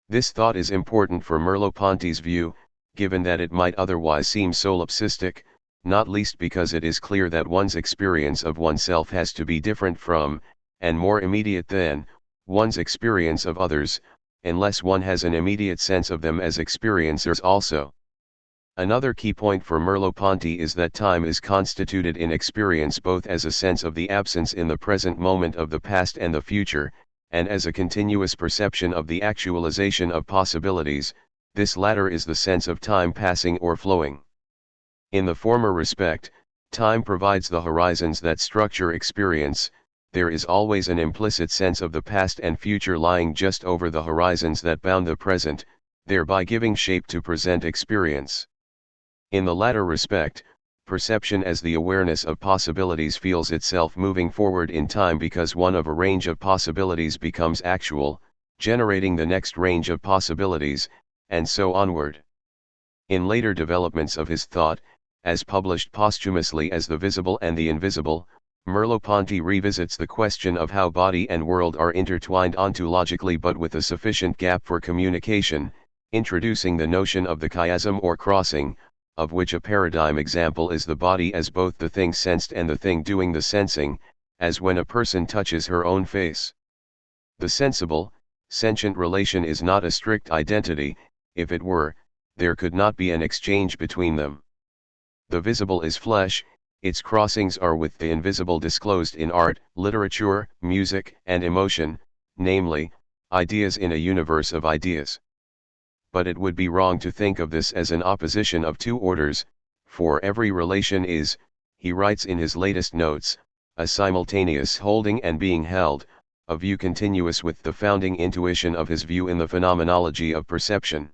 This thought is important for Merleau-Ponty's view, given that it might otherwise seem solipsistic, not least because it is clear that one's experience of oneself has to be different from, and more immediate than, one's experience of others, unless one has an immediate sense of them as experiencers also. Another key point for Merleau-Ponty is that time is constituted in experience both as a sense of the absence in the present moment of the past and the future, and as a continuous perception of the actualization of possibilities. This latter is the sense of time passing or flowing. In the former respect, time provides the horizons that structure experience. There is always an implicit sense of the past and future lying just over the horizons that bound the present, thereby giving shape to present experience. In the latter respect, perception as the awareness of possibilities feels itself moving forward in time because one of a range of possibilities becomes actual, generating the next range of possibilities, and so onward. In later developments of his thought, as published posthumously as The Visible and the Invisible, Merleau-Ponty revisits the question of how body and world are intertwined ontologically but with a sufficient gap for communication, introducing the notion of the chiasm or crossing, of which a paradigm example is the body as both the thing sensed and the thing doing the sensing, as when a person touches her own face. The sensible, sentient relation is not a strict identity. If it were, there could not be an exchange between them. The visible is flesh, its crossings are with the invisible disclosed in art, literature, music, and emotion, namely, ideas in a universe of ideas. But it would be wrong to think of this as an opposition of two orders, for every relation is, he writes in his latest notes, a simultaneous holding and being held, a view continuous with the founding intuition of his view in the phenomenology of perception.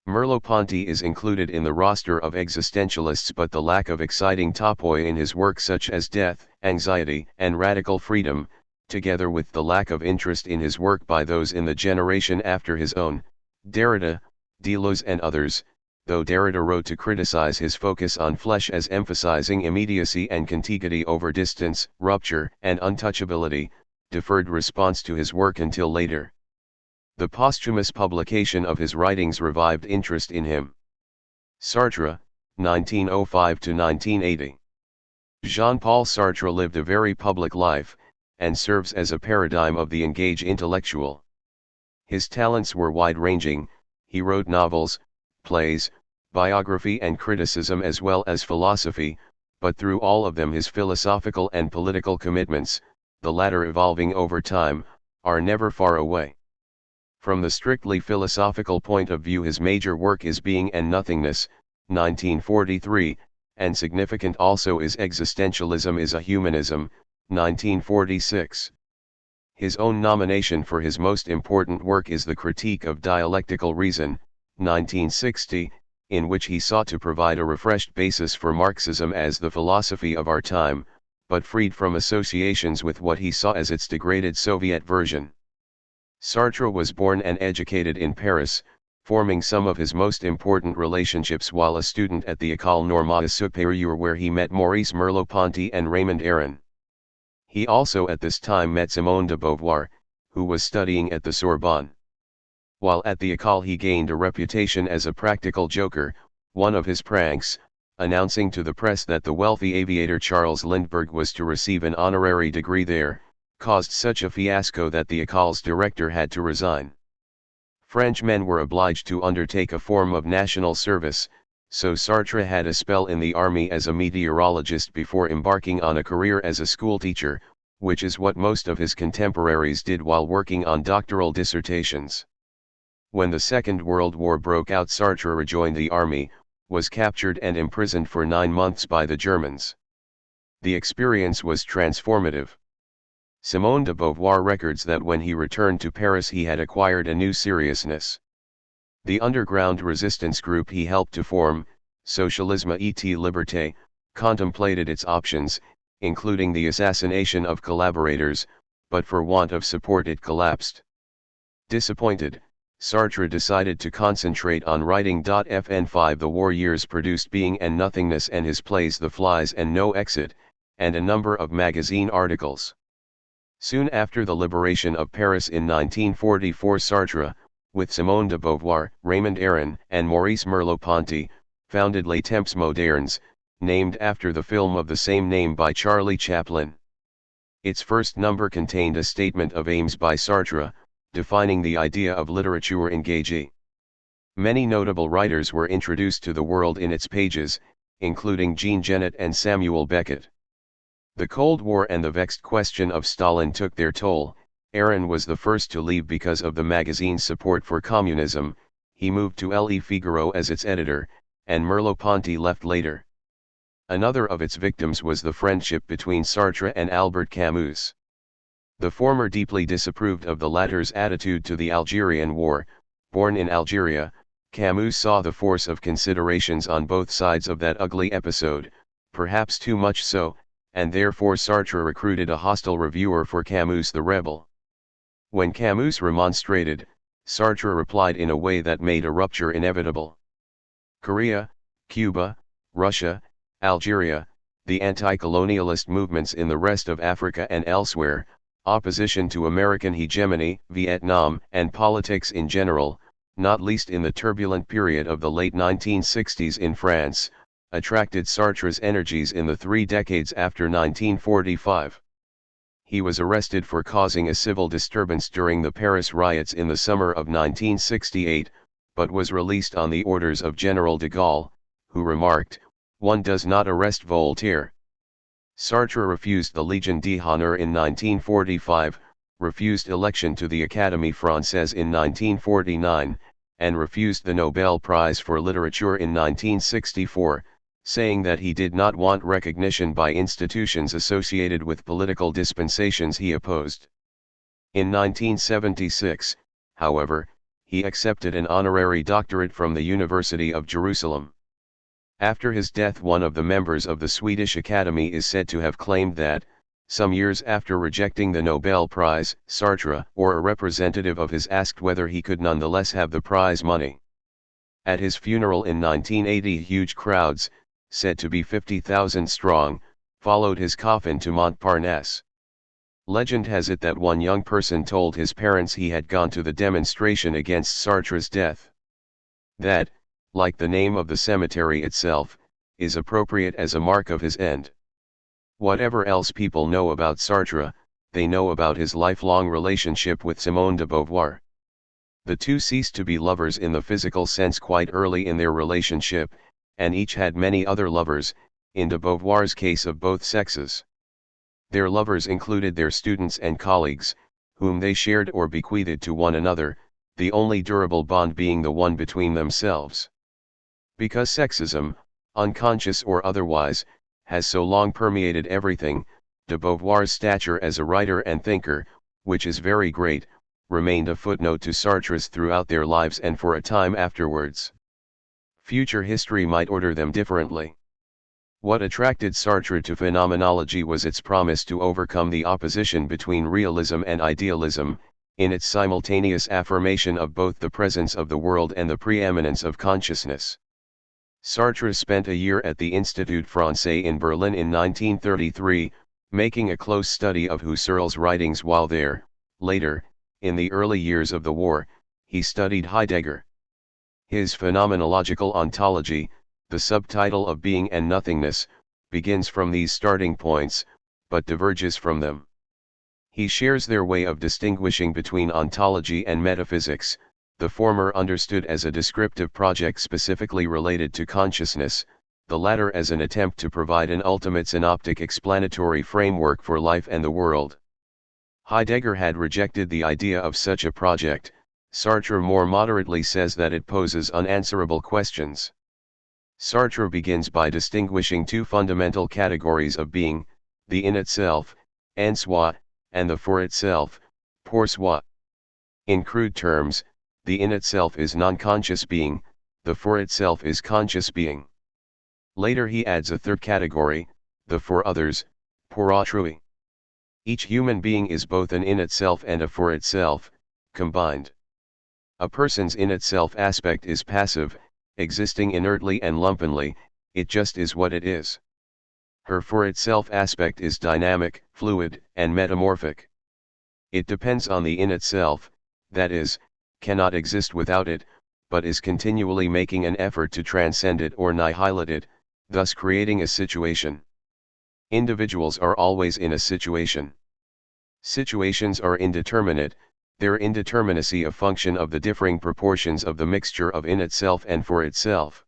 Merleau-Ponty is included in the roster of existentialists, but the lack of exciting topoi in his work such as Death, Anxiety, and Radical Freedom, together with the lack of interest in his work by those in the generation after his own, Derrida, Deleuze and others, though Derrida wrote to criticize his focus on flesh as emphasizing immediacy and contiguity over distance, rupture, and untouchability, deferred response to his work until later. The posthumous publication of his writings revived interest in him. Sartre, 1905–1980. Jean-Paul Sartre lived a very public life, and serves as a paradigm of the engaged intellectual. His talents were wide-ranging. He wrote novels, plays, biography and criticism as well as philosophy, but through all of them his philosophical and political commitments, the latter evolving over time, are never far away. From the strictly philosophical point of view, his major work is Being and Nothingness, 1943, and significant also is Existentialism is a Humanism, 1946. His own nomination for his most important work is The Critique of Dialectical Reason, 1960, in which he sought to provide a refreshed basis for Marxism as the philosophy of our time, but freed from associations with what he saw as its degraded Soviet version. Sartre was born and educated in Paris, forming some of his most important relationships while a student at the École Normale Supérieure, where he met Maurice Merleau-Ponty and Raymond Aron. He also at this time met Simone de Beauvoir, who was studying at the Sorbonne. While at the École he gained a reputation as a practical joker. One of his pranks, announcing to the press that the wealthy aviator Charles Lindbergh was to receive an honorary degree there, caused such a fiasco that the École's director had to resign. French men were obliged to undertake a form of national service, so Sartre had a spell in the army as a meteorologist before embarking on a career as a schoolteacher, which is what most of his contemporaries did while working on doctoral dissertations. When the Second World War broke out, Sartre rejoined the army, was captured and imprisoned for 9 months by the Germans. The experience was transformative. Simone de Beauvoir records that when he returned to Paris he had acquired a new seriousness. The underground resistance group he helped to form, Socialisme et Liberté, contemplated its options, including the assassination of collaborators, but for want of support it collapsed. Disappointed, Sartre decided to concentrate on writing. FN5 The war years produced Being and Nothingness and his plays The Flies and No Exit, and a number of magazine articles. Soon after the liberation of Paris in 1944, Sartre, with Simone de Beauvoir, Raymond Aron, and Maurice Merleau-Ponty, founded Les Temps Modernes, named after the film of the same name by Charlie Chaplin. Its first number contained a statement of aims by Sartre, defining the idea of literature engagée. Many notable writers were introduced to the world in its pages, including Jean Genet and Samuel Beckett. The Cold War and the vexed question of Stalin took their toll. Aron was the first to leave because of the magazine's support for communism. He moved to Le Figaro as its editor, and Merleau-Ponty left later. Another of its victims was the friendship between Sartre and Albert Camus. The former deeply disapproved of the latter's attitude to the Algerian War. Born in Algeria, Camus saw the force of considerations on both sides of that ugly episode, perhaps too much so, and therefore Sartre recruited a hostile reviewer for Camus the Rebel. When Camus remonstrated, Sartre replied in a way that made a rupture inevitable. Korea, Cuba, Russia, Algeria, the anti-colonialist movements in the rest of Africa and elsewhere, opposition to American hegemony, Vietnam, and politics in general, not least in the turbulent period of the late 1960s in France, attracted Sartre's energies in the 3 decades after 1945. He was arrested for causing a civil disturbance during the Paris riots in the summer of 1968, but was released on the orders of General de Gaulle, who remarked, "One does not arrest Voltaire." Sartre refused the Légion d'honneur in 1945, refused election to the Académie Française in 1949, and refused the Nobel Prize for Literature in 1964, saying that he did not want recognition by institutions associated with political dispensations he opposed. In 1976, however, he accepted an honorary doctorate from the University of Jerusalem. After his death, one of the members of the Swedish Academy is said to have claimed that, some years after rejecting the Nobel Prize, Sartre, or a representative of his, asked whether he could nonetheless have the prize money. At his funeral in 1980, huge crowds, said to be 50,000 strong, followed his coffin to Montparnasse. Legend has it that one young person told his parents he had gone to the demonstration against Sartre's death. That, like the name of the cemetery itself, is appropriate as a mark of his end. Whatever else people know about Sartre, they know about his lifelong relationship with Simone de Beauvoir. The two ceased to be lovers in the physical sense quite early in their relationship, and each had many other lovers, in de Beauvoir's case of both sexes. Their lovers included their students and colleagues, whom they shared or bequeathed to one another, the only durable bond being the one between themselves. Because sexism, unconscious or otherwise, has so long permeated everything, de Beauvoir's stature as a writer and thinker, which is very great, remained a footnote to Sartre's throughout their lives and for a time afterwards. Future history might order them differently. What attracted Sartre to phenomenology was its promise to overcome the opposition between realism and idealism, in its simultaneous affirmation of both the presence of the world and the preeminence of consciousness. Sartre spent a year at the Institut Français in Berlin in 1933, making a close study of Husserl's writings while there. Later, in the early years of the war, he studied Heidegger. His Phenomenological Ontology, the subtitle of Being and Nothingness, begins from these starting points, but diverges from them. He shares their way of distinguishing between ontology and metaphysics, the former understood as a descriptive project specifically related to consciousness, the latter as an attempt to provide an ultimate synoptic explanatory framework for life and the world. Heidegger had rejected the idea of such a project. Sartre more moderately says that it poses unanswerable questions. Sartre begins by distinguishing two fundamental categories of being, the in itself, en soi, and the for itself, pour soi. In crude terms, the in itself is non-conscious being, the for itself is conscious being. Later he adds a third category, the for others, pour autrui. Each human being is both an in itself and a for itself, combined. A person's in itself aspect is passive, existing inertly and lumpenly, it just is what it is. Her for itself aspect is dynamic, fluid, and metamorphic. It depends on the in itself, that is, cannot exist without it, but is continually making an effort to transcend it or annihilate it, thus creating a situation. Individuals are always in a situation. Situations are indeterminate, their indeterminacy a function of the differing proportions of the mixture of in itself and for itself.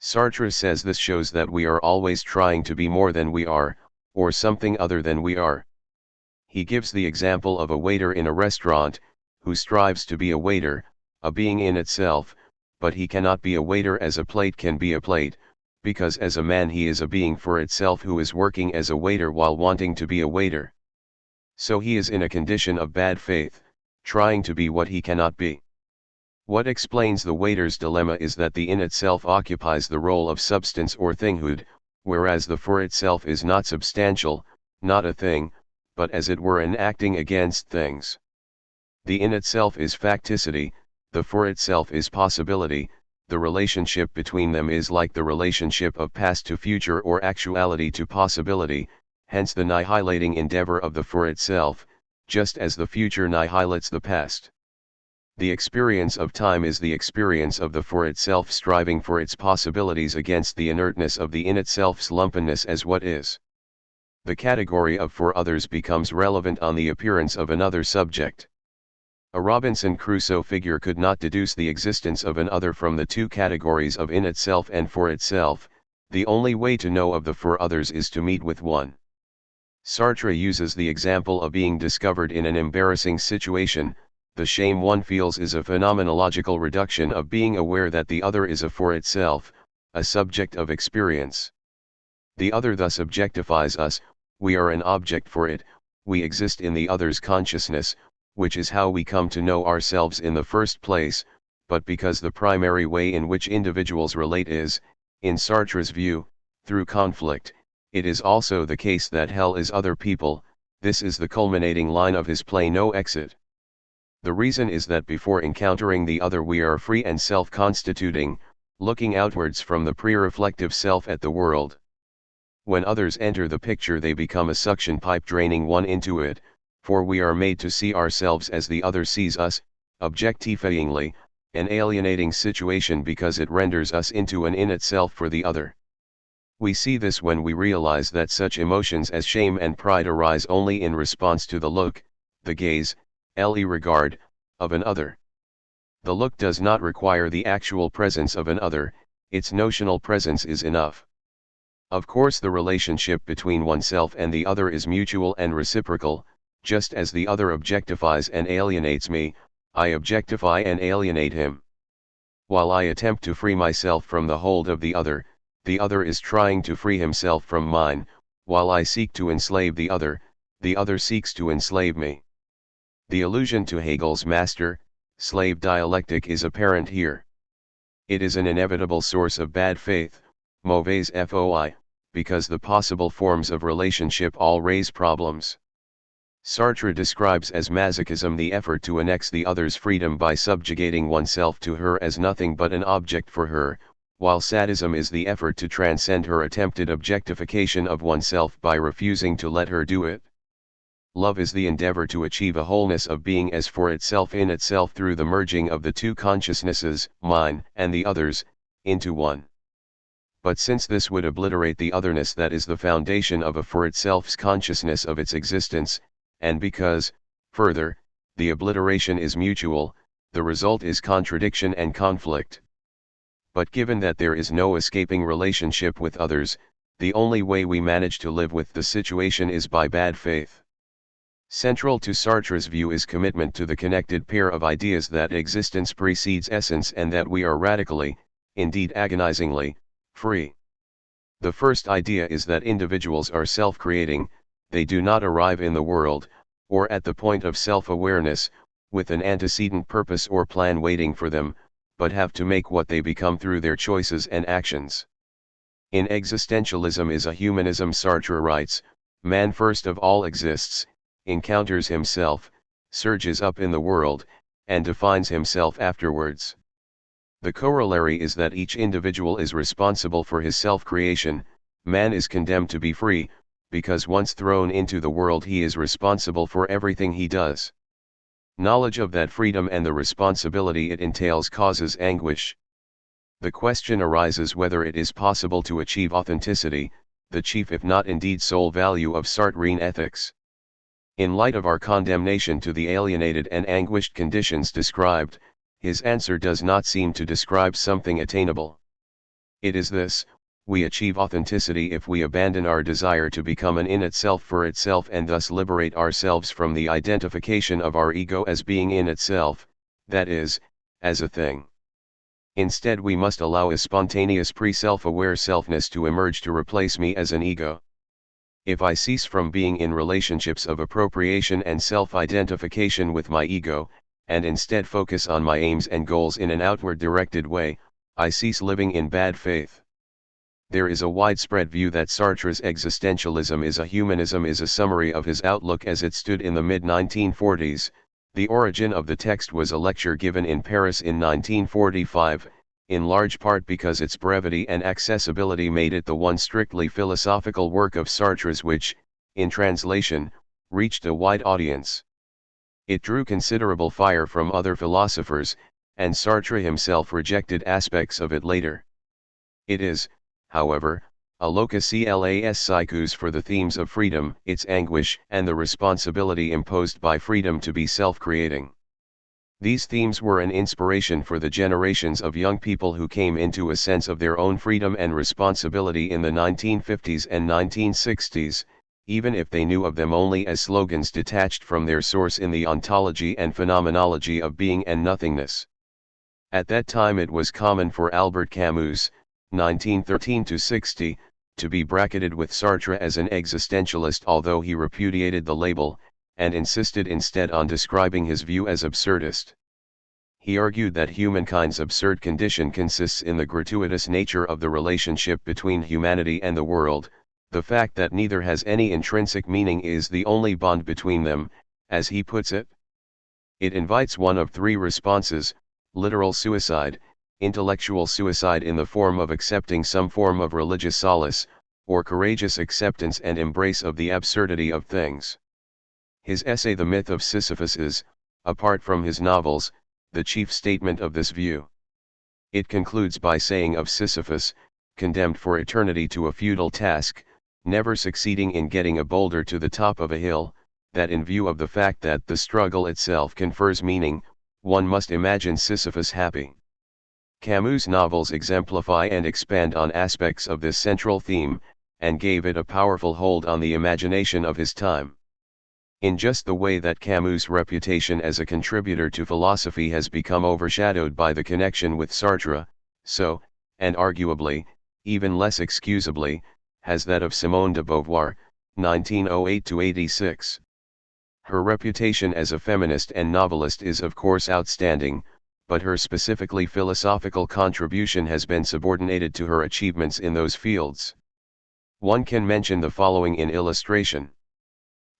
Sartre says this shows that we are always trying to be more than we are, or something other than we are. He gives the example of a waiter in a restaurant, who strives to be a waiter, a being in itself, but he cannot be a waiter as a plate can be a plate, because as a man he is a being for itself who is working as a waiter while wanting to be a waiter. So he is in a condition of bad faith, trying to be what he cannot be. What explains the waiter's dilemma is that the in itself occupies the role of substance or thinghood, whereas the for itself is not substantial, not a thing, but as it were an acting against things. The in itself is facticity, the for itself is possibility, the relationship between them is like the relationship of past to future or actuality to possibility, hence the annihilating endeavor of the for itself, just as the future annihilates the past. The experience of time is the experience of the for itself striving for its possibilities against the inertness of the in itself's lumpenness as what is. The category of for others becomes relevant on the appearance of another subject. A Robinson Crusoe figure could not deduce the existence of an other from the two categories of in itself and for itself. The only way to know of the for others is to meet with one. Sartre uses the example of being discovered in an embarrassing situation. The shame one feels is a phenomenological reduction of being aware that the other is a for itself, a subject of experience. The other thus objectifies us, we are an object for it, we exist in the other's consciousness, which is how we come to know ourselves in the first place, but because the primary way in which individuals relate is, in Sartre's view, through conflict, it is also the case that hell is other people. This is the culminating line of his play No Exit. The reason is that before encountering the other we are free and self-constituting, looking outwards from the pre-reflective self at the world. When others enter the picture they become a suction pipe draining one into it, for we are made to see ourselves as the other sees us, objectifyingly, an alienating situation because it renders us into an in itself for the other. We see this when we realize that such emotions as shame and pride arise only in response to the look, the gaze, regard, of an other. The look does not require the actual presence of an other, its notional presence is enough. Of course the relationship between oneself and the other is mutual and reciprocal, just as the other objectifies and alienates me, I objectify and alienate him. While I attempt to free myself from the hold of the other is trying to free himself from mine. While I seek to enslave the other seeks to enslave me. The allusion to Hegel's master-slave dialectic is apparent here. It is an inevitable source of bad faith, mauvaise foi, because the possible forms of relationship all raise problems. Sartre describes as masochism the effort to annex the other's freedom by subjugating oneself to her as nothing but an object for her, while sadism is the effort to transcend her attempted objectification of oneself by refusing to let her do it. Love is the endeavor to achieve a wholeness of being as for itself in itself through the merging of the two consciousnesses, mine and the other's, into one. But since this would obliterate the otherness that is the foundation of a for itself's consciousness of its existence, and because, further, the obliteration is mutual, the result is contradiction and conflict. But given that there is no escaping relationship with others, the only way we manage to live with the situation is by bad faith. Central to Sartre's view is commitment to the connected pair of ideas that existence precedes essence and that we are radically, indeed agonizingly, free. The first idea is that individuals are self-creating, they do not arrive in the world, or at the point of self-awareness, with an antecedent purpose or plan waiting for them, but have to make what they become through their choices and actions. In existentialism is a humanism, Sartre writes, man first of all exists, encounters himself, surges up in the world, and defines himself afterwards. The corollary is that each individual is responsible for his self-creation. Man is condemned to be free, because once thrown into the world he is responsible for everything he does. Knowledge of that freedom and the responsibility it entails causes anguish. The question arises whether it is possible to achieve authenticity, the chief if not indeed sole value of Sartrean ethics. In light of our condemnation to the alienated and anguished conditions described, his answer does not seem to describe something attainable. It is this: we achieve authenticity if we abandon our desire to become an in itself for itself and thus liberate ourselves from the identification of our ego as being in itself, that is, as a thing. Instead we must allow a spontaneous pre-self-aware selfness to emerge to replace me as an ego. If I cease from being in relationships of appropriation and self-identification with my ego, and instead focus on my aims and goals in an outward-directed way, I cease living in bad faith. There is a widespread view that Sartre's existentialism is a humanism is a summary of his outlook as it stood in the mid-1940s. The origin of the text was a lecture given in Paris in 1945, in large part because its brevity and accessibility made it the one strictly philosophical work of Sartre's which, in translation, reached a wide audience. It drew considerable fire from other philosophers, and Sartre himself rejected aspects of it later. It is, however, a locus clas siccus for the themes of freedom, its anguish, and the responsibility imposed by freedom to be self-creating. These themes were an inspiration for the generations of young people who came into a sense of their own freedom and responsibility in the 1950s and 1960s, even if they knew of them only as slogans detached from their source in the ontology and phenomenology of being and nothingness. At that time it was common for Albert Camus, 1913–60, to be bracketed with Sartre as an existentialist, although he repudiated the label, and insisted instead on describing his view as absurdist. He argued that humankind's absurd condition consists in the gratuitous nature of the relationship between humanity and the world. The fact that neither has any intrinsic meaning is the only bond between them, as he puts it. It invites one of three responses: literal suicide, intellectual suicide in the form of accepting some form of religious solace, or courageous acceptance and embrace of the absurdity of things. His essay The Myth of Sisyphus is, apart from his novels, the chief statement of this view. It concludes by saying of Sisyphus, condemned for eternity to a futile task, never succeeding in getting a boulder to the top of a hill, that in view of the fact that the struggle itself confers meaning, one must imagine Sisyphus happy. Camus' novels exemplify and expand on aspects of this central theme, and gave it a powerful hold on the imagination of his time. In just the way that Camus' reputation as a contributor to philosophy has become overshadowed by the connection with Sartre, so, and arguably, even less excusably, has that of Simone de Beauvoir, 1908–86. Her reputation as a feminist and novelist is of course outstanding, but her specifically philosophical contribution has been subordinated to her achievements in those fields. One can mention the following in illustration.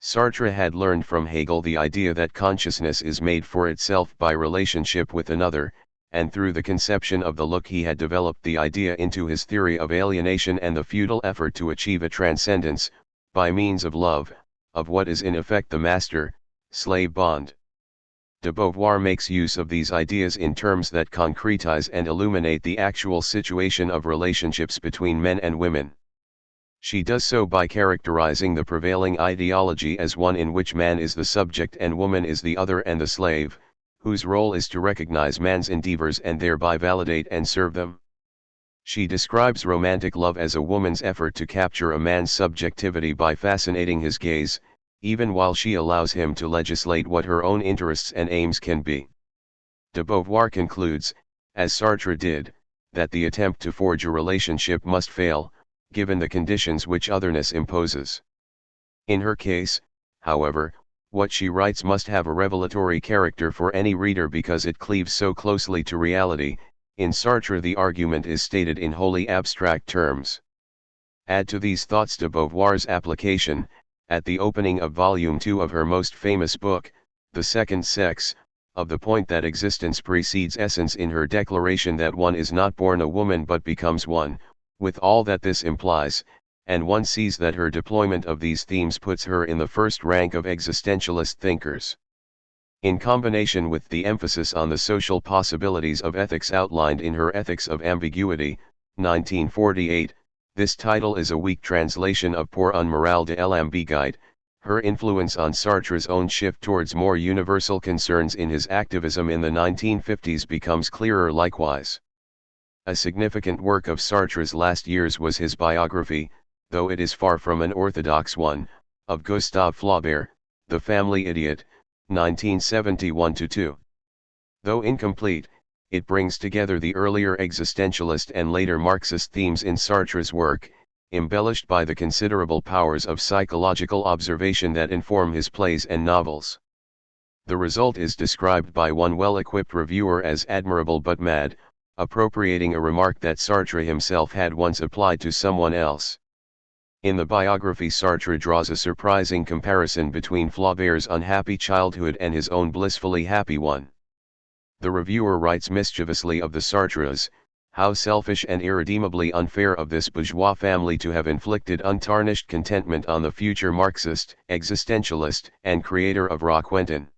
Sartre had learned from Hegel the idea that consciousness is made for itself by relationship with another, and through the conception of the look he had developed the idea into his theory of alienation and the futile effort to achieve a transcendence, by means of love, of what is in effect the master-slave bond. De Beauvoir makes use of these ideas in terms that concretize and illuminate the actual situation of relationships between men and women. She does so by characterizing the prevailing ideology as one in which man is the subject and woman is the other and the slave, whose role is to recognize man's endeavors and thereby validate and serve them. She describes romantic love as a woman's effort to capture a man's subjectivity by fascinating his gaze, even while she allows him to legislate what her own interests and aims can be. De Beauvoir concludes, as Sartre did, that the attempt to forge a relationship must fail, given the conditions which otherness imposes. In her case, however, what she writes must have a revelatory character for any reader because it cleaves so closely to reality. In Sartre the argument is stated in wholly abstract terms. Add to these thoughts de Beauvoir's application, at the opening of Volume 2 of her most famous book, The Second Sex, of the point that existence precedes essence in her declaration that one is not born a woman but becomes one, with all that this implies, and one sees that her deployment of these themes puts her in the first rank of existentialist thinkers. In combination with the emphasis on the social possibilities of ethics outlined in her Ethics of Ambiguity, 1948, this title is a weak translation of Pour un moral de l'ambiguïté. Her influence on Sartre's own shift towards more universal concerns in his activism in the 1950s becomes clearer likewise. A significant work of Sartre's last years was his biography, though it is far from an orthodox one, of Gustave Flaubert, The Family Idiot, 1971–2. Though incomplete, it brings together the earlier existentialist and later Marxist themes in Sartre's work, embellished by the considerable powers of psychological observation that inform his plays and novels. The result is described by one well-equipped reviewer as admirable but mad, appropriating a remark that Sartre himself had once applied to someone else. In the biography Sartre draws a surprising comparison between Flaubert's unhappy childhood and his own blissfully happy one. The reviewer writes mischievously of the Sartres, How selfish and irredeemably unfair of this bourgeois family to have inflicted untarnished contentment on the future Marxist, existentialist, and creator of Roquentin.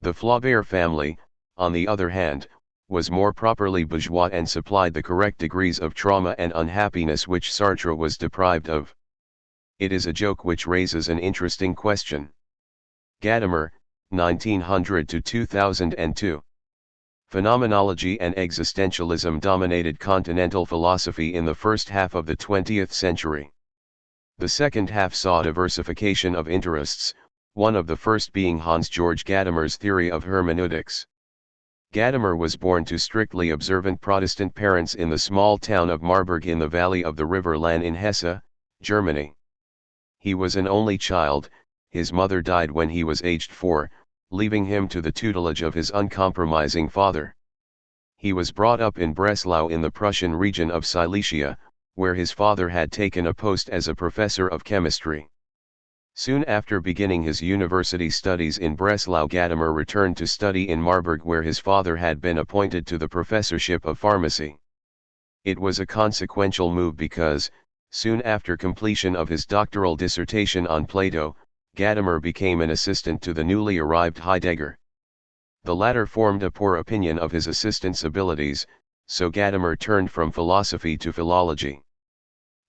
The Flaubert family, on the other hand, was more properly bourgeois and supplied the correct degrees of trauma and unhappiness which Sartre was deprived of. It is a joke which raises an interesting question. Gadamer, 1900 to 2002. Phenomenology and existentialism dominated continental philosophy in the first half of the 20th century. The second half saw diversification of interests, one of the first being Hans-Georg Gadamer's theory of hermeneutics. Gadamer was born to strictly observant Protestant parents in the small town of Marburg in the valley of the river Lahn in Hesse, Germany. He was an only child. His mother died when he was aged 4, leaving him to the tutelage of his uncompromising father. He was brought up in Breslau in the Prussian region of Silesia, where his father had taken a post as a professor of chemistry. Soon after beginning his university studies in Breslau, Gadamer returned to study in Marburg, where his father had been appointed to the professorship of pharmacy. It was a consequential move because, soon after completion of his doctoral dissertation on Plato, Gadamer became an assistant to the newly arrived Heidegger. The latter formed a poor opinion of his assistant's abilities, so Gadamer turned from philosophy to philology.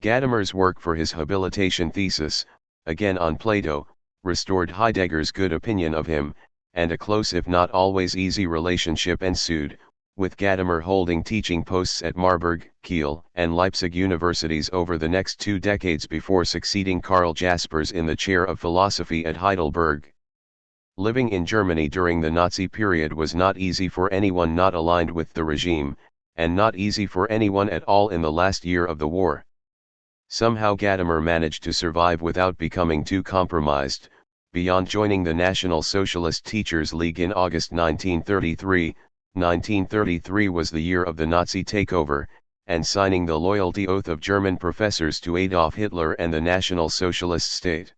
Gadamer's work for his habilitation thesis, again on Plato, restored Heidegger's good opinion of him, and a close if not always easy relationship ensued, with Gadamer holding teaching posts at Marburg, Kiel, and Leipzig universities over the next 2 decades before succeeding Karl Jaspers in the chair of philosophy at Heidelberg. Living in Germany during the Nazi period was not easy for anyone not aligned with the regime, and not easy for anyone at all in the last year of the war. Somehow Gadamer managed to survive without becoming too compromised, beyond joining the National Socialist Teachers League in August 1933. 1933 was the year of the Nazi takeover, and signing the loyalty oath of German professors to Adolf Hitler and the National Socialist State.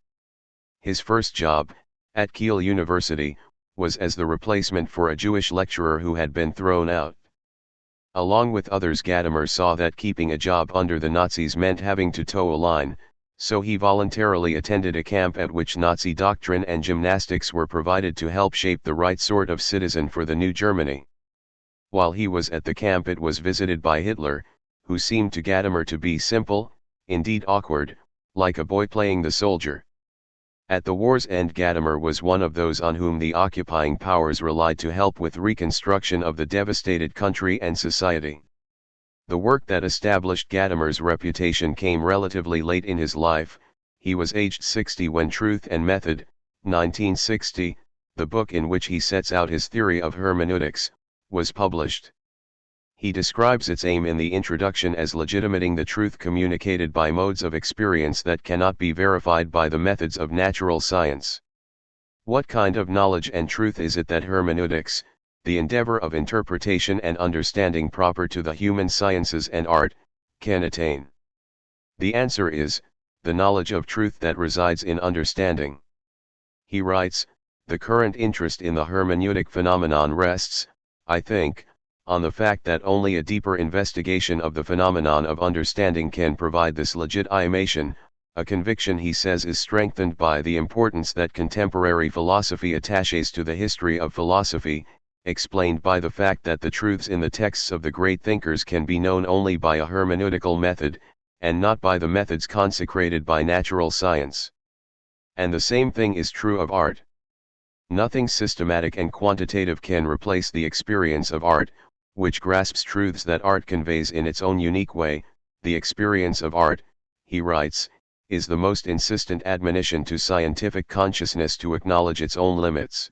His first job, at Kiel University, was as the replacement for a Jewish lecturer who had been thrown out. Along with others, Gadamer saw that keeping a job under the Nazis meant having to toe a line, so he voluntarily attended a camp at which Nazi doctrine and gymnastics were provided to help shape the right sort of citizen for the new Germany. While he was at the camp, it was visited by Hitler, who seemed to Gadamer to be simple, indeed awkward, like a boy playing the soldier. At the war's end, Gadamer was one of those on whom the occupying powers relied to help with reconstruction of the devastated country and society. The work that established Gadamer's reputation came relatively late in his life. He was aged 60 when Truth and Method, 1960, the book in which he sets out his theory of hermeneutics, was published. He describes its aim in the introduction as legitimating the truth communicated by modes of experience that cannot be verified by the methods of natural science. What kind of knowledge and truth is it that hermeneutics, the endeavor of interpretation and understanding proper to the human sciences and art, can attain? The answer is, the knowledge of truth that resides in understanding. He writes, the current interest in the hermeneutic phenomenon rests, I think, on the fact that only a deeper investigation of the phenomenon of understanding can provide this legitimation, a conviction he says is strengthened by the importance that contemporary philosophy attaches to the history of philosophy, explained by the fact that the truths in the texts of the great thinkers can be known only by a hermeneutical method, and not by the methods consecrated by natural science. And the same thing is true of art. Nothing systematic and quantitative can replace the experience of art, which grasps truths that art conveys in its own unique way. The experience of art, he writes, is the most insistent admonition to scientific consciousness to acknowledge its own limits.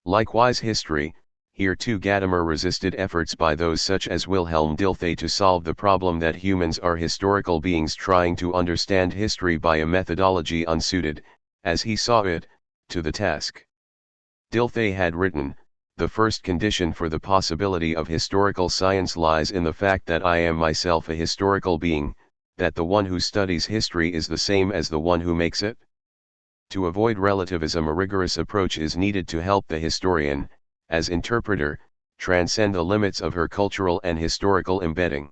Likewise history, here too Gadamer resisted efforts by those such as Wilhelm Dilthey to solve the problem that humans are historical beings trying to understand history by a methodology unsuited, as he saw it, to the task. Dilthey had written, the first condition for the possibility of historical science lies in the fact that I am myself a historical being, that the one who studies history is the same as the one who makes it. To avoid relativism, a rigorous approach is needed to help the historian, as interpreter, transcend the limits of her cultural and historical embedding.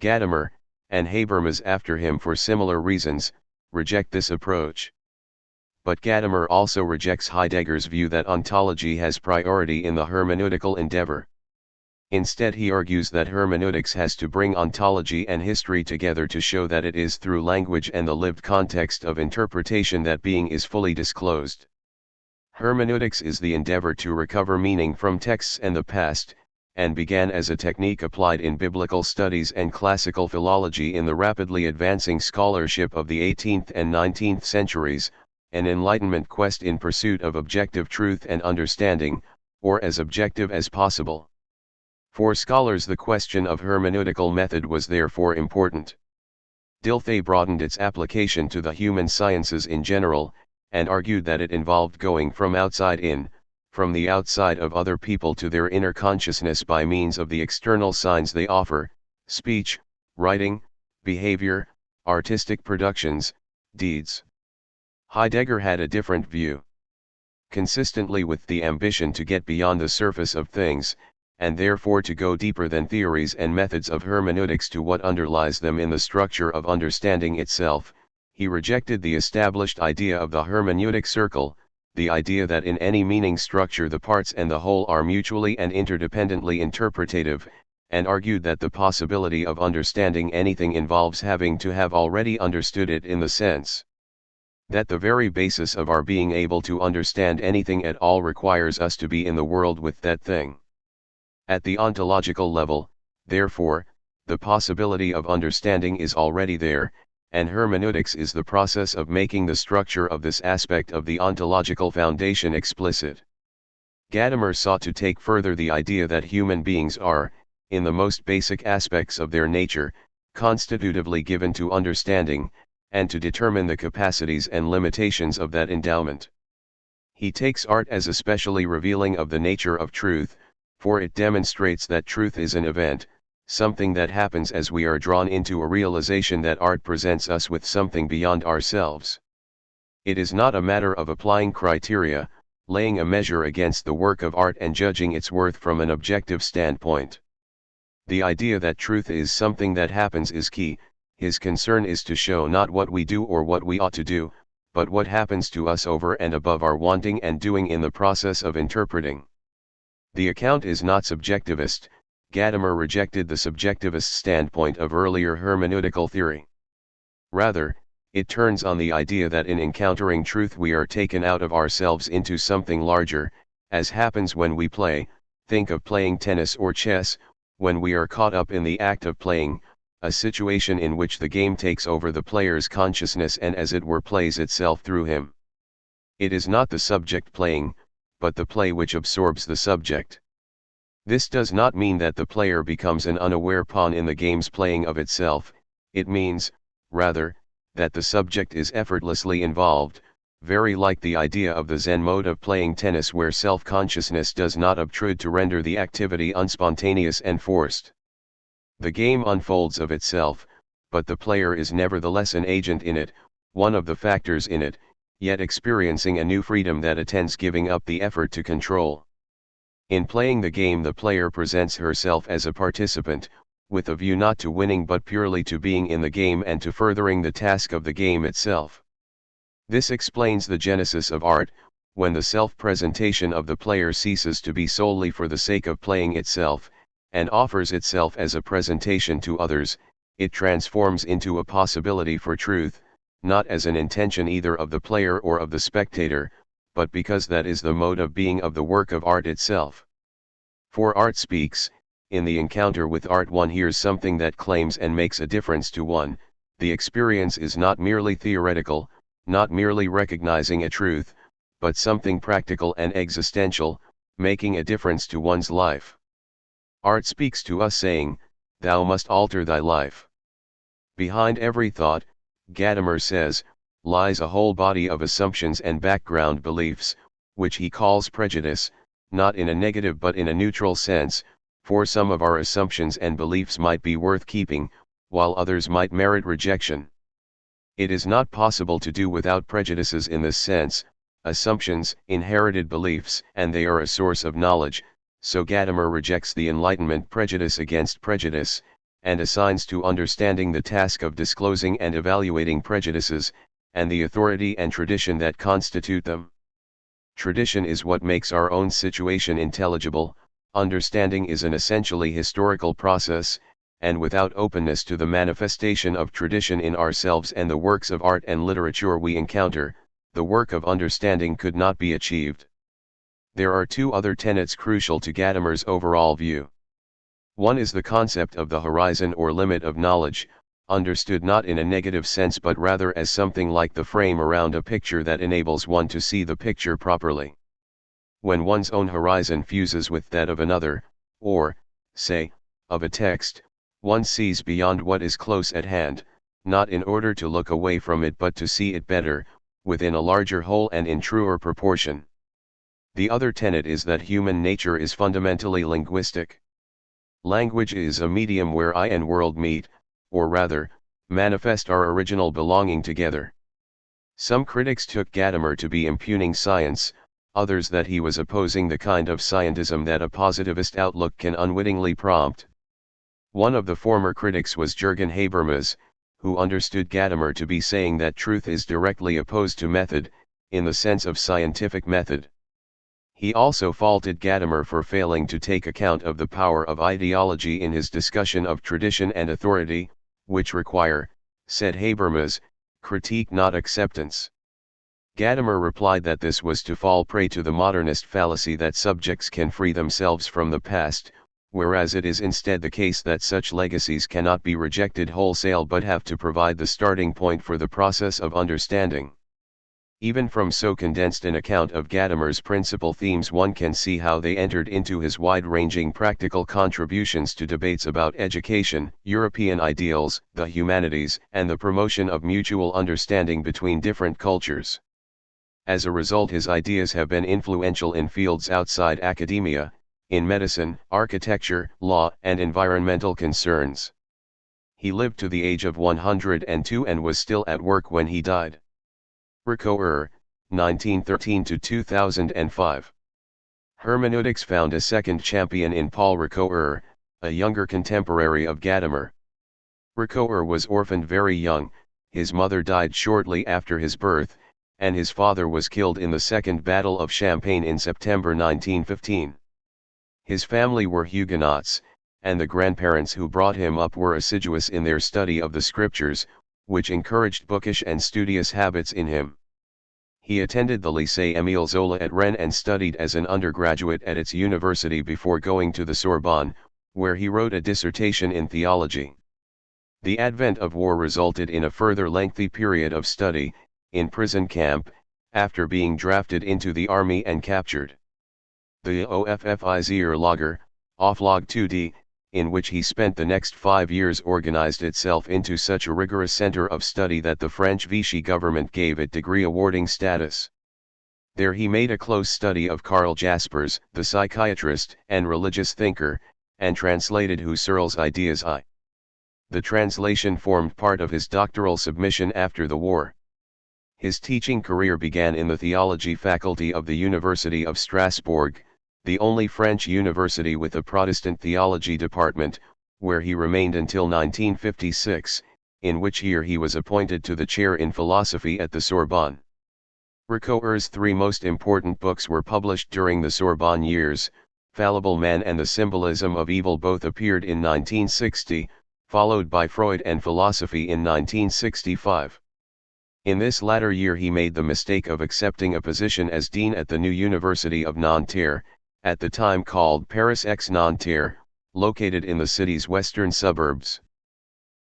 Gadamer, and Habermas after him for similar reasons, reject this approach. But Gadamer also rejects Heidegger's view that ontology has priority in the hermeneutical endeavor. Instead, he argues that hermeneutics has to bring ontology and history together to show that it is through language and the lived context of interpretation that being is fully disclosed. Hermeneutics is the endeavor to recover meaning from texts and the past, and began as a technique applied in biblical studies and classical philology in the rapidly advancing scholarship of the 18th and 19th centuries, an Enlightenment quest in pursuit of objective truth and understanding, or as objective as possible. For scholars, the question of hermeneutical method was therefore important. Dilthey broadened its application to the human sciences in general, and argued that it involved going from outside in, from the outside of other people to their inner consciousness by means of the external signs they offer: speech, writing, behavior, artistic productions, deeds. Heidegger had a different view. Consistently with the ambition to get beyond the surface of things, and therefore to go deeper than theories and methods of hermeneutics to what underlies them in the structure of understanding itself, he rejected the established idea of the hermeneutic circle, the idea that in any meaning structure the parts and the whole are mutually and interdependently interpretative, and argued that the possibility of understanding anything involves having to have already understood it in the sense that the very basis of our being able to understand anything at all requires us to be in the world with that thing. At the ontological level, therefore, the possibility of understanding is already there, and hermeneutics is the process of making the structure of this aspect of the ontological foundation explicit. Gadamer sought to take further the idea that human beings are, in the most basic aspects of their nature, constitutively given to understanding, and to determine the capacities and limitations of that endowment. He takes art as especially revealing of the nature of truth, for it demonstrates that truth is an event, something that happens as we are drawn into a realization that art presents us with something beyond ourselves. It is not a matter of applying criteria, laying a measure against the work of art and judging its worth from an objective standpoint. The idea that truth is something that happens is key. His concern is to show not what we do or what we ought to do, but what happens to us over and above our wanting and doing in the process of interpreting. The account is not subjectivist. Gadamer rejected the subjectivist standpoint of earlier hermeneutical theory. Rather, it turns on the idea that in encountering truth we are taken out of ourselves into something larger, as happens when we play. Think of playing tennis or chess, when we are caught up in the act of playing, a situation in which the game takes over the player's consciousness and as it were plays itself through him. It is not the subject playing, but the play which absorbs the subject. This does not mean that the player becomes an unaware pawn in the game's playing of itself. It means, rather, that the subject is effortlessly involved, very like the idea of the Zen mode of playing tennis where self-consciousness does not obtrude to render the activity unspontaneous and forced. The game unfolds of itself, but the player is nevertheless an agent in it, one of the factors in it, yet experiencing a new freedom that attends giving up the effort to control. In playing the game, the player presents herself as a participant, with a view not to winning but purely to being in the game and to furthering the task of the game itself. This explains the genesis of art. When the self-presentation of the player ceases to be solely for the sake of playing itself, and offers itself as a presentation to others, it transforms into a possibility for truth, not as an intention either of the player or of the spectator, but because that is the mode of being of the work of art itself. For art speaks. In the encounter with art one hears something that claims and makes a difference to one. The experience is not merely theoretical, not merely recognizing a truth, but something practical and existential, making a difference to one's life. Art speaks to us saying, "Thou must alter thy life." Behind every thought, Gadamer says, lies a whole body of assumptions and background beliefs, which he calls prejudice, not in a negative but in a neutral sense, for some of our assumptions and beliefs might be worth keeping, while others might merit rejection. It is not possible to do without prejudices in this sense. Assumptions, inherited beliefs, and they are a source of knowledge, So Gadamer rejects the Enlightenment prejudice against prejudice, and assigns to understanding the task of disclosing and evaluating prejudices, and the authority and tradition that constitute them. Tradition is what makes our own situation intelligible, understanding is an essentially historical process, and without openness to the manifestation of tradition in ourselves and the works of art and literature we encounter, the work of understanding could not be achieved. There are two other tenets crucial to Gadamer's overall view. One is the concept of the horizon or limit of knowledge, understood not in a negative sense but rather as something like the frame around a picture that enables one to see the picture properly. When one's own horizon fuses with that of another, or, say, of a text, one sees beyond what is close at hand, not in order to look away from it but to see it better, within a larger whole and in truer proportion. The other tenet is that human nature is fundamentally linguistic. Language is a medium where I and world meet, or rather, manifest our original belonging together. Some critics took Gadamer to be impugning science, others that he was opposing the kind of scientism that a positivist outlook can unwittingly prompt. One of the former critics was Jürgen Habermas, who understood Gadamer to be saying that truth is directly opposed to method, in the sense of scientific method. He also faulted Gadamer for failing to take account of the power of ideology in his discussion of tradition and authority, which require, said Habermas, critique not acceptance. Gadamer replied that this was to fall prey to the modernist fallacy that subjects can free themselves from the past, whereas it is instead the case that such legacies cannot be rejected wholesale but have to provide the starting point for the process of understanding. Even from so condensed an account of Gadamer's principal themes one can see how they entered into his wide-ranging practical contributions to debates about education, European ideals, the humanities, and the promotion of mutual understanding between different cultures. As a result, his ideas have been influential in fields outside academia, in medicine, architecture, law, and environmental concerns. He lived to the age of 102 and was still at work when he died. Ricoeur, 1913–2005. Hermeneutics found a second champion in Paul Ricoeur, a younger contemporary of Gadamer. Ricoeur was orphaned very young, his mother died shortly after his birth, and his father was killed in the Second Battle of Champagne in September 1915. His family were Huguenots, and the grandparents who brought him up were assiduous in their study of the scriptures, which encouraged bookish and studious habits in him. He attended the Lycée Émile Zola at Rennes and studied as an undergraduate at its university before going to the Sorbonne, where he wrote a dissertation in theology. The advent of war resulted in a further lengthy period of study, in prison camp, after being drafted into the army and captured. The OFFIZIR Lager, Auflage 2D, in which he spent the next 5 years, organized itself into such a rigorous center of study that the French Vichy government gave it degree-awarding status. There he made a close study of Karl Jaspers, the psychiatrist and religious thinker, and translated Husserl's ideas. The translation formed part of his doctoral submission after the war. His teaching career began in the theology faculty of the University of Strasbourg, the only French university with a Protestant theology department, where he remained until 1956, in which year he was appointed to the chair in philosophy at the Sorbonne. Ricoeur's three most important books were published during the Sorbonne years. Fallible Man and the Symbolism of Evil both appeared in 1960, followed by Freud and Philosophy in 1965. In this latter year he made the mistake of accepting a position as dean at the new University of Nanterre, at the time called Paris Aix-Nanterre, located in the city's western suburbs.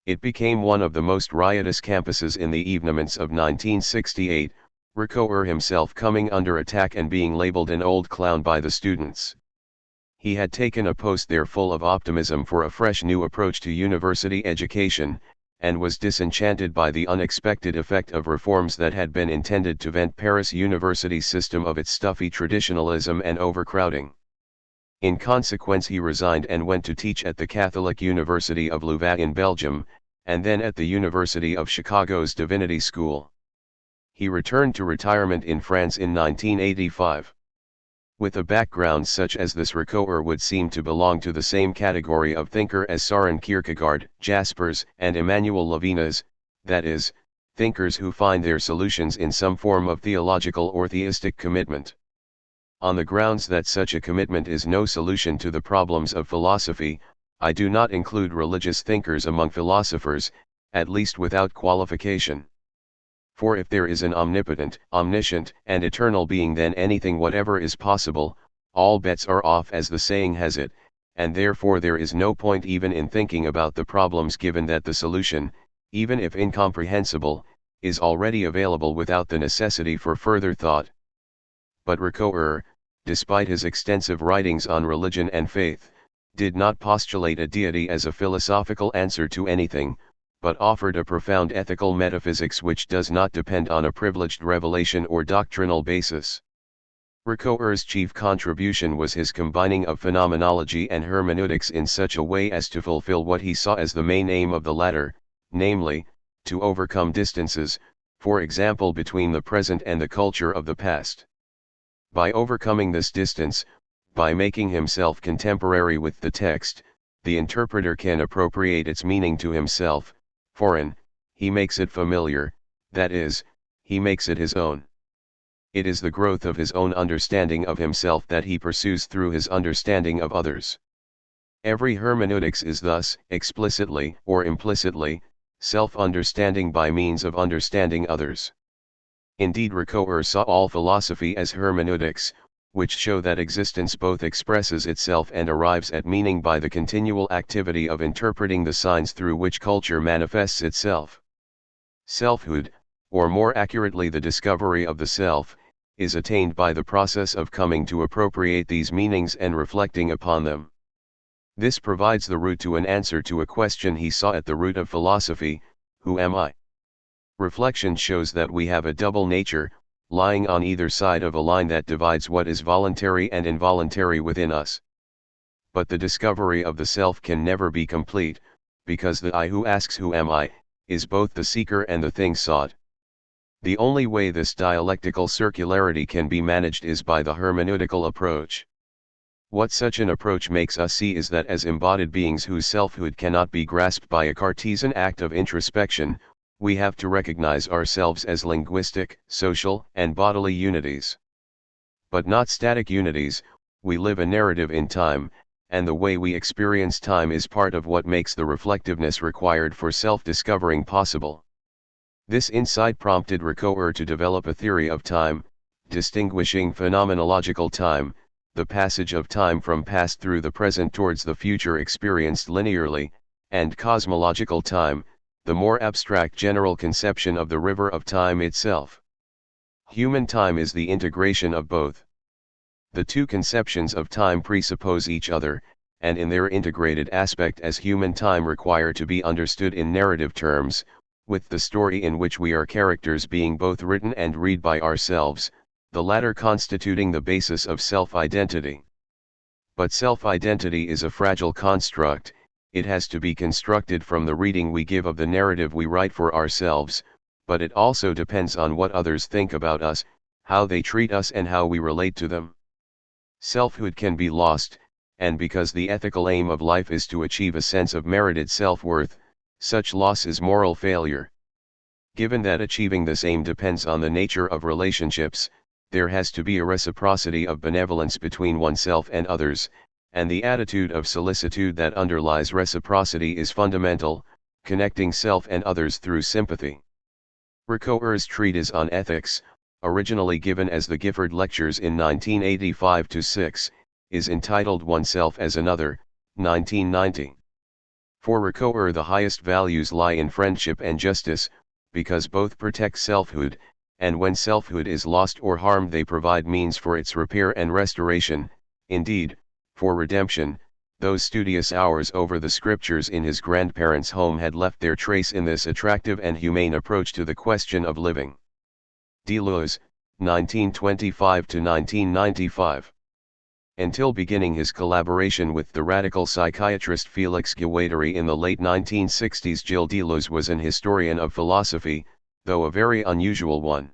It became one of the most riotous campuses in the evenements of 1968, Ricoeur himself coming under attack and being labeled an old clown by the students. He had taken a post there full of optimism for a fresh new approach to university education, and was disenchanted by the unexpected effect of reforms that had been intended to vent Paris University's system of its stuffy traditionalism and overcrowding. In consequence he resigned and went to teach at the Catholic University of Louvain in Belgium, and then at the University of Chicago's Divinity School. He returned to retirement in France in 1985. With a background such as this, Ricoeur would seem to belong to the same category of thinker as Søren Kierkegaard, Jaspers, and Emmanuel Levinas, that is, thinkers who find their solutions in some form of theological or theistic commitment. On the grounds that such a commitment is no solution to the problems of philosophy, I do not include religious thinkers among philosophers, at least without qualification. For if there is an omnipotent, omniscient, and eternal being, then anything whatever is possible, all bets are off, as the saying has it, and therefore there is no point even in thinking about the problems, given that the solution, even if incomprehensible, is already available without the necessity for further thought. But Ricoeur, despite his extensive writings on religion and faith, did not postulate a deity as a philosophical answer to anything, but offered a profound ethical metaphysics which does not depend on a privileged revelation or doctrinal basis. Ricoeur's chief contribution was his combining of phenomenology and hermeneutics in such a way as to fulfill what he saw as the main aim of the latter, namely, to overcome distances, for example between the present and the culture of the past. By overcoming this distance, by making himself contemporary with the text, the interpreter can appropriate its meaning to himself. Foreign, he makes it familiar, that is, he makes it his own. It is the growth of his own understanding of himself that he pursues through his understanding of others. Every hermeneutics is thus, explicitly or implicitly, self-understanding by means of understanding others. Indeed, Ricoeur saw all philosophy as hermeneutics, which show that existence both expresses itself and arrives at meaning by the continual activity of interpreting the signs through which culture manifests itself. Selfhood, or more accurately the discovery of the self, is attained by the process of coming to appropriate these meanings and reflecting upon them. This provides the root to an answer to a question he saw at the root of philosophy: who am I? Reflection shows that we have a double nature, lying on either side of a line that divides what is voluntary and involuntary within us. But the discovery of the self can never be complete, because the I who asks who am I, is both the seeker and the thing sought. The only way this dialectical circularity can be managed is by the hermeneutical approach. What such an approach makes us see is that as embodied beings whose selfhood cannot be grasped by a Cartesian act of introspection, we have to recognize ourselves as linguistic, social, and bodily unities. But not static unities. We live a narrative in time, and the way we experience time is part of what makes the reflectiveness required for self-discovering possible. This insight prompted Ricoeur to develop a theory of time, distinguishing phenomenological time, the passage of time from past through the present towards the future experienced linearly, and cosmological time, the more abstract general conception of the river of time itself. Human time is the integration of both. The two conceptions of time presuppose each other, and in their integrated aspect as human time require to be understood in narrative terms, with the story in which we are characters being both written and read by ourselves, the latter constituting the basis of self-identity. But self-identity is a fragile construct. It has to be constructed from the reading we give of the narrative we write for ourselves, but it also depends on what others think about us, how they treat us, and how we relate to them. Selfhood can be lost, and because the ethical aim of life is to achieve a sense of merited self-worth, such loss is moral failure. Given that achieving this aim depends on the nature of relationships, there has to be a reciprocity of benevolence between oneself and others, and the attitude of solicitude that underlies reciprocity is fundamental, connecting self and others through sympathy. Ricoeur's treatise on ethics, originally given as the Gifford Lectures in 1985-6, is entitled Oneself as Another, 1990. For Ricoeur, the highest values lie in friendship and justice, because both protect selfhood, and when selfhood is lost or harmed they provide means for its repair and restoration. Indeed, for redemption, those studious hours over the scriptures in his grandparents' home had left their trace in this attractive and humane approach to the question of living. Deleuze, 1925-1995. Until beginning his collaboration with the radical psychiatrist Félix Guattari in the late 1960s, Gilles Deleuze was an historian of philosophy, though a very unusual one.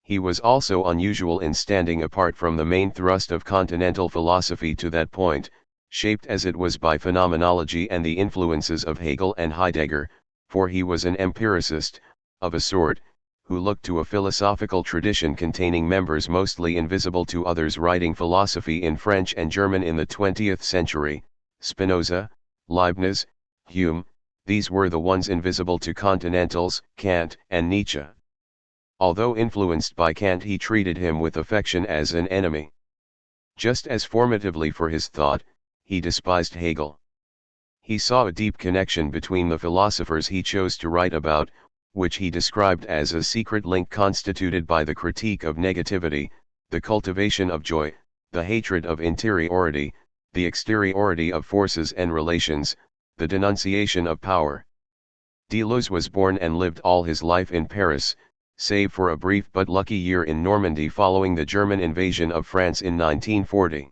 He was also unusual in standing apart from the main thrust of continental philosophy to that point, shaped as it was by phenomenology and the influences of Hegel and Heidegger, for he was an empiricist, of a sort, who looked to a philosophical tradition containing members mostly invisible to others writing philosophy in French and German in the 20th century, Spinoza, Leibniz, Hume, these were the ones invisible to continentals, Kant and Nietzsche. Although influenced by Kant, he treated him with affection as an enemy. Just as formatively for his thought, he despised Hegel. He saw a deep connection between the philosophers he chose to write about, which he described as a secret link constituted by the critique of negativity, the cultivation of joy, the hatred of interiority, the exteriority of forces and relations, the denunciation of power. Deleuze was born and lived all his life in Paris, save for a brief but lucky year in Normandy following the German invasion of France in 1940.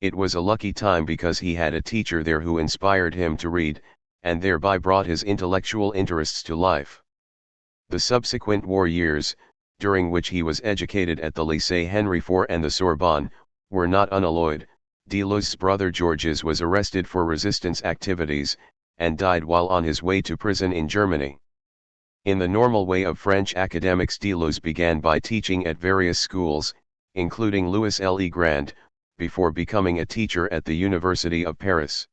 It was a lucky time because he had a teacher there who inspired him to read, and thereby brought his intellectual interests to life. The subsequent war years, during which he was educated at the Lycée Henri IV and the Sorbonne, were not unalloyed. Deleuze's brother Georges was arrested for resistance activities, and died while on his way to prison in Germany. In the normal way of French academics, Deleuze began by teaching at various schools, including Louis Le Grand, before becoming a teacher at the University of Paris.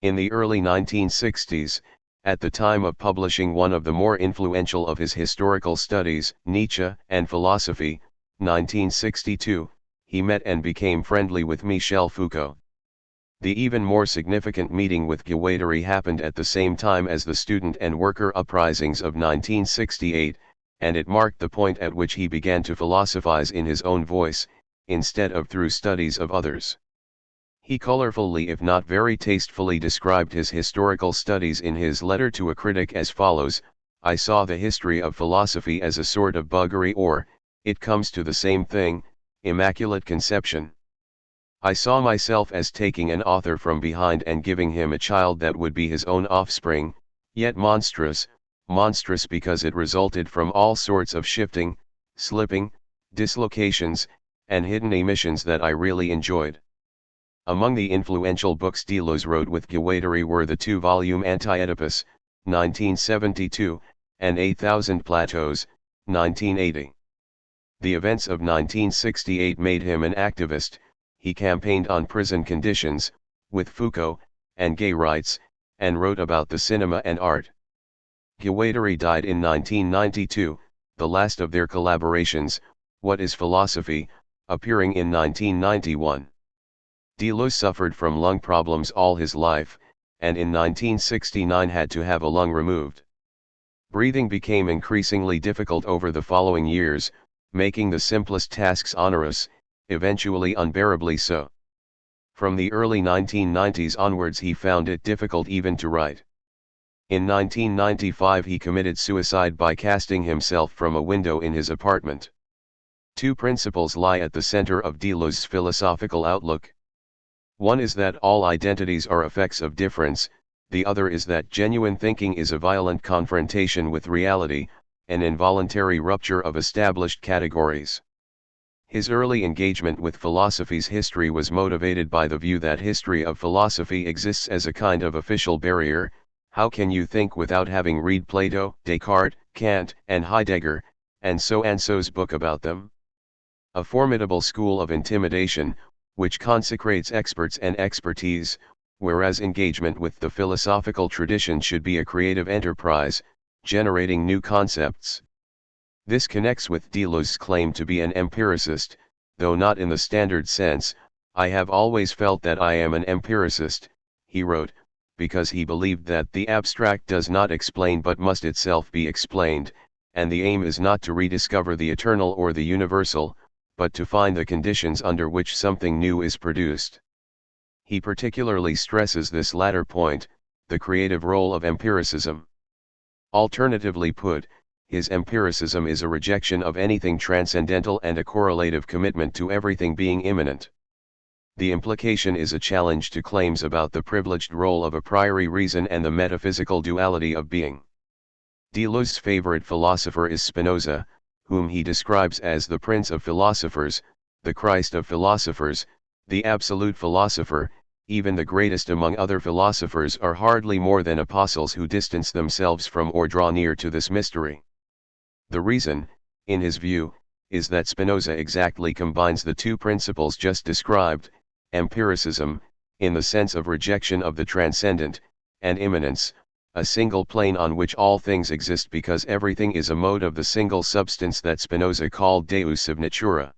In the early 1960s, at the time of publishing one of the more influential of his historical studies, Nietzsche and Philosophy, 1962, he met and became friendly with Michel Foucault. The even more significant meeting with Guattari happened at the same time as the student and worker uprisings of 1968, and it marked the point at which he began to philosophize in his own voice, instead of through studies of others. He colorfully if not very tastefully described his historical studies in his letter to a critic as follows: "I saw the history of philosophy as a sort of buggery or, it comes to the same thing, immaculate conception. I saw myself as taking an author from behind and giving him a child that would be his own offspring, yet monstrous because it resulted from all sorts of shifting, slipping, dislocations, and hidden emissions that I really enjoyed." Among the influential books Deleuze wrote with Guattari were the two-volume Anti-Oedipus, 1972, and 8,000 Plateaus, 1980. The events of 1968 made him an activist. He campaigned on prison conditions, with Foucault, and gay rights, and wrote about the cinema and art. Guattari died in 1992, the last of their collaborations, What is Philosophy, appearing in 1991. Deleuze suffered from lung problems all his life, and in 1969 had to have a lung removed. Breathing became increasingly difficult over the following years, making the simplest tasks onerous, eventually unbearably so. From the early 1990s onwards he found it difficult even to write. In 1995 he committed suicide by casting himself from a window in his apartment. Two principles lie at the center of Deleuze's philosophical outlook. One is that all identities are effects of difference, the other is that genuine thinking is a violent confrontation with reality, an involuntary rupture of established categories. His early engagement with philosophy's history was motivated by the view that history of philosophy exists as a kind of official barrier. How can you think without having read Plato, Descartes, Kant, and Heidegger, and so-and-so's book about them? A formidable school of intimidation, which consecrates experts and expertise, whereas engagement with the philosophical tradition should be a creative enterprise, generating new concepts. This connects with Deleuze's claim to be an empiricist, though not in the standard sense. "I have always felt that I am an empiricist," he wrote, because he believed that the abstract does not explain but must itself be explained, and the aim is not to rediscover the eternal or the universal, but to find the conditions under which something new is produced. He particularly stresses this latter point, the creative role of empiricism. Alternatively put, his empiricism is a rejection of anything transcendental and a correlative commitment to everything being immanent. The implication is a challenge to claims about the privileged role of a priori reason and the metaphysical duality of being. Deleuze's favorite philosopher is Spinoza, whom he describes as the Prince of Philosophers, the Christ of Philosophers, the absolute philosopher. Even the greatest among other philosophers are hardly more than apostles who distance themselves from or draw near to this mystery. The reason, in his view, is that Spinoza exactly combines the two principles just described, empiricism, in the sense of rejection of the transcendent, and immanence, a single plane on which all things exist because everything is a mode of the single substance that Spinoza called Deus sub natura.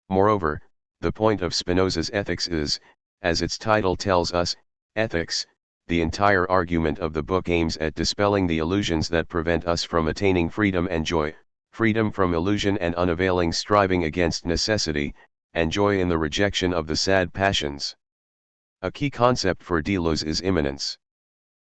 Moreover, the point of Spinoza's ethics is, as its title tells us, ethics. The entire argument of the book aims at dispelling the illusions that prevent us from attaining freedom and joy, freedom from illusion and unavailing striving against necessity, and joy in the rejection of the sad passions. A key concept for Deleuze is immanence.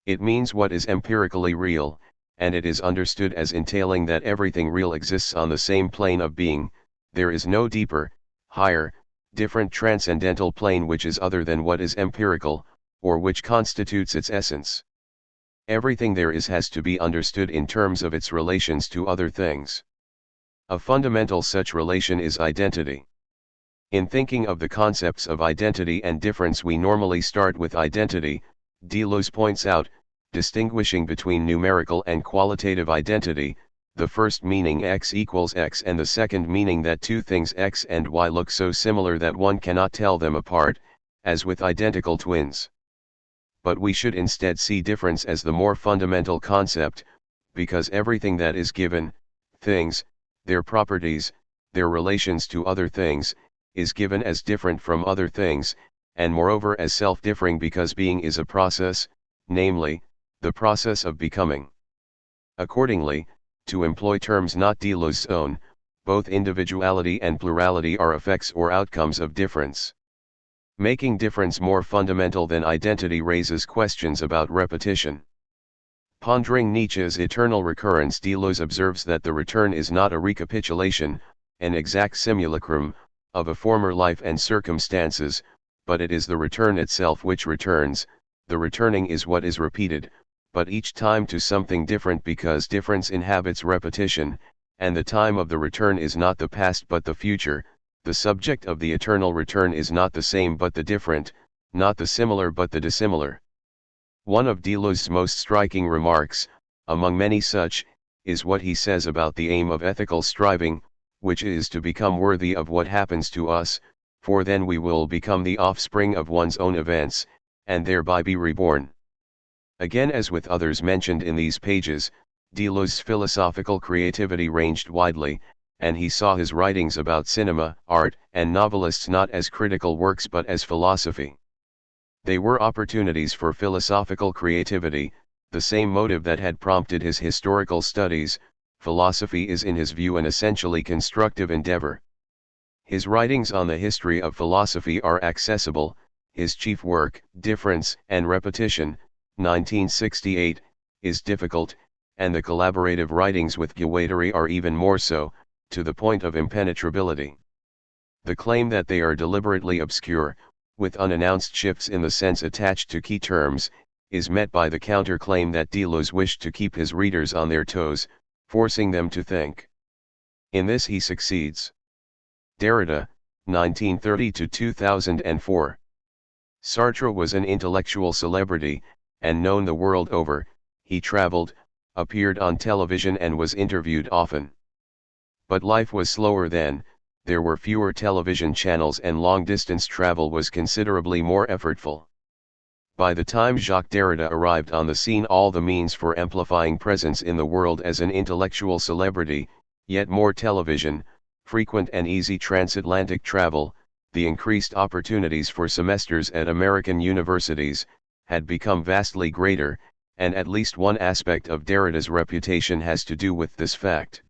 It means what is empirically real, and it is understood as entailing that everything real exists on the same plane of being. There is no deeper, higher, different transcendental plane which is other than what is empirical, or which constitutes its essence. Everything there is has to be understood in terms of its relations to other things. A fundamental such relation is identity. In thinking of the concepts of identity and difference, we normally start with identity. Deleuze points out, distinguishing between numerical and qualitative identity, the first meaning x equals x and the second meaning that two things x and y look so similar that one cannot tell them apart, as with identical twins. But we should instead see difference as the more fundamental concept, because everything that is given, things, their properties, their relations to other things, is given as different from other things, and moreover as self-differing because being is a process, namely, the process of becoming. Accordingly, to employ terms not Deleuze's own, both individuality and plurality are effects or outcomes of difference. Making difference more fundamental than identity raises questions about repetition. Pondering Nietzsche's eternal recurrence, Deleuze observes that the return is not a recapitulation, an exact simulacrum, of a former life and circumstances, but it is the return itself which returns. The returning is what is repeated, but each time to something different because difference inhabits repetition, and the time of the return is not the past but the future. The subject of the eternal return is not the same but the different, not the similar but the dissimilar. One of Deleuze's most striking remarks, among many such, is what he says about the aim of ethical striving, which is to become worthy of what happens to us, for then we will become the offspring of one's own events, and thereby be reborn. Again, as with others mentioned in these pages, Deleuze's philosophical creativity ranged widely, and he saw his writings about cinema, art, and novelists not as critical works but as philosophy. They were opportunities for philosophical creativity, the same motive that had prompted his historical studies. Philosophy is in his view an essentially constructive endeavor. His writings on the history of philosophy are accessible. His chief work, Difference and Repetition, 1968, is difficult, and the collaborative writings with Guattari are even more so, to the point of impenetrability. The claim that they are deliberately obscure, with unannounced shifts in the sense attached to key terms, is met by the counter-claim that Deleuze wished to keep his readers on their toes, forcing them to think. In this he succeeds. Derrida, 1930–2004. Sartre was an intellectual celebrity, and known the world over. He traveled, appeared on television and was interviewed often. But life was slower then, there were fewer television channels and long-distance travel was considerably more effortful. By the time Jacques Derrida arrived on the scene, all the means for amplifying presence in the world as an intellectual celebrity, yet more television, frequent and easy transatlantic travel, the increased opportunities for semesters at American universities, had become vastly greater, and at least one aspect of Derrida's reputation has to do with this fact.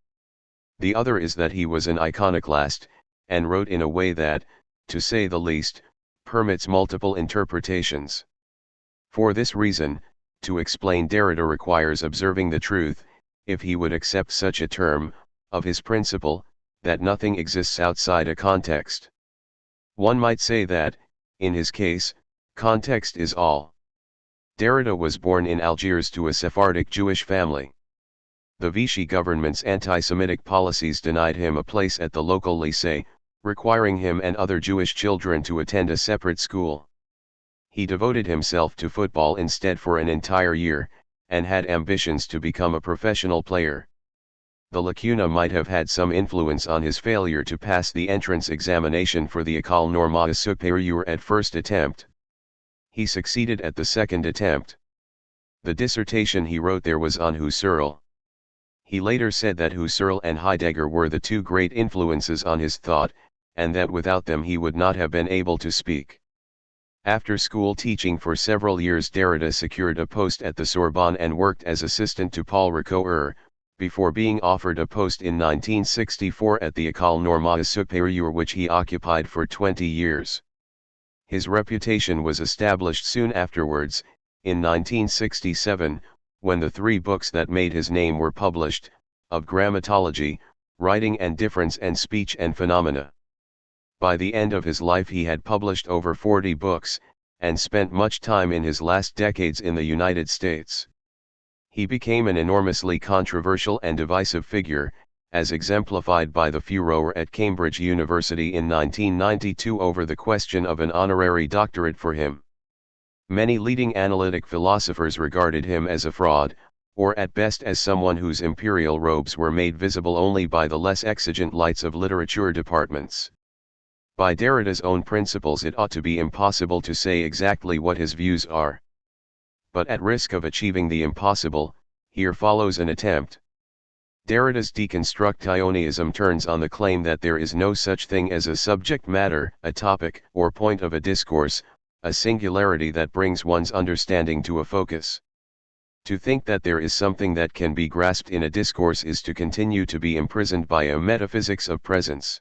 The other is that he was an iconoclast, and wrote in a way that, to say the least, permits multiple interpretations. For this reason, to explain Derrida requires observing the truth, if he would accept such a term, of his principle, that nothing exists outside a context. One might say that, in his case, context is all. Derrida was born in Algiers to a Sephardic Jewish family. The Vichy government's anti-Semitic policies denied him a place at the local lycée, requiring him and other Jewish children to attend a separate school. He devoted himself to football instead for an entire year, and had ambitions to become a professional player. The lacuna might have had some influence on his failure to pass the entrance examination for the École Normale Supérieure at first attempt. He succeeded at the second attempt. The dissertation he wrote there was on Husserl. He later said that Husserl and Heidegger were the two great influences on his thought, and that without them he would not have been able to speak. After school teaching for several years, Derrida secured a post at the Sorbonne and worked as assistant to Paul Ricoeur, before being offered a post in 1964 at the École Normale Supérieure, which he occupied for 20 years. His reputation was established soon afterwards, in 1967, when the 3 books that made his name were published, of grammatology, writing and difference, and speech and phenomena. By the end of his life he had published over 40 books, and spent much time in his last decades in the United States. He became an enormously controversial and divisive figure, as exemplified by the furor at Cambridge University in 1992 over the question of an honorary doctorate for him. Many leading analytic philosophers regarded him as a fraud, or at best as someone whose imperial robes were made visible only by the less exigent lights of literature departments. By Derrida's own principles, it ought to be impossible to say exactly what his views are. But at risk of achieving the impossible, here follows an attempt. Derrida's deconstructionism turns on the claim that there is no such thing as a subject matter, a topic, or point of a discourse, a singularity that brings one's understanding to a focus. To think that there is something that can be grasped in a discourse is to continue to be imprisoned by a metaphysics of presence.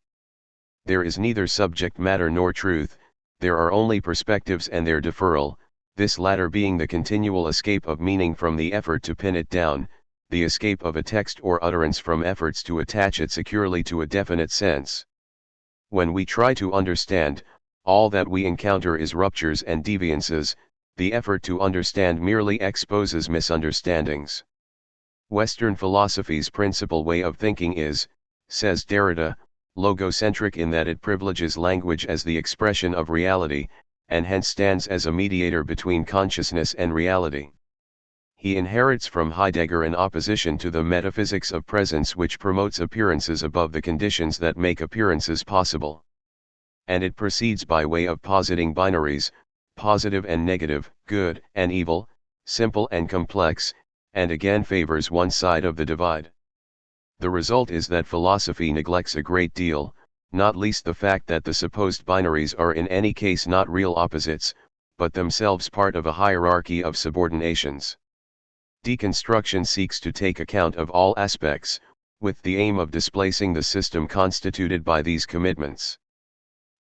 There is neither subject matter nor truth, there are only perspectives and their deferral, this latter being the continual escape of meaning from the effort to pin it down, the escape of a text or utterance from efforts to attach it securely to a definite sense. When we try to understand, all that we encounter is ruptures and deviances, the effort to understand merely exposes misunderstandings. Western philosophy's principal way of thinking is, says Derrida, logocentric in that it privileges language as the expression of reality, and hence stands as a mediator between consciousness and reality. He inherits from Heidegger an opposition to the metaphysics of presence which promotes appearances above the conditions that make appearances possible. And it proceeds by way of positing binaries, positive and negative, good and evil, simple and complex, and again favors one side of the divide. The result is that philosophy neglects a great deal, not least the fact that the supposed binaries are in any case not real opposites, but themselves part of a hierarchy of subordinations. Deconstruction seeks to take account of all aspects, with the aim of displacing the system constituted by these commitments.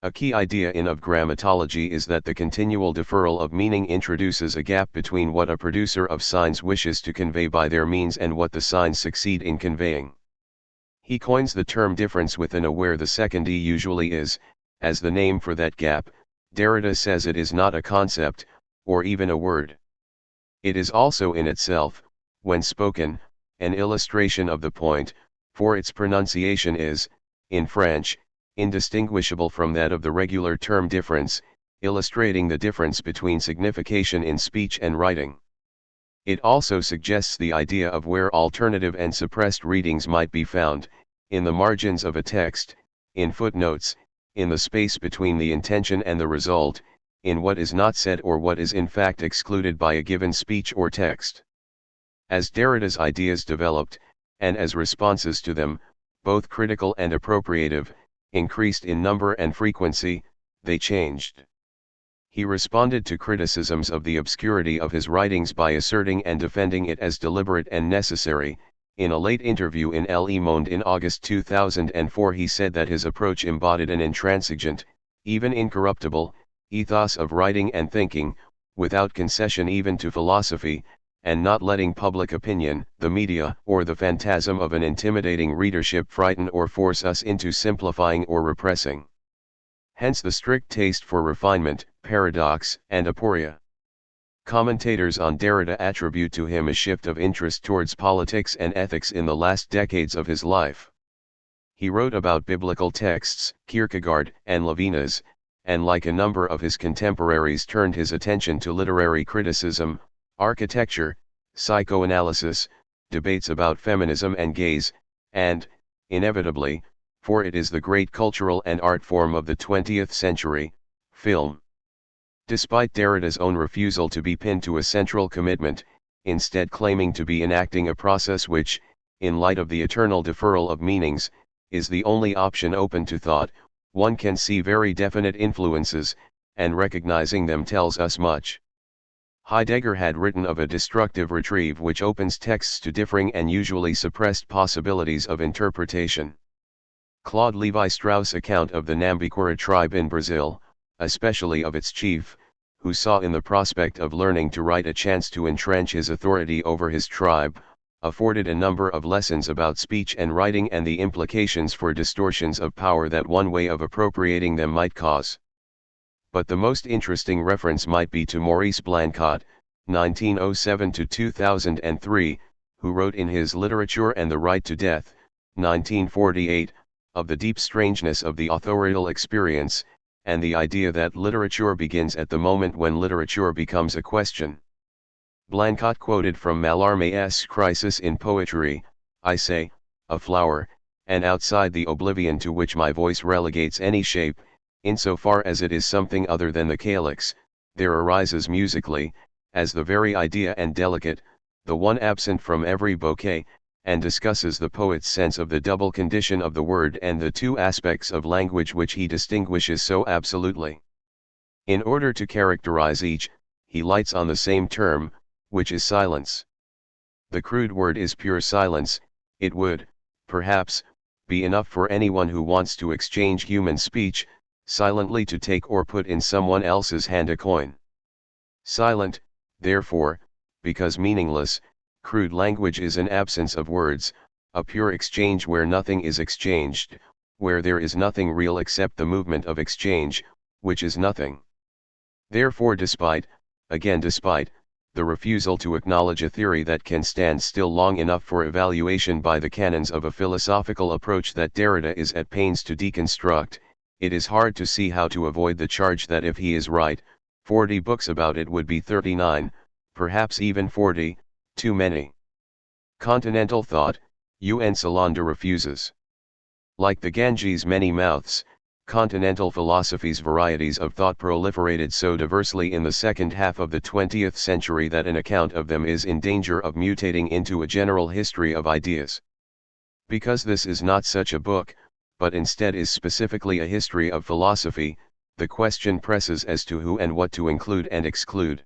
A key idea in of grammatology is that the continual deferral of meaning introduces a gap between what a producer of signs wishes to convey by their means and what the signs succeed in conveying. He coins the term difference within a where the second E usually is, as the name for that gap. Derrida says it is not a concept, or even a word. It is also in itself, when spoken, an illustration of the point, for its pronunciation is, in French, indistinguishable from that of the regular term difference, illustrating the difference between signification in speech and writing. It also suggests the idea of where alternative and suppressed readings might be found, in the margins of a text, in footnotes, in the space between the intention and the result, in what is not said or what is in fact excluded by a given speech or text. As Derrida's ideas developed, and as responses to them, both critical and appropriative, increased in number and frequency, they changed. He responded to criticisms of the obscurity of his writings by asserting and defending it as deliberate and necessary. In a late interview in Le Monde in August 2004, he said that his approach embodied an intransigent, even incorruptible, ethos of writing and thinking, without concession even to philosophy, and not letting public opinion, the media, or the phantasm of an intimidating readership frighten or force us into simplifying or repressing. Hence the strict taste for refinement, paradox, and aporia. Commentators on Derrida attribute to him a shift of interest towards politics and ethics in the last decades of his life. He wrote about biblical texts, Kierkegaard and Levinas, and like a number of his contemporaries turned his attention to literary criticism, architecture, psychoanalysis, debates about feminism and gays, and, inevitably, for it is the great cultural and art form of the 20th century, film. Despite Derrida's own refusal to be pinned to a central commitment, instead claiming to be enacting a process which, in light of the eternal deferral of meanings, is the only option open to thought, one can see very definite influences, and recognizing them tells us much. Heidegger had written of a destructive retrieve which opens texts to differing and usually suppressed possibilities of interpretation. Claude Lévi-Strauss' account of the Nambikura tribe in Brazil, especially of its chief, who saw in the prospect of learning to write a chance to entrench his authority over his tribe, afforded a number of lessons about speech and writing and the implications for distortions of power that one way of appropriating them might cause. But the most interesting reference might be to Maurice Blancot, 1907–2003, who wrote in his Literature and the Right to Death, 1948, of the deep strangeness of the authorial experience, and the idea that literature begins at the moment when literature becomes a question. Blancot quoted from Mallarmé's Crisis in Poetry, "I say, a flower, and outside the oblivion to which my voice relegates any shape, insofar as it is something other than the calyx, there arises musically, as the very idea and delicate, the one absent from every bouquet, and discusses the poet's sense of the double condition of the word and the two aspects of language which he distinguishes so absolutely. In order to characterize each, he lights on the same term, which is silence. The crude word is pure silence. It would, perhaps, be enough for anyone who wants to exchange human speech, silently to take or put in someone else's hand a coin. Silent, therefore, because meaningless, crude language is an absence of words, a pure exchange where nothing is exchanged, where there is nothing real except the movement of exchange, which is nothing. Therefore despite the refusal to acknowledge a theory that can stand still long enough for evaluation by the canons of a philosophical approach that Derrida is at pains to deconstruct, it is hard to see how to avoid the charge that if he is right, 40 books about it would be 39, perhaps even 40, too many. Continental thought, UN Solander refuses. Like the Ganges' many mouths, continental philosophy's varieties of thought proliferated so diversely in the second half of the 20th century that an account of them is in danger of mutating into a general history of ideas. Because this is not such a book, but instead is specifically a history of philosophy, the question presses as to who and what to include and exclude.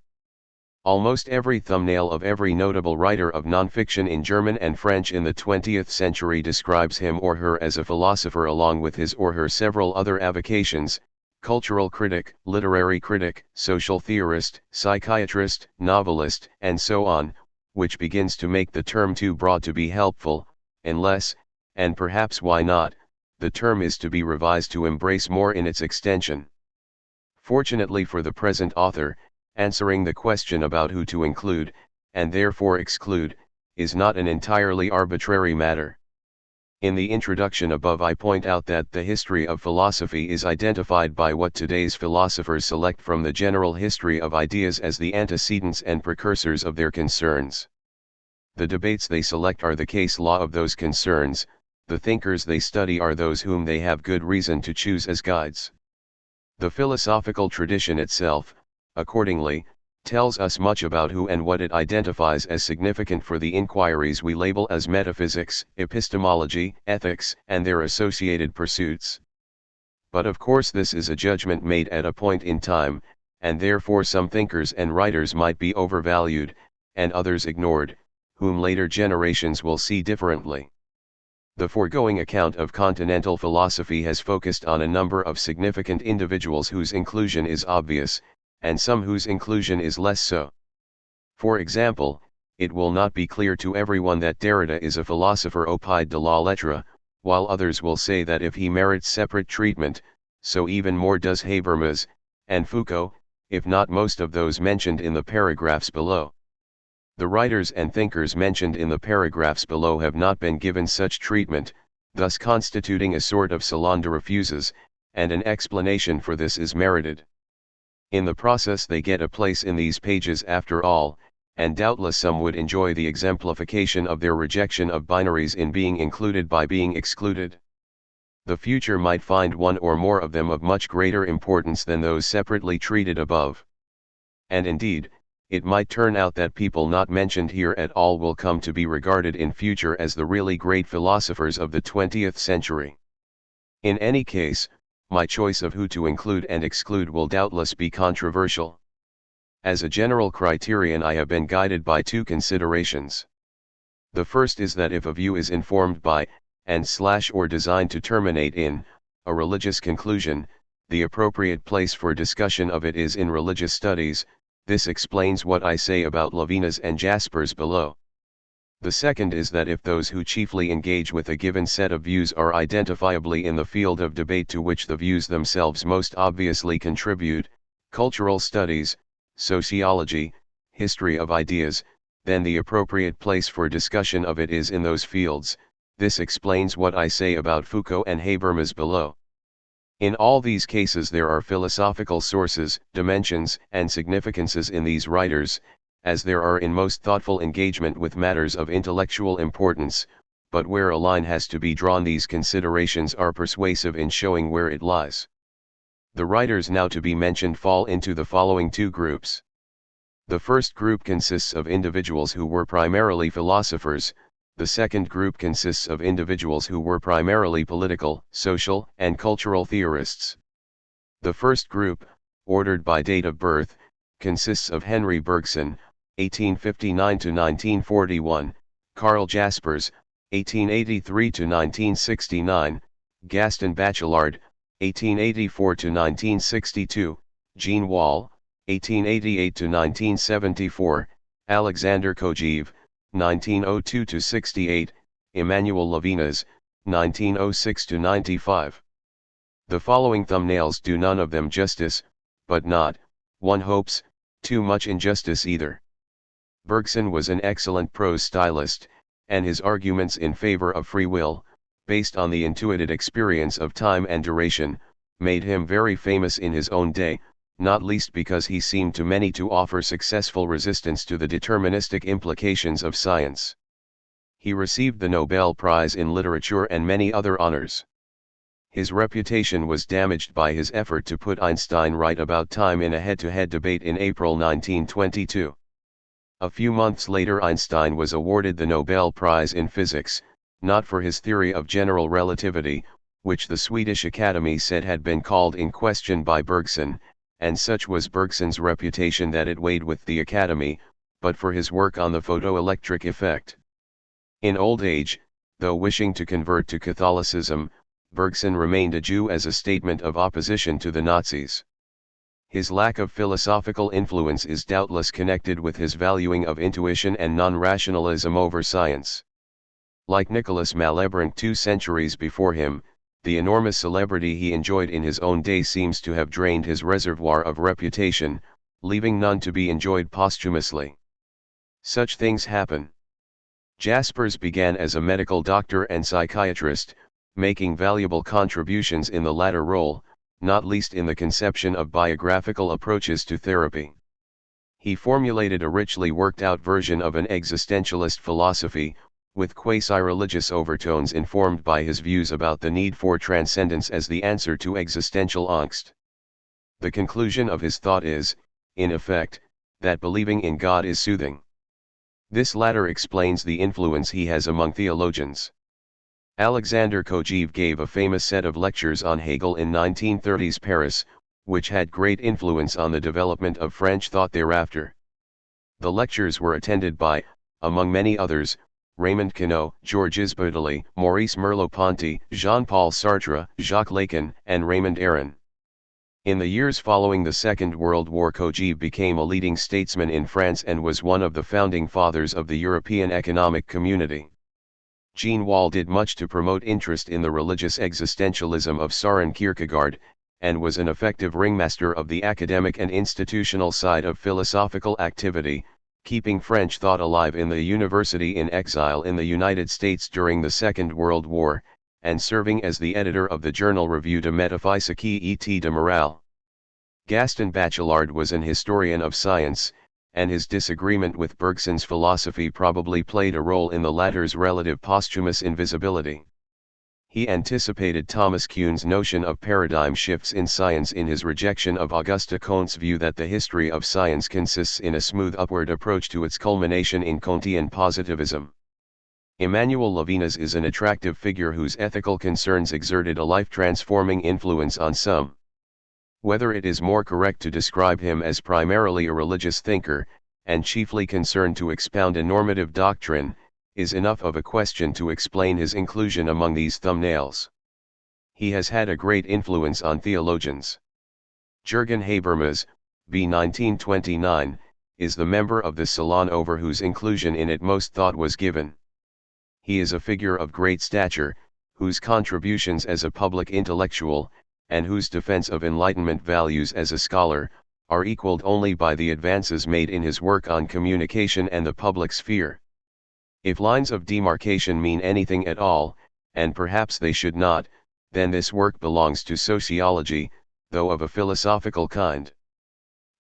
Almost every thumbnail of every notable writer of nonfiction in German and French in the 20th century describes him or her as a philosopher along with his or her several other avocations: cultural critic, literary critic, social theorist, psychiatrist, novelist, and so on, which begins to make the term too broad to be helpful, unless, and perhaps why not, the term is to be revised to embrace more in its extension. Fortunately for the present author, answering the question about who to include, and therefore exclude, is not an entirely arbitrary matter. In the introduction above I point out that the history of philosophy is identified by what today's philosophers select from the general history of ideas as the antecedents and precursors of their concerns. The debates they select are the case law of those concerns, the thinkers they study are those whom they have good reason to choose as guides. The philosophical tradition itself, accordingly, tells us much about who and what it identifies as significant for the inquiries we label as metaphysics, epistemology, ethics, and their associated pursuits. But of course this is a judgment made at a point in time, and therefore some thinkers and writers might be overvalued, and others ignored, whom later generations will see differently. The foregoing account of continental philosophy has focused on a number of significant individuals whose inclusion is obvious, and some whose inclusion is less so. For example, it will not be clear to everyone that Derrida is a philosopher au pied de la lettre, while others will say that if he merits separate treatment, so even more does Habermas, and Foucault, if not most of those mentioned in the paragraphs below. The writers and thinkers mentioned in the paragraphs below have not been given such treatment, thus constituting a sort of salon de refuses, and an explanation for this is merited. In the process they get a place in these pages after all, and doubtless some would enjoy the exemplification of their rejection of binaries in being included by being excluded. The future might find one or more of them of much greater importance than those separately treated above. And indeed, it might turn out that people not mentioned here at all will come to be regarded in future as the really great philosophers of the 20th century. In any case, my choice of who to include and exclude will doubtless be controversial. As a general criterion I have been guided by two considerations. The first is that if a view is informed by, or designed to terminate in, a religious conclusion, the appropriate place for discussion of it is in religious studies. This explains what I say about Levinas and Jaspers below. The second is that if those who chiefly engage with a given set of views are identifiably in the field of debate to which the views themselves most obviously contribute, cultural studies, sociology, history of ideas, then the appropriate place for discussion of it is in those fields. This explains what I say about Foucault and Habermas below. In all these cases there are philosophical sources, dimensions, and significances in these writers, as there are in most thoughtful engagement with matters of intellectual importance, but where a line has to be drawn these considerations are persuasive in showing where it lies. The writers now to be mentioned fall into the following two groups. The first group consists of individuals who were primarily philosophers. The second group consists of individuals who were primarily political, social, and cultural theorists. The first group, ordered by date of birth, consists of Henry Bergson, 1859–1941, Karl Jaspers, 1883–1969, Gaston Bachelard, 1884–1962, Jean Wahl, 1888–1974, Alexander Kojève, 1902–68, Emmanuel Levinas, 1906–95. The following thumbnails do none of them justice, but not, one hopes, too much injustice either. Bergson was an excellent prose stylist, and his arguments in favor of free will, based on the intuited experience of time and duration, made him very famous in his own day, not least because he seemed to many to offer successful resistance to the deterministic implications of science. He received the Nobel Prize in Literature and many other honors. His reputation was damaged by his effort to put Einstein right about time in a head-to-head debate in April 1922. A few months later Einstein was awarded the Nobel Prize in Physics, not for his theory of general relativity, which the Swedish Academy said had been called in question by Bergson, and such was Bergson's reputation that it weighed with the Academy, but for his work on the photoelectric effect. In old age, though wishing to convert to Catholicism, Bergson remained a Jew as a statement of opposition to the Nazis. His lack of philosophical influence is doubtless connected with his valuing of intuition and non-rationalism over science. Like Nicolas Malebranche 2 centuries before him, the enormous celebrity he enjoyed in his own day seems to have drained his reservoir of reputation, leaving none to be enjoyed posthumously. Such things happen. Jaspers began as a medical doctor and psychiatrist, making valuable contributions in the latter role, not least in the conception of biographical approaches to therapy. He formulated a richly worked-out version of an existentialist philosophy, with quasi-religious overtones informed by his views about the need for transcendence as the answer to existential angst. The conclusion of his thought is, in effect, that believing in God is soothing. This latter explains the influence he has among theologians. Alexander Kojève gave a famous set of lectures on Hegel in 1930s Paris, which had great influence on the development of French thought thereafter. The lectures were attended by, among many others, Raymond Queneau, Georges Baudelot, Maurice Merleau-Ponty, Jean-Paul Sartre, Jacques Lacan, and Raymond Aron. In the years following the Second World War, Kojève became a leading statesman in France and was one of the founding fathers of the European Economic Community. Jean Wahl did much to promote interest in the religious existentialism of Søren Kierkegaard, and was an effective ringmaster of the academic and institutional side of philosophical activity, keeping French thought alive in the university in exile in the United States during the Second World War, and serving as the editor of the journal Revue de Métaphysique et de Morale. Gaston Bachelard was an historian of science, and his disagreement with Bergson's philosophy probably played a role in the latter's relative posthumous invisibility. He anticipated Thomas Kuhn's notion of paradigm shifts in science in his rejection of Auguste Comte's view that the history of science consists in a smooth upward approach to its culmination in Comtean positivism. Emmanuel Levinas is an attractive figure whose ethical concerns exerted a life-transforming influence on some. Whether it is more correct to describe him as primarily a religious thinker, and chiefly concerned to expound a normative doctrine, is enough of a question to explain his inclusion among these thumbnails. He has had a great influence on theologians. Jürgen Habermas, b. 1929, is the member of the salon over whose inclusion in it most thought was given. He is a figure of great stature, whose contributions as a public intellectual, and whose defense of Enlightenment values as a scholar, are equaled only by the advances made in his work on communication and the public sphere. If lines of demarcation mean anything at all, and perhaps they should not, then this work belongs to sociology, though of a philosophical kind.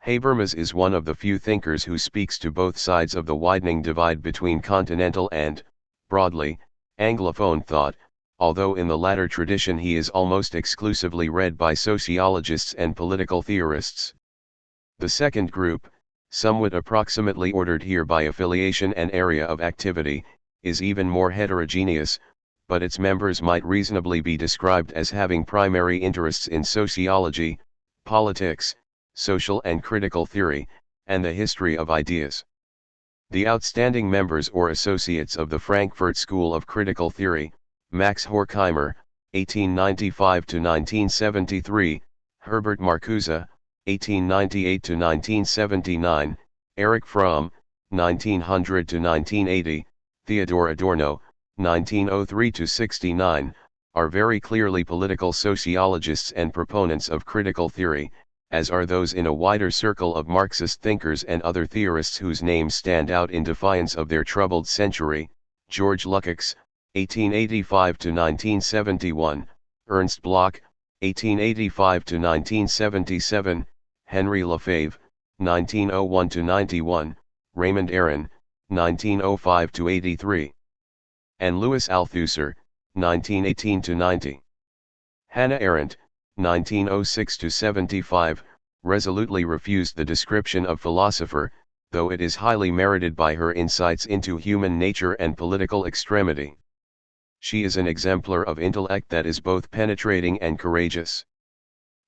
Habermas is one of the few thinkers who speaks to both sides of the widening divide between continental and, broadly, Anglophone thought, although in the latter tradition he is almost exclusively read by sociologists and political theorists. The second group, somewhat approximately ordered here by affiliation and area of activity, is even more heterogeneous, but its members might reasonably be described as having primary interests in sociology, politics, social and critical theory, and the history of ideas. The outstanding members or associates of the Frankfurt School of Critical Theory, Max Horkheimer, 1895–1973, Herbert Marcuse, 1898–1979, Erich Fromm, 1900–1980, Theodor Adorno, 1903–69, are very clearly political sociologists and proponents of critical theory, as are those in a wider circle of Marxist thinkers and other theorists whose names stand out in defiance of their troubled century: George Lukács, 1885–1971, Ernst Bloch, 1885–1977, Henry Lefebvre, 1901–91, Raymond Aron, 1905–83, and Louis Althusser, 1918–90. Hannah Arendt, 1906–75, resolutely refused the description of philosopher, though it is highly merited by her insights into human nature and political extremity. She is an exemplar of intellect that is both penetrating and courageous.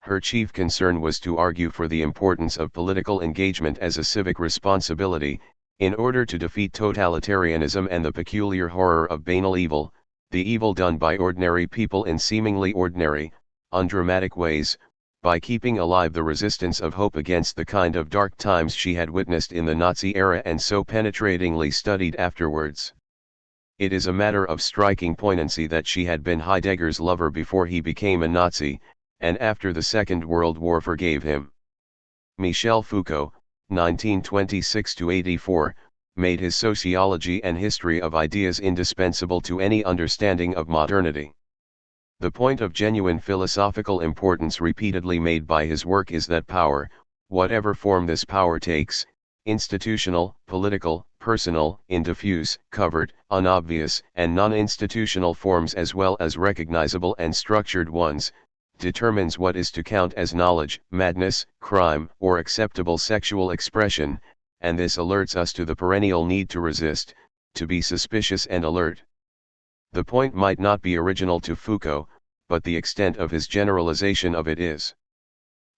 Her chief concern was to argue for the importance of political engagement as a civic responsibility, in order to defeat totalitarianism and the peculiar horror of banal evil, the evil done by ordinary people in seemingly ordinary, undramatic ways, by keeping alive the resistance of hope against the kind of dark times she had witnessed in the Nazi era and so penetratingly studied afterwards. It is a matter of striking poignancy that she had been Heidegger's lover before he became a Nazi, and after the Second World War forgave him. Michel Foucault, 1926–84, made his sociology and history of ideas indispensable to any understanding of modernity. The point of genuine philosophical importance repeatedly made by his work is that power, whatever form this power takes, institutional, political, personal, in diffuse, covert, unobvious, and non-institutional forms as well as recognizable and structured ones, determines what is to count as knowledge, madness, crime, or acceptable sexual expression, and this alerts us to the perennial need to resist, to be suspicious and alert. The point might not be original to Foucault, but the extent of his generalization of it is.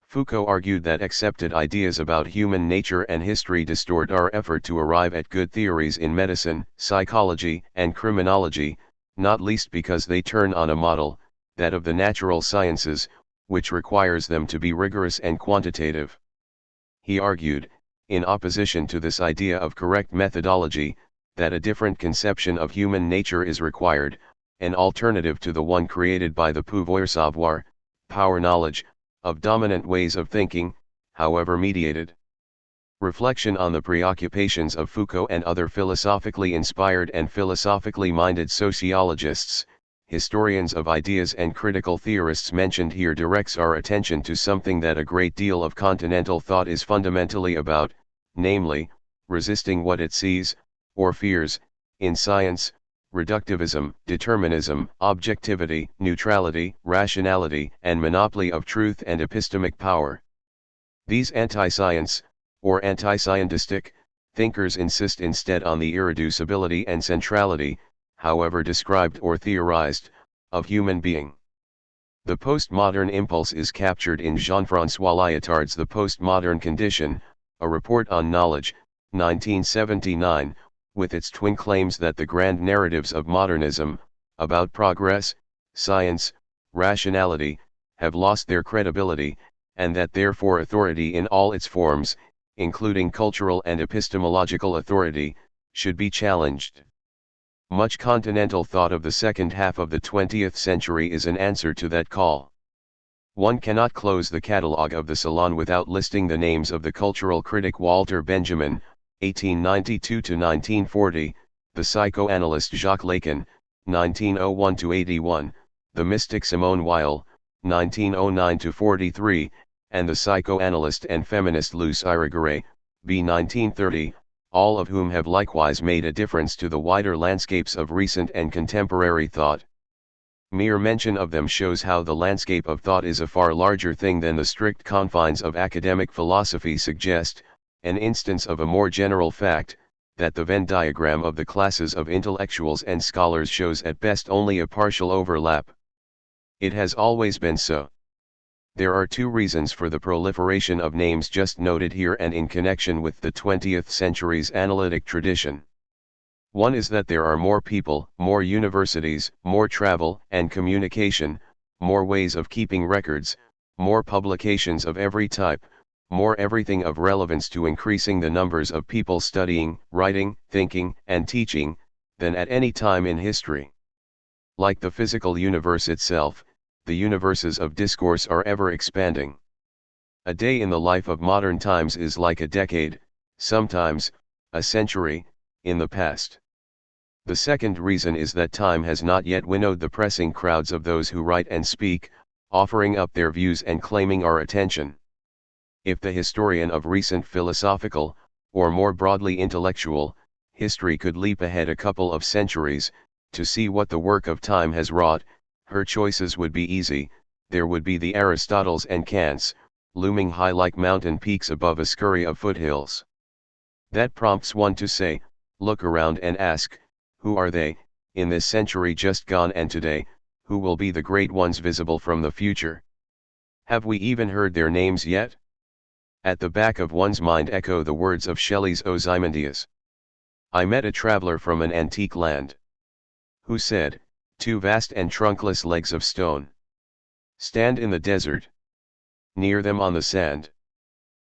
Foucault argued that accepted ideas about human nature and history distort our effort to arrive at good theories in medicine, psychology, and criminology, not least because they turn on a model, that of the natural sciences, which requires them to be rigorous and quantitative. He argued, in opposition to this idea of correct methodology, that a different conception of human nature is required, an alternative to the one created by the pouvoir savoir, power knowledge, of dominant ways of thinking, however mediated. Reflection on the preoccupations of Foucault and other philosophically inspired and philosophically minded sociologists, historians of ideas and critical theorists mentioned here directs our attention to something that a great deal of continental thought is fundamentally about, namely, resisting what it sees, or fears, in science, reductivism, determinism, objectivity, neutrality, rationality, and monopoly of truth and epistemic power. These anti-science, or anti-scientistic, thinkers insist instead on the irreducibility and centrality, however described or theorized, of human being. The postmodern impulse is captured in Jean-François Lyotard's The Postmodern Condition, a report on knowledge, 1979, with its twin claims that the grand narratives of modernism, about progress, science, rationality, have lost their credibility, and that therefore authority in all its forms, including cultural and epistemological authority, should be challenged. Much continental thought of the second half of the 20th century is an answer to that call. One cannot close the catalogue of the Salon without listing the names of the cultural critic Walter Benjamin, 1892–1940, the psychoanalyst Jacques Lacan, 1901–81, the mystic Simone Weil, 1909–43, and the psychoanalyst and feminist Luce Irigaray, b. 1930, all of whom have likewise made a difference to the wider landscapes of recent and contemporary thought. Mere mention of them shows how the landscape of thought is a far larger thing than the strict confines of academic philosophy suggest, an instance of a more general fact, that the Venn diagram of the classes of intellectuals and scholars shows at best only a partial overlap. It has always been so. There are two reasons for the proliferation of names just noted here and in connection with the 20th century's analytic tradition. One is that there are more people, more universities, more travel and communication, more ways of keeping records, more publications of every type, more everything of relevance to increasing the numbers of people studying, writing, thinking, and teaching, than at any time in history. Like the physical universe itself, the universes of discourse are ever expanding. A day in the life of modern times is like a decade, sometimes, a century, in the past. The second reason is that time has not yet winnowed the pressing crowds of those who write and speak, offering up their views and claiming our attention. If the historian of recent philosophical, or more broadly intellectual, history could leap ahead a couple of centuries, to see what the work of time has wrought, her choices would be easy. There would be the Aristotles and Kants, looming high like mountain peaks above a scurry of foothills. That prompts one to say, look around and ask, who are they, in this century just gone and today, who will be the great ones visible from the future? Have we even heard their names yet? At the back of one's mind echo the words of Shelley's Ozymandias. I met a traveler from an antique land, who said, two vast and trunkless legs of stone stand in the desert. Near them on the sand,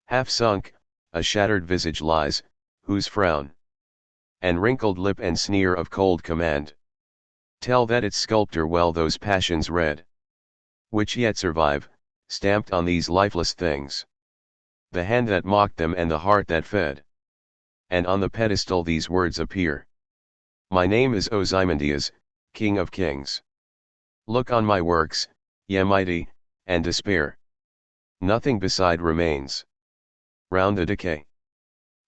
half sunk, a shattered visage lies, whose frown and wrinkled lip and sneer of cold command tell that its sculptor well those passions read, which yet survive, stamped on these lifeless things. The hand that mocked them and the heart that fed. And on the pedestal these words appear. My name is Ozymandias, King of Kings. Look on my works, ye mighty, and despair. Nothing beside remains. Round the decay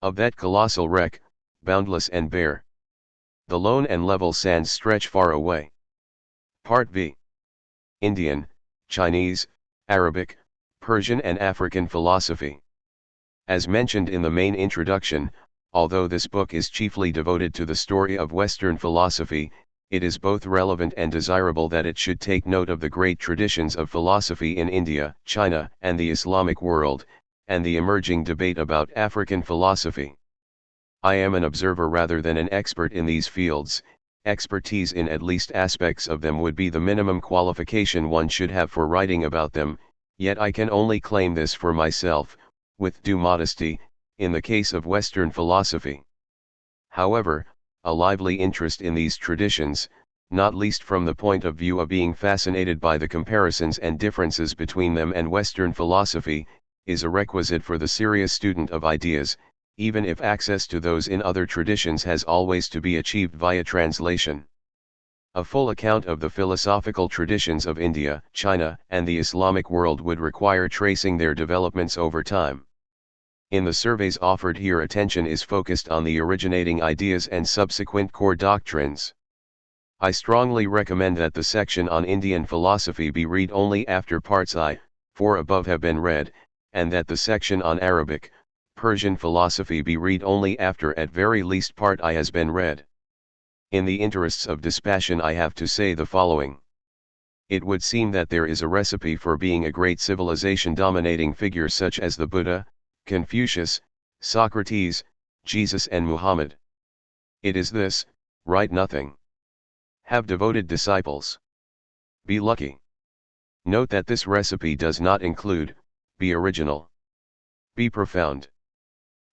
of that colossal wreck, boundless and bare, the lone and level sands stretch far away. Part V. Indian, Chinese, Arabic, Persian and African philosophy. As mentioned in the main introduction, although this book is chiefly devoted to the story of Western philosophy, it is both relevant and desirable that it should take note of the great traditions of philosophy in India, China, and the Islamic world, and the emerging debate about African philosophy. I am an observer rather than an expert in these fields. Expertise in at least aspects of them would be the minimum qualification one should have for writing about them, yet I can only claim this for myself, with due modesty, in the case of Western philosophy. However, a lively interest in these traditions, not least from the point of view of being fascinated by the comparisons and differences between them and Western philosophy, is a requisite for the serious student of ideas, even if access to those in other traditions has always to be achieved via translation. A full account of the philosophical traditions of India, China, and the Islamic world would require tracing their developments over time. In the surveys offered here, attention is focused on the originating ideas and subsequent core doctrines. I strongly recommend that the section on Indian philosophy be read only after parts I-IV above have been read, and that the section on Arabic, Persian philosophy be read only after at very least part I has been read. In the interests of dispassion I have to say the following. It would seem that there is a recipe for being a great civilization dominating figure such as the Buddha, Confucius, Socrates, Jesus and Muhammad. It is this: write nothing. Have devoted disciples. Be lucky. Note that this recipe does not include, be original. Be profound.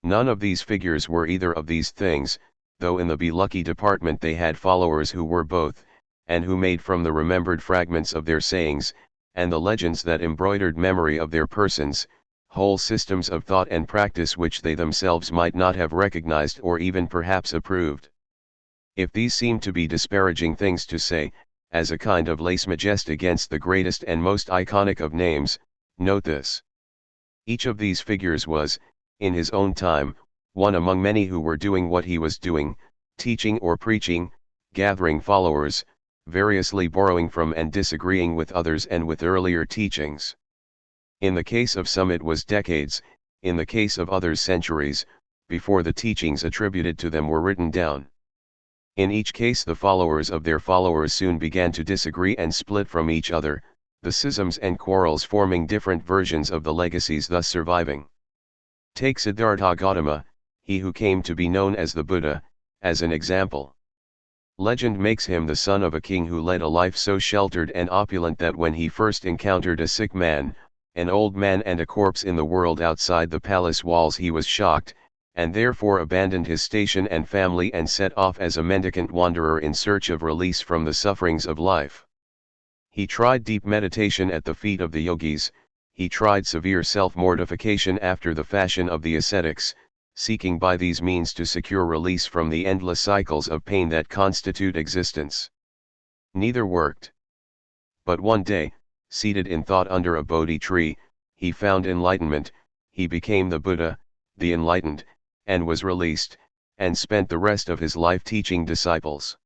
None of these figures were either of these things, though in the be lucky department they had followers who were both, and who made from the remembered fragments of their sayings, and the legends that embroidered memory of their persons, whole systems of thought and practice which they themselves might not have recognized or even perhaps approved. If these seem to be disparaging things to say, as a kind of lèse-majesté against the greatest and most iconic of names, note this. Each of these figures was, in his own time, one among many who were doing what he was doing, teaching or preaching, gathering followers, variously borrowing from and disagreeing with others and with earlier teachings. In the case of some it was decades, in the case of others centuries, before the teachings attributed to them were written down. In each case the followers of their followers soon began to disagree and split from each other, the schisms and quarrels forming different versions of the legacies thus surviving. Take Siddhartha Gautama, he who came to be known as the Buddha, as an example. Legend makes him the son of a king who led a life so sheltered and opulent that when he first encountered a sick man, an old man and a corpse in the world outside the palace walls, he was shocked, and therefore abandoned his station and family and set off as a mendicant wanderer in search of release from the sufferings of life. He tried deep meditation at the feet of the yogis, he tried severe self-mortification after the fashion of the ascetics, seeking by these means to secure release from the endless cycles of pain that constitute existence. Neither worked. But one day, seated in thought under a Bodhi tree, he found enlightenment, he became the Buddha, the enlightened, and was released, and spent the rest of his life teaching disciples.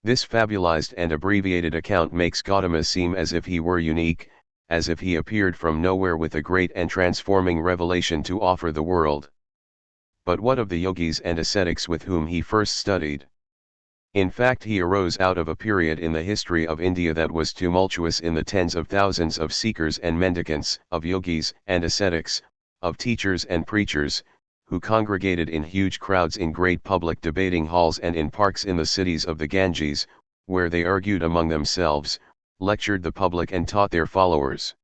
This fabulized and abbreviated account makes Gautama seem as if he were unique, as if he appeared from nowhere with a great and transforming revelation to offer the world. But what of the yogis and ascetics with whom he first studied? In fact, he arose out of a period in the history of India that was tumultuous in the tens of thousands of seekers and mendicants, of yogis and ascetics, of teachers and preachers, who congregated in huge crowds in great public debating halls and in parks in the cities of the Ganges, where they argued among themselves, lectured the public and taught their followers.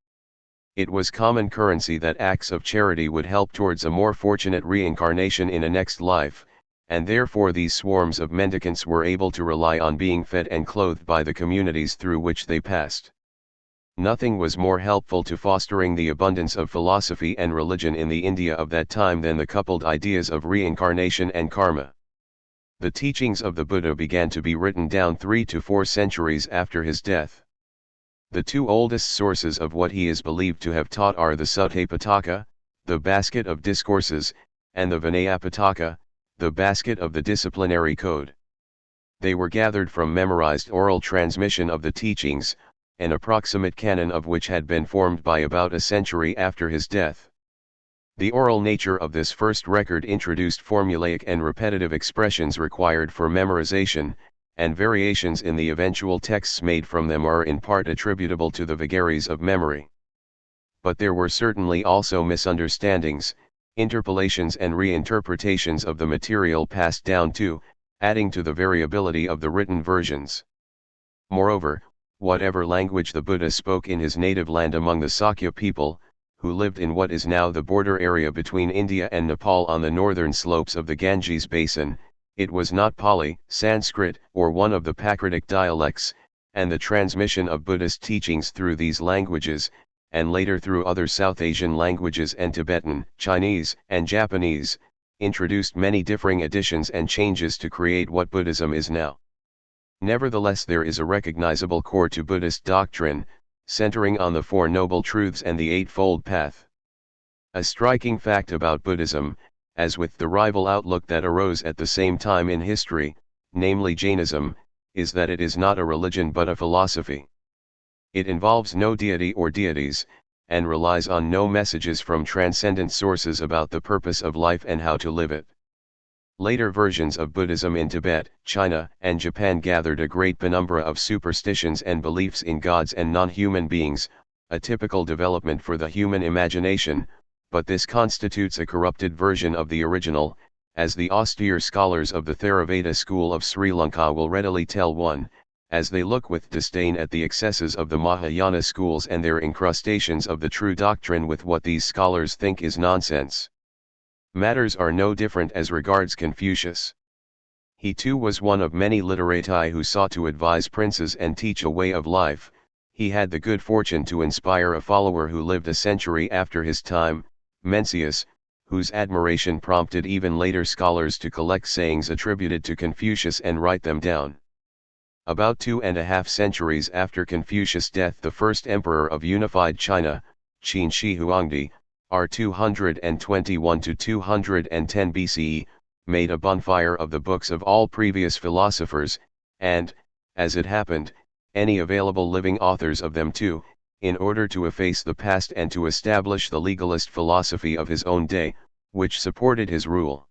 It was common currency that acts of charity would help towards a more fortunate reincarnation in a next life, and therefore these swarms of mendicants were able to rely on being fed and clothed by the communities through which they passed. Nothing was more helpful to fostering the abundance of philosophy and religion in the India of that time than the coupled ideas of reincarnation and karma. The teachings of the Buddha began to be written down 3 to 4 centuries after his death. The two oldest sources of what he is believed to have taught are the Sutta Pitaka, the basket of discourses, and the Vinaya Pitaka, the basket of the disciplinary code. They were gathered from memorized oral transmission of the teachings, an approximate canon of which had been formed by about a century after his death. The oral nature of this first record introduced formulaic and repetitive expressions required for memorization, and variations in the eventual texts made from them are in part attributable to the vagaries of memory. But there were certainly also misunderstandings, interpolations and reinterpretations of the material passed down too, adding to the variability of the written versions. Moreover, whatever language the Buddha spoke in his native land among the Sakya people, who lived in what is now the border area between India and Nepal on the northern slopes of the Ganges basin, It was not Pali, Sanskrit, or one of the Prakritic dialects, and the transmission of Buddhist teachings through these languages, and later through other South Asian languages and Tibetan, Chinese, and Japanese, introduced many differing additions and changes to create what Buddhism is now. Nevertheless, there is a recognizable core to Buddhist doctrine, centering on the Four Noble Truths and the Eightfold Path. A striking fact about Buddhism, as with the rival outlook that arose at the same time in history, namely Jainism, is that it is not a religion but a philosophy. It involves no deity or deities, and relies on no messages from transcendent sources about the purpose of life and how to live it. Later versions of Buddhism in Tibet, China, and Japan gathered a great penumbra of superstitions and beliefs in gods and non-human beings, a typical development for the human imagination, but this constitutes a corrupted version of the original, as the austere scholars of the Theravada school of Sri Lanka will readily tell one, as they look with disdain at the excesses of the Mahayana schools and their incrustations of the true doctrine with what these scholars think is nonsense. Matters are no different as regards Confucius. He too was one of many literati who sought to advise princes and teach a way of life. He had the good fortune to inspire a follower who lived a century after his time, Mencius, whose admiration prompted even later scholars to collect sayings attributed to Confucius and write them down. About 2.5 centuries after Confucius' death, the first emperor of unified China, Qin Shi Huangdi, r. 221 to 210 BCE, made a bonfire of the books of all previous philosophers, and, as it happened, any available living authors of them too, in order to efface the past and to establish the legalist philosophy of his own day, which supported his rule.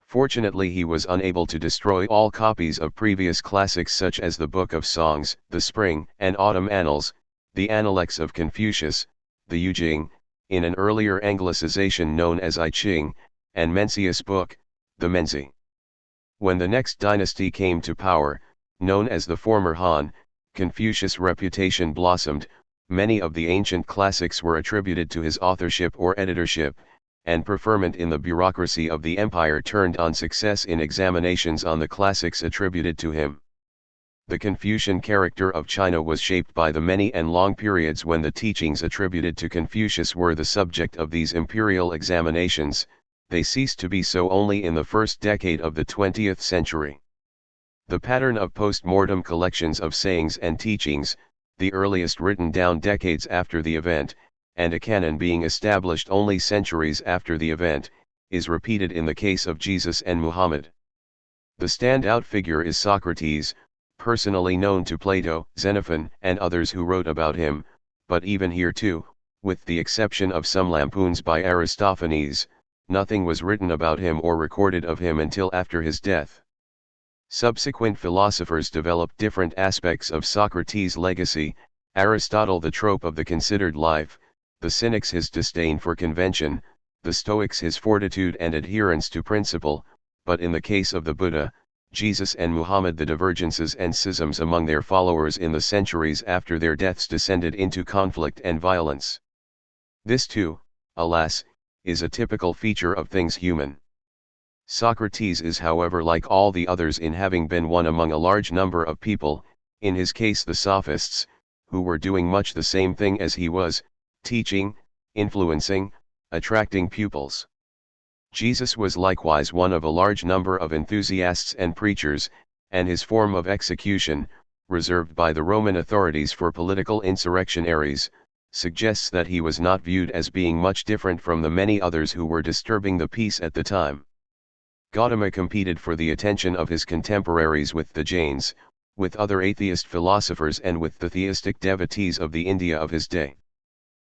Fortunately, he was unable to destroy all copies of previous classics such as the Book of Songs, the Spring and Autumn Annals, the Analects of Confucius, the Yu Jing, in an earlier anglicization known as I Ching, and Mencius' book, the Menzi. When the next dynasty came to power, known as the former Han, Confucius' reputation blossomed. Many of the ancient classics were attributed to his authorship or editorship, and preferment in the bureaucracy of the empire turned on success in examinations on the classics attributed to him. The Confucian character of China was shaped by the many and long periods when the teachings attributed to Confucius were the subject of these imperial examinations. They ceased to be so only in the first decade of the 20th century. The pattern of post-mortem collections of sayings and teachings, the earliest written down decades after the event, and a canon being established only centuries after the event, is repeated in the case of Jesus and Muhammad. The standout figure is Socrates, personally known to Plato, Xenophon, and others who wrote about him, but even here too, with the exception of some lampoons by Aristophanes, nothing was written about him or recorded of him until after his death. Subsequent philosophers developed different aspects of Socrates' legacy: Aristotle the trope of the considered life, the Cynics his disdain for convention, the Stoics his fortitude and adherence to principle, but in the case of the Buddha, Jesus and Muhammad, the divergences and schisms among their followers in the centuries after their deaths descended into conflict and violence. This too, alas, is a typical feature of things human. Socrates is, however, like all the others in having been one among a large number of people, in his case the Sophists, who were doing much the same thing as he was, teaching, influencing, attracting pupils. Jesus was likewise one of a large number of enthusiasts and preachers, and his form of execution, reserved by the Roman authorities for political insurrectionaries, suggests that he was not viewed as being much different from the many others who were disturbing the peace at the time. Gautama competed for the attention of his contemporaries with the Jains, with other atheist philosophers and with the theistic devotees of the India of his day.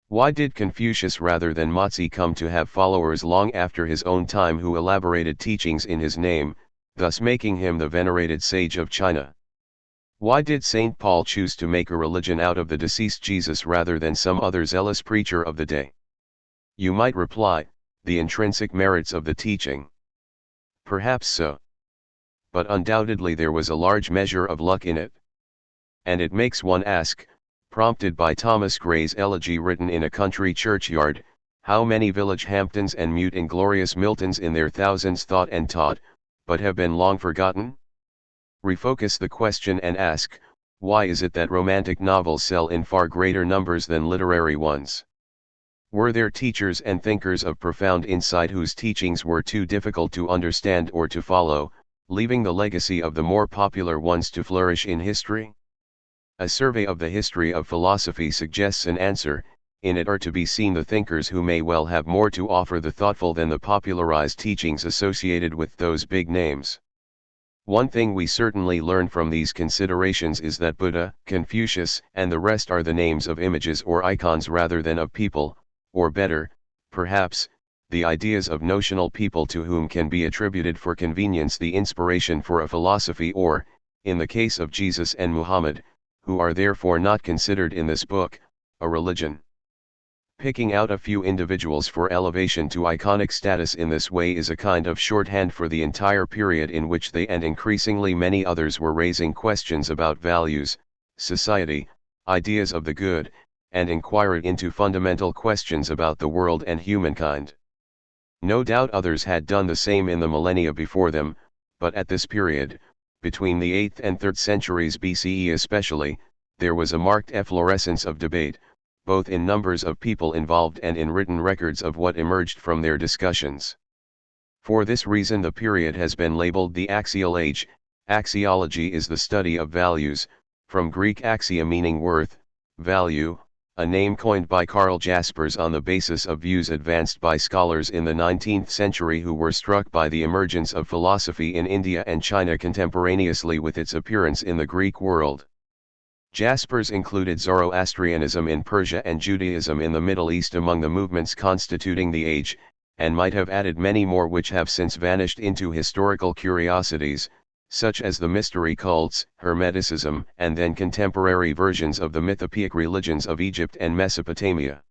Why did Confucius rather than Mozi come to have followers long after his own time who elaborated teachings in his name, thus making him the venerated sage of China? Why did St. Paul choose to make a religion out of the deceased Jesus rather than some other zealous preacher of the day? You might reply, the intrinsic merits of the teaching. Perhaps so. But undoubtedly there was a large measure of luck in it. And it makes one ask, prompted by Thomas Gray's elegy written in a country churchyard, how many village Hamptons and mute inglorious Miltons in their thousands thought and taught, but have been long forgotten? Refocus the question and ask, why is it that romantic novels sell in far greater numbers than literary ones? Were there teachers and thinkers of profound insight whose teachings were too difficult to understand or to follow, leaving the legacy of the more popular ones to flourish in history? A survey of the history of philosophy suggests an answer. In it are to be seen the thinkers who may well have more to offer the thoughtful than the popularized teachings associated with those big names. One thing we certainly learn from these considerations is that Buddha, Confucius, and the rest are the names of images or icons rather than of people, or better, perhaps, the ideas of notional people to whom can be attributed for convenience the inspiration for a philosophy or, in the case of Jesus and Muhammad, who are therefore not considered in this book, a religion. Picking out a few individuals for elevation to iconic status in this way is a kind of shorthand for the entire period in which they and increasingly many others were raising questions about values, society, ideas of the good, and inquired into fundamental questions about the world and humankind. No doubt others had done the same in the millennia before them, but at this period, between the 8th and 3rd centuries BCE especially, there was a marked efflorescence of debate, both in numbers of people involved and in written records of what emerged from their discussions. For this reason the period has been labeled the Axial Age. Axiology is the study of values, from Greek axia meaning worth, value, a name coined by Karl Jaspers on the basis of views advanced by scholars in the 19th century who were struck by the emergence of philosophy in India and China contemporaneously with its appearance in the Greek world. Jaspers included Zoroastrianism in Persia and Judaism in the Middle East among the movements constituting the age, and might have added many more which have since vanished into historical curiosities, such as the mystery cults, Hermeticism, and then contemporary versions of the mythopoeic religions of Egypt and Mesopotamia.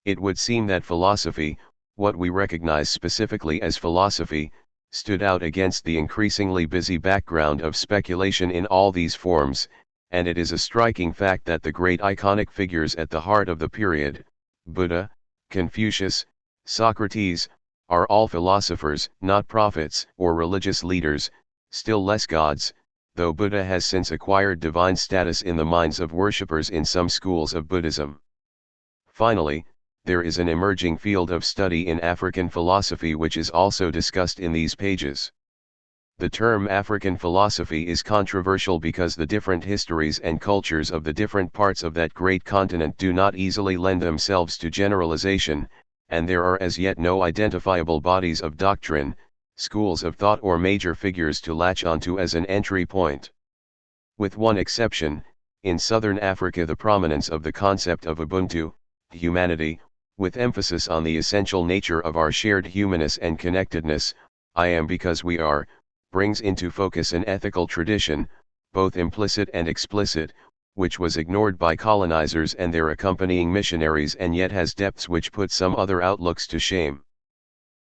It would seem that philosophy, what we recognize specifically as philosophy, stood out against the increasingly busy background of speculation in all these forms, and it is a striking fact that the great iconic figures at the heart of the period, Buddha, Confucius, Socrates, are all philosophers, not prophets or religious leaders, still less gods, though Buddha has since acquired divine status in the minds of worshippers in some schools of Buddhism. Finally, there is an emerging field of study in African philosophy which is also discussed in these pages. The term African philosophy is controversial because the different histories and cultures of the different parts of that great continent do not easily lend themselves to generalization, and there are as yet no identifiable bodies of doctrine, schools of thought or major figures to latch onto as an entry point. With one exception, in southern Africa the prominence of the concept of Ubuntu, humanity, with emphasis on the essential nature of our shared humanness and connectedness, I am because we are, brings into focus an ethical tradition, both implicit and explicit, which was ignored by colonizers and their accompanying missionaries and yet has depths which put some other outlooks to shame.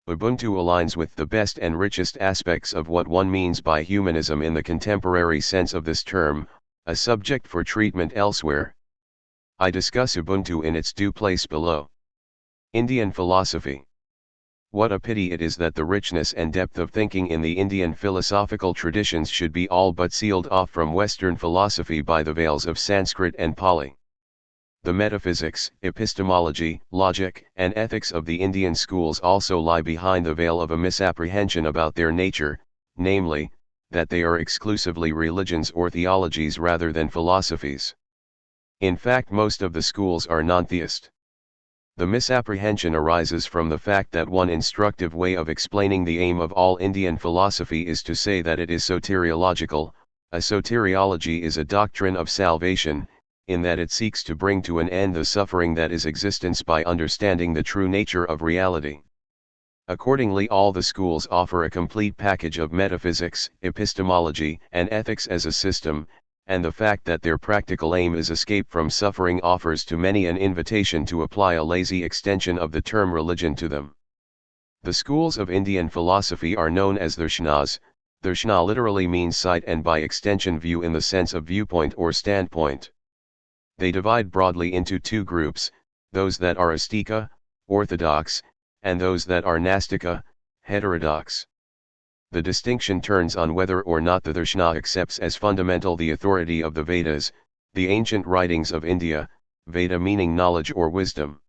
Ubuntu aligns with the best and richest aspects of what one means by humanism in the contemporary sense of this term, a subject for treatment elsewhere. I discuss Ubuntu in its due place below. Indian philosophy. What a pity it is that the richness and depth of thinking in the Indian philosophical traditions should be all but sealed off from Western philosophy by the veils of Sanskrit and Pali. The metaphysics, epistemology, logic, and ethics of the Indian schools also lie behind the veil of a misapprehension about their nature, namely, that they are exclusively religions or theologies rather than philosophies. In fact, most of the schools are non-theist. The misapprehension arises from the fact that one instructive way of explaining the aim of all Indian philosophy is to say that it is soteriological. A soteriology is a doctrine of salvation, in that it seeks to bring to an end the suffering that is existence by understanding the true nature of reality. Accordingly, all the schools offer a complete package of metaphysics, epistemology, and ethics as a system, and the fact that their practical aim is escape from suffering offers to many an invitation to apply a lazy extension of the term religion to them. The schools of Indian philosophy are known as Darshanas. Darshana literally means sight and by extension view in the sense of viewpoint or standpoint. They divide broadly into two groups, those that are Astika, orthodox, and those that are Nastika, heterodox. The distinction turns on whether or not the Darshana accepts as fundamental the authority of the Vedas, the ancient writings of India, Veda meaning knowledge or wisdom.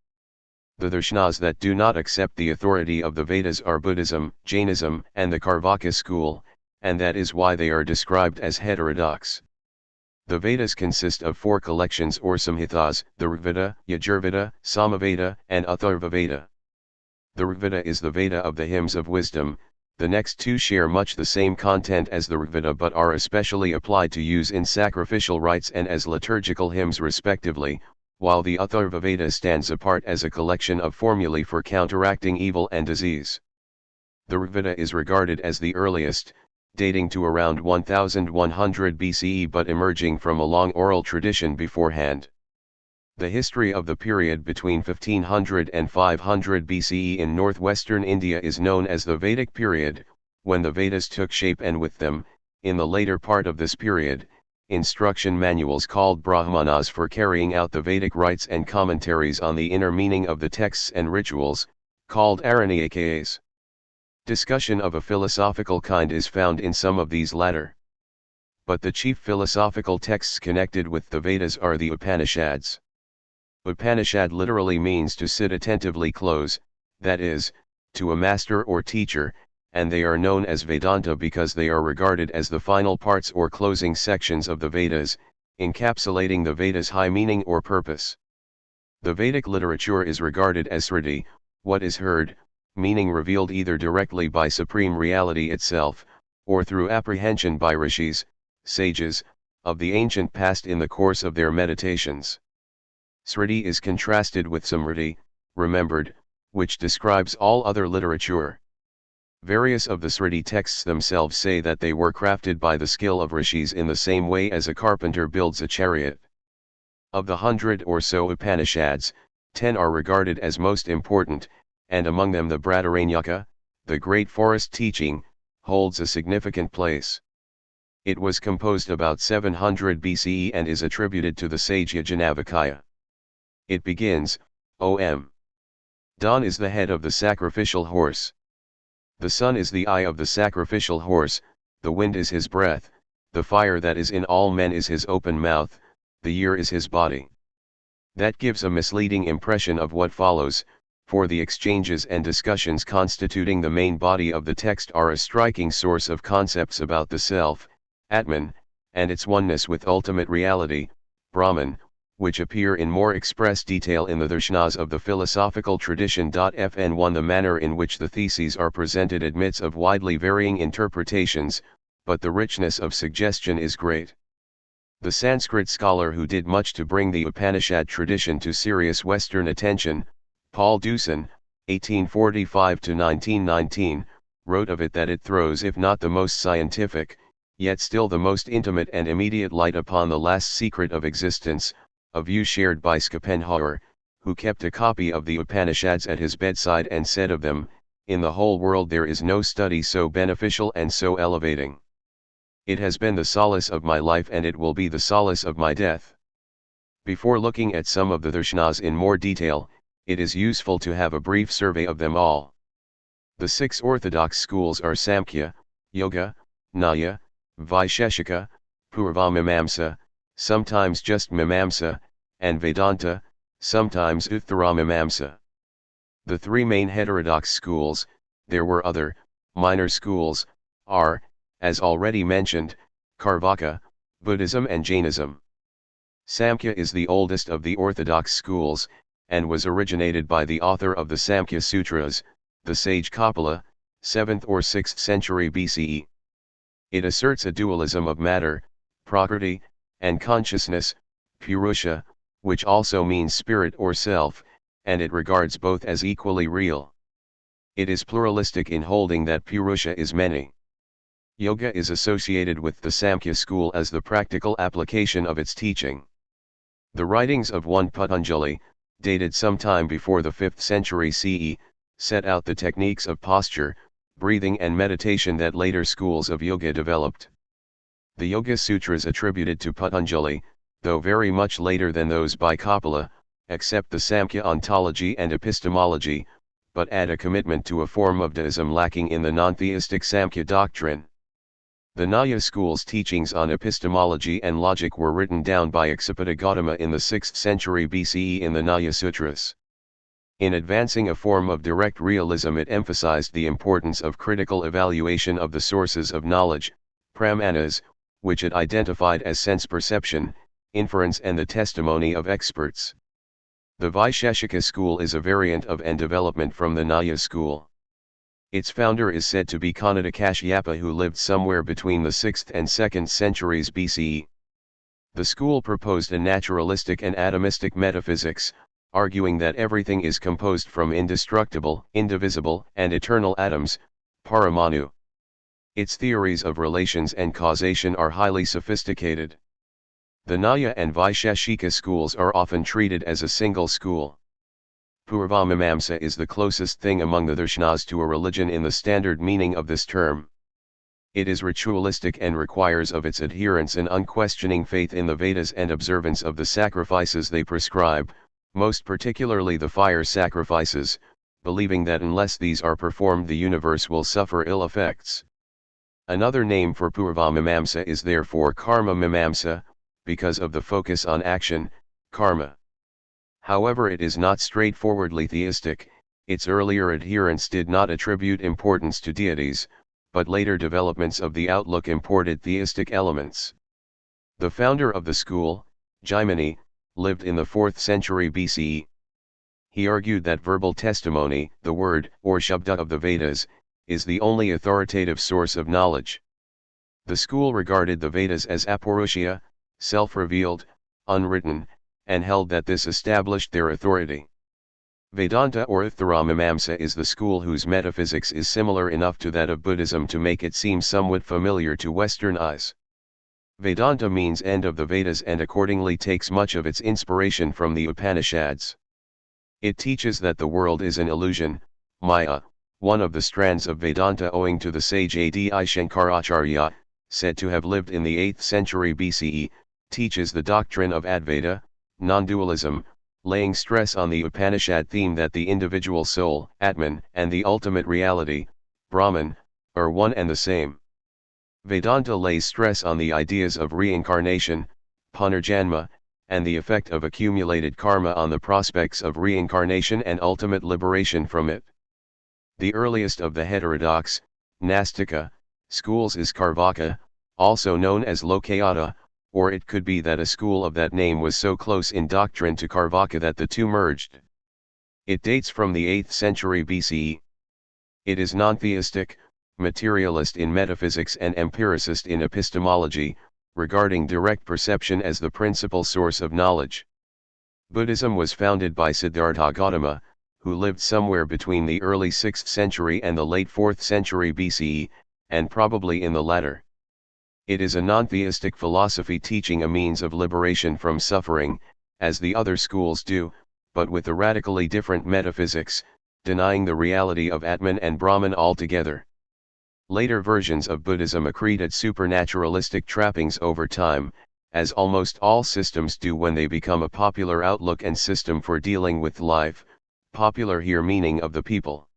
The Darshanas that do not accept the authority of the Vedas are Buddhism, Jainism, and the Carvaka school, and that is why they are described as heterodox. The Vedas consist of 4 collections or samhitas, the Rigveda, Yajurveda, Samaveda, and Atharvaveda. The Rigveda is the Veda of the hymns of wisdom. The next 2 share much the same content as the Rigveda but are especially applied to use in sacrificial rites and as liturgical hymns respectively, while the Atharvaveda stands apart as a collection of formulae for counteracting evil and disease. The Rigveda is regarded as the earliest, dating to around 1100 BCE but emerging from a long oral tradition beforehand. The history of the period between 1500 and 500 BCE in northwestern India is known as the Vedic period, when the Vedas took shape, and with them, in the later part of this period, instruction manuals called Brahmanas for carrying out the Vedic rites and commentaries on the inner meaning of the texts and rituals, called Aranyakas. Discussion of a philosophical kind is found in some of these latter. But the chief philosophical texts connected with the Vedas are the Upanishads. Upanishad literally means to sit attentively close, that is, to a master or teacher, and they are known as Vedanta because they are regarded as the final parts or closing sections of the Vedas, encapsulating the Vedas' high meaning or purpose. The Vedic literature is regarded as Sriti, what is heard, meaning revealed either directly by Supreme Reality itself, or through apprehension by rishis, sages, of the ancient past in the course of their meditations. Sriti is contrasted with Smriti, remembered, which describes all other literature. Various of the Sriti texts themselves say that they were crafted by the skill of rishis in the same way as a carpenter builds a chariot. Of the 100 or so Upanishads, 10 are regarded as most important, and among them the Brataranyaka, the Great Forest Teaching, holds a significant place. It was composed about 700 BCE and is attributed to the sage Yajnavalkya. It begins, Om. Dawn is the head of the sacrificial horse. The sun is the eye of the sacrificial horse, the wind is his breath, the fire that is in all men is his open mouth, the year is his body. That gives a misleading impression of what follows, for the exchanges and discussions constituting the main body of the text are a striking source of concepts about the self, Atman, and its oneness with ultimate reality, Brahman, which appear in more express detail in the darshanas of the philosophical tradition. Fn1 The manner in which the theses are presented admits of widely varying interpretations, but the richness of suggestion is great. The Sanskrit scholar who did much to bring the Upanishad tradition to serious Western attention, Paul Deussen, 1845–1919, wrote of it that it throws if not the most scientific, yet still the most intimate and immediate light upon the last secret of existence, a view shared by Schopenhauer, who kept a copy of the Upanishads at his bedside and said of them, "In the whole world there is no study so beneficial and so elevating. It has been the solace of my life and it will be the solace of my death." Before looking at some of the darshanas in more detail, it is useful to have a brief survey of them all. The 6 orthodox schools are Samkhya, Yoga, Nyaya, Vaisheshika, Purvamimamsa, sometimes just Mimamsa, and Vedanta, sometimes Uttaramimamsa. The 3 main heterodox schools, there were other, minor schools, are, as already mentioned, Carvaka, Buddhism and Jainism. Samkhya is the oldest of the orthodox schools, and was originated by the author of the Samkhya Sutras, the sage Kapila, 7th or 6th century BCE. It asserts a dualism of matter, prakriti, and consciousness, purusha, which also means spirit or self, and it regards both as equally real. It is pluralistic in holding that purusha is many. Yoga is associated with the Samkhya school as the practical application of its teaching. The writings of one Patanjali, dated sometime before the 5th century CE, set out the techniques of posture, breathing and meditation that later schools of yoga developed. The Yoga Sutras attributed to Patanjali, though very much later than those by Kapila, accept the Samkhya ontology and epistemology, but add a commitment to a form of deism lacking in the non-theistic Samkhya doctrine. The Nyaya school's teachings on epistemology and logic were written down by Aksapada Gautama in the 6th century BCE in the Nyaya Sutras. In advancing a form of direct realism, it emphasized the importance of critical evaluation of the sources of knowledge, pramanas, which it identified as sense perception, inference and the testimony of experts. The Vaisheshika school is a variant of and development from the Nyaya school. Its founder is said to be Kanada Kashyapa, who lived somewhere between the 6th and 2nd centuries BCE. The school proposed a naturalistic and atomistic metaphysics, arguing that everything is composed from indestructible, indivisible, and eternal atoms, paramanu. Its theories of relations and causation are highly sophisticated. The Nyaya and Vaisheshika schools are often treated as a single school. Purvamamamsa is the closest thing among the darshanas to a religion in the standard meaning of this term. It is ritualistic and requires of its adherents an unquestioning faith in the Vedas and observance of the sacrifices they prescribe, most particularly the fire sacrifices, believing that unless these are performed the universe will suffer ill effects. Another name for Purvamamamsa is therefore Karma Mimamsa, because of the focus on action, karma. However, it is not straightforwardly theistic. Its earlier adherents did not attribute importance to deities, but later developments of the outlook imported theistic elements. The founder of the school, Jaimini, lived in the 4th century BCE. He argued that verbal testimony, the word or shabda of the Vedas, is the only authoritative source of knowledge. The school regarded the Vedas as apaurusha, self-revealed, unwritten, and held that this established their authority. Vedanta or Uttaramamamsa is the school whose metaphysics is similar enough to that of Buddhism to make it seem somewhat familiar to Western eyes. Vedanta means end of the Vedas and accordingly takes much of its inspiration from the Upanishads. It teaches that the world is an illusion, Maya, one of the strands of Vedanta owing to the sage Adi Shankaracharya, said to have lived in the 8th century BCE, teaches the doctrine of Advaita, non-dualism, laying stress on the Upanishad theme that the individual soul, Atman, and the ultimate reality, Brahman, are one and the same. Vedanta lays stress on the ideas of reincarnation, Punarjanma, and the effect of accumulated karma on the prospects of reincarnation and ultimate liberation from it. The earliest of the heterodox, Nastika, schools is Carvaka, also known as Lokayata, or it could be that a school of that name was so close in doctrine to Carvaka that the two merged. It dates from the 8th century BCE. It is non-theistic, materialist in metaphysics and empiricist in epistemology, regarding direct perception as the principal source of knowledge. Buddhism was founded by Siddhartha Gautama, who lived somewhere between the early 6th century and the late 4th century BCE, and probably in the latter. It is a non-theistic philosophy teaching a means of liberation from suffering, as the other schools do, but with a radically different metaphysics, denying the reality of Atman and Brahman altogether. Later versions of Buddhism accreted supernaturalistic trappings over time, as almost all systems do when they become a popular outlook and system for dealing with life, popular here meaning of the people.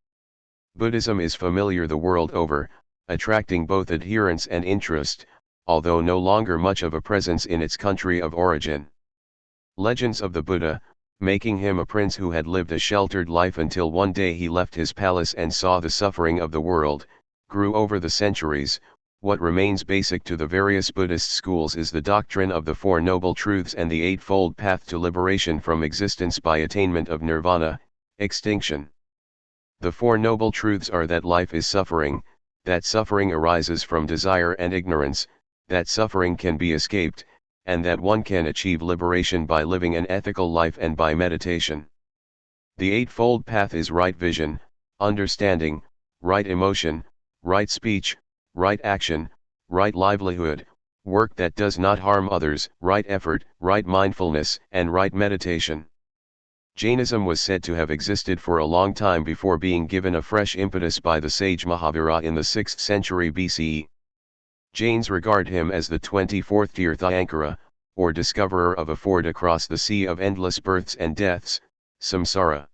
Buddhism is familiar the world over, attracting both adherents and interest, although no longer much of a presence in its country of origin. Legends of the Buddha, making him a prince who had lived a sheltered life until one day he left his palace and saw the suffering of the world, grew over the centuries. What remains basic to the various Buddhist schools is the doctrine of the Four Noble Truths and the Eightfold Path to liberation from existence by attainment of nirvana, extinction. The Four Noble Truths are that life is suffering, that suffering arises from desire and ignorance, that suffering can be escaped, and that one can achieve liberation by living an ethical life and by meditation. The Eightfold Path is right vision, understanding, right emotion, right speech, right action, right livelihood, work that does not harm others, right effort, right mindfulness, and right meditation. Jainism was said to have existed for a long time before being given a fresh impetus by the sage Mahavira in the 6th century BCE. Jains regard him as the 24th Tirthankara, or discoverer of a ford across the sea of endless births and deaths, samsara.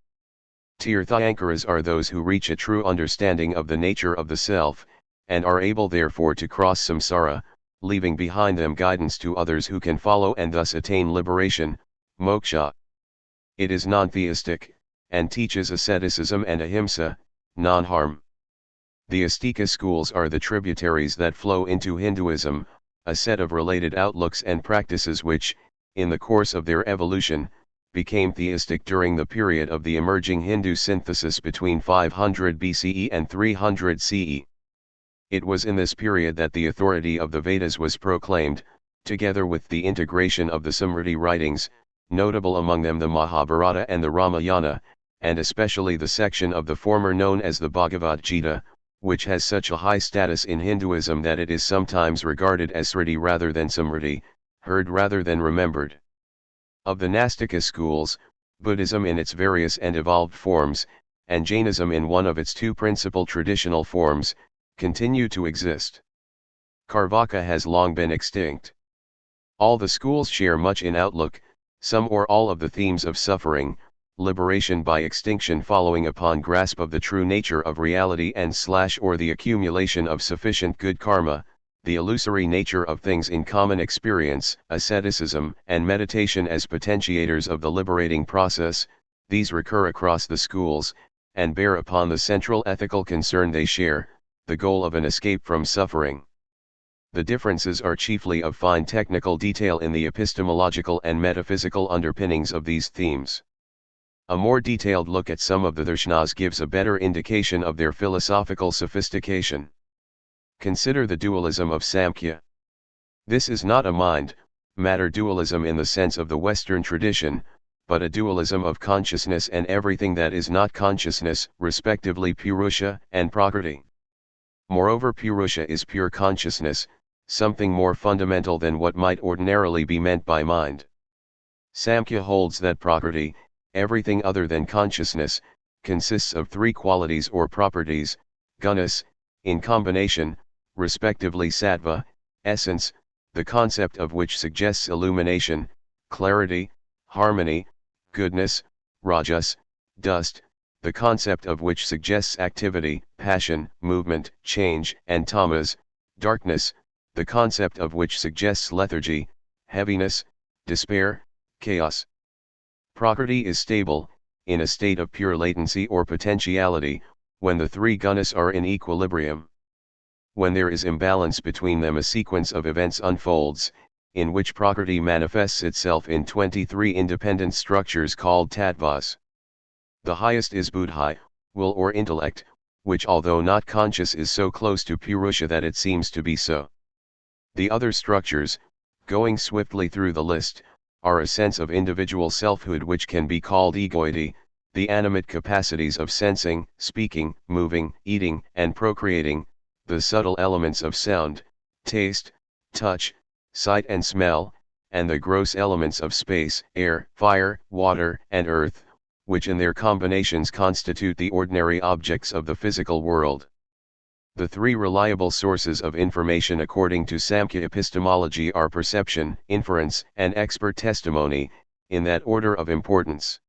Tirthankaras are those who reach a true understanding of the nature of the self, and are able therefore to cross samsara, leaving behind them guidance to others who can follow and thus attain liberation, moksha. It is non-theistic, and teaches asceticism and ahimsa, non-harm. The Astika schools are the tributaries that flow into Hinduism, a set of related outlooks and practices which, in the course of their evolution, became theistic during the period of the emerging Hindu synthesis between 500 BCE and 300 CE. It was in this period that the authority of the Vedas was proclaimed, together with the integration of the Smriti writings, notable among them the Mahabharata and the Ramayana, and especially the section of the former known as the Bhagavad Gita, which has such a high status in Hinduism that it is sometimes regarded as Smriti rather than Smriti, heard rather than remembered. Of the Nastika schools, Buddhism in its various and evolved forms, and Jainism in one of its two principal traditional forms, continue to exist. Carvaka has long been extinct. All the schools share much in outlook, some or all of the themes of suffering, liberation by extinction following upon grasp of the true nature of reality and/or the accumulation of sufficient good karma, the illusory nature of things in common experience, asceticism and meditation as potentiators of the liberating process. These recur across the schools, and bear upon the central ethical concern they share, the goal of an escape from suffering. The differences are chiefly of fine technical detail in the epistemological and metaphysical underpinnings of these themes. A more detailed look at some of the darshanas gives a better indication of their philosophical sophistication. Consider the dualism of Samkhya. This is not a mind-matter dualism in the sense of the Western tradition, but a dualism of consciousness and everything that is not consciousness, respectively Purusha and Prakriti. Moreover, Purusha is pure consciousness, something more fundamental than what might ordinarily be meant by mind. Samkhya holds that Prakriti, everything other than consciousness, consists of three qualities or properties, gunas, in combination, respectively sattva, essence, the concept of which suggests illumination, clarity, harmony, goodness, rajas, dust, the concept of which suggests activity, passion, movement, change, and tamas, darkness, the concept of which suggests lethargy, heaviness, despair, chaos. Prakriti is stable, in a state of pure latency or potentiality, when the three gunas are in equilibrium. When there is imbalance between them, a sequence of events unfolds, in which Prakriti manifests itself in 23 independent structures called tattvas. The highest is buddhi, will or intellect, which although not conscious is so close to Purusha that it seems to be so. The other structures, going swiftly through the list, are a sense of individual selfhood which can be called egoity, the animate capacities of sensing, speaking, moving, eating, and procreating, the subtle elements of sound, taste, touch, sight and smell, and the gross elements of space, air, fire, water, and earth, which in their combinations constitute the ordinary objects of the physical world. The three reliable sources of information according to Samkhya epistemology are perception, inference, and expert testimony, in that order of importance.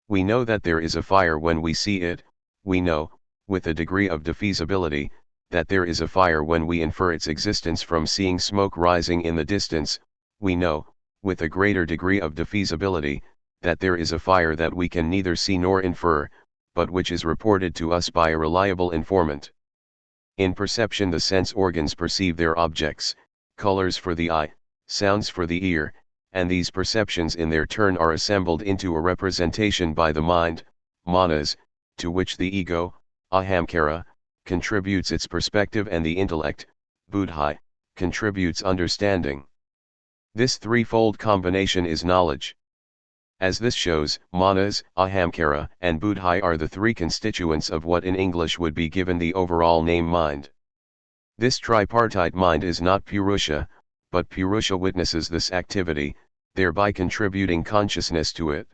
We know that there is a fire when we see it. We know, with a degree of defeasibility, that there is a fire when we infer its existence from seeing smoke rising in the distance. We know, with a greater degree of defeasibility, that there is a fire that we can neither see nor infer, but which is reported to us by a reliable informant. In perception, the sense organs perceive their objects, colors for the eye, sounds for the ear, and these perceptions in their turn are assembled into a representation by the mind, manas, to which the ego, ahamkara, contributes its perspective and the intellect, buddhi, contributes understanding. This threefold combination is knowledge. As this shows, manas, ahamkara, and buddhi are the three constituents of what in English would be given the overall name mind. This tripartite mind is not Purusha, but Purusha witnesses this activity, thereby contributing consciousness to it.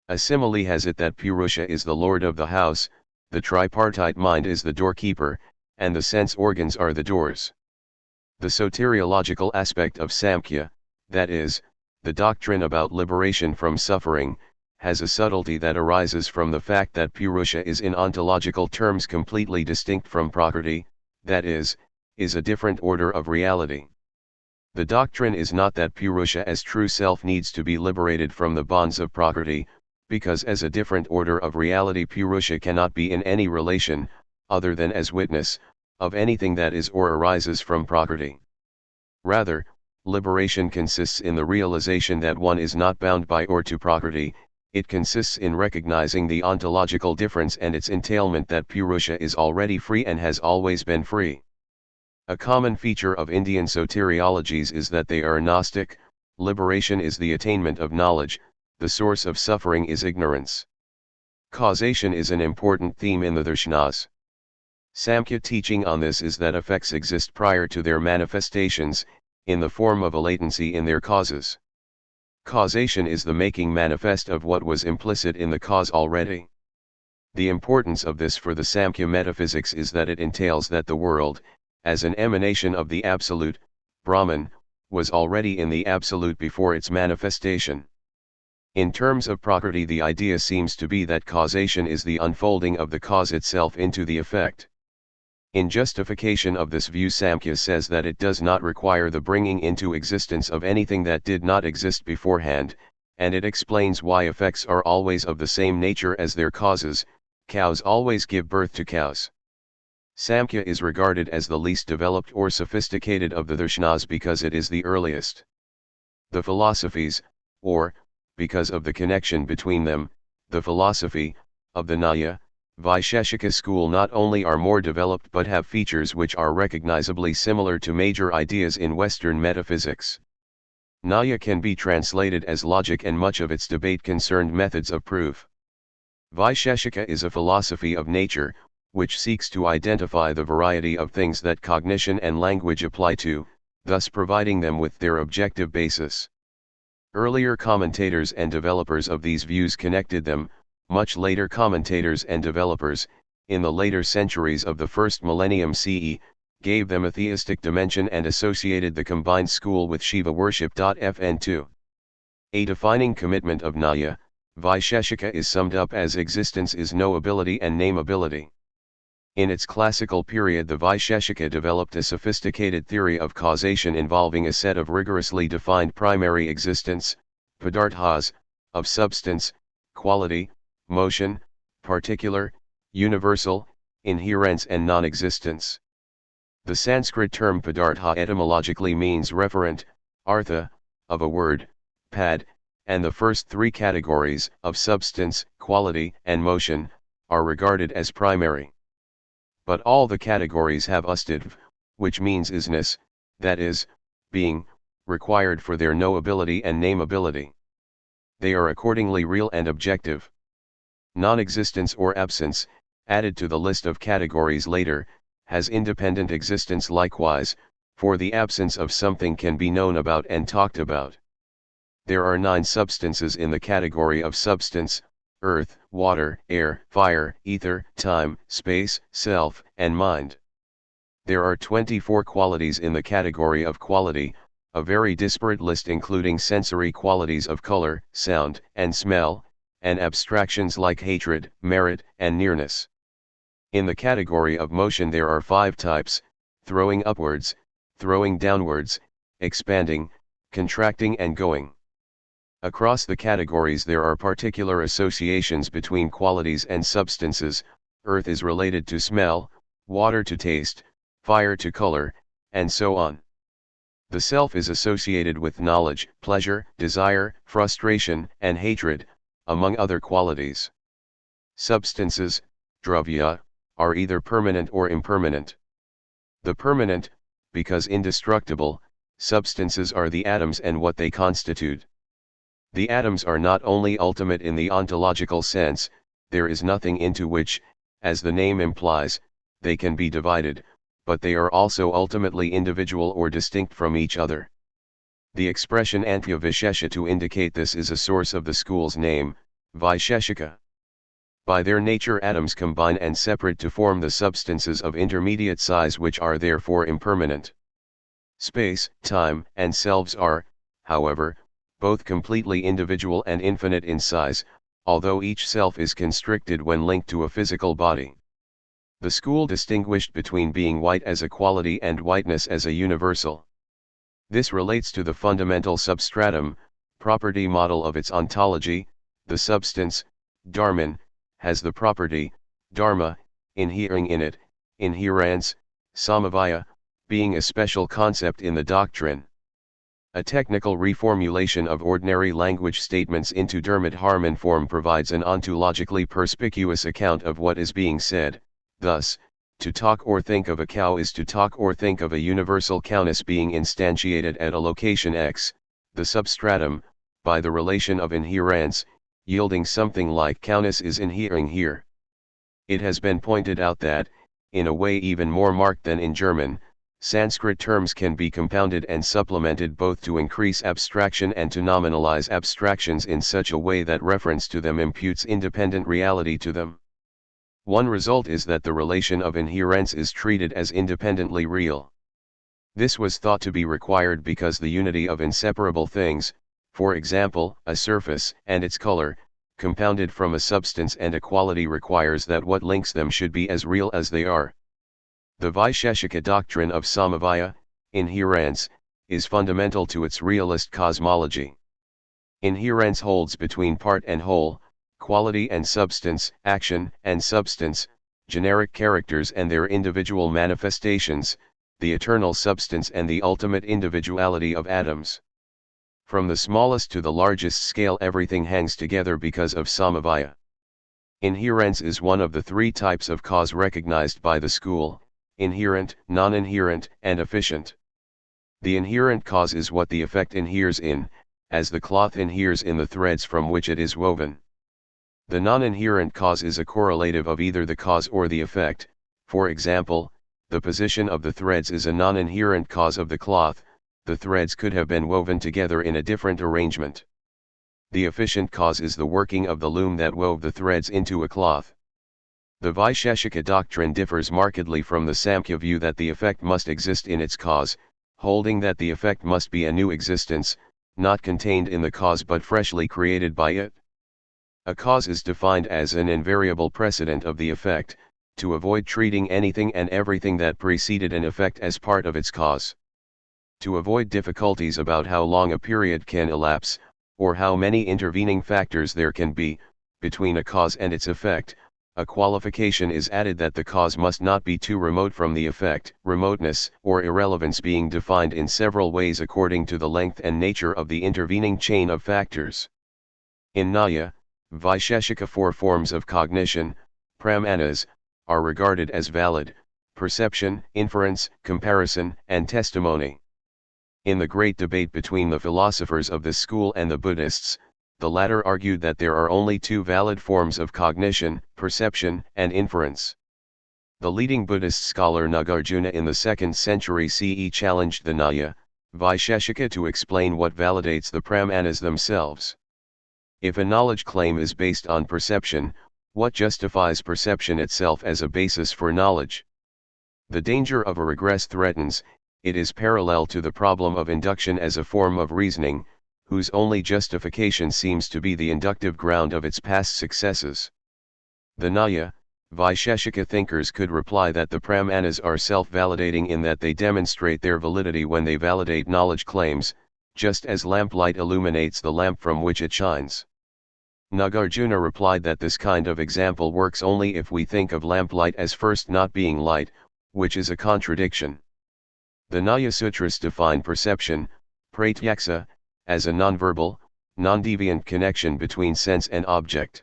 A simile has it that Purusha is the lord of the house, the tripartite mind is the doorkeeper, and the sense organs are the doors. The soteriological aspect of Samkhya, that is, the doctrine about liberation from suffering, has a subtlety that arises from the fact that Purusha is in ontological terms completely distinct from Prakriti, that is a different order of reality. The doctrine is not that Purusha as true self needs to be liberated from the bonds of Prakriti, because as a different order of reality Purusha cannot be in any relation, other than as witness, of anything that is or arises from Prakriti. Rather, liberation consists in the realization that one is not bound by or to Prakriti. It consists in recognizing the ontological difference and its entailment that Purusha is already free and has always been free. A common feature of Indian soteriologies is that they are Gnostic. Liberation is the attainment of knowledge, the source of suffering is ignorance. Causation is an important theme in the darshanas. Samkhya teaching on this is that effects exist prior to their manifestations, in the form of a latency in their causes. Causation is the making manifest of what was implicit in the cause already. The importance of this for the Samkhya metaphysics is that it entails that the world, as an emanation of the Absolute, Brahman, was already in the Absolute before its manifestation. In terms of Prakriti, the idea seems to be that causation is the unfolding of the cause itself into the effect. In justification of this view, Samkhya says that it does not require the bringing into existence of anything that did not exist beforehand, and it explains why effects are always of the same nature as their causes. Cows always give birth to cows. Samkhya is regarded as the least developed or sophisticated of the darshanas because it is the earliest. The philosophies, or, because of the connection between them, the philosophy, of the Nyaya, Vaisheshika school not only are more developed but have features which are recognizably similar to major ideas in Western metaphysics. Nyaya can be translated as logic, and much of its debate concerned methods of proof. Vaisheshika is a philosophy of nature, which seeks to identify the variety of things that cognition and language apply to, thus providing them with their objective basis. Earlier commentators and developers of these views connected them. Much later commentators and developers, in the later centuries of the first millennium CE, gave them a theistic dimension and associated the combined school with Shiva worship. Fn2. A defining commitment of Nyaya, Vaisheshika is summed up as existence is knowability and nameability. In its classical period, the Vaisheshika developed a sophisticated theory of causation involving a set of rigorously defined primary existence, padarthas, of substance, quality, motion, particular, universal, inherence and non-existence. The Sanskrit term padartha etymologically means referent, artha, of a word, pad, and the first three categories, of substance, quality, and motion, are regarded as primary. But all the categories have ustidv, which means isness, that is, being, required for their knowability and nameability. They are accordingly real and objective. Non-existence or absence, added to the list of categories later, has independent existence likewise, for the absence of something can be known about and talked about. There are 9 substances in the category of substance: earth, water, air, fire, ether, time, space, self, and mind. There are 24 qualities in the category of quality, a very disparate list including sensory qualities of color, sound, and smell, and abstractions like hatred, merit, and nearness. In the category of motion there are 5 types: throwing upwards, throwing downwards, expanding, contracting and going. Across the categories there are particular associations between qualities and substances. Earth is related to smell, water to taste, fire to color, and so on. The self is associated with knowledge, pleasure, desire, frustration, and hatred, among other qualities. Substances, dravya, are either permanent or impermanent. The permanent, because indestructible, substances are the atoms and what they constitute. The atoms are not only ultimate in the ontological sense, there is nothing into which, as the name implies, they can be divided, but they are also ultimately individual or distinct from each other. The expression Antya Vishesha to indicate this is a source of the school's name, Vaisheshika. By their nature atoms combine and separate to form the substances of intermediate size which are therefore impermanent. Space, time, and selves are, however, both completely individual and infinite in size, although each self is constricted when linked to a physical body. The school distinguished between being white as a quality and whiteness as a universal. This relates to the fundamental substratum, property model of its ontology. The substance, dharman, has the property, dharma, inhering in it, inherence, samavaya, being a special concept in the doctrine. A technical reformulation of ordinary language statements into Dermot-Harmon form provides an ontologically perspicuous account of what is being said. Thus, to talk or think of a cow is to talk or think of a universal cowness being instantiated at a location X, the substratum, by the relation of inherence, yielding something like cowness is inhering here. It has been pointed out that, in a way even more marked than in German, Sanskrit terms can be compounded and supplemented both to increase abstraction and to nominalize abstractions in such a way that reference to them imputes independent reality to them. One result is that the relation of inherence is treated as independently real. This was thought to be required because the unity of inseparable things, for example, a surface and its color, compounded from a substance and a quality, requires that what links them should be as real as they are. The Vaisheshika doctrine of samavaya, inherence, is fundamental to its realist cosmology. Inherence holds between part and whole, quality and substance, action and substance, generic characters and their individual manifestations, the eternal substance and the ultimate individuality of atoms. From the smallest to the largest scale, everything hangs together because of samavaya. Inherence is one of the three types of cause recognized by the school: inherent, non-inherent, and efficient. The inherent cause is what the effect inheres in, as the cloth inheres in the threads from which it is woven. The non-inherent cause is a correlative of either the cause or the effect. For example, the position of the threads is a non-inherent cause of the cloth. The threads could have been woven together in a different arrangement. The efficient cause is the working of the loom that wove the threads into a cloth. The Vaisheshika doctrine differs markedly from the Samkhya view that the effect must exist in its cause, holding that the effect must be a new existence, not contained in the cause but freshly created by it. A cause is defined as an invariable precedent of the effect, to avoid treating anything and everything that preceded an effect as part of its cause. To avoid difficulties about how long a period can elapse, or how many intervening factors there can be, between a cause and its effect, a qualification is added that the cause must not be too remote from the effect, remoteness or irrelevance being defined in several ways according to the length and nature of the intervening chain of factors. In Nyaya, Vaisheshika, four forms of cognition, pramanas, are regarded as valid: perception, inference, comparison, and testimony. In the great debate between the philosophers of this school and the Buddhists, the latter argued that there are only two valid forms of cognition, perception and inference. The leading Buddhist scholar Nagarjuna in the 2nd century CE challenged the Nyaya, Vaisheshika to explain what validates the pramanas themselves. If a knowledge claim is based on perception, what justifies perception itself as a basis for knowledge? The danger of a regress threatens. It is parallel to the problem of induction as a form of reasoning, whose only justification seems to be the inductive ground of its past successes. The Nyaya, Vaisheshika thinkers could reply that the pramanas are self-validating in that they demonstrate their validity when they validate knowledge claims, just as lamplight illuminates the lamp from which it shines. Nagarjuna replied that this kind of example works only if we think of lamplight as first not being light, which is a contradiction. The Nyaya Sutras define perception, pratyaksa, as a nonverbal, non-deviant connection between sense and object.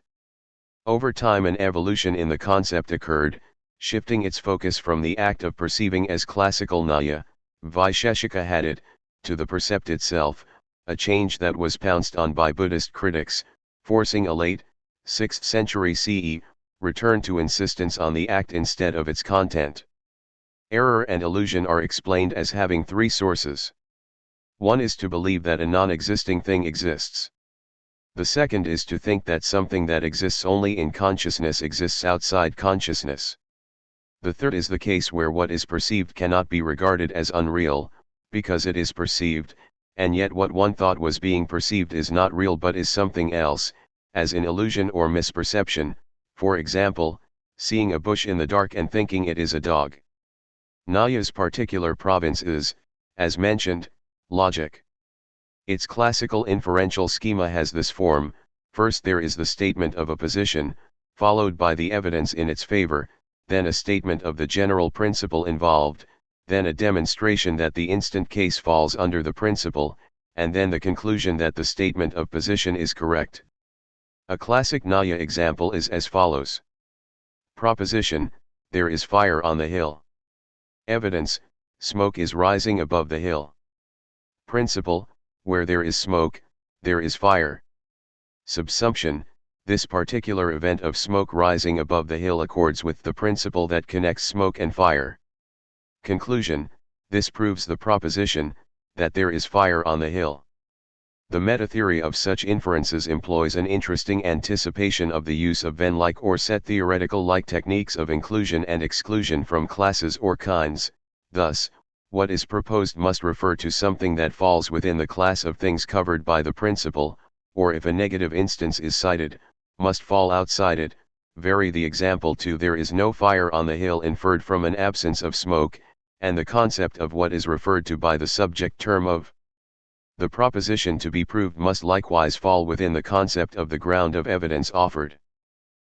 Over time an evolution in the concept occurred, shifting its focus from the act of perceiving as classical Nyaya, Vaisheshika had it, to the percept itself, a change that was pounced on by Buddhist critics, forcing a late, 6th century CE, return to insistence on the act instead of its content. Error and illusion are explained as having three sources. One is to believe that a non-existing thing exists. The second is to think that something that exists only in consciousness exists outside consciousness. The third is the case where what is perceived cannot be regarded as unreal, because it is perceived, and yet what one thought was being perceived is not real but is something else, as in illusion or misperception, for example, seeing a bush in the dark and thinking it is a dog. Nya's particular province is, as mentioned, logic. Its classical inferential schema has this form: first there is the statement of a position, followed by the evidence in its favor, then a statement of the general principle involved, then a demonstration that the instant case falls under the principle, and then the conclusion that the statement of position is correct. A classic Nyaya example is as follows. Proposition: there is fire on the hill. Evidence: smoke is rising above the hill. Principle: where there is smoke, there is fire. Subsumption: this particular event of smoke rising above the hill accords with the principle that connects smoke and fire. Conclusion: this proves the proposition, that there is fire on the hill. The meta-theory of such inferences employs an interesting anticipation of the use of Venn-like or set-theoretical-like techniques of inclusion and exclusion from classes or kinds. Thus, what is proposed must refer to something that falls within the class of things covered by the principle, or if a negative instance is cited, must fall outside it. Vary the example to "there is no fire on the hill" inferred from an absence of smoke, and the concept of what is referred to by the subject term of. The proposition to be proved must likewise fall within the concept of the ground of evidence offered.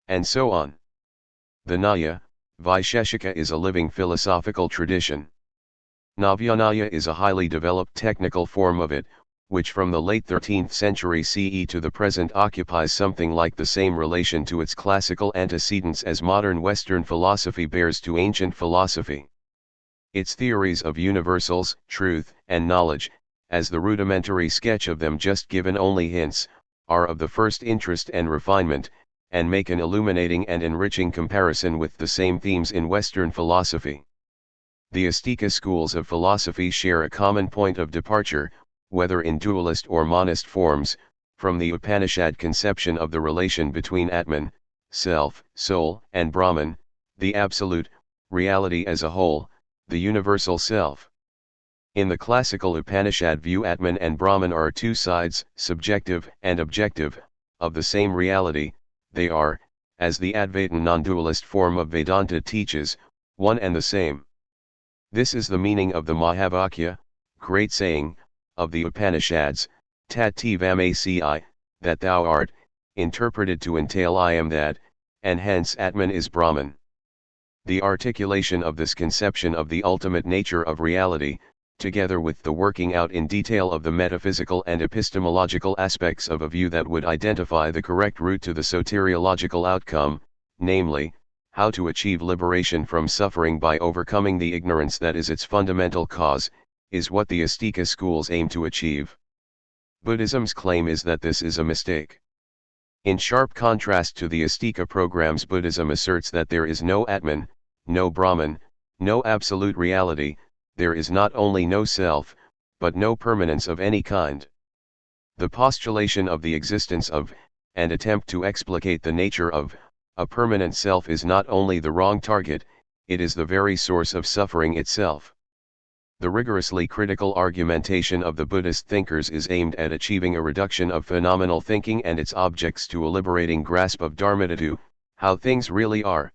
And so on. The Nyaya, Vaisheshika, is a living philosophical tradition. Navyanaya is a highly developed technical form of it, which from the late 13th century CE to the present occupies something like the same relation to its classical antecedents as modern Western philosophy bears to ancient philosophy. Its theories of universals, truth, and knowledge, as the rudimentary sketch of them just given only hints, are of the first interest and refinement, and make an illuminating and enriching comparison with the same themes in Western philosophy. The Astika schools of philosophy share a common point of departure, whether in dualist or monist forms, from the Upanishad conception of the relation between Atman, self, soul, and Brahman, the absolute, reality as a whole, the universal self. In the classical Upanishad view, Atman and Brahman are two sides, subjective and objective, of the same reality. They are, as the Advaitin non-dualist form of Vedanta teaches, one and the same. This is the meaning of the Mahavakya, great saying, of the Upanishads, Tat Tvam Asi, that thou art, interpreted to entail I am that, and hence Atman is Brahman. The articulation of this conception of the ultimate nature of reality, together with the working out in detail of the metaphysical and epistemological aspects of a view that would identify the correct route to the soteriological outcome, namely, how to achieve liberation from suffering by overcoming the ignorance that is its fundamental cause, is what the Astika schools aim to achieve. Buddhism's claim is that this is a mistake. In sharp contrast to the Astika programs, Buddhism asserts that there is no Atman, no Brahman, no absolute reality. There is not only no self, but no permanence of any kind. The postulation of the existence of, and attempt to explicate the nature of, a permanent self is not only the wrong target, it is the very source of suffering itself. The rigorously critical argumentation of the Buddhist thinkers is aimed at achieving a reduction of phenomenal thinking and its objects to a liberating grasp of dharmadhatu, how things really are.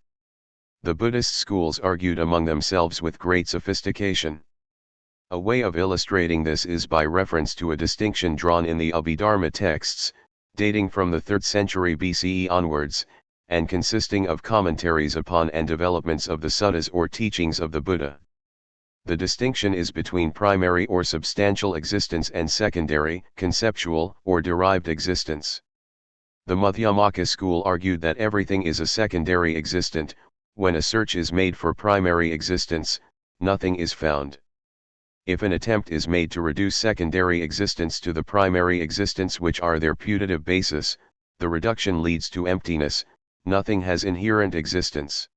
The Buddhist schools argued among themselves with great sophistication. A way of illustrating this is by reference to a distinction drawn in the Abhidharma texts, dating from the 3rd century BCE onwards, and consisting of commentaries upon and developments of the suttas or teachings of the Buddha. The distinction is between primary or substantial existence and secondary, conceptual or derived existence. The Madhyamaka school argued that everything is a secondary existent. When a search is made for primary existence, nothing is found. If an attempt is made to reduce secondary existence to the primary existence which are their putative basis, the reduction leads to emptiness, nothing has inherent existence.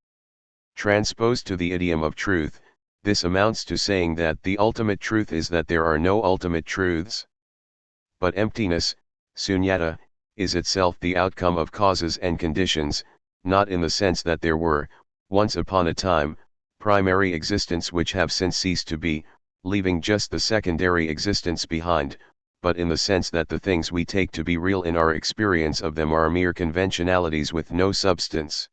Transposed to the idiom of truth, this amounts to saying that the ultimate truth is that there are no ultimate truths. But emptiness, sunyata, is itself the outcome of causes and conditions, not in the sense that there were, once upon a time, primary existence which have since ceased to be, leaving just the secondary existence behind, but in the sense that the things we take to be real in our experience of them are mere conventionalities with no substance.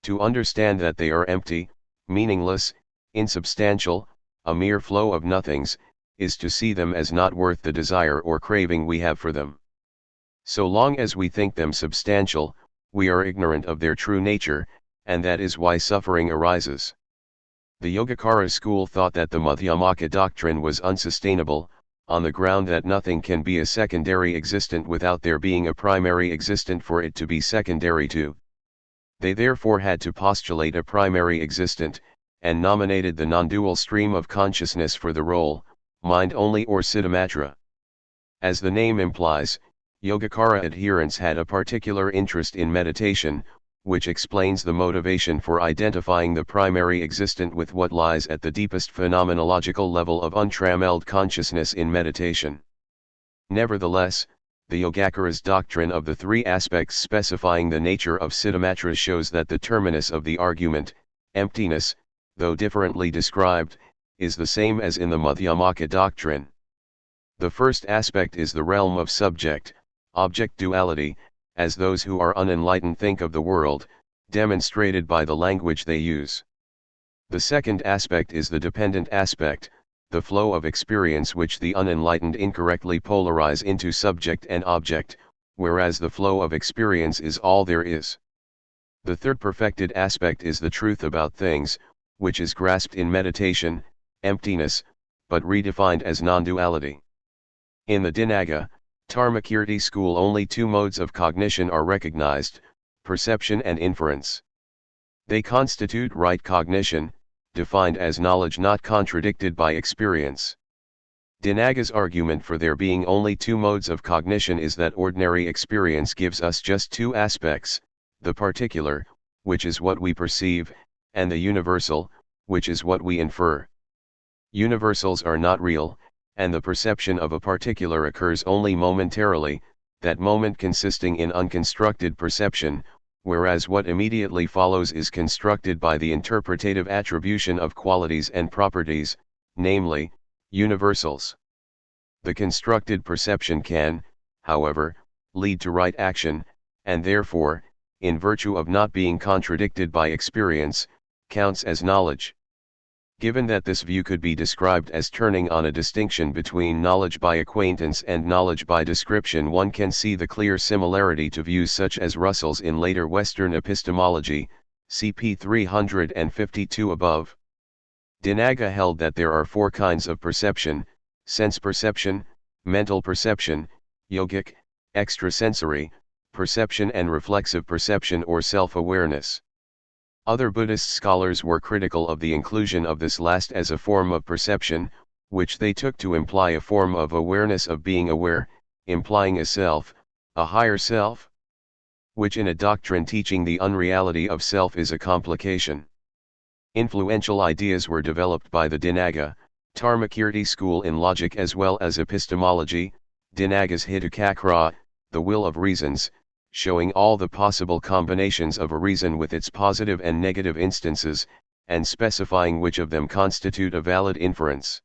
To understand that they are empty, meaningless, insubstantial, a mere flow of nothings, is to see them as not worth the desire or craving we have for them. So long as we think them substantial, we are ignorant of their true nature, and that is why suffering arises. The Yogacara school thought that the Madhyamaka doctrine was unsustainable, on the ground that nothing can be a secondary existent without there being a primary existent for it to be secondary to. They therefore had to postulate a primary existent, and nominated the non-dual stream of consciousness for the role, mind only or Siddhamatra. As the name implies, Yogacara adherents had a particular interest in meditation, which explains the motivation for identifying the primary existent with what lies at the deepest phenomenological level of untrammeled consciousness in meditation. Nevertheless, the Yogacaras' doctrine of the three aspects specifying the nature of Siddhamatra shows that the terminus of the argument, emptiness, though differently described, is the same as in the Madhyamaka doctrine. The first aspect is the realm of subject-object duality, as those who are unenlightened think of the world, demonstrated by the language they use. The second aspect is the dependent aspect, the flow of experience which the unenlightened incorrectly polarize into subject and object, whereas the flow of experience is all there is. The third perfected aspect is the truth about things, which is grasped in meditation, emptiness, but redefined as non-duality. In the Dinaga, Dharmakirti school only two modes of cognition are recognized, perception and inference. They constitute right cognition, defined as knowledge not contradicted by experience. Dinaga's argument for there being only two modes of cognition is that ordinary experience gives us just two aspects, the particular, which is what we perceive, and the universal, which is what we infer. Universals are not real, and the perception of a particular occurs only momentarily, that moment consisting in unconstructed perception, whereas what immediately follows is constructed by the interpretative attribution of qualities and properties, namely, universals. The constructed perception can, however, lead to right action, and therefore, in virtue of not being contradicted by experience, counts as knowledge. Given that this view could be described as turning on a distinction between knowledge by acquaintance and knowledge by description, one can see the clear similarity to views such as Russell's in later Western epistemology, cp 352 above. Dinaga held that there are four kinds of perception: sense perception, mental perception, yogic, extrasensory, perception and reflexive perception or self-awareness. Other Buddhist scholars were critical of the inclusion of this last as a form of perception, which they took to imply a form of awareness of being aware, implying a self, a higher self, which in a doctrine teaching the unreality of self is a complication. Influential ideas were developed by the Dinaga, Dharmakirti school in logic as well as epistemology, Dinaga's Hidakakra, the will of reasons, showing all the possible combinations of a reason with its positive and negative instances, and specifying which of them constitute a valid inference.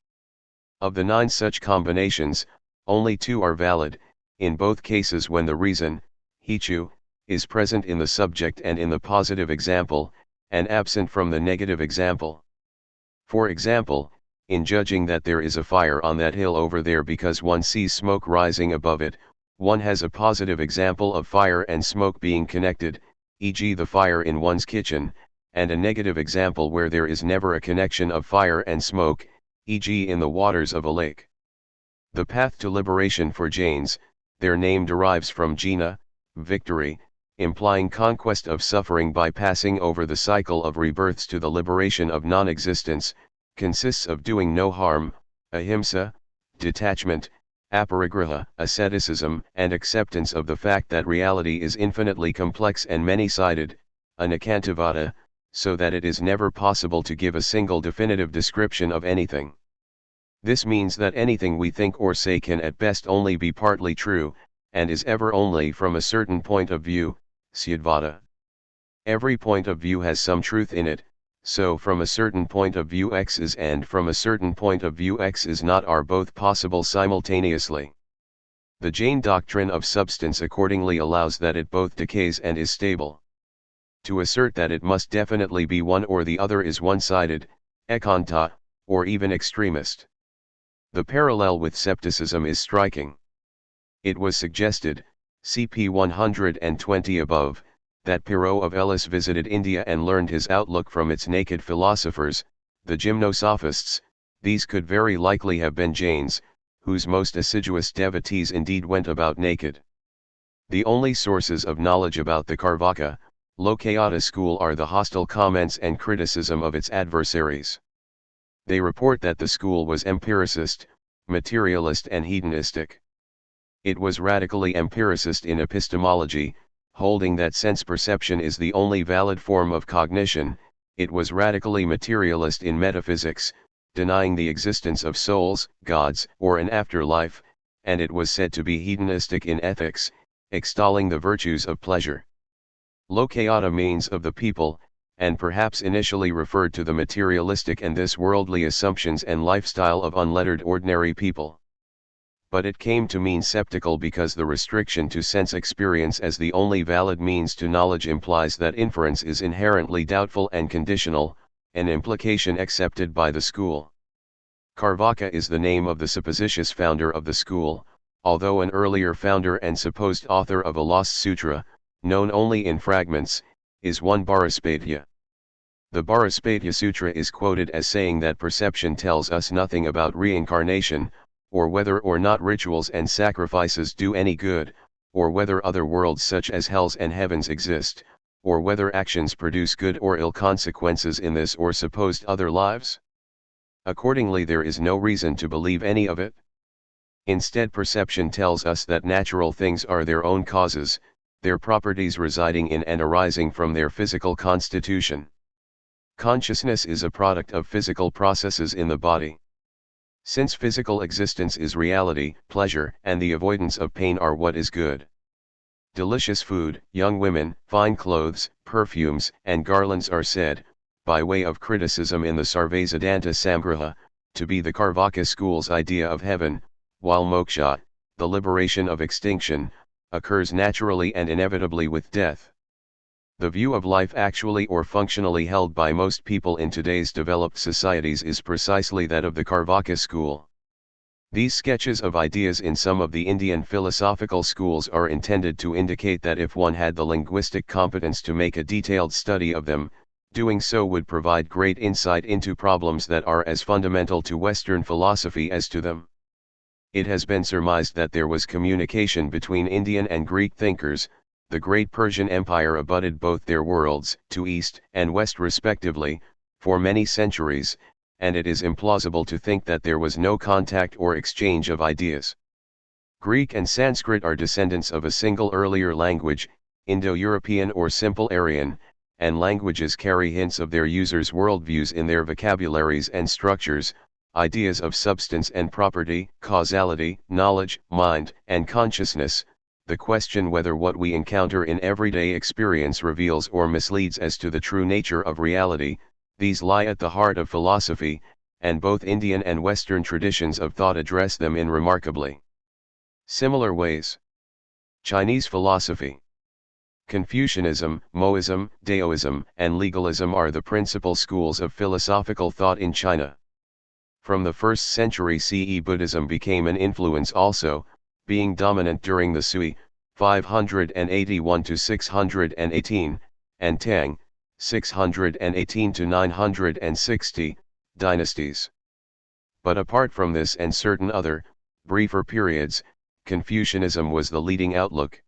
Of the 9 such combinations, only 2 are valid, in both cases when the reason, hichu, is present in the subject and in the positive example, and absent from the negative example. For example, in judging that there is a fire on that hill over there because one sees smoke rising above it, one has a positive example of fire and smoke being connected, e.g. the fire in one's kitchen, and a negative example where there is never a connection of fire and smoke, e.g. in the waters of a lake. The path to liberation for Jains, their name derives from jina, victory, implying conquest of suffering by passing over the cycle of rebirths to the liberation of non-existence, consists of doing no harm, ahimsa, detachment, aparigraha, asceticism, and acceptance of the fact that reality is infinitely complex and many-sided, anekantavada, so that it is never possible to give a single definitive description of anything. This means that anything we think or say can at best only be partly true, and is ever only from a certain point of view, syadvada. Every point of view has some truth in it, so from a certain point of view X is and from a certain point of view X is not are both possible simultaneously. The Jain doctrine of substance accordingly allows that it both decays and is stable. To assert that it must definitely be one or the other is one-sided, ekanta, or even extremist. The parallel with scepticism is striking. It was suggested, CP 120 above, that Pyrrho of Elis visited India and learned his outlook from its naked philosophers, the gymnosophists. These could very likely have been Jains, whose most assiduous devotees indeed went about naked. The only sources of knowledge about the Carvaka, Lokayata school are the hostile comments and criticism of its adversaries. They report that the school was empiricist, materialist and hedonistic. It was radically empiricist in epistemology, holding that sense perception is the only valid form of cognition. It was radically materialist in metaphysics, denying the existence of souls, gods, or an afterlife, and it was said to be hedonistic in ethics, extolling the virtues of pleasure. Lokayata means of the people, and perhaps initially referred to the materialistic and this worldly assumptions and lifestyle of unlettered ordinary people. But it came to mean sceptical because the restriction to sense experience as the only valid means to knowledge implies that inference is inherently doubtful and conditional, an implication accepted by the school. Carvaka is the name of the supposititious founder of the school, although an earlier founder and supposed author of a lost sutra, known only in fragments, is one Bharaspadya. The Bharaspadya Sutra is quoted as saying that perception tells us nothing about reincarnation, or whether or not rituals and sacrifices do any good, or whether other worlds such as hells and heavens exist, or whether actions produce good or ill consequences in this or supposed other lives. Accordingly, there is no reason to believe any of it. Instead, perception tells us that natural things are their own causes, their properties residing in and arising from their physical constitution. Consciousness is a product of physical processes in the body. Since physical existence is reality, pleasure and the avoidance of pain are what is good. Delicious food, young women, fine clothes, perfumes, and garlands are said, by way of criticism in the Sarvasiddhanta Samgraha, to be the Carvaka school's idea of heaven, while moksha, the liberation of extinction, occurs naturally and inevitably with death. The view of life actually or functionally held by most people in today's developed societies is precisely that of the Carvaka school. These sketches of ideas in some of the Indian philosophical schools are intended to indicate that if one had the linguistic competence to make a detailed study of them, doing so would provide great insight into problems that are as fundamental to Western philosophy as to them. It has been surmised that there was communication between Indian and Greek thinkers. The great Persian Empire abutted both their worlds, to east and west respectively, for many centuries, and it is implausible to think that there was no contact or exchange of ideas. Greek and Sanskrit are descendants of a single earlier language, Indo-European or Simple Aryan, and languages carry hints of their users' worldviews in their vocabularies and structures, ideas of substance and property, causality, knowledge, mind, and consciousness. The question whether what we encounter in everyday experience reveals or misleads as to the true nature of reality, these lie at the heart of philosophy, and both Indian and Western traditions of thought address them in remarkably similar ways. Chinese philosophy. Confucianism, Moism, Daoism, and legalism are the principal schools of philosophical thought in China. From the 1st century CE, Buddhism became an influence also, being dominant during the Sui, 581 to 618, and Tang, 618 to 960, dynasties. But apart from this and certain other, briefer periods, Confucianism was the leading outlook.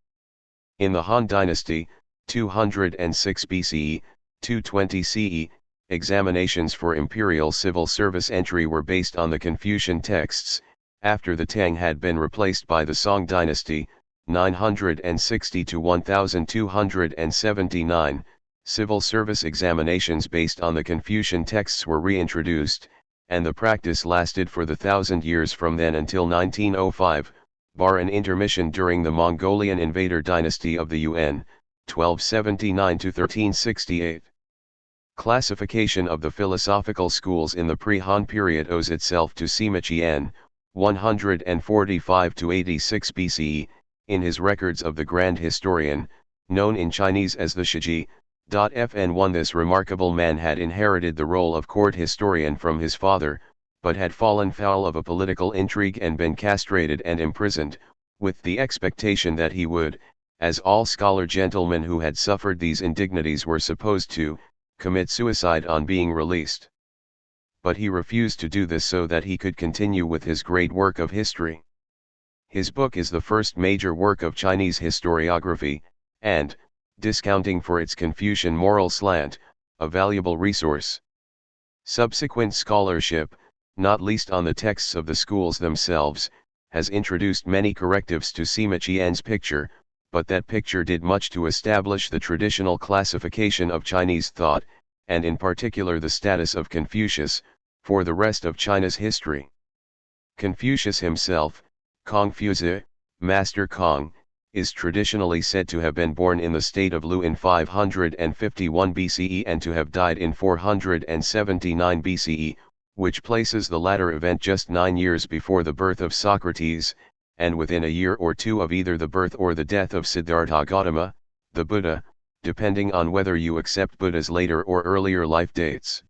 In the Han Dynasty, 206 BCE, 220 CE, examinations for imperial civil service entry were based on the Confucian texts. After the Tang had been replaced by the Song Dynasty, 960 to 1279, civil service examinations based on the Confucian texts were reintroduced, and the practice lasted for the 1,000 years from then until 1905, bar an intermission during the Mongolian invader dynasty of the Yuan, 1279 to 1368. Classification of the philosophical schools in the pre-Han period owes itself to Sima Qian, 145 to 86 BCE, in his records of the Grand Historian, known in Chinese as the Shiji. FN1 This remarkable man had inherited the role of court historian from his father, but had fallen foul of a political intrigue and been castrated and imprisoned, with the expectation that he would, as all scholar gentlemen who had suffered these indignities were supposed to, commit suicide on being released. But he refused to do this so that he could continue with his great work of history. His book is the first major work of Chinese historiography, and, discounting for its Confucian moral slant, a valuable resource. Subsequent scholarship, not least on the texts of the schools themselves, has introduced many correctives to Sima Qian's picture, but that picture did much to establish the traditional classification of Chinese thought, and in particular the status of Confucius, for the rest of China's history. Confucius himself, Kongfuzi, Master Kong, is traditionally said to have been born in the state of Lu in 551 BCE and to have died in 479 BCE, which places the latter event just 9 years before the birth of Socrates, and within a year or two of either the birth or the death of Siddhartha Gautama, the Buddha, depending on whether you accept Buddha's later or earlier life dates.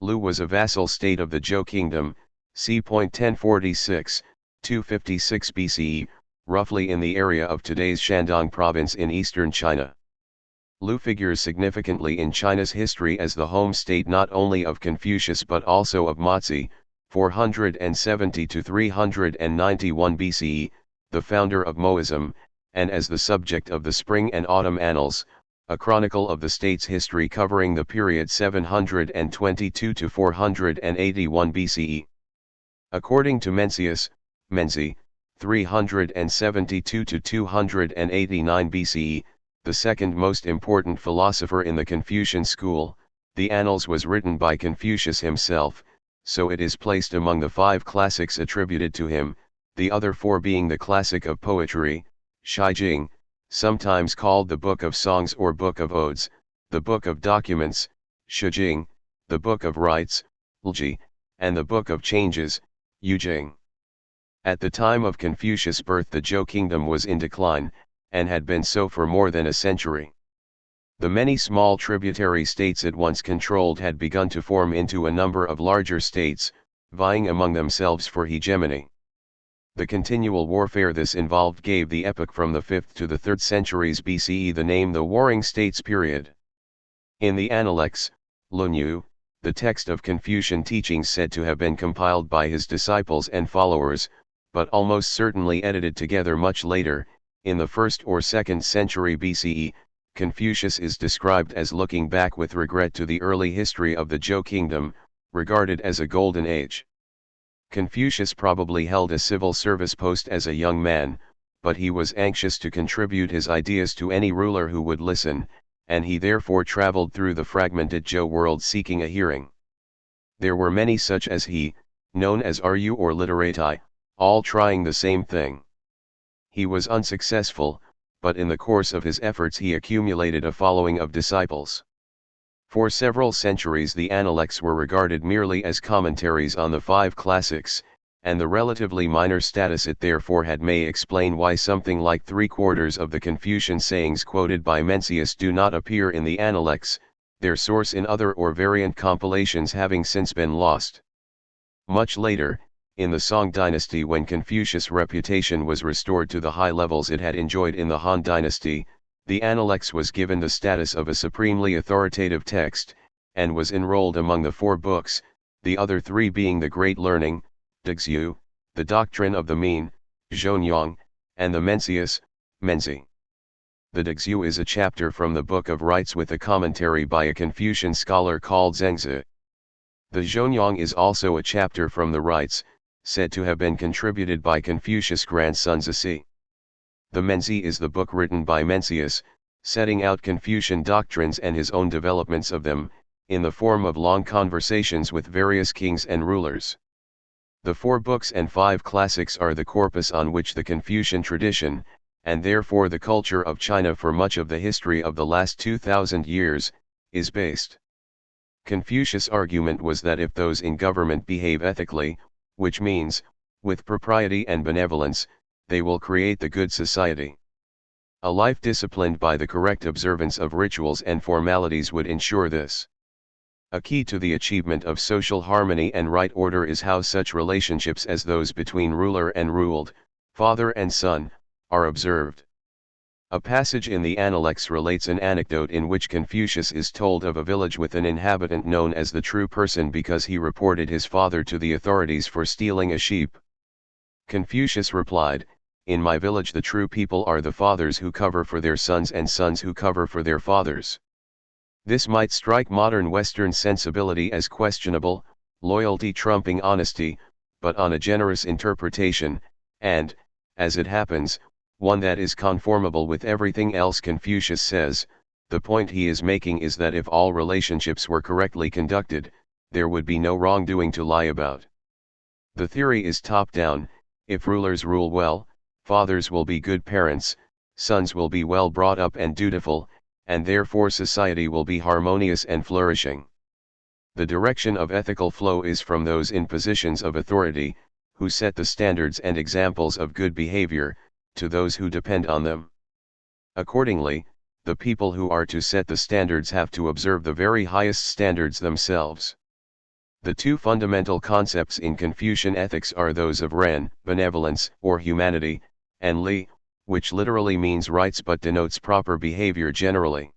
Lu was a vassal state of the Zhou kingdom, c. 1046, 256 BCE, roughly in the area of today's Shandong province in eastern China. Lu figures significantly in China's history as the home state not only of Confucius but also of Mozi, 470 to 391 BCE, the founder of Moism, and as the subject of the Spring and Autumn Annals, a chronicle of the state's history covering the period 722 to 481 BCE. According to Mencius, Menzi, 372 to 289 BCE, the second most important philosopher in the Confucian school, the Annals was written by Confucius himself, so it is placed among the 5 classics attributed to him, the other 4 being the classic of poetry, Shijing, sometimes called the Book of Songs or Book of Odes, the Book of Documents, Shijing, the Book of Rites, Lji, and the Book of Changes, Yujing. At the time of Confucius' birth the Zhou kingdom was in decline, and had been so for more than a century. The many small tributary states it once controlled had begun to form into a number of larger states, vying among themselves for hegemony. The continual warfare this involved gave the epoch from the 5th to the 3rd centuries BCE the name the Warring States period. In the Analects, Lunyu, the text of Confucian teachings said to have been compiled by his disciples and followers, but almost certainly edited together much later, in the 1st or 2nd century BCE, Confucius is described as looking back with regret to the early history of the Zhou kingdom, regarded as a golden age. Confucius probably held a civil service post as a young man, but he was anxious to contribute his ideas to any ruler who would listen, and he therefore traveled through the fragmented Zhou world seeking a hearing. There were many such as he, known as Ryu or literati, all trying the same thing. He was unsuccessful, but in the course of his efforts he accumulated a following of disciples. For several centuries the Analects were regarded merely as commentaries on the 5 classics, and the relatively minor status it therefore had may explain why something like 3/4 of the Confucian sayings quoted by Mencius do not appear in the Analects, their source in other or variant compilations having since been lost. Much later, in the Song dynasty when Confucius' reputation was restored to the high levels it had enjoyed in the Han dynasty, the Analects was given the status of a supremely authoritative text, and was enrolled among the 4 books, the other 3 being the Great Learning, Dixu, the Doctrine of the Mean, Zhonyang, and the Mencius, Menzi. The Dixu is a chapter from the Book of Rites with a commentary by a Confucian scholar called Zhengzi. The Zhonyang is also a chapter from the Rites, said to have been contributed by Confucius' grandson Zisi. The Menzi is the book written by Mencius, setting out Confucian doctrines and his own developments of them, in the form of long conversations with various kings and rulers. The 4 books and 5 classics are the corpus on which the Confucian tradition, and therefore the culture of China for much of the history of the last 2,000 years, is based. Confucius' argument was that if those in government behave ethically, which means, With propriety and benevolence, they will create the good society. A life disciplined by the correct observance of rituals and formalities would ensure this. A key to the achievement of social harmony and right order is how such relationships as those between ruler and ruled, father and son, are observed. A passage in the Analects relates an anecdote in which Confucius is told of a village with an inhabitant known as the true person because he reported his father to the authorities for stealing a sheep. Confucius replied, "In my village the true people are the fathers who cover for their sons and sons who cover for their fathers." This might strike modern Western sensibility as questionable, loyalty trumping honesty, but on a generous interpretation, and, as it happens, one that is conformable with everything else Confucius says, the point he is making is that if all relationships were correctly conducted, there would be no wrongdoing to lie about. The theory is top-down. If rulers rule well, fathers will be good parents, sons will be well brought up and dutiful, and therefore society will be harmonious and flourishing. The direction of ethical flow is from those in positions of authority, who set the standards and examples of good behavior, to those who depend on them. Accordingly, the people who are to set the standards have to observe the very highest standards themselves. The two fundamental concepts in Confucian ethics are those of Ren, benevolence or humanity, and Li, which literally means rights but denotes proper behavior generally.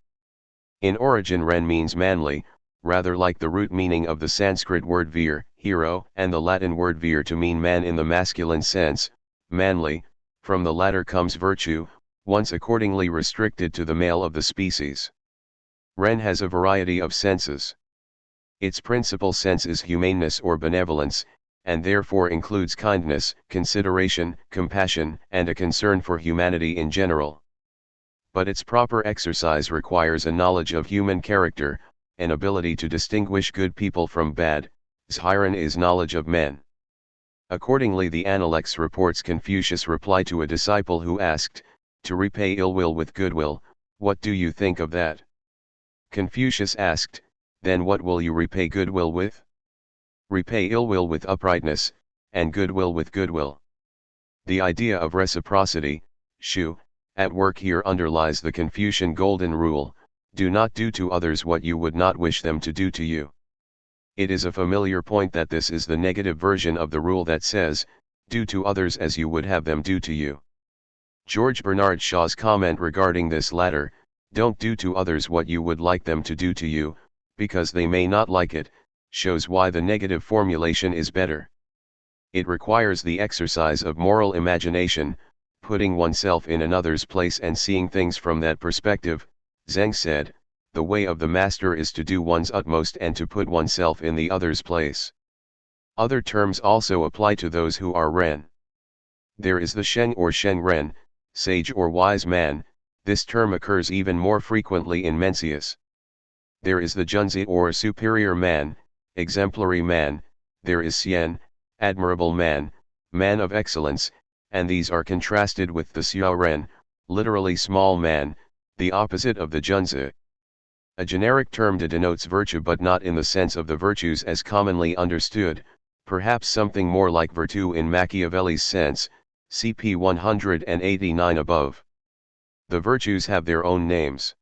In origin Ren means manly, rather like the root meaning of the Sanskrit word vir, hero, and the Latin word vir to mean man in the masculine sense, manly. From the latter comes virtue, once accordingly restricted to the male of the species. Ren has a variety of senses. Its principal sense is humaneness or benevolence, and therefore includes kindness, consideration, compassion, and a concern for humanity in general. But its proper exercise requires a knowledge of human character, an ability to distinguish good people from bad. Zhiren is knowledge of men. Accordingly the Analects reports Confucius' reply to a disciple who asked, "To repay ill will with goodwill, what do you think of that?" Confucius asked, "Then what will you repay goodwill with?" "Repay ill will with uprightness, and goodwill with goodwill." The idea of reciprocity, shu, at work here underlies the Confucian golden rule: do not do to others what you would not wish them to do to you. It is a familiar point that this is the negative version of the rule that says, do to others as you would have them do to you. George Bernard Shaw's comment regarding this latter, "Don't do to others what you would like them to do to you, because they may not like it," shows why the negative formulation is better. It requires the exercise of moral imagination, putting oneself in another's place and seeing things from that perspective. Zheng said, "The way of the master is to do one's utmost and to put oneself in the other's place." Other terms also apply to those who are Ren. There is the Sheng or Sheng Ren, sage or wise man. This term occurs even more frequently in Mencius. There is the Junzi or superior man, exemplary man. There is Xian, admirable man, man of excellence, and these are contrasted with the Xiao Ren, literally small man, the opposite of the Junzi. A generic term denotes virtue but not in the sense of the virtues as commonly understood, perhaps something more like virtue in Machiavelli's sense, cp 189 above. The virtues have their own names.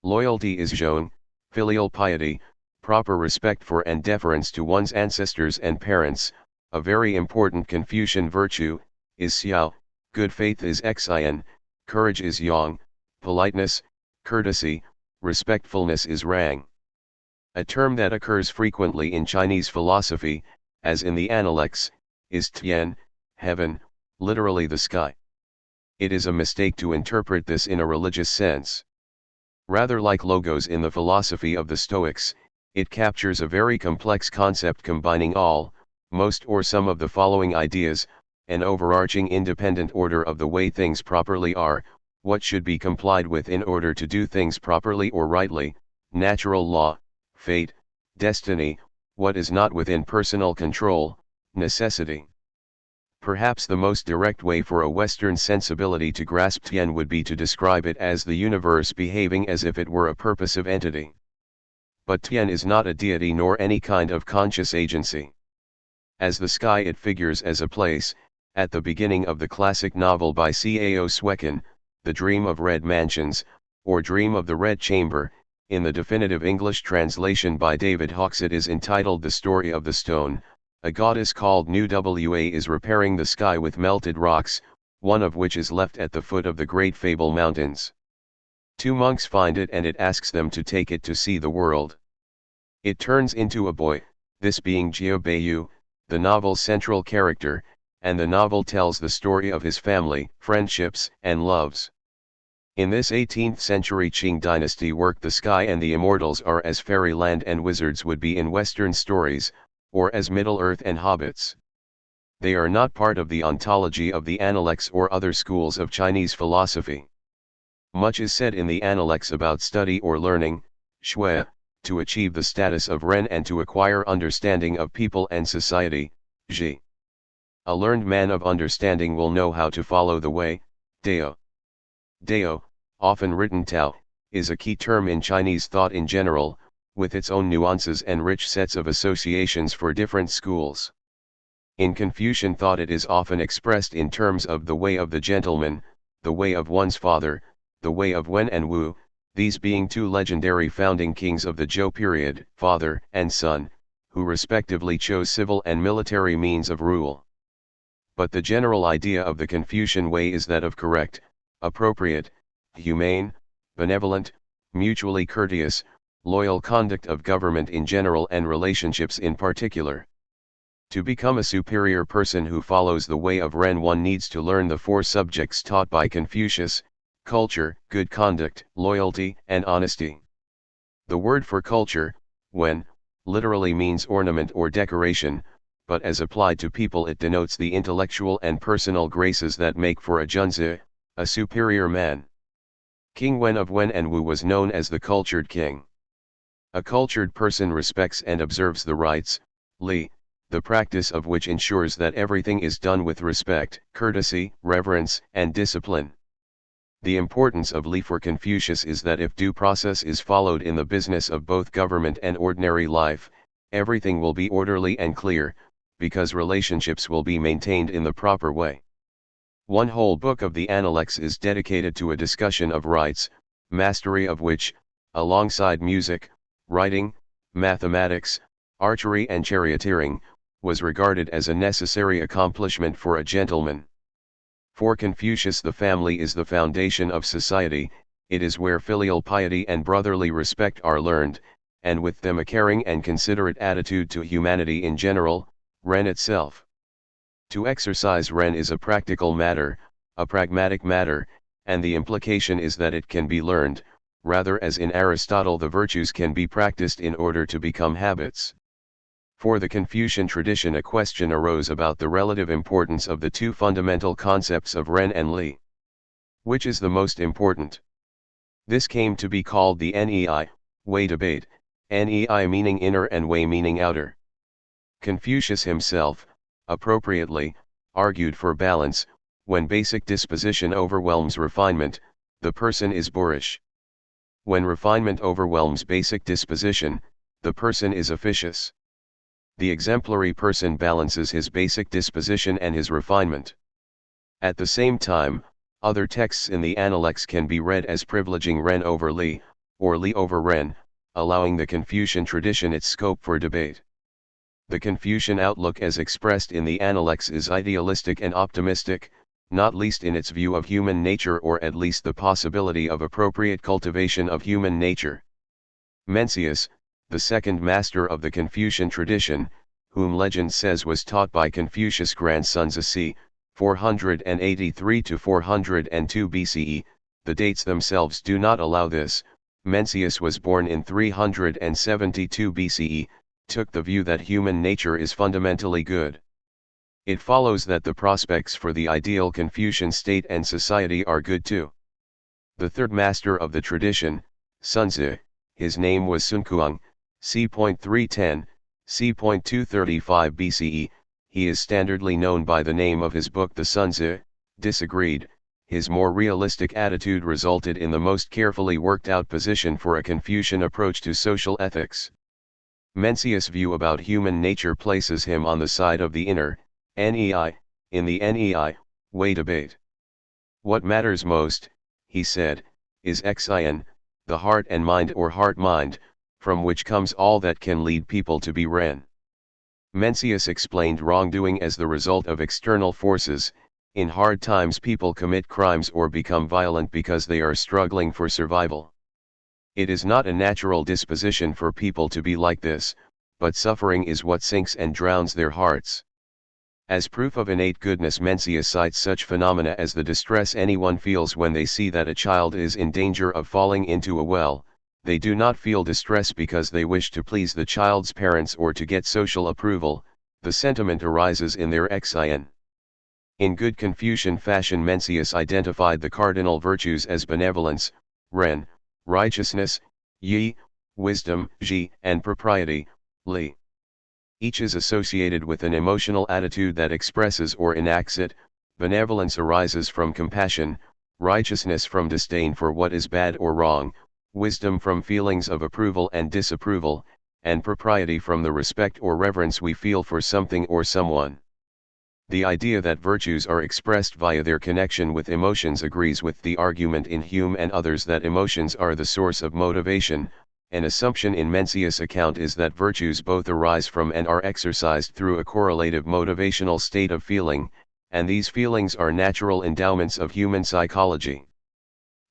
Loyalty is zhong, filial piety, proper respect for and deference to one's ancestors and parents. A very important Confucian virtue is xiao, good faith is xian, courage is yang, politeness, courtesy, respectfulness is rang. A term that occurs frequently in Chinese philosophy, as in the Analects, is tian, heaven, literally the sky. It is a mistake to interpret this in a religious sense. Rather like logos in the philosophy of the Stoics, it captures a very complex concept combining all, most or some of the following ideas: an overarching independent order of the way things properly are, what should be complied with in order to do things properly or rightly, natural law, fate, destiny, what is not within personal control, necessity. Perhaps the most direct way for a Western sensibility to grasp Tian would be to describe it as the universe behaving as if it were a purposive entity. But Tian is not a deity nor any kind of conscious agency. As the sky it figures as a place, at the beginning of the classic novel by Cao Suekin, The Dream of Red Mansions, or Dream of the Red Chamber. In the definitive English translation by David Hawkes it is entitled The Story of the Stone. A goddess called Nu-Wa is repairing the sky with melted rocks, one of which is left at the foot of the Great Fable Mountains. Two monks find it and it asks them to take it to see the world. It turns into a boy, this being Jiao Beiyu, the novel's central character, and the novel tells the story of his family, friendships, and loves. In this 18th century Qing dynasty work the sky and the immortals are as fairyland and wizards would be in Western stories, or as Middle-earth and hobbits. They are not part of the ontology of the Analects or other schools of Chinese philosophy. Much is said in the Analects about study or learning, shui, to achieve the status of Ren and to acquire understanding of people and society, zhi. A learned man of understanding will know how to follow the way, dao. Dao, often written Tao, is a key term in Chinese thought in general, with its own nuances and rich sets of associations for different schools. In Confucian thought it is often expressed in terms of the way of the gentleman, the way of one's father, the way of Wen and Wu, these being two legendary founding kings of the Zhou period, father and son, who respectively chose civil and military means of rule. But the general idea of the Confucian way is that of correct, appropriate, humane, benevolent, mutually courteous, loyal conduct of government in general and relationships in particular. To become a superior person who follows the way of Ren, one needs to learn the four subjects taught by Confucius: culture, good conduct, loyalty, and honesty. The word for culture, Wen, literally means ornament or decoration, but as applied to people it denotes the intellectual and personal graces that make for a junzi, a superior man. King Wen of Wen and Wu was known as the cultured king. A cultured person respects and observes the rites, li, the practice of which ensures that everything is done with respect, courtesy, reverence, and discipline. The importance of li for Confucius is that if due process is followed in the business of both government and ordinary life, everything will be orderly and clear, because relationships will be maintained in the proper way. One whole book of the Analects is dedicated to a discussion of rites, mastery of which, alongside music, writing, mathematics, archery and charioteering, was regarded as a necessary accomplishment for a gentleman. For Confucius the family is the foundation of society, it is where filial piety and brotherly respect are learned, and with them a caring and considerate attitude to humanity in general, Ren itself. To exercise Ren is a practical matter, a pragmatic matter, and the implication is that it can be learned, rather as in Aristotle the virtues can be practiced in order to become habits. For the Confucian tradition a question arose about the relative importance of the two fundamental concepts of Ren and Li. Which is the most important? This came to be called the Nei, Wei debate, Nei meaning inner and Wei meaning outer. Confucius himself, appropriately, argued for balance. When basic disposition overwhelms refinement, the person is boorish. When refinement overwhelms basic disposition, the person is officious. The exemplary person balances his basic disposition and his refinement. At the same time, other texts in the Analects can be read as privileging Ren over Li, or Li over Ren, allowing the Confucian tradition its scope for debate. The Confucian outlook as expressed in the Analects is idealistic and optimistic, not least in its view of human nature, or at least the possibility of appropriate cultivation of human nature. Mencius, the second master of the Confucian tradition, whom legend says was taught by Confucius' grandsons c. 483 to 402 BCE, the dates themselves do not allow this. Mencius was born in 372 BCE, took the view that human nature is fundamentally good. It follows that the prospects for the ideal Confucian state and society are good too. The third master of the tradition, Sun Tzu, his name was Sun Kuang, c.310, c.235 BCE, he is standardly known by the name of his book The Sun Tzu, disagreed. His more realistic attitude resulted in the most carefully worked out position for a Confucian approach to social ethics. Mencius' view about human nature places him on the side of the inner, nei, in the nei, way debate. What matters most, he said, is xian, the heart and mind or heart-mind, from which comes all that can lead people to be ren. Mencius explained wrongdoing as the result of external forces. In hard times people commit crimes or become violent because they are struggling for survival. It is not a natural disposition for people to be like this, but suffering is what sinks and drowns their hearts. As proof of innate goodness, Mencius cites such phenomena as the distress anyone feels when they see that a child is in danger of falling into a well. They do not feel distress because they wish to please the child's parents or to get social approval. The sentiment arises in their xian. In good Confucian fashion, Mencius identified the cardinal virtues as benevolence, ren, righteousness, yi, wisdom, zhi, and propriety, li. Each is associated with an emotional attitude that expresses or enacts it. Benevolence arises from compassion, righteousness from disdain for what is bad or wrong, wisdom from feelings of approval and disapproval, and propriety from the respect or reverence we feel for something or someone. The idea that virtues are expressed via their connection with emotions agrees with the argument in Hume and others that emotions are the source of motivation. An assumption in Mencius' account is that virtues both arise from and are exercised through a correlative motivational state of feeling, and these feelings are natural endowments of human psychology.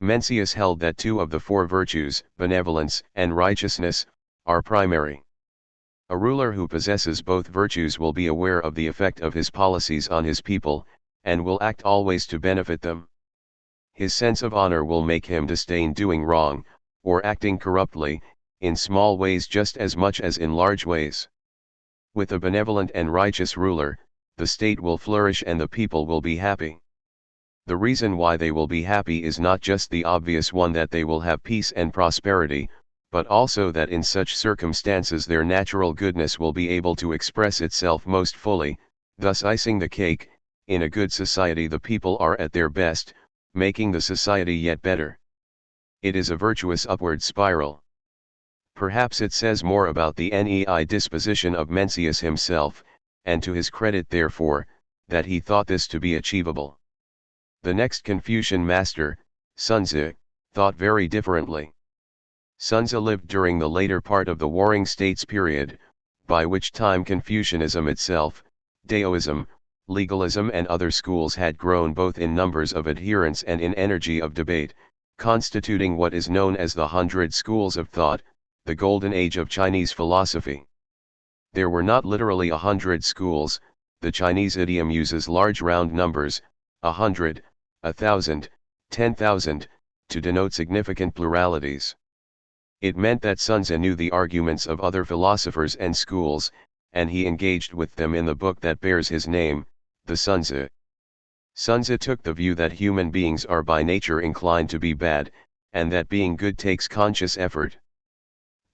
Mencius held that two of the four virtues, benevolence and righteousness, are primary. A ruler who possesses both virtues will be aware of the effect of his policies on his people, and will act always to benefit them. His sense of honor will make him disdain doing wrong, or acting corruptly, in small ways just as much as in large ways. With a benevolent and righteous ruler, the state will flourish and the people will be happy. The reason why they will be happy is not just the obvious one that they will have peace and prosperity, but also that in such circumstances their natural goodness will be able to express itself most fully, thus icing the cake. In a good society the people are at their best, making the society yet better. It is a virtuous upward spiral. Perhaps it says more about the nei disposition of Mencius himself, and to his credit therefore, that he thought this to be achievable. The next Confucian master, Sun Tzu, thought very differently. Sun Tzu lived during the later part of the Warring States period, by which time Confucianism itself, Daoism, legalism and other schools had grown both in numbers of adherents and in energy of debate, constituting what is known as the 100 schools of thought, the golden age of Chinese philosophy. There were not literally 100 schools. The Chinese idiom uses large round numbers, 100, 1,000, 10,000, to denote significant pluralities. It meant that Sun Tzu knew the arguments of other philosophers and schools, and he engaged with them in the book that bears his name, the Sun Tzu. Sun Tzu took the view that human beings are by nature inclined to be bad, and that being good takes conscious effort.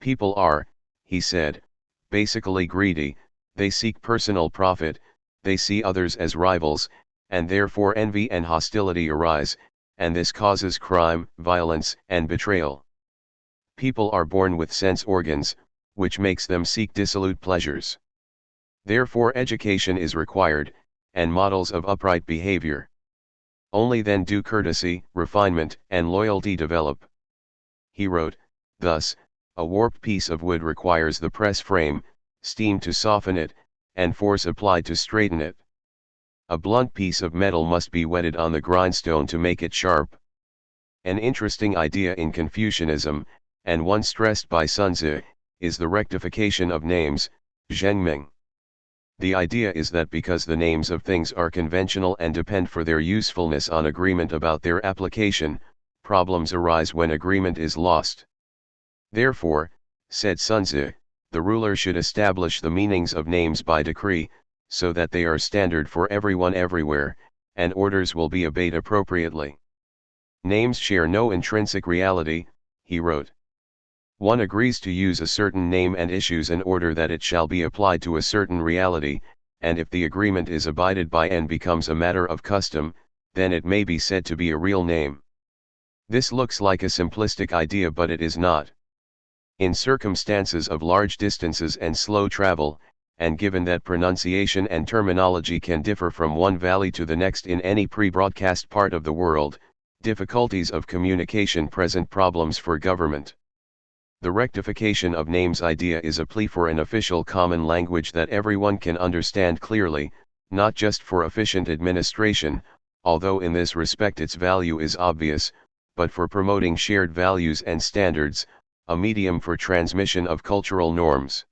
People are, he said, basically greedy, they seek personal profit, they see others as rivals, and therefore envy and hostility arise, and this causes crime, violence, and betrayal. People are born with sense organs, which makes them seek dissolute pleasures. Therefore education is required, and models of upright behavior. Only then do courtesy, refinement, and loyalty develop. He wrote, thus, a warped piece of wood requires the press frame, steam to soften it, and force applied to straighten it. A blunt piece of metal must be whetted on the grindstone to make it sharp. An interesting idea in Confucianism, and one stressed by Sun Tzu, is the rectification of names, zhengming. The idea is that because the names of things are conventional and depend for their usefulness on agreement about their application, problems arise when agreement is lost. Therefore, said Sun Tzu, the ruler should establish the meanings of names by decree, so that they are standard for everyone everywhere, and orders will be obeyed appropriately. Names share no intrinsic reality, he wrote. One agrees to use a certain name and issues an order that it shall be applied to a certain reality, and if the agreement is abided by and becomes a matter of custom, then it may be said to be a real name. This looks like a simplistic idea, but it is not. In circumstances of large distances and slow travel, and given that pronunciation and terminology can differ from one valley to the next in any pre-broadcast part of the world, difficulties of communication present problems for government. The rectification of names idea is a plea for an official common language that everyone can understand clearly, not just for efficient administration, although in this respect its value is obvious, but for promoting shared values and standards, a medium for transmission of cultural norms.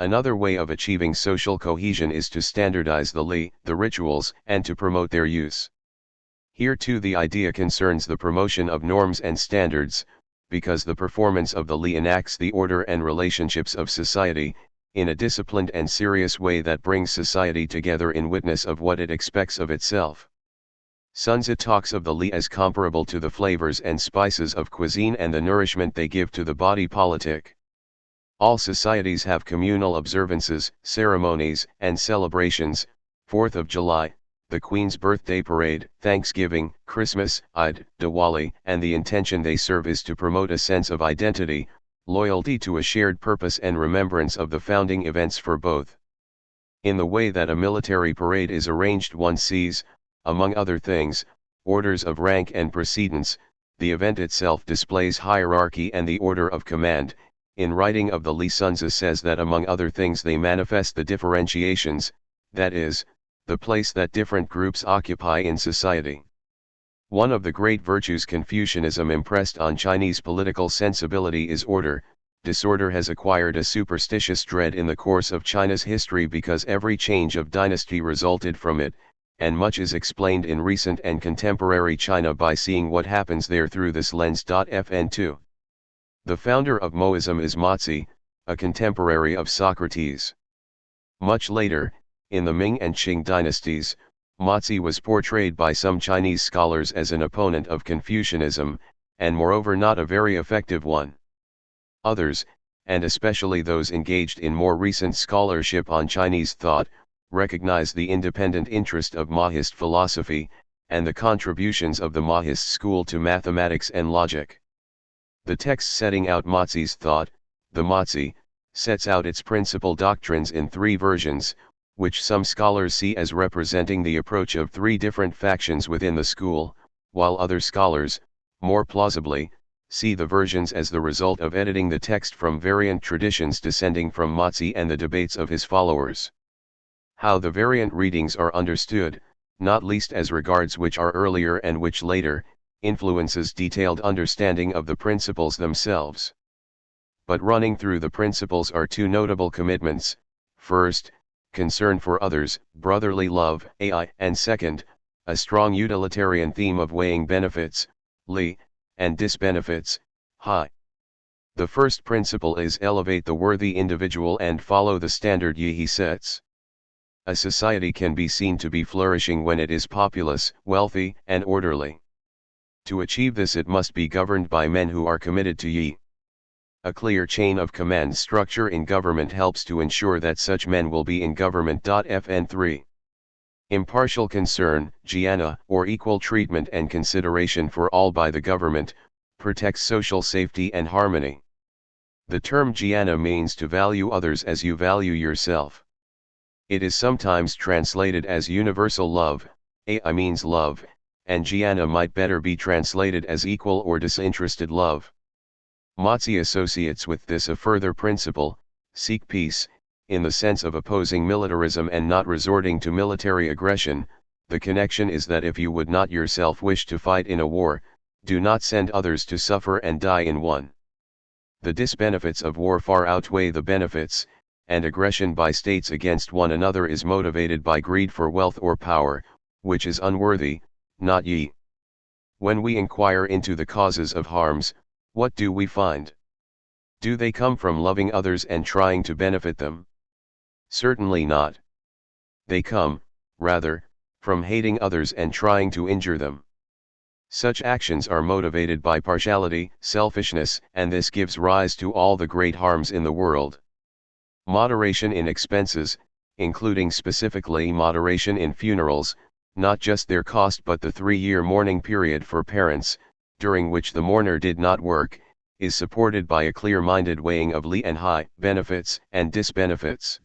Another way of achieving social cohesion is to standardize the rituals, and to promote their use. Here too the idea concerns the promotion of norms and standards, because the performance of the li enacts the order and relationships of society, in a disciplined and serious way that brings society together in witness of what it expects of itself. Sun Tzu talks of the li as comparable to the flavors and spices of cuisine and the nourishment they give to the body politic. All societies have communal observances, ceremonies, and celebrations: 4th of July, the Queen's birthday parade, Thanksgiving, Christmas, Eid, Diwali, and the intention they serve is to promote a sense of identity, loyalty to a shared purpose and remembrance of the founding events for both. In the way that a military parade is arranged, one sees, among other things, orders of rank and precedence. The event itself displays hierarchy and the order of command. In writing of the li, Sun Tzu says that among other things they manifest the differentiations, that is, the place that different groups occupy in society. One of the great virtues Confucianism impressed on Chinese political sensibility is order. Disorder has acquired a superstitious dread in the course of China's history because every change of dynasty resulted from it, and much is explained in recent and contemporary China by seeing what happens there through this lens. Fn 2. The founder of Moism is Mozi, a contemporary of Socrates. Much later, in the Ming and Qing dynasties, Mozi was portrayed by some Chinese scholars as an opponent of Confucianism, and moreover not a very effective one. Others, and especially those engaged in more recent scholarship on Chinese thought, recognize the independent interest of Mahist philosophy, and the contributions of the Mahist school to mathematics and logic. The text setting out Mozi's thought, the Mozi, sets out its principal doctrines in 3 versions, which some scholars see as representing the approach of 3 different factions within the school, while other scholars, more plausibly, see the versions as the result of editing the text from variant traditions descending from Mozi and the debates of his followers. How the variant readings are understood, not least as regards which are earlier and which later, influences detailed understanding of the principles themselves. But running through the principles are 2 notable commitments: first, concern for others, brotherly love, ai, and second, a strong utilitarian theme of weighing benefits, li, and disbenefits, hi. The first principle is elevate the worthy individual and follow the standard he sets. A society can be seen to be flourishing when it is populous, wealthy, and orderly. To achieve this it must be governed by men who are committed to yi. A clear chain of command structure in government helps to ensure that such men will be in government. Fn 3. Impartial concern, jnana, or equal treatment and consideration for all by the government, protects social safety and harmony. The term jnana means to value others as you value yourself. It is sometimes translated as universal love, ai means love, and jnana might better be translated as equal or disinterested love. Mozi associates with this a further principle: seek peace, in the sense of opposing militarism and not resorting to military aggression. The connection is that if you would not yourself wish to fight in a war, do not send others to suffer and die in one. The disbenefits of war far outweigh the benefits, and aggression by states against one another is motivated by greed for wealth or power, which is unworthy, not yi. When we inquire into the causes of harms, what do we find? Do they come from loving others and trying to benefit them? Certainly not. They come, rather, from hating others and trying to injure them. Such actions are motivated by partiality, selfishness, and this gives rise to all the great harms in the world. Moderation in expenses, including specifically moderation in funerals, not just their cost but the 3-year mourning period for parents, during which the mourner did not work, is supported by a clear-minded weighing of li and hai, benefits and disbenefits.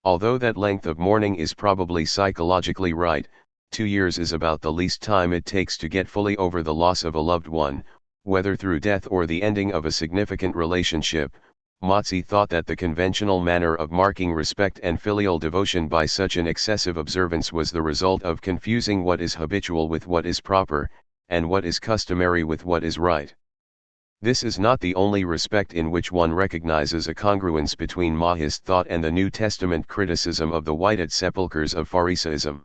Although that length of mourning is probably psychologically right, 2 years is about the least time it takes to get fully over the loss of a loved one, whether through death or the ending of a significant relationship. Mozi thought that the conventional manner of marking respect and filial devotion by such an excessive observance was the result of confusing what is habitual with what is proper, and what is customary with what is right. This is not the only respect in which one recognizes a congruence between Mahist thought and the New Testament criticism of the whited sepulchres of Pharisaism.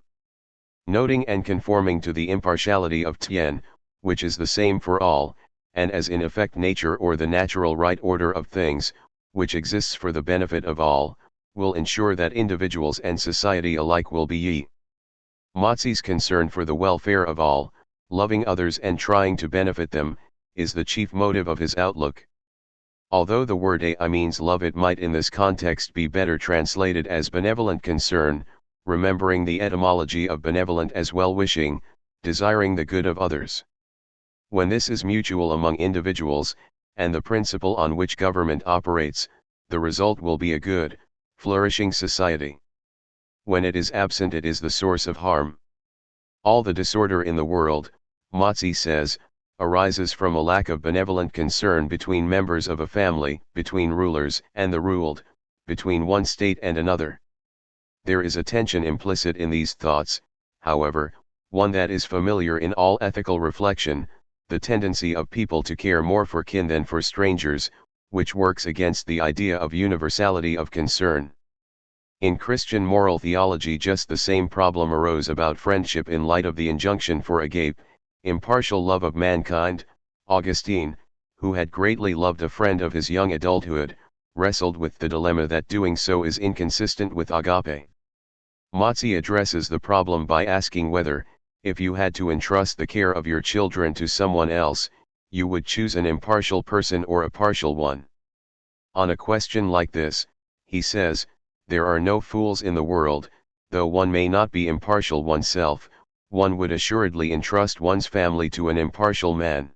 Noting and conforming to the impartiality of Tien, which is the same for all, and as in effect nature or the natural right order of things, which exists for the benefit of all, will ensure that individuals and society alike will be ye. Mozi's concern for the welfare of all, loving others and trying to benefit them, is the chief motive of his outlook. Although the word ai means love, it might in this context be better translated as benevolent concern, remembering the etymology of benevolent as well-wishing, desiring the good of others. When this is mutual among individuals, and the principle on which government operates, the result will be a good, flourishing society. When it is absent, it is the source of harm. All the disorder in the world, Mozi says, arises from a lack of benevolent concern between members of a family, between rulers and the ruled, between one state and another. There is a tension implicit in these thoughts, however, one that is familiar in all ethical reflection, the tendency of people to care more for kin than for strangers, which works against the idea of universality of concern. In Christian moral theology, just the same problem arose about friendship in light of the injunction for agape, impartial love of mankind. Augustine, who had greatly loved a friend of his young adulthood, wrestled with the dilemma that doing so is inconsistent with agape. Mozi addresses the problem by asking whether, if you had to entrust the care of your children to someone else, you would choose an impartial person or a partial one. On a question like this, he says, there are no fools in the world. Though one may not be impartial oneself, one would assuredly entrust one's family to an impartial man.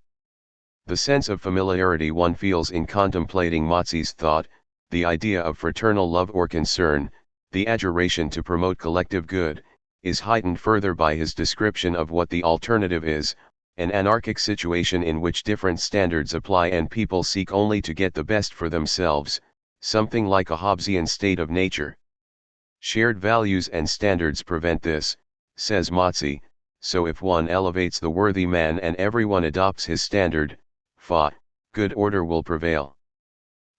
The sense of familiarity one feels in contemplating Mozi's thought, the idea of fraternal love or concern, the adjuration to promote collective good, is heightened further by his description of what the alternative is, an anarchic situation in which different standards apply and people seek only to get the best for themselves, something like a Hobbesian state of nature. Shared values and standards prevent this, says Mozi, so if one elevates the worthy man and everyone adopts his standard, good order will prevail.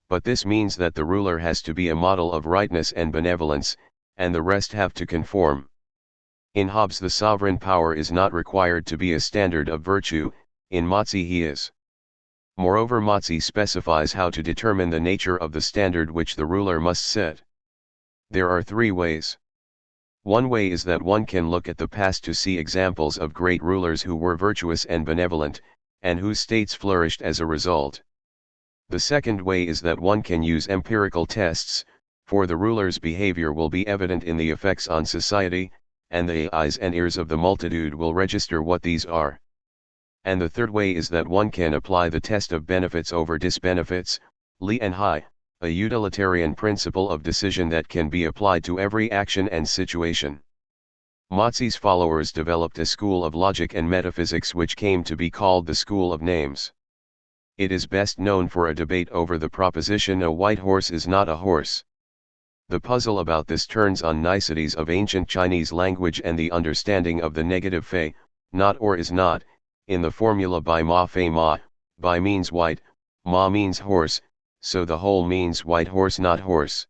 But this means that the ruler has to be a model of rightness and benevolence, and the rest have to conform. In Hobbes the sovereign power is not required to be a standard of virtue, in Mozi he is. Moreover, Mozi specifies how to determine the nature of the standard which the ruler must set. There are 3 ways. One way is that one can look at the past to see examples of great rulers who were virtuous and benevolent, and whose states flourished as a result. The second way is that one can use empirical tests, for the ruler's behavior will be evident in the effects on society, and the eyes and ears of the multitude will register what these are. And the third way is that one can apply the test of benefits over disbenefits, li and hai, a utilitarian principle of decision that can be applied to every action and situation. Mozi's followers developed a school of logic and metaphysics which came to be called the School of Names. It is best known for a debate over the proposition a white horse is not a horse. The puzzle about this turns on niceties of ancient Chinese language and the understanding of the negative fei, not or is not, in the formula by ma fei ma, by means white, ma means horse, so the whole means white horse not horse.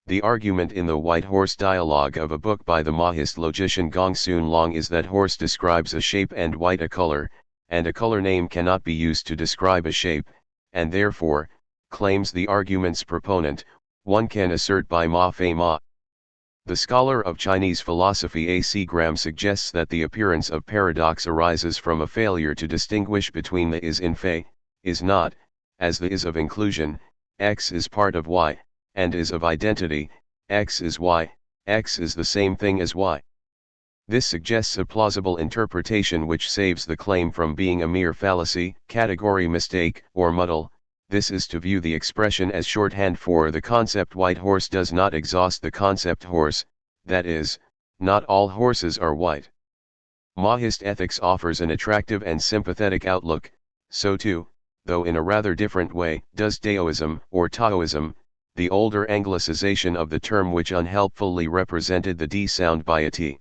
The argument in the White Horse dialogue of a book by the Mahist logician Gongsun Long is that horse describes a shape and white a color, and a color name cannot be used to describe a shape, and therefore, claims the argument's proponent, one can assert by ma fei ma. The scholar of Chinese philosophy A C Grayling suggests that the appearance of paradox arises from a failure to distinguish between the is in fei, is not, as the is of inclusion, x is part of y, and is of identity, x is y, x is the same thing as y. This suggests a plausible interpretation which saves the claim from being a mere fallacy, category mistake, or muddle. This is to view the expression as shorthand for the concept white horse does not exhaust the concept horse, that is, not all horses are white. Mahist ethics offers an attractive and sympathetic outlook, so too, though in a rather different way, does Daoism or Taoism, the older anglicization of the term which unhelpfully represented the D sound by a T.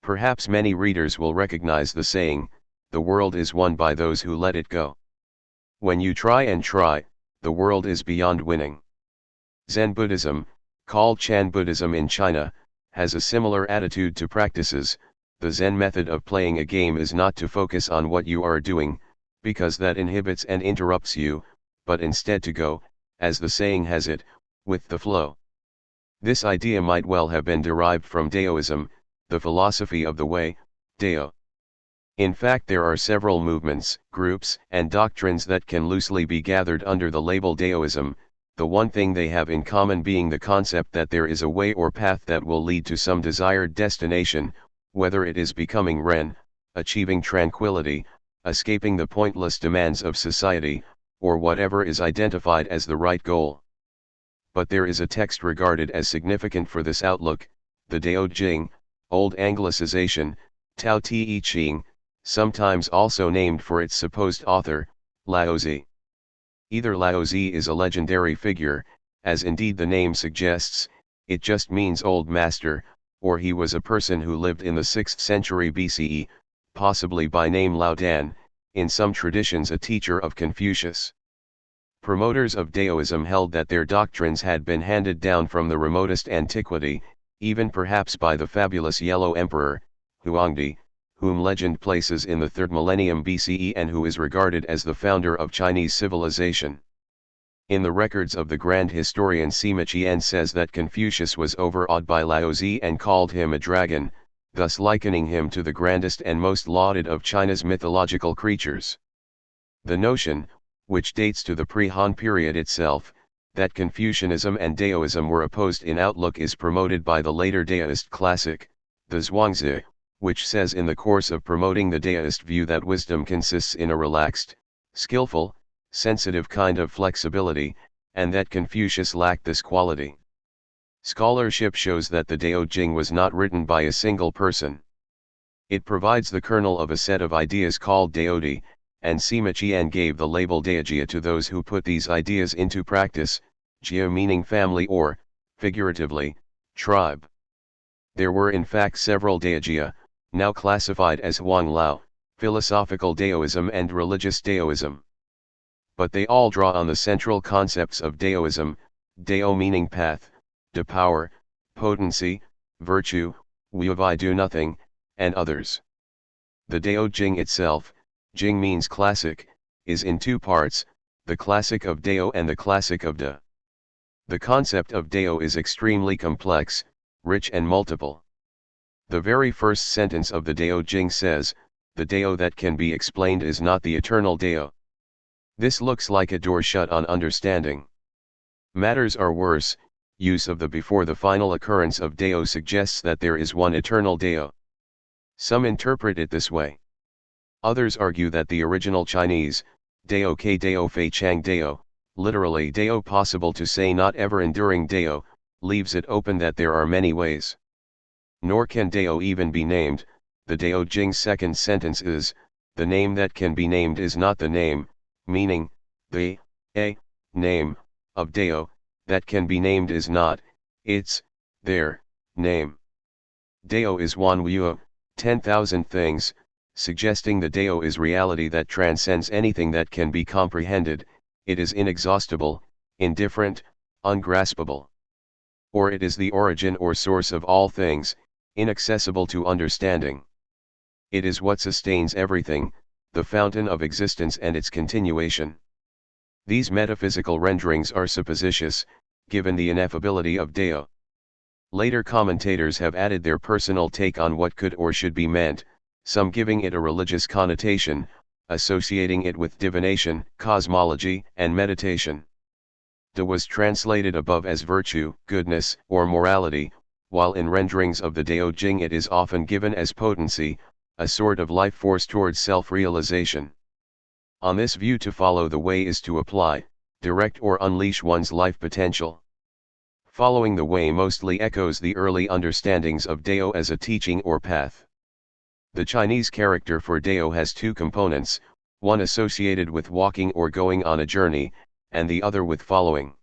Perhaps many readers will recognize the saying, "The world is won by those who let it go." When you try and try, the world is beyond winning. Zen Buddhism, called Chan Buddhism in China, has a similar attitude to practices. The Zen method of playing a game is not to focus on what you are doing, because that inhibits and interrupts you, but instead to go, as the saying has it, with the flow. This idea might well have been derived from Daoism, the philosophy of the way, Dao. In fact, there are several movements, groups, and doctrines that can loosely be gathered under the label Daoism, the one thing they have in common being the concept that there is a way or path that will lead to some desired destination, whether it is becoming Ren, achieving tranquility, escaping the pointless demands of society, or whatever is identified as the right goal. But there is a text regarded as significant for this outlook, the Dao Jing, Old Anglicization, Tao Te Ching, sometimes also named for its supposed author, Laozi. Either Laozi is a legendary figure, as indeed the name suggests, it just means old master, or he was a person who lived in the 6th century BCE, possibly by name Lao Dan, in some traditions a teacher of Confucius. Promoters of Daoism held that their doctrines had been handed down from the remotest antiquity, even perhaps by the fabulous Yellow Emperor, Huangdi, whom legend places in the 3rd millennium BCE and who is regarded as the founder of Chinese civilization. In the records of the grand historian Sima Qian says that Confucius was overawed by Laozi and called him a dragon, thus likening him to the grandest and most lauded of China's mythological creatures. The notion, which dates to the pre-Han period itself, that Confucianism and Daoism were opposed in outlook is promoted by the later Daoist classic, the Zhuangzi, which says in the course of promoting the Daoist view that wisdom consists in a relaxed, skillful, sensitive kind of flexibility, and that Confucius lacked this quality. Scholarship shows that the Dao Jing was not written by a single person. It provides the kernel of a set of ideas called Daodi, and Sima Qian gave the label Daojia to those who put these ideas into practice, Jia meaning family or, figuratively, tribe. There were in fact several Daojia, now classified as Huang Lao, philosophical Daoism and religious Daoism. But they all draw on the central concepts of Daoism, Dao meaning path, de power, potency, virtue, Wu do nothing, and others. The Dao Jing itself, Jing means classic, is in two parts, the classic of Dao and the classic of Da. The concept of Dao is extremely complex, rich and multiple. The very first sentence of the Dao Jing says, the Dao that can be explained is not the eternal Dao. This looks like a door shut on understanding. Matters are worse, use of the before the final occurrence of Dao suggests that there is one eternal Dao. Some interpret it this way. Others argue that the original Chinese, Dao Ke Dao Fei Chang Dao, literally Dao possible to say not ever enduring Dao, leaves it open that there are many ways. Nor can Dao even be named, the Dao Jing's second sentence is, the name that can be named is not the name, meaning, the, name, of Dao, that can be named is not, its, their, name. Dao is Wan Wu, 10,000 things, suggesting the Dao is reality that transcends anything that can be comprehended, it is inexhaustible, indifferent, ungraspable. Or it is the origin or source of all things, inaccessible to understanding. It is what sustains everything, the fountain of existence and its continuation. These metaphysical renderings are supposititious, given the ineffability of Dao. Later commentators have added their personal take on what could or should be meant, some giving it a religious connotation, associating it with divination, cosmology, and meditation. Da was translated above as virtue, goodness, or morality, while in renderings of the Dao Jing it is often given as potency, a sort of life force towards self-realization. On this view, to follow the way is to apply, direct or unleash one's life potential. Following the way mostly echoes the early understandings of Dao as a teaching or path. The Chinese character for Dao has two components, one associated with walking or going on a journey, and the other with following.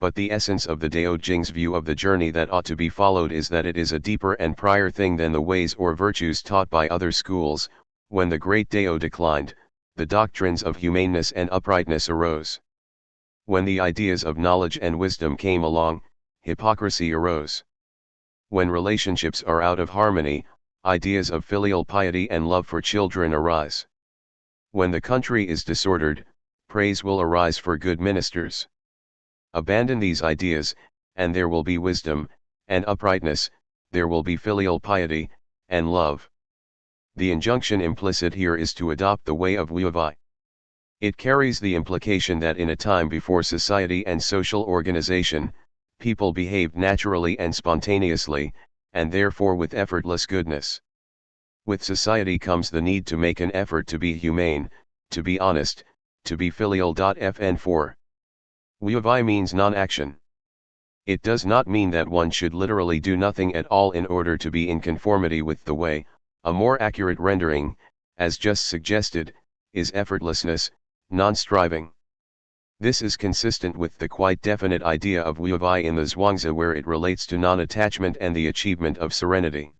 But the essence of the Dao Jing's view of the journey that ought to be followed is that it is a deeper and prior thing than the ways or virtues taught by other schools. When the great Dao declined, the doctrines of humaneness and uprightness arose. When the ideas of knowledge and wisdom came along, hypocrisy arose. When relationships are out of harmony, ideas of filial piety and love for children arise. When the country is disordered, praise will arise for good ministers. Abandon these ideas, and there will be wisdom, and uprightness, there will be filial piety, and love. The injunction implicit here is to adopt the way of Wu Wei. It carries the implication that in a time before society and social organization, people behaved naturally and spontaneously, and therefore with effortless goodness. With society comes the need to make an effort to be humane, to be honest, to be filial. FN4. Wu Wei means non-action. It does not mean that one should literally do nothing at all in order to be in conformity with the way. A more accurate rendering, as just suggested, is effortlessness, non-striving. This is consistent with the quite definite idea of Wu Wei in the Zhuangzi, where it relates to non-attachment and the achievement of serenity.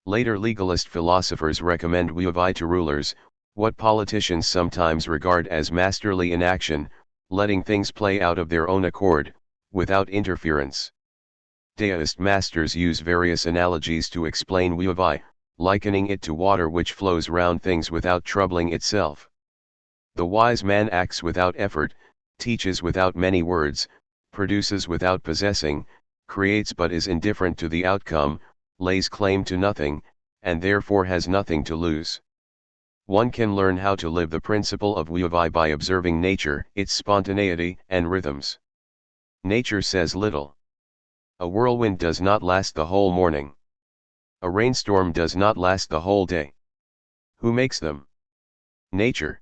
Later legalist philosophers recommend Wu Wei to rulers, what politicians sometimes regard as masterly inaction, letting things play out of their own accord, without interference. Daoist masters use various analogies to explain Wu Wei, likening it to water which flows round things without troubling itself. The wise man acts without effort, teaches without many words, produces without possessing, creates but is indifferent to the outcome, lays claim to nothing, and therefore has nothing to lose. One can learn how to live the principle of Wu Wei by observing nature, its spontaneity and rhythms. Nature says little. A whirlwind does not last the whole morning. A rainstorm does not last the whole day. Who makes them? Nature.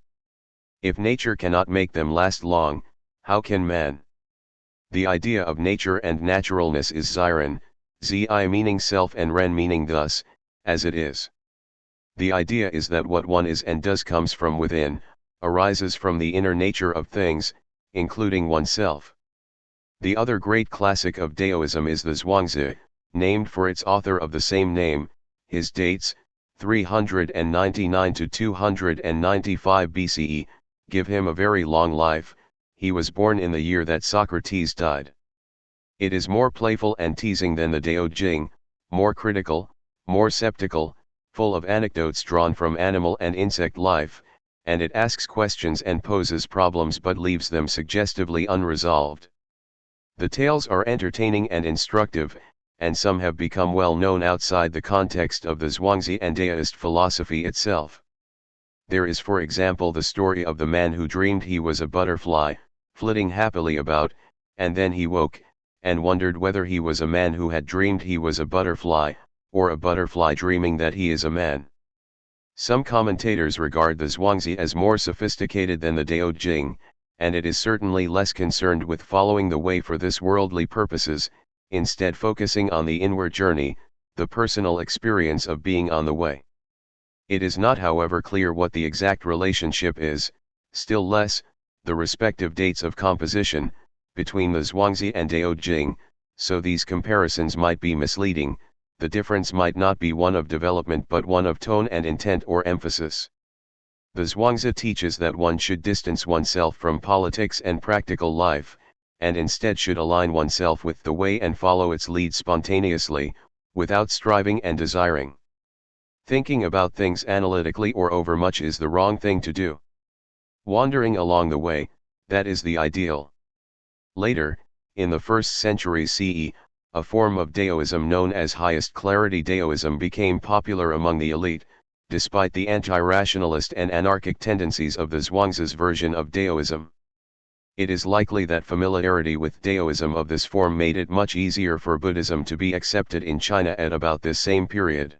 If nature cannot make them last long, how can man? The idea of nature and naturalness is Ziren, Zi meaning self and Ren meaning thus, as it is. The idea is that what one is and does comes from within, arises from the inner nature of things, including oneself. The other great classic of Daoism is the Zhuangzi, named for its author of the same name. His dates, 399 to 295 BCE, give him a very long life. He was born in the year that Socrates died. It is more playful and teasing than the Dao Jing, more critical, more sceptical, full of anecdotes drawn from animal and insect life, and it asks questions and poses problems but leaves them suggestively unresolved. The tales are entertaining and instructive, and some have become well known outside the context of the Zhuangzi and Daoist philosophy itself. There is, for example, the story of the man who dreamed he was a butterfly, flitting happily about, and then he woke, and wondered whether he was a man who had dreamed he was a butterfly, or a butterfly dreaming that he is a man. Some commentators regard the Zhuangzi as more sophisticated than the Dao Jing, and it is certainly less concerned with following the way for this worldly purposes, instead focusing on the inward journey, the personal experience of being on the way. It is not, however, clear what the exact relationship is, still less, the respective dates of composition, between the Zhuangzi and Dao Jing, so these comparisons might be misleading. The difference might not be one of development but one of tone and intent or emphasis. The Zhuangzi teaches that one should distance oneself from politics and practical life, and instead should align oneself with the way and follow its lead spontaneously, without striving and desiring. Thinking about things analytically or overmuch is the wrong thing to do. Wandering along the way, that is the ideal. Later, in the 1st century CE, a form of Daoism known as highest clarity Daoism became popular among the elite, despite the anti-rationalist and anarchic tendencies of the Zhuangzi's version of Daoism. It is likely that familiarity with Daoism of this form made it much easier for Buddhism to be accepted in China at about this same period.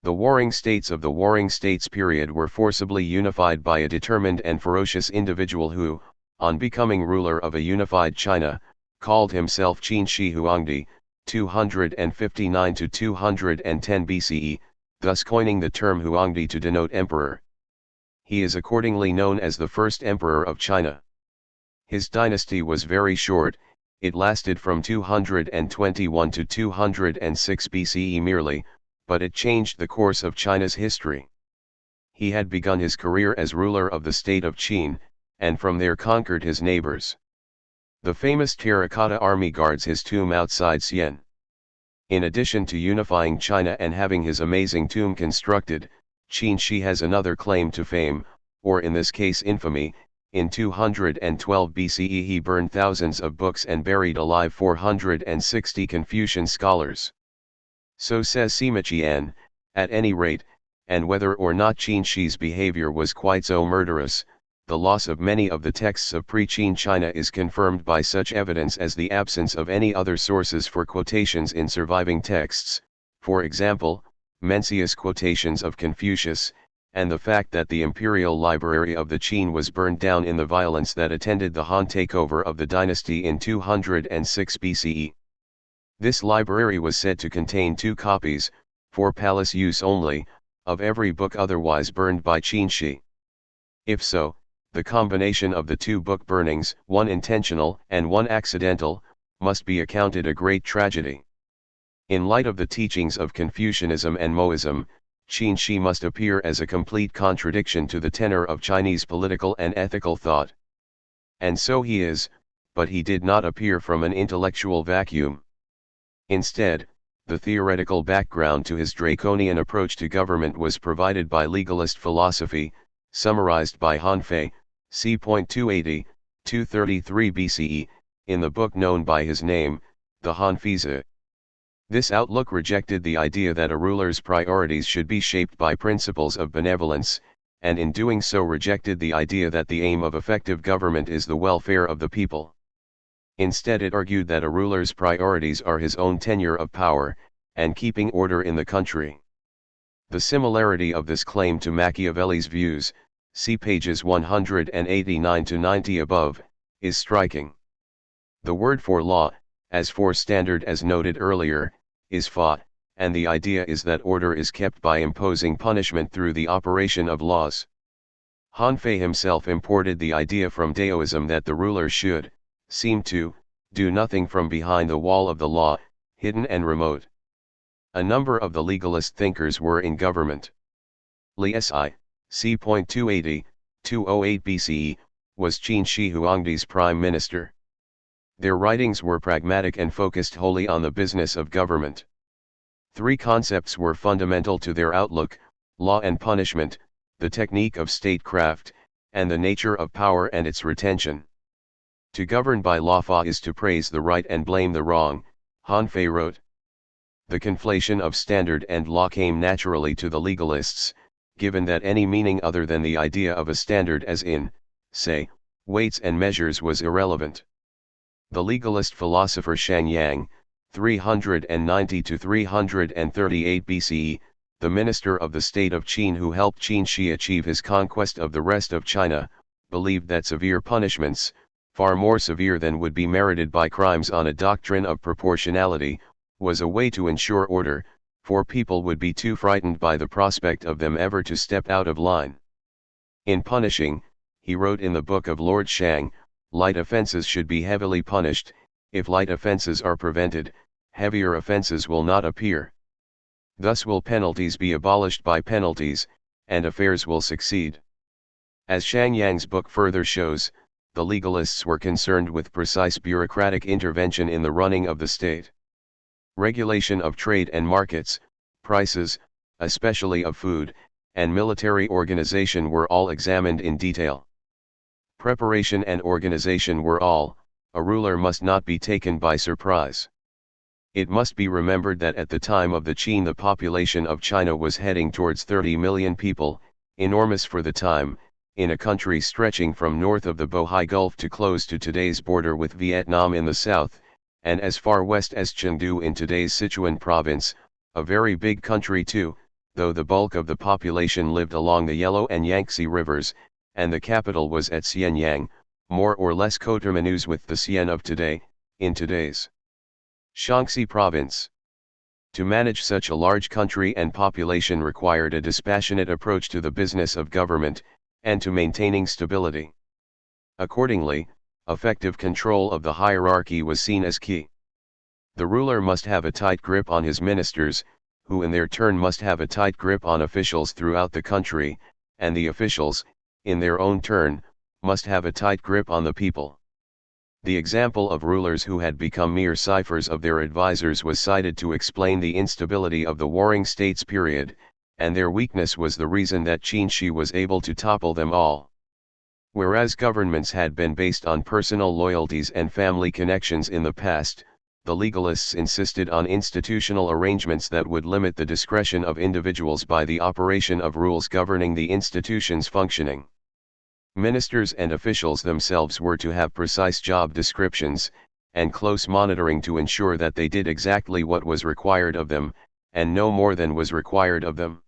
The warring states of the Warring States period were forcibly unified by a determined and ferocious individual who, on becoming ruler of a unified China, called himself Qin Shi Huangdi, 259 to 210 BCE, thus coining the term Huangdi to denote emperor. He is accordingly known as the first emperor of China. His dynasty was very short, it lasted from 221 to 206 BCE merely, but it changed the course of China's history. He had begun his career as ruler of the state of Qin, and from there conquered his neighbors. The famous terracotta army guards his tomb outside Xi'an. In addition to unifying China and having his amazing tomb constructed, Qin Shi has another claim to fame, or in this case infamy. In 212 BCE he burned thousands of books and buried alive 460 Confucian scholars. So says Sima Qian, at any rate, and whether or not Qin Shi's behavior was quite so murderous, the loss of many of the texts of pre-Qin China is confirmed by such evidence as the absence of any other sources for quotations in surviving texts, for example, Mencius quotations of Confucius, and the fact that the imperial library of the Qin was burned down in the violence that attended the Han takeover of the dynasty in 206 BCE. This library was said to contain 2 copies, for palace use only, of every book otherwise burned by Qin Shi. If so, the combination of the 2 book burnings, one intentional and one accidental, must be accounted a great tragedy. In light of the teachings of Confucianism and Moism, Qin Shi must appear as a complete contradiction to the tenor of Chinese political and ethical thought. And so he is, but he did not appear from an intellectual vacuum. Instead, the theoretical background to his draconian approach to government was provided by legalist philosophy, summarized by Han Fei, c. 280, 233 BCE, in the book known by his name, the Han Feizi. This outlook rejected the idea that a ruler's priorities should be shaped by principles of benevolence, and in doing so rejected the idea that the aim of effective government is the welfare of the people. Instead it argued that a ruler's priorities are his own tenure of power, and keeping order in the country. The similarity of this claim to Machiavelli's views, see pages 189 to 90 above, is striking. The word for law, as for standard as noted earlier, is fa, and the idea is that order is kept by imposing punishment through the operation of laws. Han Fei himself imported the idea from Daoism that the ruler should, seem to, do nothing from behind the wall of the law, hidden and remote. A number of the legalist thinkers were in government. Li Si, c. 280, 208 BCE, was Qin Shi Huangdi's prime minister. Their writings were pragmatic and focused wholly on the business of government. 3 concepts were fundamental to their outlook: law and punishment, the technique of statecraft, and the nature of power and its retention. To govern by law is to praise the right and blame the wrong, Han Fei wrote. The conflation of standard and law came naturally to the legalists, given that any meaning other than the idea of a standard as in, say, weights and measures was irrelevant. The legalist philosopher Shang Yang, 390 to 338 BCE, the minister of the state of Qin who helped Qin Shi achieve his conquest of the rest of China, believed that severe punishments, far more severe than would be merited by crimes on a doctrine of proportionality, was a way to ensure order, for people would be too frightened by the prospect of them ever to step out of line. In punishing, he wrote in the book of Lord Shang, light offenses should be heavily punished. If light offenses are prevented, heavier offenses will not appear. Thus will penalties be abolished by penalties, and affairs will succeed. As Shang Yang's book further shows, the legalists were concerned with precise bureaucratic intervention in the running of the state. Regulation of trade and markets, prices, especially of food, and military organization were all examined in detail. Preparation and organization were all, a ruler must not be taken by surprise. It must be remembered that at the time of the Qin the population of China was heading towards 30 million people, enormous for the time, in a country stretching from north of the Bohai Gulf to close to today's border with Vietnam in the south, and as far west as Chengdu in today's Sichuan province, a very big country too, though the bulk of the population lived along the Yellow and Yangtze rivers, and the capital was at Xianyang, more or less coterminous with the Xi'an of today, in today's Shaanxi province. To manage such a large country and population required a dispassionate approach to the business of government, and to maintaining stability. Accordingly, effective control of the hierarchy was seen as key. The ruler must have a tight grip on his ministers, who in their turn must have a tight grip on officials throughout the country, and the officials, in their own turn, must have a tight grip on the people. The example of rulers who had become mere ciphers of their advisors was cited to explain the instability of the warring states period, and their weakness was the reason that Qin Shi was able to topple them all. Whereas governments had been based on personal loyalties and family connections in the past, the legalists insisted on institutional arrangements that would limit the discretion of individuals by the operation of rules governing the institution's functioning. Ministers and officials themselves were to have precise job descriptions, and close monitoring to ensure that they did exactly what was required of them, and no more than was required of them.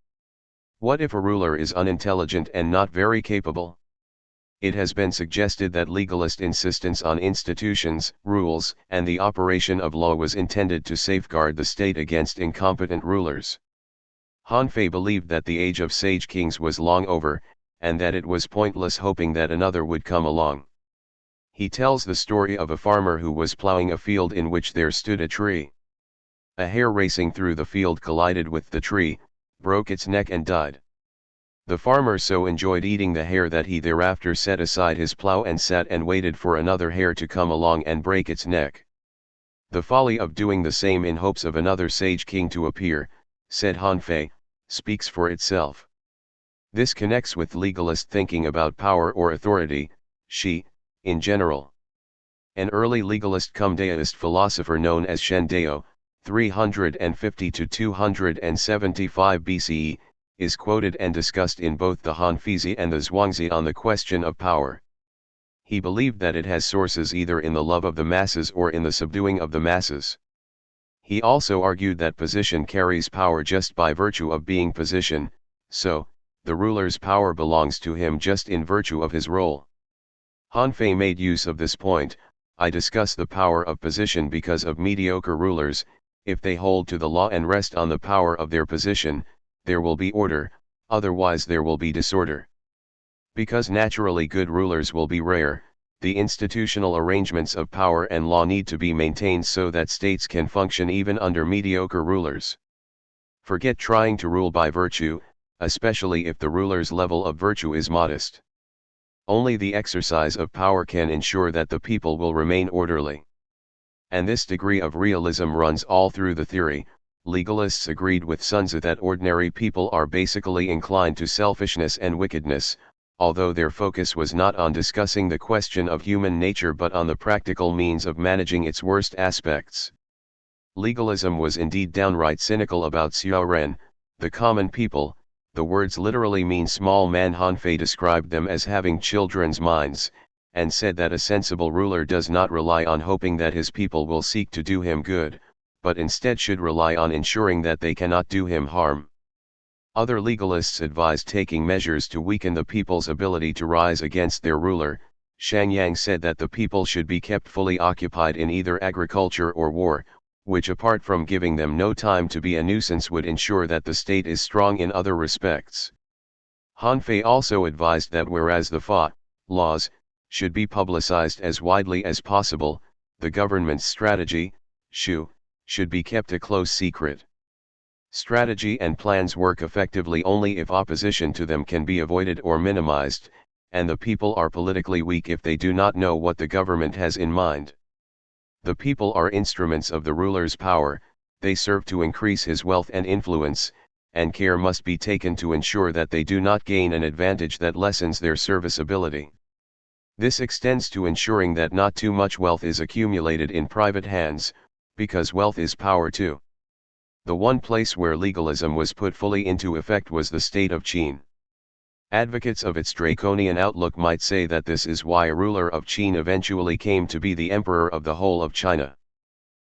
What if a ruler is unintelligent and not very capable? It has been suggested that legalist insistence on institutions, rules, and the operation of law was intended to safeguard the state against incompetent rulers. Han Fei believed that the age of sage kings was long over, and that it was pointless hoping that another would come along. He tells the story of a farmer who was plowing a field in which there stood a tree. A hare racing through the field collided with the tree, broke its neck and died. The farmer so enjoyed eating the hare that he thereafter set aside his plow and sat and waited for another hare to come along and break its neck. The folly of doing the same in hopes of another sage king to appear, said Han Fei, speaks for itself. This connects with legalist thinking about power or authority, in general. An early legalist cum deist philosopher known as Shen Dao, 350 to 275 BCE, is quoted and discussed in both the Hanfizi and the Zhuangzi on the question of power. He believed that it has sources either in the love of the masses or in the subduing of the masses. He also argued that position carries power just by virtue of being position, so, the ruler's power belongs to him just in virtue of his role. Han Fei made use of this point. I discuss the power of position because of mediocre rulers. If they hold to the law and rest on the power of their position, there will be order, otherwise there will be disorder. Because naturally good rulers will be rare, the institutional arrangements of power and law need to be maintained so that states can function even under mediocre rulers. Forget trying to rule by virtue, especially if the ruler's level of virtue is modest. Only the exercise of power can ensure that the people will remain orderly. And this degree of realism runs all through the theory. Legalists agreed with Sun Tzu that ordinary people are basically inclined to selfishness and wickedness, although their focus was not on discussing the question of human nature but on the practical means of managing its worst aspects. Legalism was indeed downright cynical about Xiao Ren, the common people. The words literally mean small man. Han Fei described them as having children's minds, and said that a sensible ruler does not rely on hoping that his people will seek to do him good, but instead should rely on ensuring that they cannot do him harm. Other legalists advised taking measures to weaken the people's ability to rise against their ruler. Shang Yang said that the people should be kept fully occupied in either agriculture or war, which apart from giving them no time to be a nuisance would ensure that the state is strong in other respects. Han Fei also advised that whereas the laws, should be publicized as widely as possible, the government's strategy, should be kept a close secret. Strategy and plans work effectively only if opposition to them can be avoided or minimized, and the people are politically weak if they do not know what the government has in mind. The people are instruments of the ruler's power, they serve to increase his wealth and influence, and care must be taken to ensure that they do not gain an advantage that lessens their serviceability. This extends to ensuring that not too much wealth is accumulated in private hands, because wealth is power too. The one place where legalism was put fully into effect was the state of Qin. Advocates of its draconian outlook might say that this is why a ruler of Qin eventually came to be the emperor of the whole of China.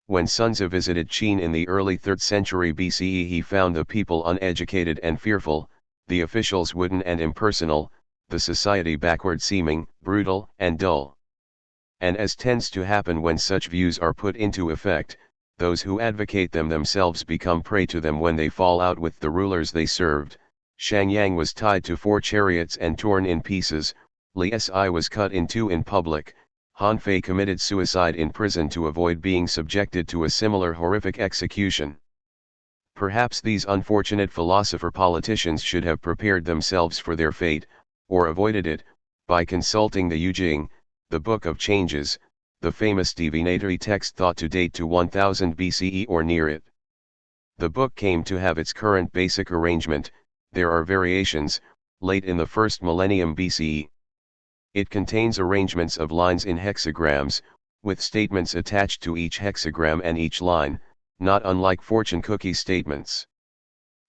When Sun Tzu visited Qin in the early 3rd century BCE, he found the people uneducated and fearful, the officials wooden and impersonal, the society backward-seeming, brutal, and dull. And as tends to happen when such views are put into effect, those who advocate them themselves become prey to them when they fall out with the rulers they served. Shang Yang was tied to 4 chariots and torn in pieces, Li Si was cut in 2 in public, Han Fei committed suicide in prison to avoid being subjected to a similar horrific execution. Perhaps these unfortunate philosopher-politicians should have prepared themselves for their fate, or avoided it, by consulting the Yu Jing, the Book of Changes, the famous divinatory text thought to date to 1000 BCE or near it. The book came to have its current basic arrangement. There are variations, late in the 1st millennium BCE. It contains arrangements of lines in hexagrams, with statements attached to each hexagram and each line, not unlike fortune cookie statements.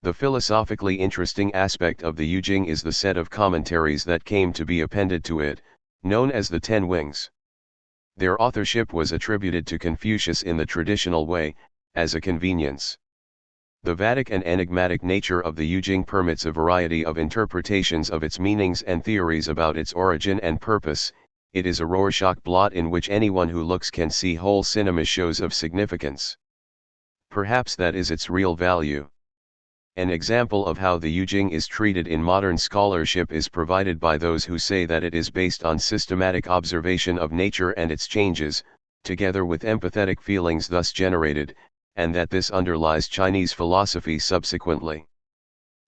The philosophically interesting aspect of the Yu Jing is the set of commentaries that came to be appended to it, known as the 10 Wings. Their authorship was attributed to Confucius in the traditional way, as a convenience. The Vedic and enigmatic nature of the Yu Jing permits a variety of interpretations of its meanings and theories about its origin and purpose. It is a Rorschach blot in which anyone who looks can see whole cinema shows of significance. Perhaps that is its real value. An example of how the Yu Jing is treated in modern scholarship is provided by those who say that it is based on systematic observation of nature and its changes, together with empathetic feelings thus generated, and that this underlies Chinese philosophy subsequently.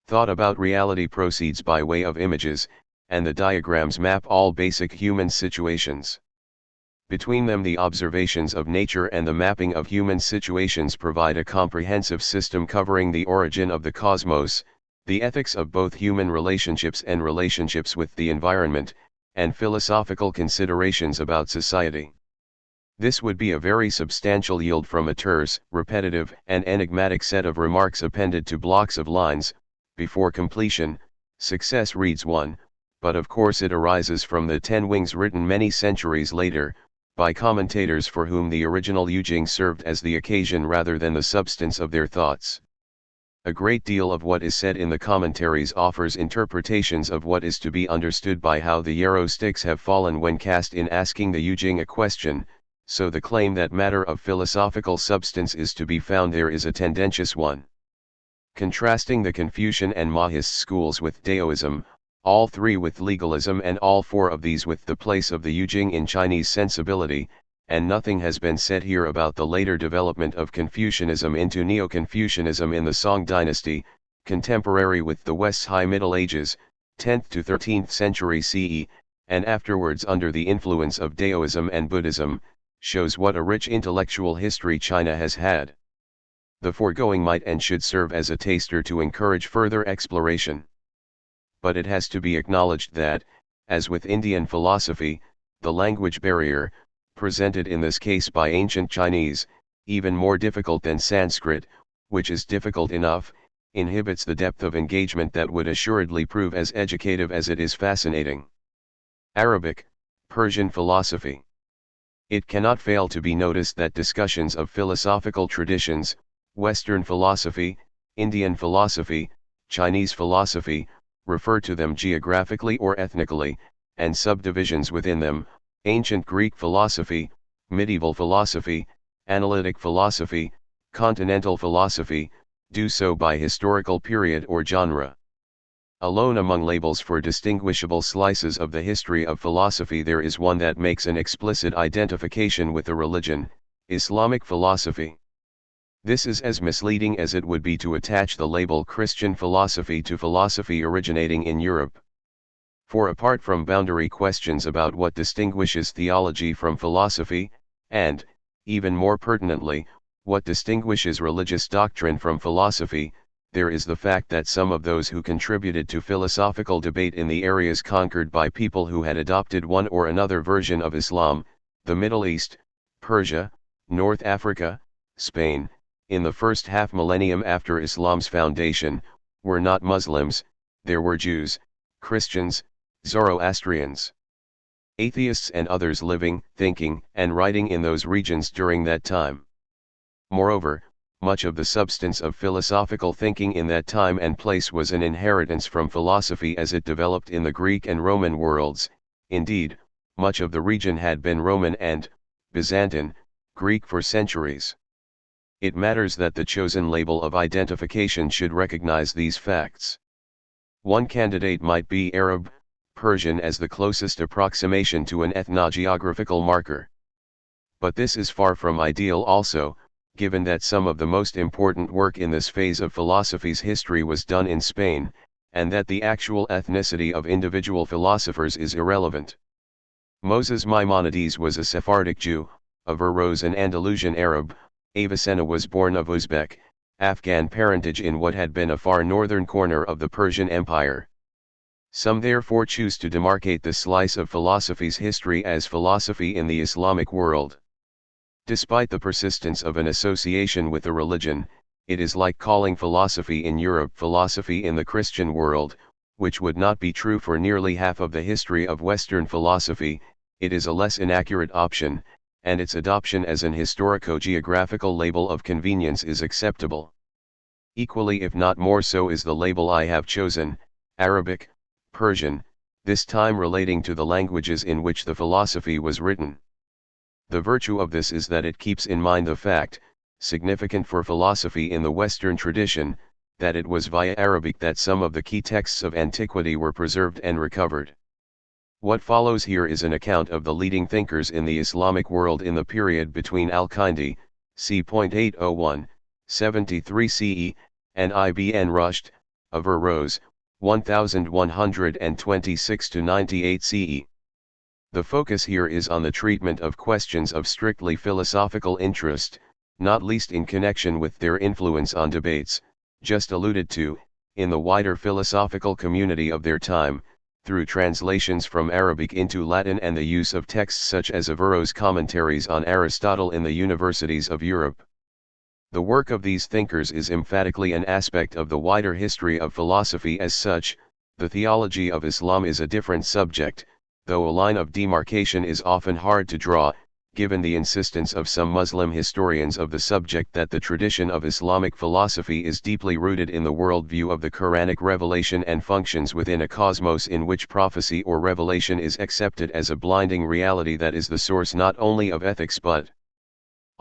Thought about reality proceeds by way of images, and the diagrams map all basic human situations. Between them, the observations of nature and the mapping of human situations provide a comprehensive system covering the origin of the cosmos, the ethics of both human relationships and relationships with the environment, and philosophical considerations about society. This would be a very substantial yield from a terse, repetitive, and enigmatic set of remarks appended to blocks of lines. Before completion, success reads 1, but of course it arises from the 10 Wings written many centuries later, by commentators for whom the original Yu Jing served as the occasion rather than the substance of their thoughts. A great deal of what is said in the commentaries offers interpretations of what is to be understood by how the yarrow sticks have fallen when cast in asking the Yu Jing a question. So the claim that matter of philosophical substance is to be found there is a tendentious one. Contrasting the Confucian and Mahist schools with Daoism, all 3 with legalism and all 4 of these with the place of the Yu Jing in Chinese sensibility, and nothing has been said here about the later development of Confucianism into Neo-Confucianism in the Song dynasty, contemporary with the West's High Middle Ages, 10th to 13th century CE, and afterwards under the influence of Daoism and Buddhism, shows what a rich intellectual history China has had. The foregoing might and should serve as a taster to encourage further exploration. But it has to be acknowledged that, as with Indian philosophy, the language barrier, presented in this case by ancient Chinese, even more difficult than Sanskrit, which is difficult enough, inhibits the depth of engagement that would assuredly prove as educative as it is fascinating. Arabic, Persian philosophy. It cannot fail to be noticed that discussions of philosophical traditions, Western philosophy, Indian philosophy, Chinese philosophy, refer to them geographically or ethnically, and subdivisions within them, ancient Greek philosophy, medieval philosophy, analytic philosophy, continental philosophy, do so by historical period or genre. Alone among labels for distinguishable slices of the history of philosophy there is one that makes an explicit identification with a religion, Islamic philosophy. This is as misleading as it would be to attach the label Christian philosophy to philosophy originating in Europe. For apart from boundary questions about what distinguishes theology from philosophy, and, even more pertinently, what distinguishes religious doctrine from philosophy, there is the fact that some of those who contributed to philosophical debate in the areas conquered by people who had adopted one or another version of Islam, the Middle East, Persia, North Africa, Spain, in the first half millennium after Islam's foundation, were not Muslims. There were Jews, Christians, Zoroastrians, atheists and others living, thinking, and writing in those regions during that time. Moreover, much of the substance of philosophical thinking in that time and place was an inheritance from philosophy as it developed in the Greek and Roman worlds. Indeed, much of the region had been Roman and Byzantine, Greek for centuries. It matters that the chosen label of identification should recognize these facts. One candidate might be Arab, Persian as the closest approximation to an ethnogeographical marker. But this is far from ideal also, given that some of the most important work in this phase of philosophy's history was done in Spain, and that the actual ethnicity of individual philosophers is irrelevant. Moses Maimonides was a Sephardic Jew, Averroes an Andalusian Arab, Avicenna was born of Uzbek, Afghan parentage in what had been a far northern corner of the Persian Empire. Some therefore choose to demarcate the slice of philosophy's history as philosophy in the Islamic world. Despite the persistence of an association with a religion, it is like calling philosophy in Europe philosophy in the Christian world, which would not be true for nearly half of the history of Western philosophy. It is a less inaccurate option, and its adoption as an historico-geographical label of convenience is acceptable. Equally if not more so is the label I have chosen, Arabic, Persian, this time relating to the languages in which the philosophy was written. The virtue of this is that it keeps in mind the fact, significant for philosophy in the Western tradition, that it was via Arabic that some of the key texts of antiquity were preserved and recovered. What follows here is an account of the leading thinkers in the Islamic world in the period between Al-Kindi, c. 73 CE, and Ibn Rushd, Averroes, 1126-98 CE. The focus here is on the treatment of questions of strictly philosophical interest, not least in connection with their influence on debates, just alluded to, in the wider philosophical community of their time, through translations from Arabic into Latin and the use of texts such as Averroes' commentaries on Aristotle in the universities of Europe. The work of these thinkers is emphatically an aspect of the wider history of philosophy as such. The theology of Islam is a different subject, though a line of demarcation is often hard to draw, given the insistence of some Muslim historians of the subject that the tradition of Islamic philosophy is deeply rooted in the worldview of the Quranic revelation and functions within a cosmos in which prophecy or revelation is accepted as a blinding reality that is the source not only of ethics but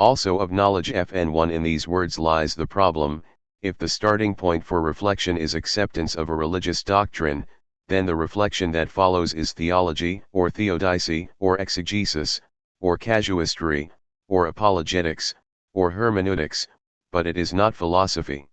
also of knowledge. FN1 In these words lies the problem: if the starting point for reflection is acceptance of a religious doctrine, then the reflection that follows is theology, or theodicy, or exegesis, or casuistry, or apologetics, or hermeneutics, but it is not philosophy.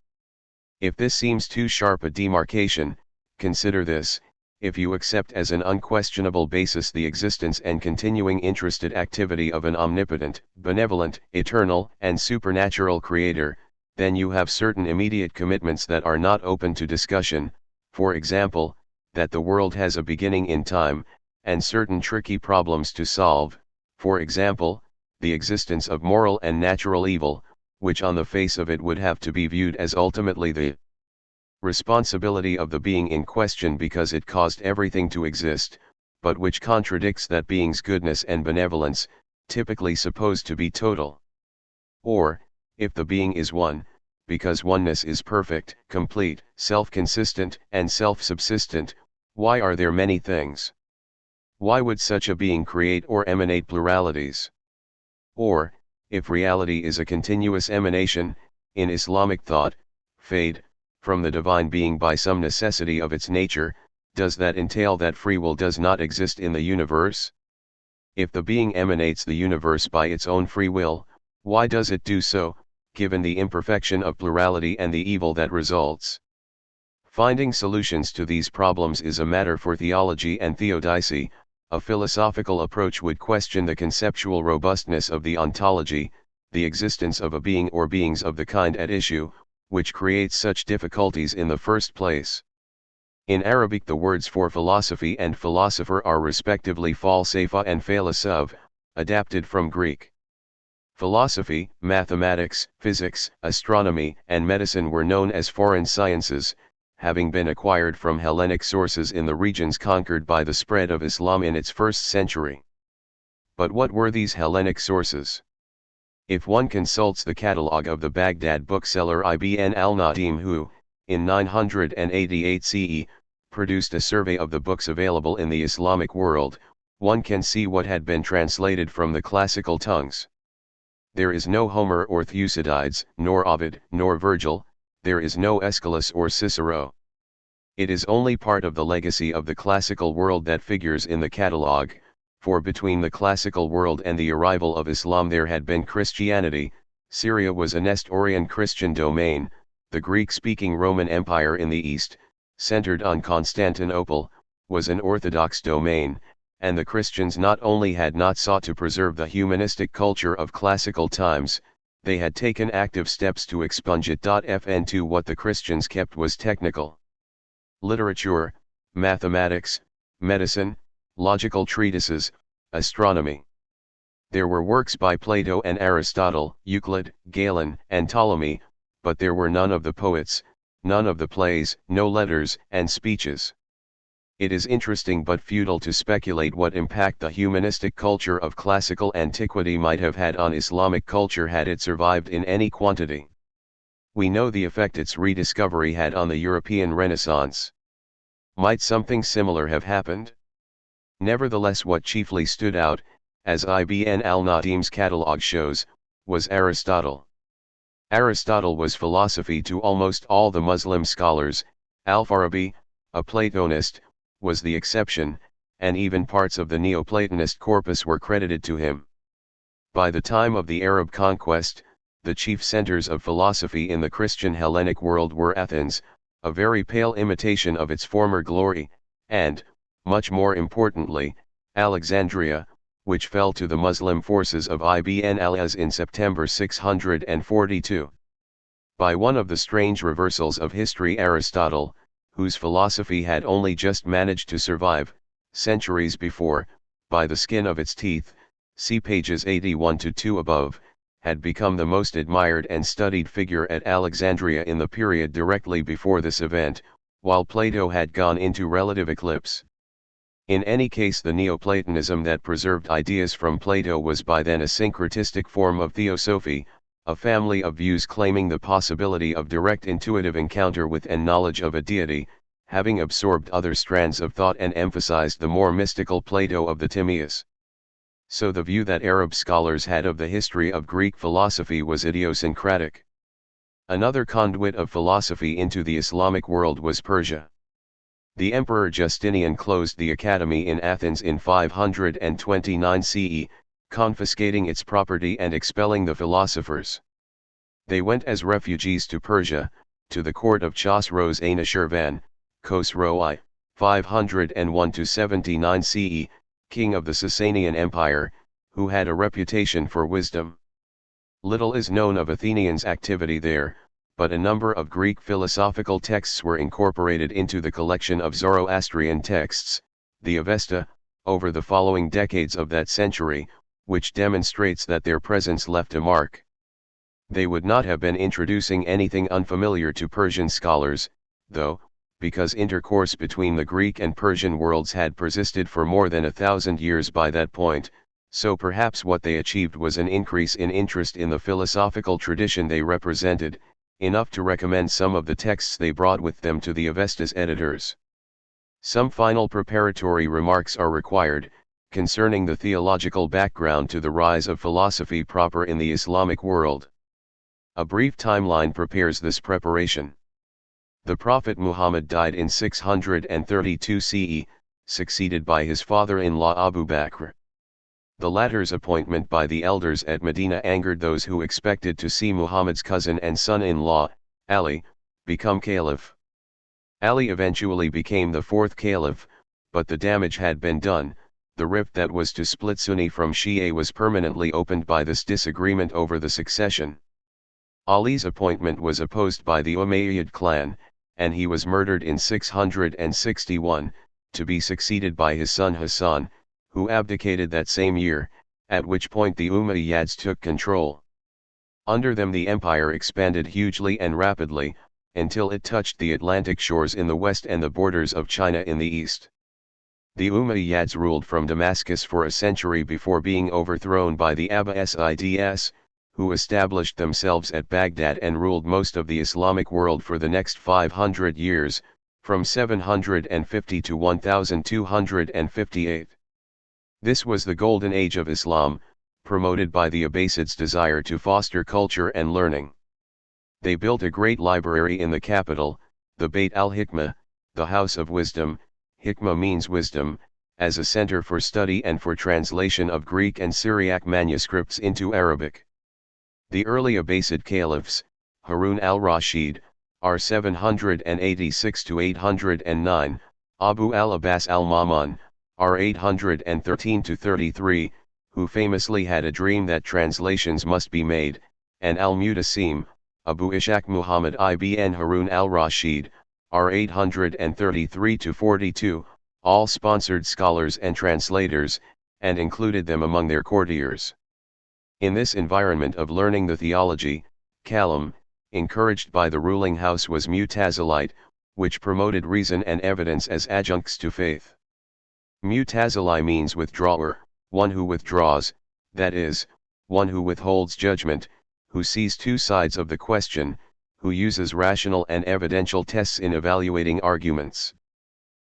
If this seems too sharp a demarcation, consider this: if you accept as an unquestionable basis the existence and continuing interested activity of an omnipotent, benevolent, eternal, and supernatural creator, then you have certain immediate commitments that are not open to discussion, for example, that the world has a beginning in time, and certain tricky problems to solve, for example, the existence of moral and natural evil, which on the face of it would have to be viewed as ultimately the responsibility of the being in question because it caused everything to exist, but which contradicts that being's goodness and benevolence, typically supposed to be total. Or, if the being is one, because oneness is perfect, complete, self-consistent, and self-subsistent, why are there many things? Why would such a being create or emanate pluralities? Or, if reality is a continuous emanation, in Islamic thought, fade, from the divine being by some necessity of its nature, does that entail that free will does not exist in the universe? If the being emanates the universe by its own free will, why does it do so, given the imperfection of plurality and the evil that results? Finding solutions to these problems is a matter for theology and theodicy. A philosophical approach would question the conceptual robustness of the ontology, the existence of a being or beings of the kind at issue, which creates such difficulties in the first place. In Arabic the words for philosophy and philosopher are respectively falsafa and philosoph, adapted from Greek. Philosophy, mathematics, physics, astronomy, and medicine were known as foreign sciences, having been acquired from Hellenic sources in the regions conquered by the spread of Islam in its first century. But what were these Hellenic sources? If one consults the catalogue of the Baghdad bookseller Ibn al-Nadim, who, in 988 CE, produced a survey of the books available in the Islamic world, one can see what had been translated from the classical tongues. There is no Homer or Thucydides, nor Ovid, nor Virgil, there is no Aeschylus or Cicero. It is only part of the legacy of the classical world that figures in the catalogue, for between the classical world and the arrival of Islam there had been Christianity. Syria was a Nestorian Christian domain, the Greek-speaking Roman Empire in the east, centered on Constantinople, was an Orthodox domain, and the Christians not only had not sought to preserve the humanistic culture of classical times, they had taken active steps to expunge it. Fn2 What the Christians kept was technical literature, mathematics, medicine, logical treatises, astronomy. There were works by Plato and Aristotle, Euclid, Galen, and Ptolemy, but there were none of the poets, none of the plays, no letters and speeches. It is interesting but futile to speculate what impact the humanistic culture of classical antiquity might have had on Islamic culture had it survived in any quantity. We know the effect its rediscovery had on the European Renaissance. Might something similar have happened? Nevertheless, what chiefly stood out, as Ibn al-Nadim's catalogue shows, was Aristotle. Aristotle was philosophy to almost all the Muslim scholars. Al-Farabi, a Platonist, was the exception, and even parts of the Neoplatonist corpus were credited to him. By the time of the Arab conquest, the chief centers of philosophy in the Christian Hellenic world were Athens, a very pale imitation of its former glory, and, much more importantly, Alexandria, which fell to the Muslim forces of Ibn al-As in September 642. By one of the strange reversals of history, Aristotle, whose philosophy had only just managed to survive, centuries before, by the skin of its teeth, see pages 81-2 above, had become the most admired and studied figure at Alexandria in the period directly before this event, while Plato had gone into relative eclipse. In any case, the Neoplatonism that preserved ideas from Plato was by then a syncretistic form of theosophy, a family of views claiming the possibility of direct intuitive encounter with and knowledge of a deity, having absorbed other strands of thought and emphasized the more mystical Plato of the Timaeus. So the view that Arab scholars had of the history of Greek philosophy was idiosyncratic. Another conduit of philosophy into the Islamic world was Persia. The Emperor Justinian closed the academy in Athens in 529 CE, confiscating its property and expelling the philosophers. They went as refugees to Persia, to the court of Chosroes Anushirvan, Khosroi, 501-79 CE, king of the Sasanian Empire, who had a reputation for wisdom. Little is known of Athenians' activity there, but a number of Greek philosophical texts were incorporated into the collection of Zoroastrian texts, the Avesta, over the following decades of that century, which demonstrates that their presence left a mark. They would not have been introducing anything unfamiliar to Persian scholars, though, because intercourse between the Greek and Persian worlds had persisted for more than 1,000 years by that point, so perhaps what they achieved was an increase in interest in the philosophical tradition they represented, enough to recommend some of the texts they brought with them to the Avesta's editors. Some final preparatory remarks are required, concerning the theological background to the rise of philosophy proper in the Islamic world. A brief timeline prepares this preparation. The Prophet Muhammad died in 632 CE, succeeded by his father-in-law Abu Bakr. The latter's appointment by the elders at Medina angered those who expected to see Muhammad's cousin and son-in-law, Ali, become caliph. Ali eventually became the fourth caliph, but the damage had been done. The rift that was to split Sunni from Shia was permanently opened by this disagreement over the succession. Ali's appointment was opposed by the Umayyad clan, and he was murdered in 661, to be succeeded by his son Hassan, who abdicated that same year, at which point the Umayyads took control. Under them the empire expanded hugely and rapidly, until it touched the Atlantic shores in the west and the borders of China in the east. The Umayyads ruled from Damascus for a century before being overthrown by the Abbasids, who established themselves at Baghdad and ruled most of the Islamic world for the next 500 years, from 750 to 1258. This was the golden age of Islam, promoted by the Abbasids' desire to foster culture and learning. They built a great library in the capital, the Bait al-Hikmah, the House of Wisdom. Hikmah means wisdom, as a center for study and for translation of Greek and Syriac manuscripts into Arabic. The early Abbasid caliphs, Harun al-Rashid, r. 786 to 809, Abu al-Abbas al-Ma'mun, r. 813 to 33, who famously had a dream that translations must be made, and al-Mutasim, Abu Ishaq Muhammad ibn Harun al-Rashid, r. 833 to 42, all sponsored scholars and translators, and included them among their courtiers. In this environment of learning the theology, Kalam, encouraged by the ruling house, was Mutazilite, which promoted reason and evidence as adjuncts to faith. Mutazili means withdrawer, one who withdraws, that is, one who withholds judgment, who sees two sides of the question, who uses rational and evidential tests in evaluating arguments.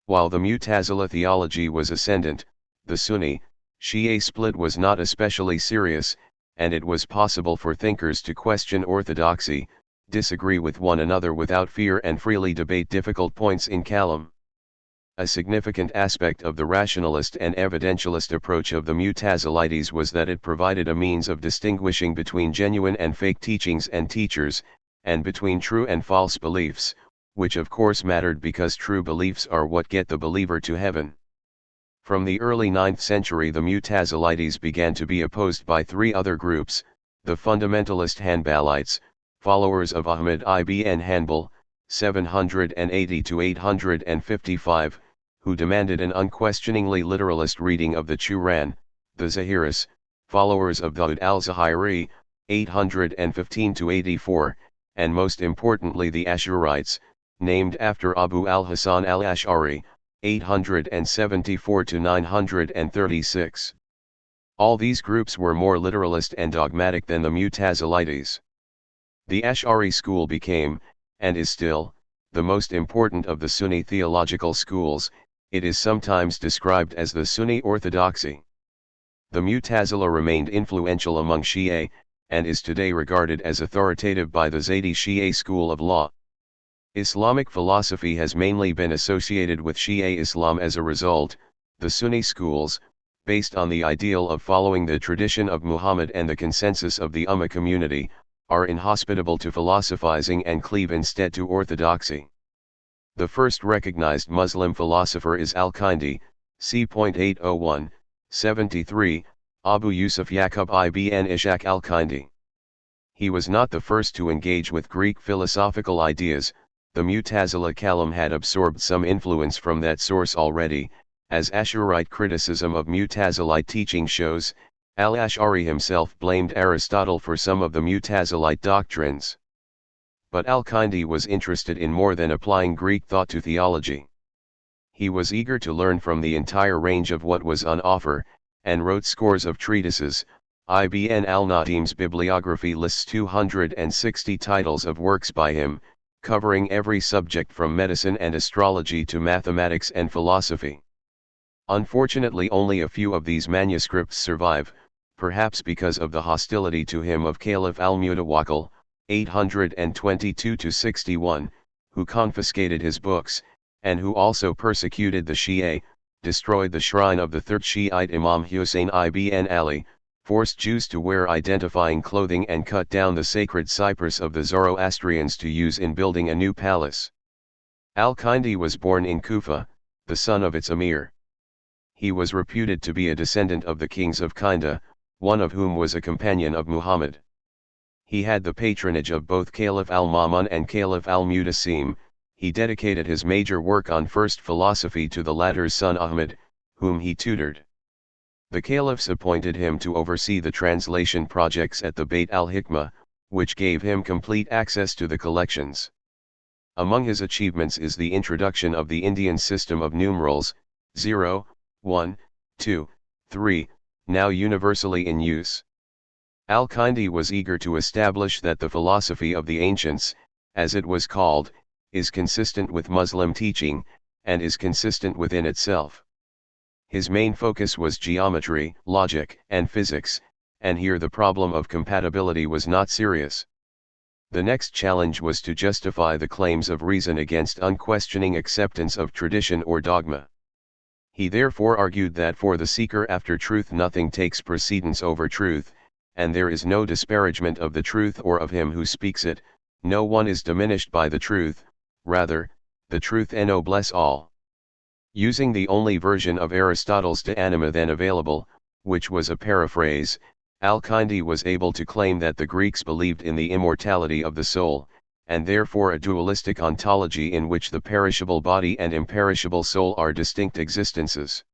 While the Mutazila theology was ascendant, the Sunni, Shia split was not especially serious, and it was possible for thinkers to question orthodoxy, disagree with one another without fear, and freely debate difficult points in Kalam. A significant aspect of the rationalist and evidentialist approach of the Mutazilites was that it provided a means of distinguishing between genuine and fake teachings and teachers, and between true and false beliefs, which of course mattered because true beliefs are what get the believer to heaven. From the early 9th century the Mutazilites began to be opposed by three other groups: the fundamentalist Hanbalites, followers of Ahmad ibn Hanbal, 780 to 855, who demanded an unquestioningly literalist reading of the Quran; the Zahiris, followers of Daud al-Zahiri, 815 to 84, and most importantly the Ash'arites, named after Abu al-Hasan al-Ash'ari, 874 to 936. All these groups were more literalist and dogmatic than the Mutazilites. The Ash'ari school became, and is still, the most important of the Sunni theological schools. It is sometimes described as the Sunni orthodoxy. The Mutazila remained influential among Shia, and is today regarded as authoritative by the Zaydi Shia school of law. Islamic philosophy has mainly been associated with Shia Islam as a result. The Sunni schools, based on the ideal of following the tradition of Muhammad and the consensus of the Ummah community, are inhospitable to philosophizing and cleave instead to orthodoxy. The first recognized Muslim philosopher is Al-Kindi, c.801, 73, Abu Yusuf Yaqub ibn Ishaq al-Kindi. He was not the first to engage with Greek philosophical ideas. The Mutazila Kalam had absorbed some influence from that source already, as Ash'arite criticism of Mutazilite teaching shows. Al-Ash'ari himself blamed Aristotle for some of the Mutazilite doctrines. But Al-Kindi was interested in more than applying Greek thought to theology. He was eager to learn from the entire range of what was on offer, and wrote scores of treatises. Ibn al-Nadim's bibliography lists 260 titles of works by him, covering every subject from medicine and astrology to mathematics and philosophy. Unfortunately, only a few of these manuscripts survive, perhaps because of the hostility to him of Caliph al-Mutawakkil, 822 to 61, who confiscated his books, and who also persecuted the Shia, destroyed the shrine of the third Shiite Imam Hussein ibn Ali, forced Jews to wear identifying clothing, and cut down the sacred cypress of the Zoroastrians to use in building a new palace. Al-Kindi was born in Kufa, the son of its emir. He was reputed to be a descendant of the kings of Kinda, one of whom was a companion of Muhammad. He had the patronage of both Caliph al-Ma'mun and Caliph al-Mutasim. He dedicated his major work on first philosophy to the latter's son Ahmad, whom he tutored. The caliphs appointed him to oversee the translation projects at the Bait al-Hikmah, which gave him complete access to the collections. Among his achievements is the introduction of the Indian system of numerals, 0, 1, 2, 3, now universally in use. Al-Kindi was eager to establish that the philosophy of the ancients, as it was called, is consistent with Muslim teaching, and is consistent within itself. His main focus was geometry, logic, and physics, and here the problem of compatibility was not serious. The next challenge was to justify the claims of reason against unquestioning acceptance of tradition or dogma. He therefore argued that for the seeker after truth nothing takes precedence over truth, and there is no disparagement of the truth or of him who speaks it, no one is diminished by the truth, rather, the truth ennobles all. Using the only version of Aristotle's De Anima then available, which was a paraphrase, Al-Kindi was able to claim that the Greeks believed in the immortality of the soul, and therefore a dualistic ontology in which the perishable body and imperishable soul are distinct existences.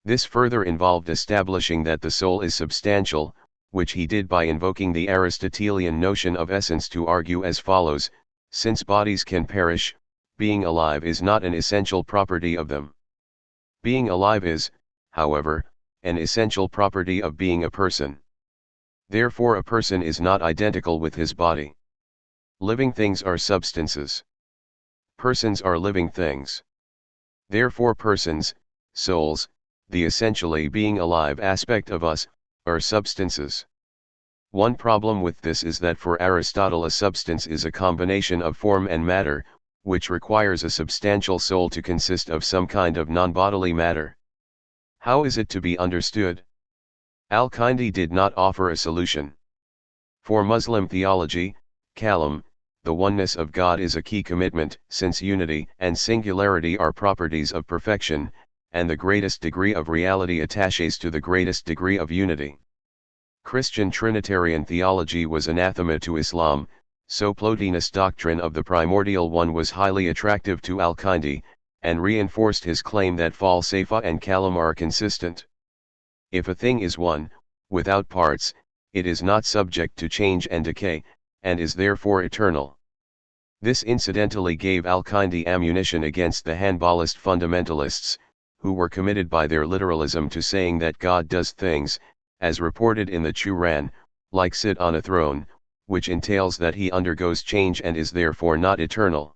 This further involved establishing that the soul is substantial, which he did by invoking the Aristotelian notion of essence to argue as follows: since bodies can perish, being alive is not an essential property of them. Being alive is, however, an essential property of being a person. Therefore a person is not identical with his body. Living things are substances. Persons are living things. Therefore persons, souls, the essentially being alive aspect of us, are substances. One problem with this is that for Aristotle a substance is a combination of form and matter, which requires a substantial soul to consist of some kind of non-bodily matter. How is it to be understood? Al-Kindi did not offer a solution. For Muslim theology, Kalam, the oneness of God is a key commitment, since unity and singularity are properties of perfection, and the greatest degree of reality attaches to the greatest degree of unity. Christian Trinitarian theology was anathema to Islam, so Plotinus' doctrine of the primordial one was highly attractive to Al-Kindi, and reinforced his claim that falsafa and kalam are consistent. If a thing is one, without parts, it is not subject to change and decay, and is therefore eternal. This incidentally gave Al-Kindi ammunition against the Hanbalist fundamentalists, who were committed by their literalism to saying that God does things, as reported in the Quran, like sit on a throne, which entails that he undergoes change and is therefore not eternal.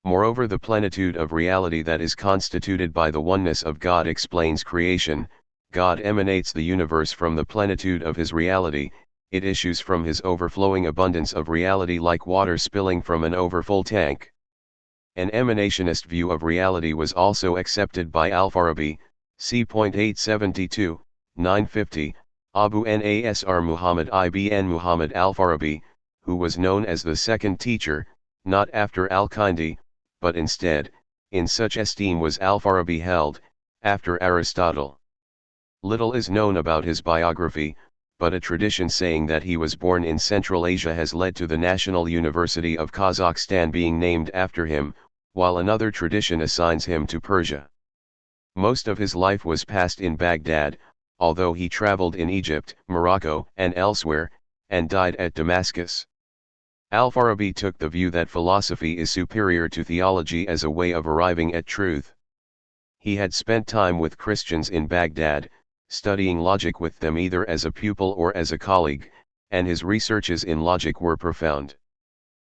Moreover, the plenitude of reality that is constituted by the oneness of God explains creation. God emanates the universe from the plenitude of his reality, it issues from his overflowing abundance of reality like water spilling from an overfull tank. An emanationist view of reality was also accepted by Al-Farabi, c. 872, 950, Abu Nasr Muhammad ibn Muhammad Al-Farabi, who was known as the second teacher, not after Al-Kindi, but instead, in such esteem was Al-Farabi held, after Aristotle. Little is known about his biography, but a tradition saying that he was born in Central Asia has led to the National University of Kazakhstan being named after him, while another tradition assigns him to Persia. Most of his life was passed in Baghdad, although he traveled in Egypt, Morocco, and elsewhere, and died at Damascus. Al-Farabi took the view that philosophy is superior to theology as a way of arriving at truth. He had spent time with Christians in Baghdad, studying logic with them either as a pupil or as a colleague, and his researches in logic were profound.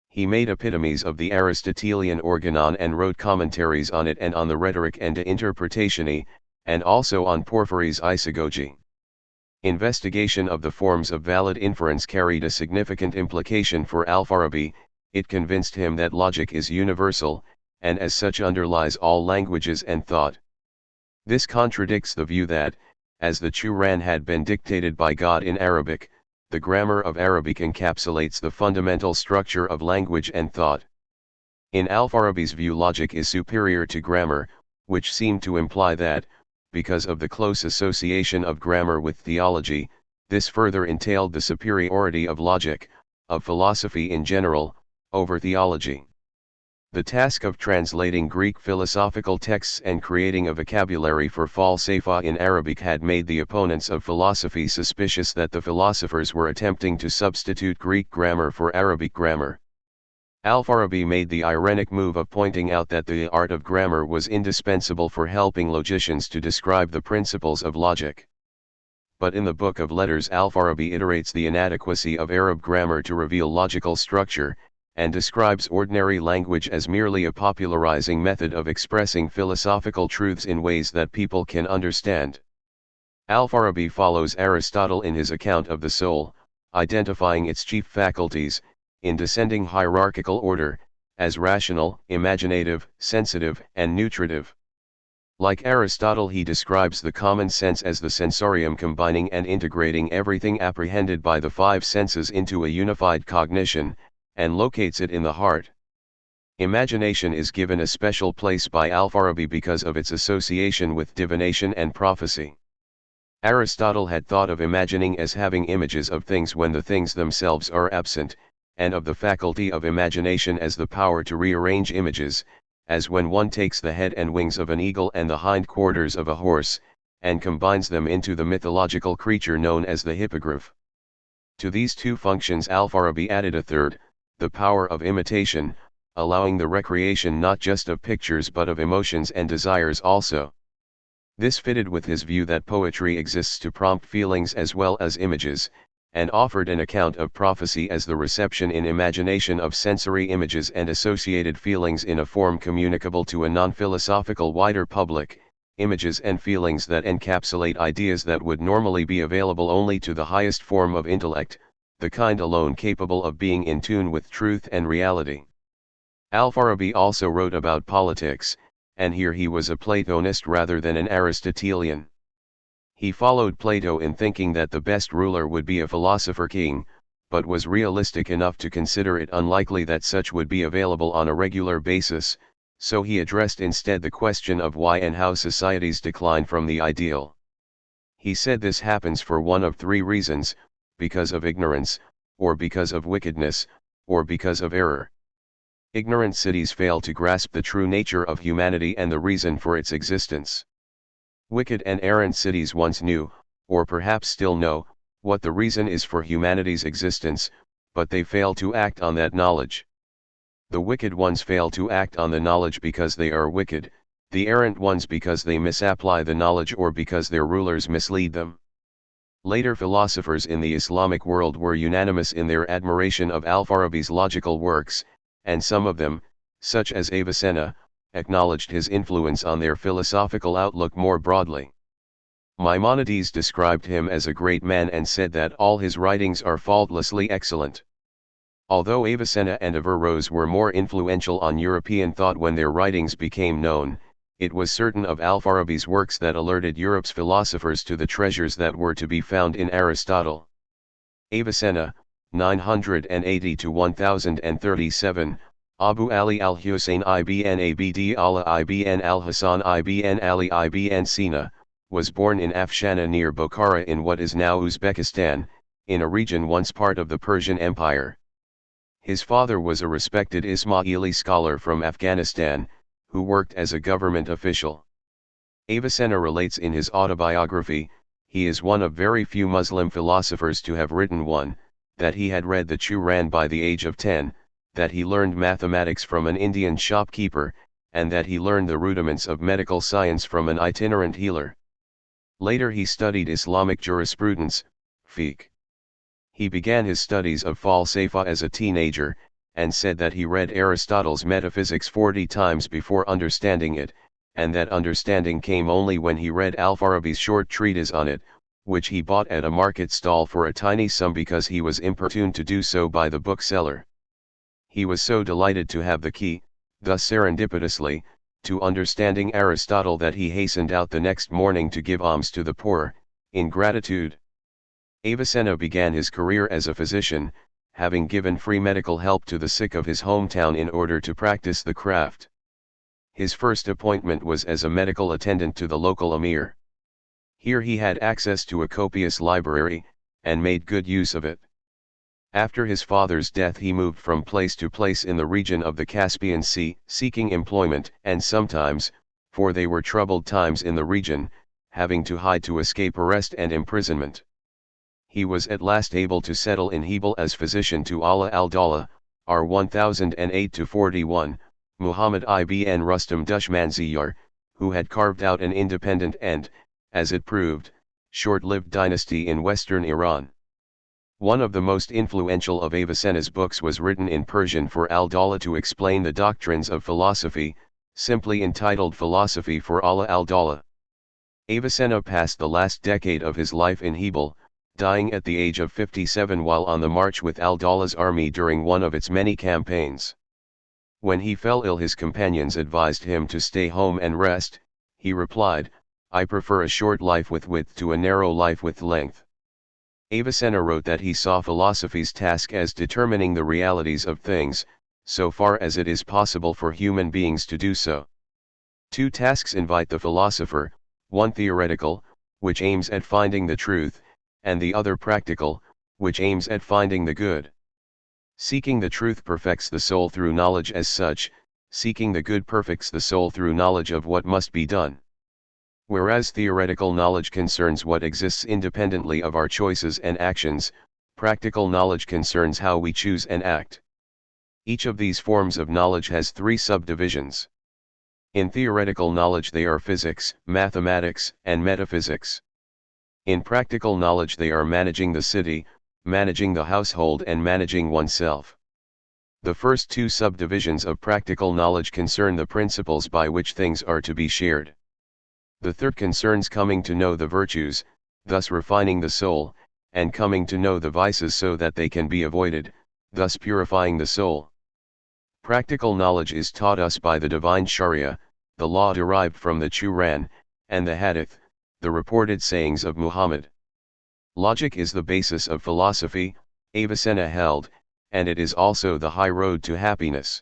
He made epitomes of the Aristotelian organon and wrote commentaries on it and on the rhetoric and de interpretatione, and also on Porphyry's isagogy. Investigation of the forms of valid inference carried a significant implication for Al-Farabi. It convinced him that logic is universal, and as such underlies all languages and thought. This contradicts the view that, as the Quran had been dictated by God in Arabic, the grammar of Arabic encapsulates the fundamental structure of language and thought. In Al-Farabi's view, logic is superior to grammar, which seemed to imply that, because of the close association of grammar with theology, this further entailed the superiority of logic, of philosophy in general, over theology. The task of translating Greek philosophical texts and creating a vocabulary for falsafa in Arabic had made the opponents of philosophy suspicious that the philosophers were attempting to substitute Greek grammar for Arabic grammar. Al-Farabi made the ironic move of pointing out that the art of grammar was indispensable for helping logicians to describe the principles of logic. But in the Book of Letters Al-Farabi iterates the inadequacy of Arab grammar to reveal logical structure, and describes ordinary language as merely a popularizing method of expressing philosophical truths in ways that people can understand. Al-Farabi follows Aristotle in his account of the soul, identifying its chief faculties, in descending hierarchical order, as rational, imaginative, sensitive, and nutritive. Like Aristotle, he describes the common sense as the sensorium combining and integrating everything apprehended by the five senses into a unified cognition, and locates it in the heart. Imagination is given a special place by Al-Farabi because of its association with divination and prophecy. Aristotle had thought of imagining as having images of things when the things themselves are absent, and of the faculty of imagination as the power to rearrange images, as when one takes the head and wings of an eagle and the hind quarters of a horse, and combines them into the mythological creature known as the hippogriff. To these two functions Al-Farabi added a third, the power of imitation, allowing the recreation not just of pictures but of emotions and desires also. This fitted with his view that poetry exists to prompt feelings as well as images, and offered an account of prophecy as the reception in imagination of sensory images and associated feelings in a form communicable to a non-philosophical wider public, images and feelings that encapsulate ideas that would normally be available only to the highest form of intellect, the kind alone capable of being in tune with truth and reality. Al-Farabi also wrote about politics, and here he was a Platonist rather than an Aristotelian. He followed Plato in thinking that the best ruler would be a philosopher king, but was realistic enough to consider it unlikely that such would be available on a regular basis, so he addressed instead the question of why and how societies decline from the ideal. He said this happens for one of three reasons: because of ignorance, or because of wickedness, or because of error. Ignorant cities fail to grasp the true nature of humanity and the reason for its existence. Wicked and errant cities once knew, or perhaps still know, what the reason is for humanity's existence, but they fail to act on that knowledge. The wicked ones fail to act on the knowledge because they are wicked, the errant ones because they misapply the knowledge or because their rulers mislead them. Later philosophers in the Islamic world were unanimous in their admiration of Al-Farabi's logical works, and some of them, such as Avicenna, acknowledged his influence on their philosophical outlook more broadly. Maimonides described him as a great man and said that all his writings are faultlessly excellent. Although Avicenna and Averroes were more influential on European thought when their writings became known, it was certain of Al-Farabi's works that alerted Europe's philosophers to the treasures that were to be found in Aristotle. Avicenna, 980 to 1037, Abu Ali al-Hussein ibn Abd Allah ibn al-Hasan ibn Ali ibn Sina, was born in Afshana near Bokhara in what is now Uzbekistan, in a region once part of the Persian Empire. His father was a respected Ismaili scholar from Afghanistan, who worked as a government official. Avicenna relates in his autobiography, he is one of very few Muslim philosophers to have written one, that he had read the Quran by the age of 10, that he learned mathematics from an Indian shopkeeper, and that he learned the rudiments of medical science from an itinerant healer. Later he studied Islamic jurisprudence, fiqh. He began his studies of falsafa as a teenager, and said that he read Aristotle's Metaphysics 40 times before understanding it, and that understanding came only when he read Al-Farabi's short treatise on it, which he bought at a market stall for a tiny sum because he was importuned to do so by the bookseller. He was so delighted to have the key, thus serendipitously, to understanding Aristotle that he hastened out the next morning to give alms to the poor, in gratitude. Avicenna began his career as a physician, having given free medical help to the sick of his hometown in order to practice the craft. His first appointment was as a medical attendant to the local emir. Here he had access to a copious library, and made good use of it. After his father's death he moved from place to place in the region of the Caspian Sea, seeking employment, and sometimes, for they were troubled times in the region, having to hide to escape arrest and imprisonment. He was at last able to settle in Hebel as physician to Ala al-Dawla, R 1008-41, Muhammad ibn Rustam Dushmanziyar, who had carved out an independent and, as it proved, short-lived dynasty in western Iran. One of the most influential of Avicenna's books was written in Persian for al-Dawla to explain the doctrines of philosophy, simply entitled Philosophy for Allah al-Dawla. Avicenna passed the last decade of his life in Hebel, dying at the age of 57 while on the march with al-Dawla's army during one of its many campaigns. When he fell ill, his companions advised him to stay home and rest. He replied, "I prefer a short life with width to a narrow life with length." Avicenna wrote that he saw philosophy's task as determining the realities of things, so far as it is possible for human beings to do so. Two tasks invite the philosopher, one theoretical, which aims at finding the truth, and the other practical, which aims at finding the good. Seeking the truth perfects the soul through knowledge as such, seeking the good perfects the soul through knowledge of what must be done. Whereas theoretical knowledge concerns what exists independently of our choices and actions, practical knowledge concerns how we choose and act. Each of these forms of knowledge has three subdivisions. In theoretical knowledge they are physics, mathematics, and metaphysics. In practical knowledge they are managing the city, managing the household, and managing oneself. The first two subdivisions of practical knowledge concern the principles by which things are to be shared. The third concerns coming to know the virtues, thus refining the soul, and coming to know the vices so that they can be avoided, thus purifying the soul. Practical knowledge is taught us by the divine Sharia, the law derived from the Quran, and the Hadith, the reported sayings of Muhammad. Logic is the basis of philosophy, Avicenna held, and it is also the high road to happiness.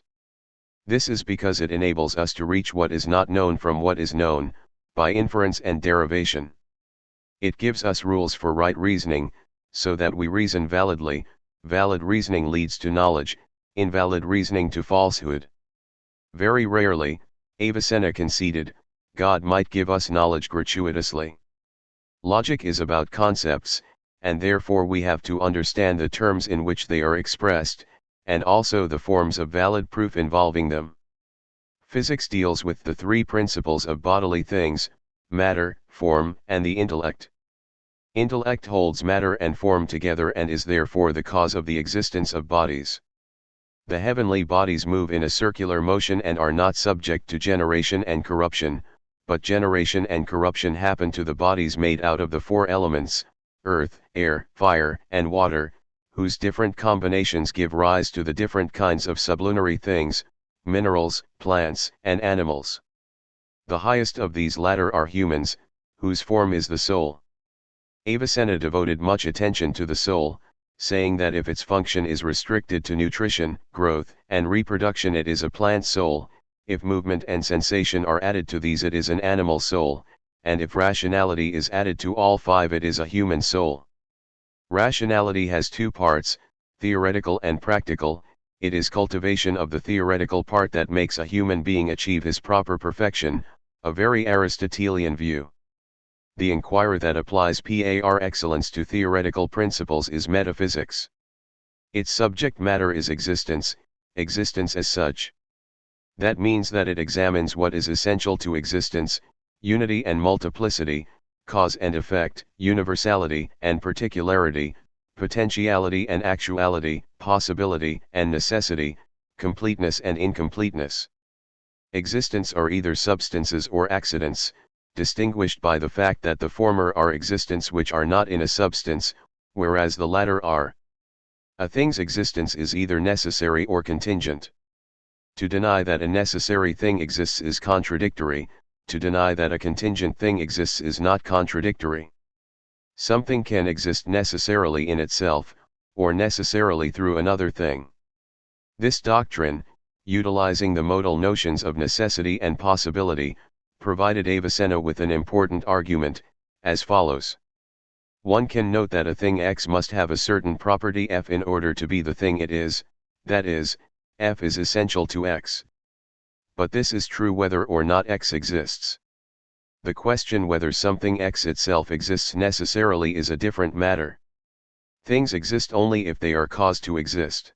This is because it enables us to reach what is not known from what is known, by inference and derivation. It gives us rules for right reasoning, so that we reason validly. Valid reasoning leads to knowledge, invalid reasoning to falsehood. Very rarely, Avicenna conceded, God might give us knowledge gratuitously. Logic is about concepts, and therefore we have to understand the terms in which they are expressed, and also the forms of valid proof involving them. Physics deals with the three principles of bodily things, matter, form, and the intellect. Intellect holds matter and form together and is therefore the cause of the existence of bodies. The heavenly bodies move in a circular motion and are not subject to generation and corruption, but generation and corruption happen to the bodies made out of the four elements, earth, air, fire, and water, whose different combinations give rise to the different kinds of sublunary things, minerals, plants, and animals. The highest of these latter are humans, whose form is the soul. Avicenna devoted much attention to the soul, saying that if its function is restricted to nutrition, growth, and reproduction it is a plant soul, if movement and sensation are added to these it is an animal soul, and if rationality is added to all five it is a human soul. Rationality has two parts, theoretical and practical. It is cultivation of the theoretical part that makes a human being achieve his proper perfection, a very Aristotelian view. The inquiry that applies par excellence to theoretical principles is metaphysics. Its subject matter is existence, existence as such. That means that it examines what is essential to existence, unity and multiplicity, cause and effect, universality and particularity, potentiality and actuality, possibility and necessity, completeness and incompleteness. Existence are either substances or accidents, distinguished by the fact that the former are existents which are not in a substance, whereas the latter are. A thing's existence is either necessary or contingent. To deny that a necessary thing exists is contradictory, to deny that a contingent thing exists is not contradictory. Something can exist necessarily in itself, or necessarily through another thing. This doctrine, utilizing the modal notions of necessity and possibility, provided Avicenna with an important argument, as follows. One can note that a thing X must have a certain property F in order to be the thing it is, that is, F is essential to X. But this is true whether or not X exists. The question whether something X itself exists necessarily is a different matter. Things exist only if they are caused to exist.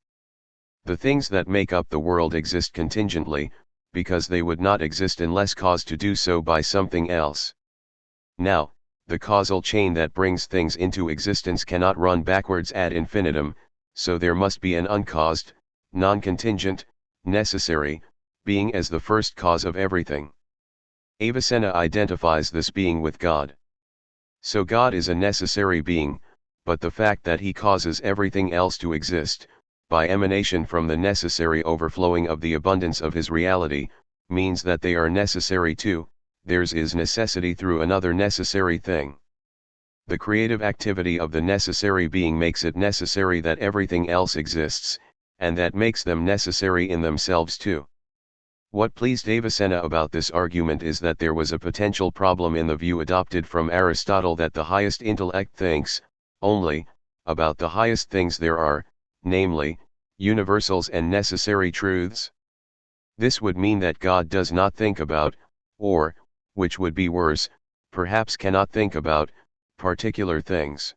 The things that make up the world exist contingently, because they would not exist unless caused to do so by something else. Now, the causal chain that brings things into existence cannot run backwards ad infinitum, so there must be an uncaused, non-contingent, necessary, being as the first cause of everything. Avicenna identifies this being with God. So God is a necessary being, but the fact that he causes everything else to exist, by emanation from the necessary overflowing of the abundance of his reality, means that they are necessary too. Theirs is necessity through another necessary thing. The creative activity of the necessary being makes it necessary that everything else exists, and that makes them necessary in themselves too. What pleased Avicenna about this argument is that there was a potential problem in the view adopted from Aristotle that the highest intellect thinks, only, about the highest things there are, namely, universals and necessary truths. This would mean that God does not think about, or, which would be worse, perhaps cannot think about, particular things.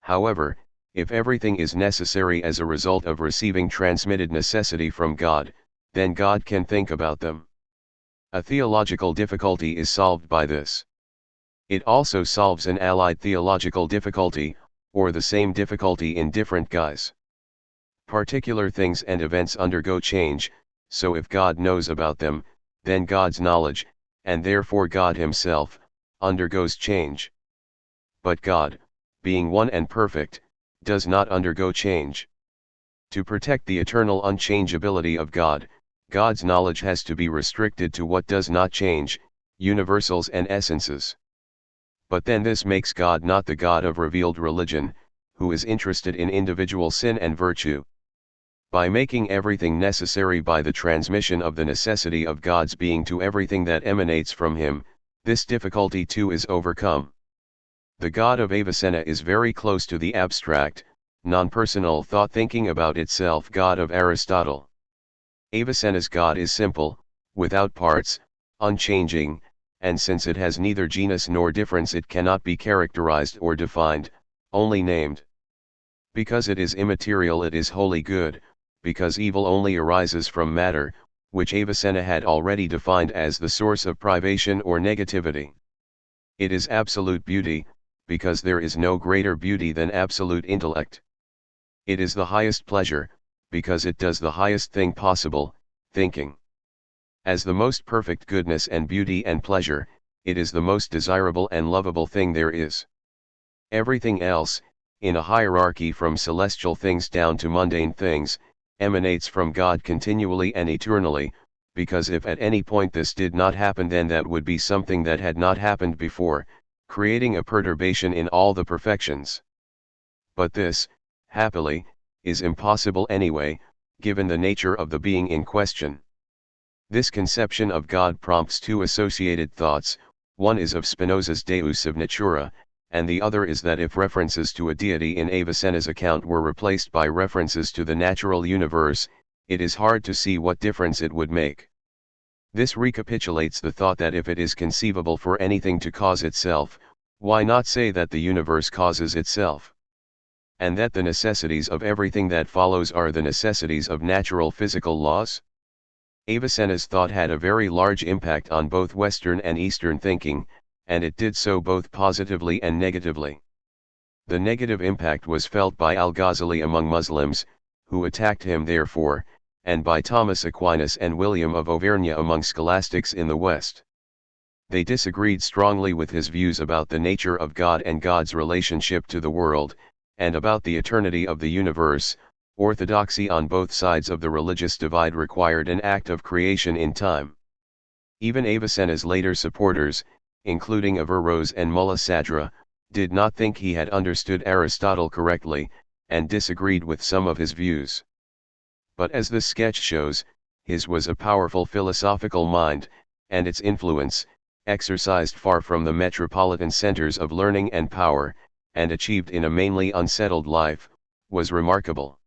However, if everything is necessary as a result of receiving transmitted necessity from God, then God can think about them. A theological difficulty is solved by this. It also solves an allied theological difficulty, or the same difficulty in different guise. Particular things and events undergo change, so if God knows about them, then God's knowledge, and therefore God himself, undergoes change. But God, being one and perfect, does not undergo change. To protect the eternal unchangeability of God, God's knowledge has to be restricted to what does not change, universals and essences. But then this makes God not the God of revealed religion, who is interested in individual sin and virtue. By making everything necessary by the transmission of the necessity of God's being to everything that emanates from him, this difficulty too is overcome. The God of Avicenna is very close to the abstract, non-personal thought thinking about itself God of Aristotle. Avicenna's God is simple, without parts, unchanging, and since it has neither genus nor difference it cannot be characterized or defined, only named. Because it is immaterial it is wholly good, because evil only arises from matter, which Avicenna had already defined as the source of privation or negativity. It is absolute beauty, because there is no greater beauty than absolute intellect. It is the highest pleasure, because it does the highest thing possible, thinking. As the most perfect goodness and beauty and pleasure, it is the most desirable and lovable thing there is. Everything else, in a hierarchy from celestial things down to mundane things, emanates from God continually and eternally, because if at any point this did not happen then that would be something that had not happened before, creating a perturbation in all the perfections. But this, happily, is impossible anyway, given the nature of the being in question. This conception of God prompts two associated thoughts, one is of Spinoza's Deus of Natura, and the other is that if references to a deity in Avicenna's account were replaced by references to the natural universe, it is hard to see what difference it would make. This recapitulates the thought that if it is conceivable for anything to cause itself, why not say that the universe causes itself? And that the necessities of everything that follows are the necessities of natural physical laws? Avicenna's thought had a very large impact on both Western and Eastern thinking, and it did so both positively and negatively. The negative impact was felt by Al-Ghazali among Muslims, who attacked him therefore, and by Thomas Aquinas and William of Auvergne among scholastics in the West. They disagreed strongly with his views about the nature of God and God's relationship to the world, and about the eternity of the universe. Orthodoxy on both sides of the religious divide required an act of creation in time. Even Avicenna's later supporters, including Averroes and Mulla Sadra, did not think he had understood Aristotle correctly, and disagreed with some of his views. But as this sketch shows, his was a powerful philosophical mind, and its influence, exercised far from the metropolitan centers of learning and power, and achieved in a mainly unsettled life, was remarkable.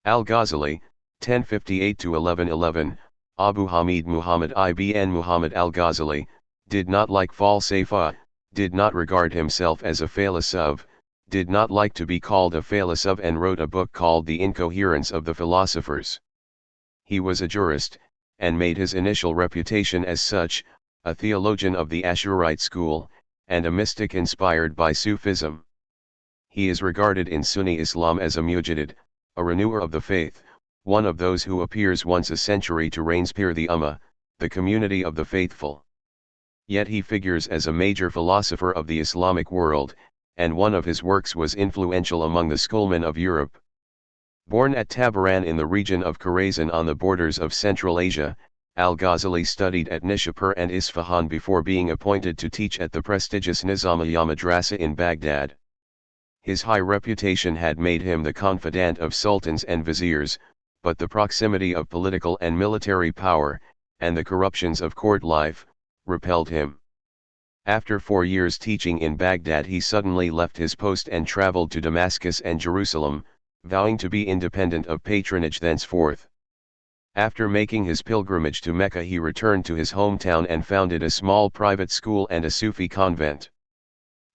Al-Ghazali, 1058–1111, Abu Hamid Muhammad ibn Muhammad al-Ghazali, did not like falsafa, did not regard himself as a philosophe, did not like to be called a philosopher and wrote a book called The Incoherence of the Philosophers. He was a jurist, and made his initial reputation as such, a theologian of the Ashurite school, and a mystic inspired by Sufism. He is regarded in Sunni Islam as a mujaddid, a renewer of the faith, one of those who appears once a century to reinspire the Ummah, the community of the faithful. Yet he figures as a major philosopher of the Islamic world, and one of his works was influential among the schoolmen of Europe. Born at Tabaran in the region of Khorasan on the borders of Central Asia, Al-Ghazali studied at Nishapur and Isfahan before being appointed to teach at the prestigious Nizamiya Madrasa in Baghdad. His high reputation had made him the confidant of sultans and viziers, but the proximity of political and military power, and the corruptions of court life, repelled him. After 4 years teaching in Baghdad, he suddenly left his post and traveled to Damascus and Jerusalem, vowing to be independent of patronage thenceforth. After making his pilgrimage to Mecca, he returned to his hometown and founded a small private school and a Sufi convent.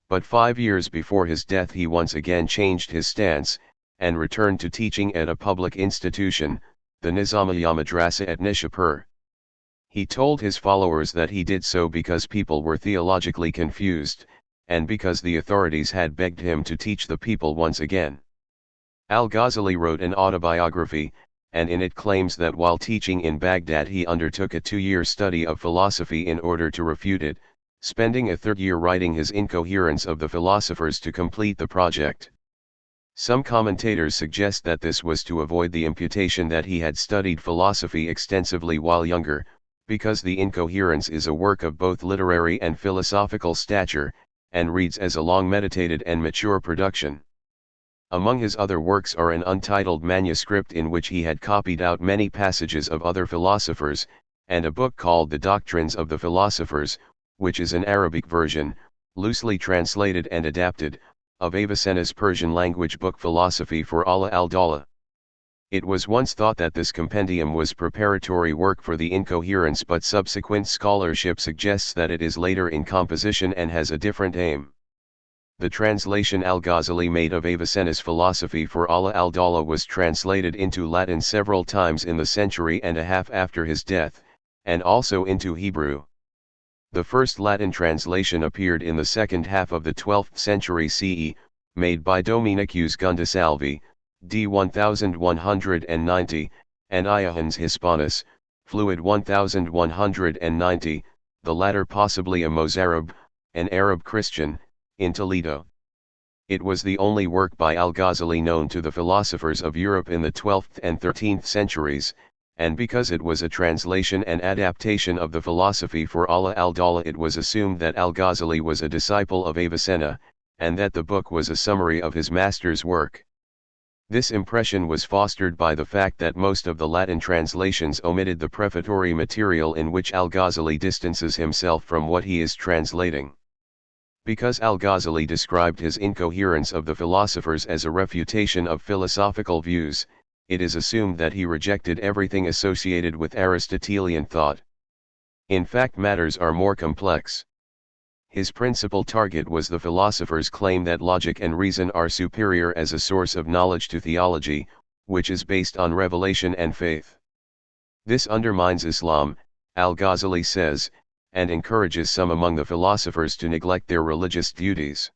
But 5 years before his death he once again changed his stance, and returned to teaching at a public institution, the Nizamiya Madrasa at Nishapur. He told his followers that he did so because people were theologically confused, and because the authorities had begged him to teach the people once again. Al-Ghazali wrote an autobiography, and in it claims that while teaching in Baghdad he undertook a 2-year study of philosophy in order to refute it, spending a 3rd year writing his Incoherence of the Philosophers to complete the project. Some commentators suggest that this was to avoid the imputation that he had studied philosophy extensively while younger, because the Incoherence is a work of both literary and philosophical stature, and reads as a long meditated and mature production. Among his other works are an untitled manuscript in which he had copied out many passages of other philosophers, and a book called The Doctrines of the Philosophers, which is an Arabic version, loosely translated and adapted, of Avicenna's Persian language book Philosophy for Allah al-Dawla. It was once thought that this compendium was preparatory work for the Incoherence, but subsequent scholarship suggests that it is later in composition and has a different aim. The translation Al-Ghazali made of Avicenna's Philosophy for Allah al-Dawla was translated into Latin several times in the century and a half after his death, and also into Hebrew. The first Latin translation appeared in the second half of the 12th century CE, made by Dominicus Gundesalvi, d. 1190, and Iohannes Hispanus, fluid 1190, the latter possibly a Mozarab, an Arab Christian, in Toledo. It was the only work by Al-Ghazali known to the philosophers of Europe in the 12th and 13th centuries, and because it was a translation and adaptation of the Philosophy for Allah al-Dawla, it was assumed that Al-Ghazali was a disciple of Avicenna, and that the book was a summary of his master's work. This impression was fostered by the fact that most of the Latin translations omitted the prefatory material in which Al-Ghazali distances himself from what he is translating. Because Al-Ghazali described his Incoherence of the Philosophers as a refutation of philosophical views, it is assumed that he rejected everything associated with Aristotelian thought. In fact, matters are more complex. His principal target was the philosophers' claim that logic and reason are superior as a source of knowledge to theology, which is based on revelation and faith. This undermines Islam, Al-Ghazali says, and encourages some among the philosophers to neglect their religious duties.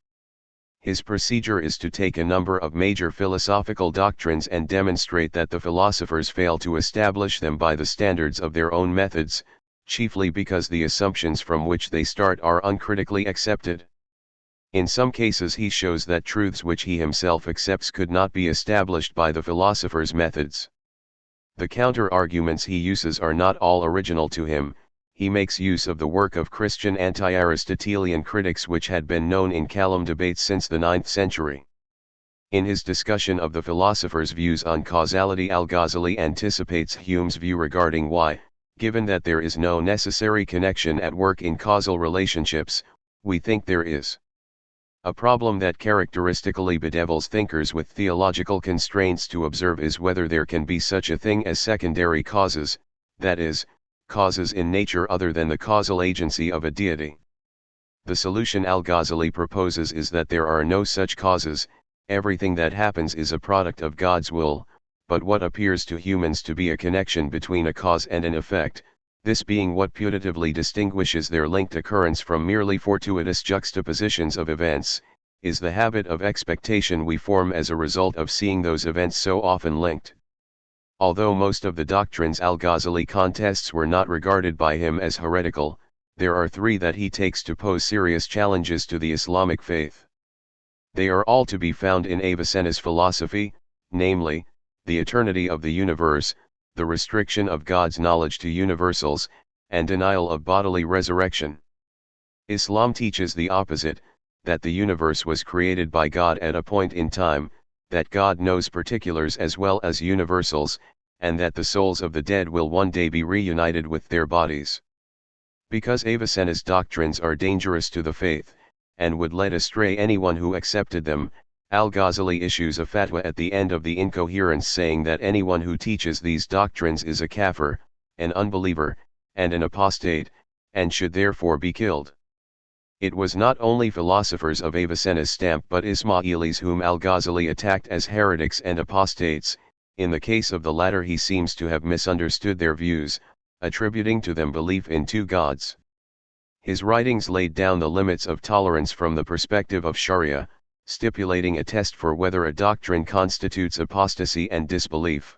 His procedure is to take a number of major philosophical doctrines and demonstrate that the philosophers fail to establish them by the standards of their own methods, chiefly because the assumptions from which they start are uncritically accepted. In some cases he shows that truths which he himself accepts could not be established by the philosophers' methods. The counter-arguments he uses are not all original to him. He makes use of the work of Christian anti-Aristotelian critics which had been known in Kalam debates since the 9th century. In his discussion of the philosophers' views on causality, Al-Ghazali anticipates Hume's view regarding why, given that there is no necessary connection at work in causal relationships, we think there is. A problem that characteristically bedevils thinkers with theological constraints to observe is whether there can be such a thing as secondary causes, that is, causes in nature other than the causal agency of a deity. The solution Al-Ghazali proposes is that there are no such causes, everything that happens is a product of God's will, but what appears to humans to be a connection between a cause and an effect, this being what putatively distinguishes their linked occurrence from merely fortuitous juxtapositions of events, is the habit of expectation we form as a result of seeing those events so often linked. Although most of the doctrines Al-Ghazali contests were not regarded by him as heretical, there are three that he takes to pose serious challenges to the Islamic faith. They are all to be found in Avicenna's philosophy, namely, the eternity of the universe, the restriction of God's knowledge to universals, and denial of bodily resurrection. Islam teaches the opposite, that the universe was created by God at a point in time, that God knows particulars as well as universals, and that the souls of the dead will one day be reunited with their bodies. Because Avicenna's doctrines are dangerous to the faith, and would lead astray anyone who accepted them, Al-Ghazali issues a fatwa at the end of the Incoherence saying that anyone who teaches these doctrines is a kafir, an unbeliever, and an apostate, and should therefore be killed. It was not only philosophers of Avicenna's stamp but Ismailis whom Al-Ghazali attacked as heretics and apostates. In the case of the latter he seems to have misunderstood their views, attributing to them belief in two gods. His writings laid down the limits of tolerance from the perspective of Sharia, stipulating a test for whether a doctrine constitutes apostasy and disbelief.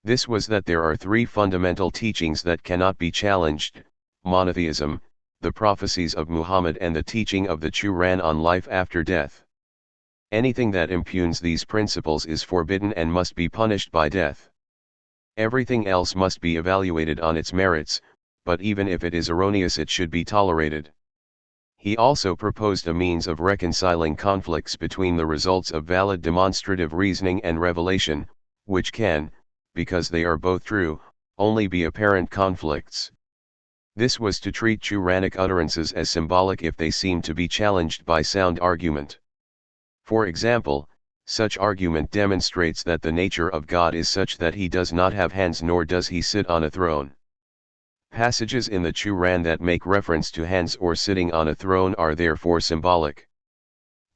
This was that there are three fundamental teachings that cannot be challenged: monotheism, the prophecies of Muhammad, and the teaching of the Quran on life after death. Anything that impugns these principles is forbidden and must be punished by death. Everything else must be evaluated on its merits, but even if it is erroneous it should be tolerated. He also proposed a means of reconciling conflicts between the results of valid demonstrative reasoning and revelation, which can, because they are both true, only be apparent conflicts. This was to treat Quranic utterances as symbolic if they seem to be challenged by sound argument. For example, such argument demonstrates that the nature of God is such that he does not have hands nor does he sit on a throne. Passages in the Quran that make reference to hands or sitting on a throne are therefore symbolic.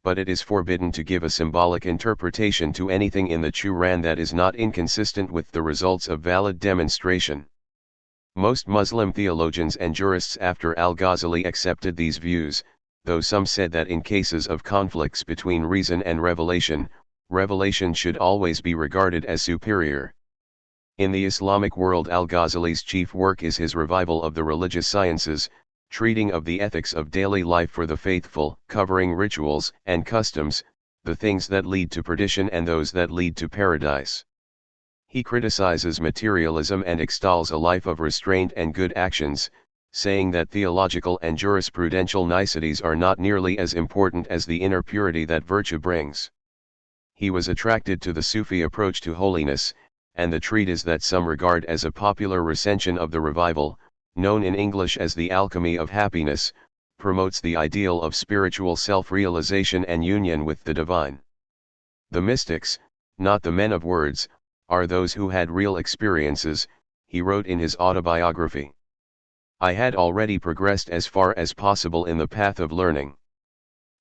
But it is forbidden to give a symbolic interpretation to anything in the Quran that is not inconsistent with the results of valid demonstration. Most Muslim theologians and jurists after Al-Ghazali accepted these views, though some said that in cases of conflicts between reason and revelation, revelation should always be regarded as superior. In the Islamic world, Al-Ghazali's chief work is his revival of the religious sciences, treating of the ethics of daily life for the faithful, covering rituals and customs, the things that lead to perdition and those that lead to paradise. He criticizes materialism and extols a life of restraint and good actions, saying that theological and jurisprudential niceties are not nearly as important as the inner purity that virtue brings. He was attracted to the Sufi approach to holiness, and the treatise that some regard as a popular recension of the revival, known in English as The Alchemy of Happiness, promotes the ideal of spiritual self-realization and union with the divine. The mystics, not the men of words, are those who had real experiences, he wrote in his autobiography. I had already progressed as far as possible in the path of learning.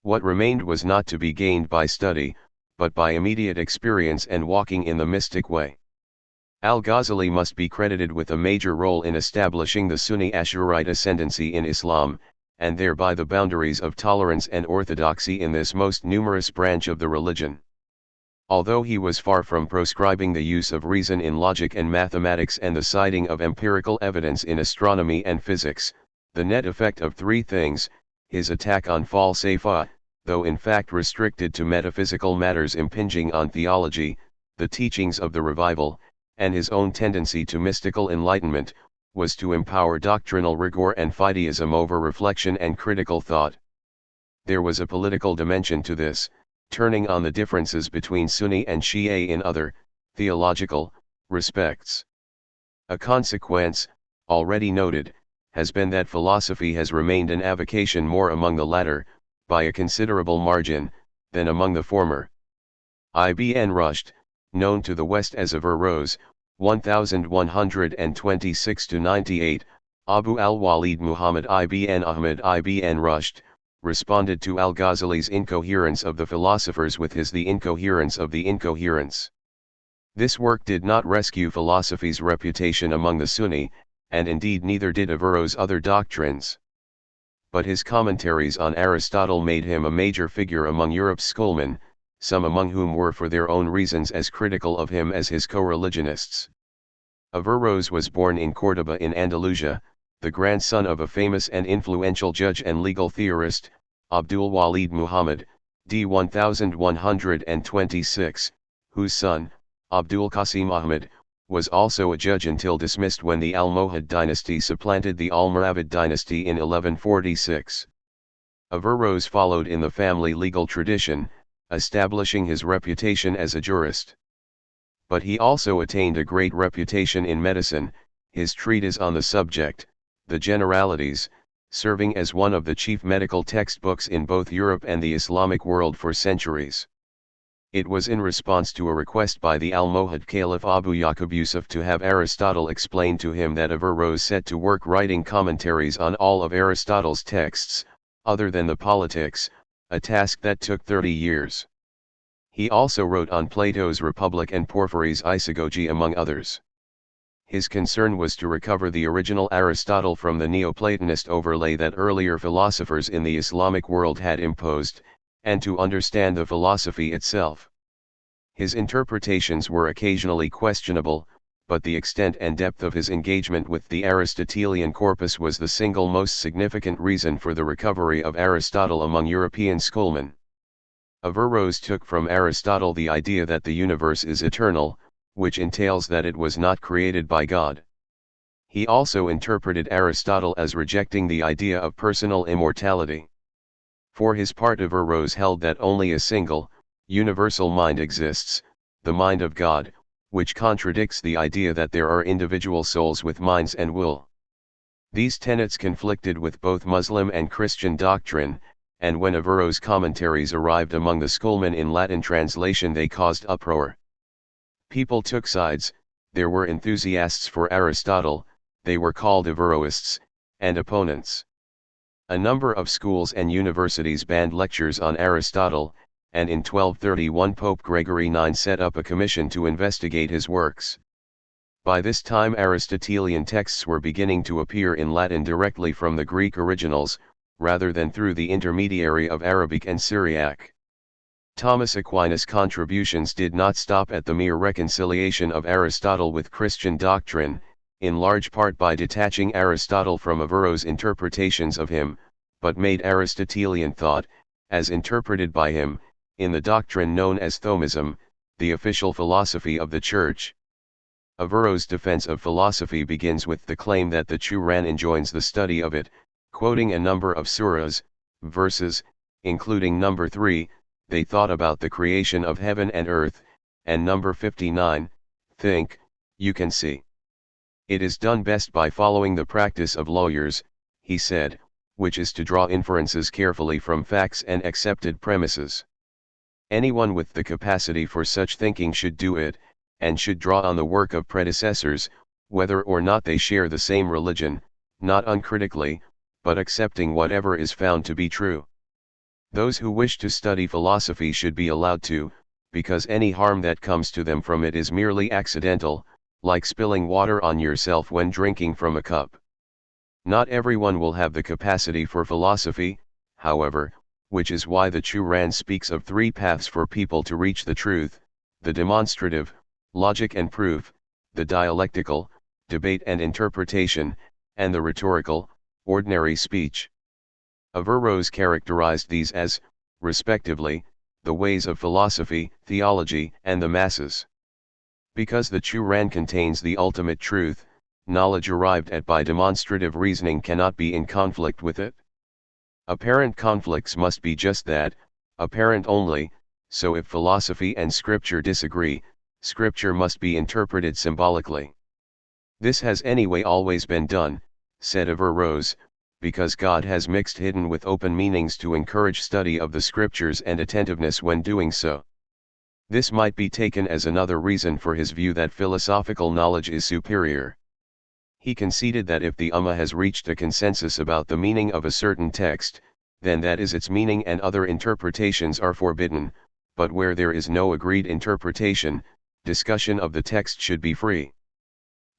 What remained was not to be gained by study, but by immediate experience and walking in the mystic way. Al-Ghazali must be credited with a major role in establishing the Sunni Ashurite ascendancy in Islam, and thereby the boundaries of tolerance and orthodoxy in this most numerous branch of the religion. Although he was far from proscribing the use of reason in logic and mathematics and the citing of empirical evidence in astronomy and physics, the net effect of three things, his attack on falsafa, though in fact restricted to metaphysical matters impinging on theology, the teachings of the revival, and his own tendency to mystical enlightenment, was to empower doctrinal rigor and fideism over reflection and critical thought. There was a political dimension to this, turning on the differences between Sunni and Shia in other, theological, respects. A consequence, already noted, has been that philosophy has remained an avocation more among the latter, by a considerable margin, than among the former. Ibn Rushd, known to the West as Averroes, 1126-98, Abu al-Walid Muhammad ibn Ahmad ibn Rushd, responded to Al-Ghazali's incoherence of the philosophers with his The Incoherence of the Incoherence. This work did not rescue philosophy's reputation among the Sunni, and indeed neither did Averroes' other doctrines. But his commentaries on Aristotle made him a major figure among Europe's schoolmen, some among whom were for their own reasons as critical of him as his co-religionists. Averroes was born in Córdoba in Andalusia, the grandson of a famous and influential judge and legal theorist, Abdul Walid Muhammad, d. 1126, whose son, Abdul Qasim Ahmad, was also a judge until dismissed when the Almohad dynasty supplanted the Almoravid dynasty in 1146. Averroes followed in the family legal tradition, establishing his reputation as a jurist. But he also attained a great reputation in medicine, his treatise on the subject, The Generalities, serving as one of the chief medical textbooks in both Europe and the Islamic world for centuries. It was in response to a request by the Almohad Caliph Abu Yaqub Yusuf to have Aristotle explain to him that Averroes set to work writing commentaries on all of Aristotle's texts, other than the Politics, a task that took 30 years. He also wrote on Plato's Republic and Porphyry's Isagogy among others. His concern was to recover the original Aristotle from the Neoplatonist overlay that earlier philosophers in the Islamic world had imposed, and to understand the philosophy itself. His interpretations were occasionally questionable, but the extent and depth of his engagement with the Aristotelian corpus was the single most significant reason for the recovery of Aristotle among European schoolmen. Averroes took from Aristotle the idea that the universe is eternal, which entails that it was not created by God. He also interpreted Aristotle as rejecting the idea of personal immortality. For his part, Averroes held that only a single, universal mind exists, the mind of God, which contradicts the idea that there are individual souls with minds and will. These tenets conflicted with both Muslim and Christian doctrine, and when Averroes' commentaries arrived among the schoolmen in Latin translation they caused uproar. People took sides, there were enthusiasts for Aristotle, they were called Averroists, and opponents. A number of schools and universities banned lectures on Aristotle, and in 1231 Pope Gregory IX set up a commission to investigate his works. By this time Aristotelian texts were beginning to appear in Latin directly from the Greek originals, rather than through the intermediary of Arabic and Syriac. Thomas Aquinas' contributions did not stop at the mere reconciliation of Aristotle with Christian doctrine, in large part by detaching Aristotle from Averroes' interpretations of him, but made Aristotelian thought, as interpreted by him, in the doctrine known as Thomism, the official philosophy of the Church. Averroes' defense of philosophy begins with the claim that the Quran enjoins the study of it, quoting a number of surahs, verses, including number 3, they thought about the creation of heaven and earth, and number 59, think, you can see. It is done best by following the practice of lawyers, he said, which is to draw inferences carefully from facts and accepted premises. Anyone with the capacity for such thinking should do it, and should draw on the work of predecessors, whether or not they share the same religion, not uncritically, but accepting whatever is found to be true. Those who wish to study philosophy should be allowed to, because any harm that comes to them from it is merely accidental, like spilling water on yourself when drinking from a cup. Not everyone will have the capacity for philosophy, however, which is why the Quran speaks of 3 paths for people to reach the truth: the demonstrative, logic and proof, the dialectical, debate and interpretation, and the rhetorical, ordinary speech. Averroes characterized these as, respectively, the ways of philosophy, theology, and the masses. Because the Quran contains the ultimate truth, knowledge arrived at by demonstrative reasoning cannot be in conflict with it. Apparent conflicts must be just that, apparent only, so if philosophy and scripture disagree, scripture must be interpreted symbolically. This has anyway always been done, said Averroes, because God has mixed hidden with open meanings to encourage study of the scriptures and attentiveness when doing so. This might be taken as another reason for his view that philosophical knowledge is superior. He conceded that if the Ummah has reached a consensus about the meaning of a certain text, then that is its meaning and other interpretations are forbidden, but where there is no agreed interpretation, discussion of the text should be free.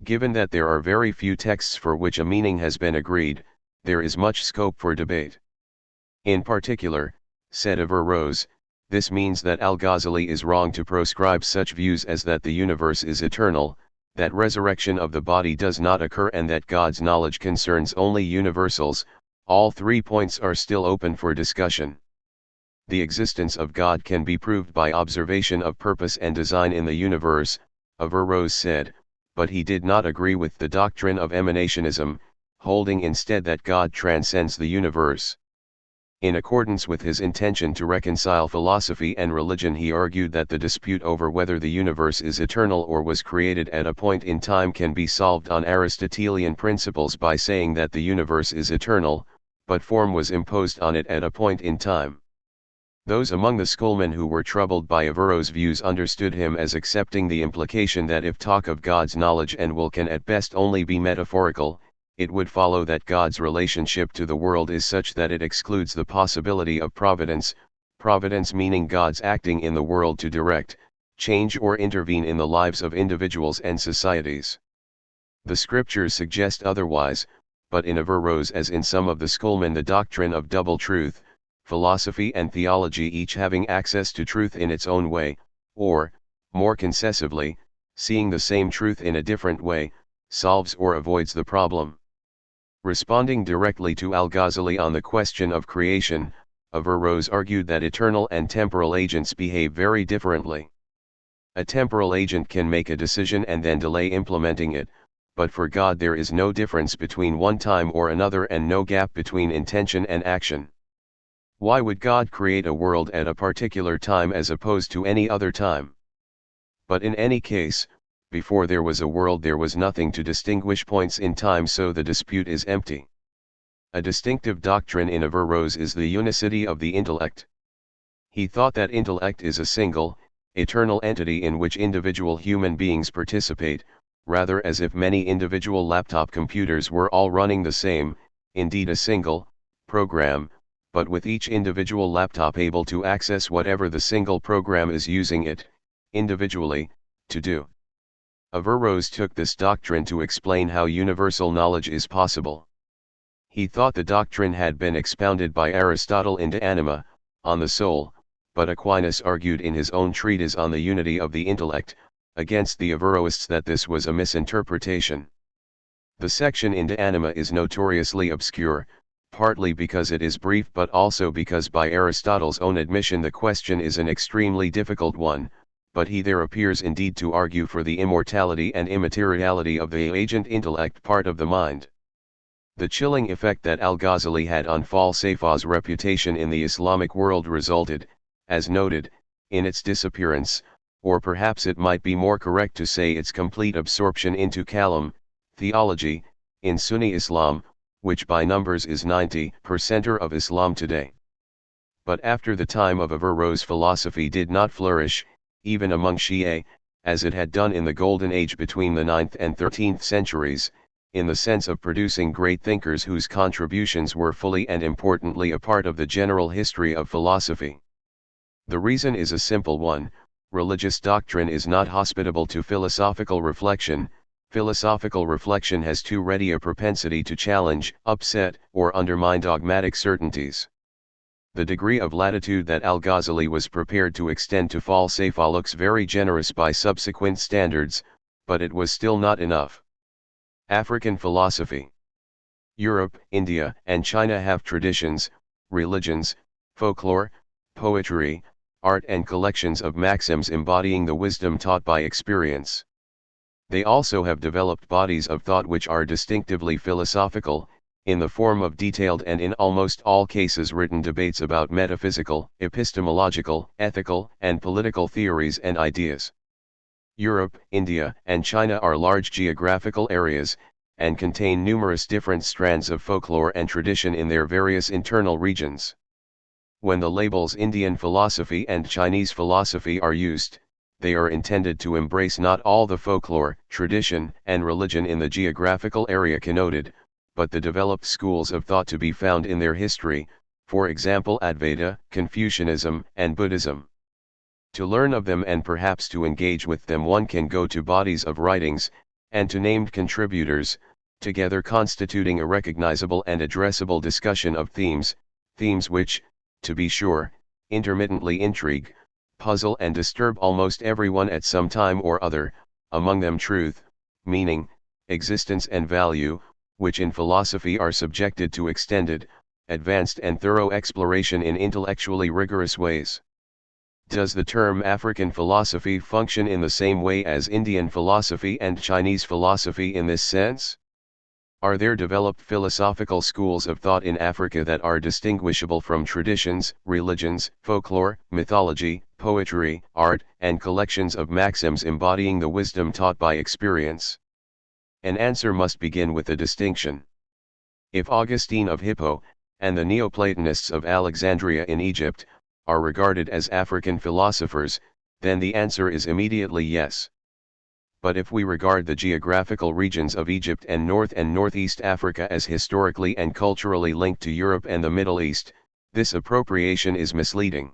Given that there are very few texts for which a meaning has been agreed, there is much scope for debate. In particular, said Averroes, this means that Al-Ghazali is wrong to proscribe such views as that the universe is eternal, that resurrection of the body does not occur, and that God's knowledge concerns only universals. All 3 points are still open for discussion. The existence of God can be proved by observation of purpose and design in the universe, Averroes said, but he did not agree with the doctrine of emanationism, holding instead that God transcends the universe. In accordance with his intention to reconcile philosophy and religion, he argued that the dispute over whether the universe is eternal or was created at a point in time can be solved on Aristotelian principles by saying that the universe is eternal, but form was imposed on it at a point in time. Those among the schoolmen who were troubled by Averroes' views understood him as accepting the implication that if talk of God's knowledge and will can at best only be metaphorical, it would follow that God's relationship to the world is such that it excludes the possibility of providence, providence meaning God's acting in the world to direct, change or intervene in the lives of individuals and societies. The scriptures suggest otherwise, but in Averroes as in some of the schoolmen the doctrine of double truth, philosophy and theology each having access to truth in its own way, or, more concessively, seeing the same truth in a different way, solves or avoids the problem. Responding directly to Al-Ghazali on the question of creation, Averroes argued that eternal and temporal agents behave very differently. A temporal agent can make a decision and then delay implementing it, but for God there is no difference between one time or another and no gap between intention and action. Why would God create a world at a particular time as opposed to any other time? But in any case, before there was a world there was nothing to distinguish points in time, so the dispute is empty. A distinctive doctrine in Averroes is the unicity of the intellect. He thought that intellect is a single, eternal entity in which individual human beings participate, rather as if many individual laptop computers were all running the same, indeed a single, program, but with each individual laptop able to access whatever the single program is using it, individually, to do. Averroes took this doctrine to explain how universal knowledge is possible. He thought the doctrine had been expounded by Aristotle in De Anima, on the soul, but Aquinas argued in his own treatise on the unity of the intellect, against the Averroists that this was a misinterpretation. The section in De Anima is notoriously obscure, partly because it is brief but also because by Aristotle's own admission the question is an extremely difficult one, but he there appears indeed to argue for the immortality and immateriality of the agent intellect part of the mind. The chilling effect that Al-Ghazali had on Falsafa's reputation in the Islamic world resulted, as noted, in its disappearance, or perhaps it might be more correct to say its complete absorption into kalam, theology, in Sunni Islam, which by numbers is 90% of Islam today. But after the time of Averroes, philosophy did not flourish, even among Shia, as it had done in the Golden Age between the 9th and 13th centuries, in the sense of producing great thinkers whose contributions were fully and importantly a part of the general history of philosophy. The reason is a simple one: religious doctrine is not hospitable to philosophical reflection. Philosophical reflection has too ready a propensity to challenge, upset, or undermine dogmatic certainties. The degree of latitude that Al-Ghazali was prepared to extend to Falsafa looks very generous by subsequent standards, but it was still not enough. African philosophy. Europe, India, and China have traditions, religions, folklore, poetry, art, and collections of maxims embodying the wisdom taught by experience. They also have developed bodies of thought which are distinctively philosophical, in the form of detailed and in almost all cases written debates about metaphysical, epistemological, ethical, and political theories and ideas. Europe, India, and China are large geographical areas, and contain numerous different strands of folklore and tradition in their various internal regions. When the labels Indian philosophy and Chinese philosophy are used, they are intended to embrace not all the folklore, tradition, and religion in the geographical area connoted, but the developed schools of thought to be found in their history, for example Advaita, Confucianism, and Buddhism. To learn of them and perhaps to engage with them one can go to bodies of writings, and to named contributors, together constituting a recognizable and addressable discussion of themes which, to be sure, intermittently intrigue, puzzle and disturb almost everyone at some time or other, among them truth, meaning, existence and value, which in philosophy are subjected to extended, advanced and thorough exploration in intellectually rigorous ways. Does the term African philosophy function in the same way as Indian philosophy and Chinese philosophy in this sense? Are there developed philosophical schools of thought in Africa that are distinguishable from traditions, religions, folklore, mythology, poetry, art, and collections of maxims embodying the wisdom taught by experience? An answer must begin with a distinction. If Augustine of Hippo, and the Neoplatonists of Alexandria in Egypt, are regarded as African philosophers, then the answer is immediately yes. But if we regard the geographical regions of Egypt and North and Northeast Africa as historically and culturally linked to Europe and the Middle East, this appropriation is misleading.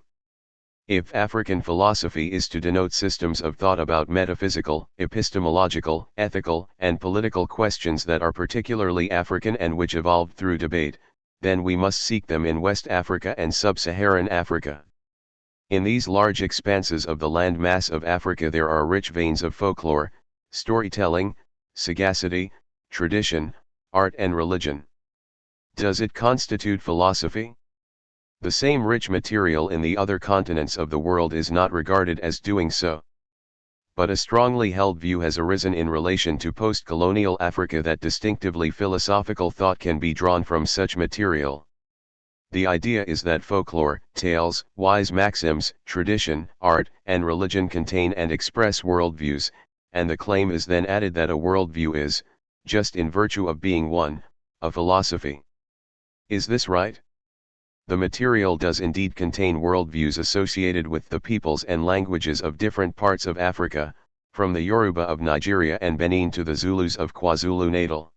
If African philosophy is to denote systems of thought about metaphysical, epistemological, ethical, and political questions that are particularly African and which evolved through debate, then we must seek them in West Africa and Sub-Saharan Africa. In these large expanses of the land mass of Africa there are rich veins of folklore, storytelling, sagacity, tradition, art and religion. Does it constitute philosophy? The same rich material in the other continents of the world is not regarded as doing so. But a strongly held view has arisen in relation to post-colonial Africa that distinctively philosophical thought can be drawn from such material. The idea is that folklore, tales, wise maxims, tradition, art, and religion contain and express worldviews, and the claim is then added that a worldview is, just in virtue of being one, a philosophy. Is this right? The material does indeed contain worldviews associated with the peoples and languages of different parts of Africa, from the Yoruba of Nigeria and Benin to the Zulus of KwaZulu-Natal.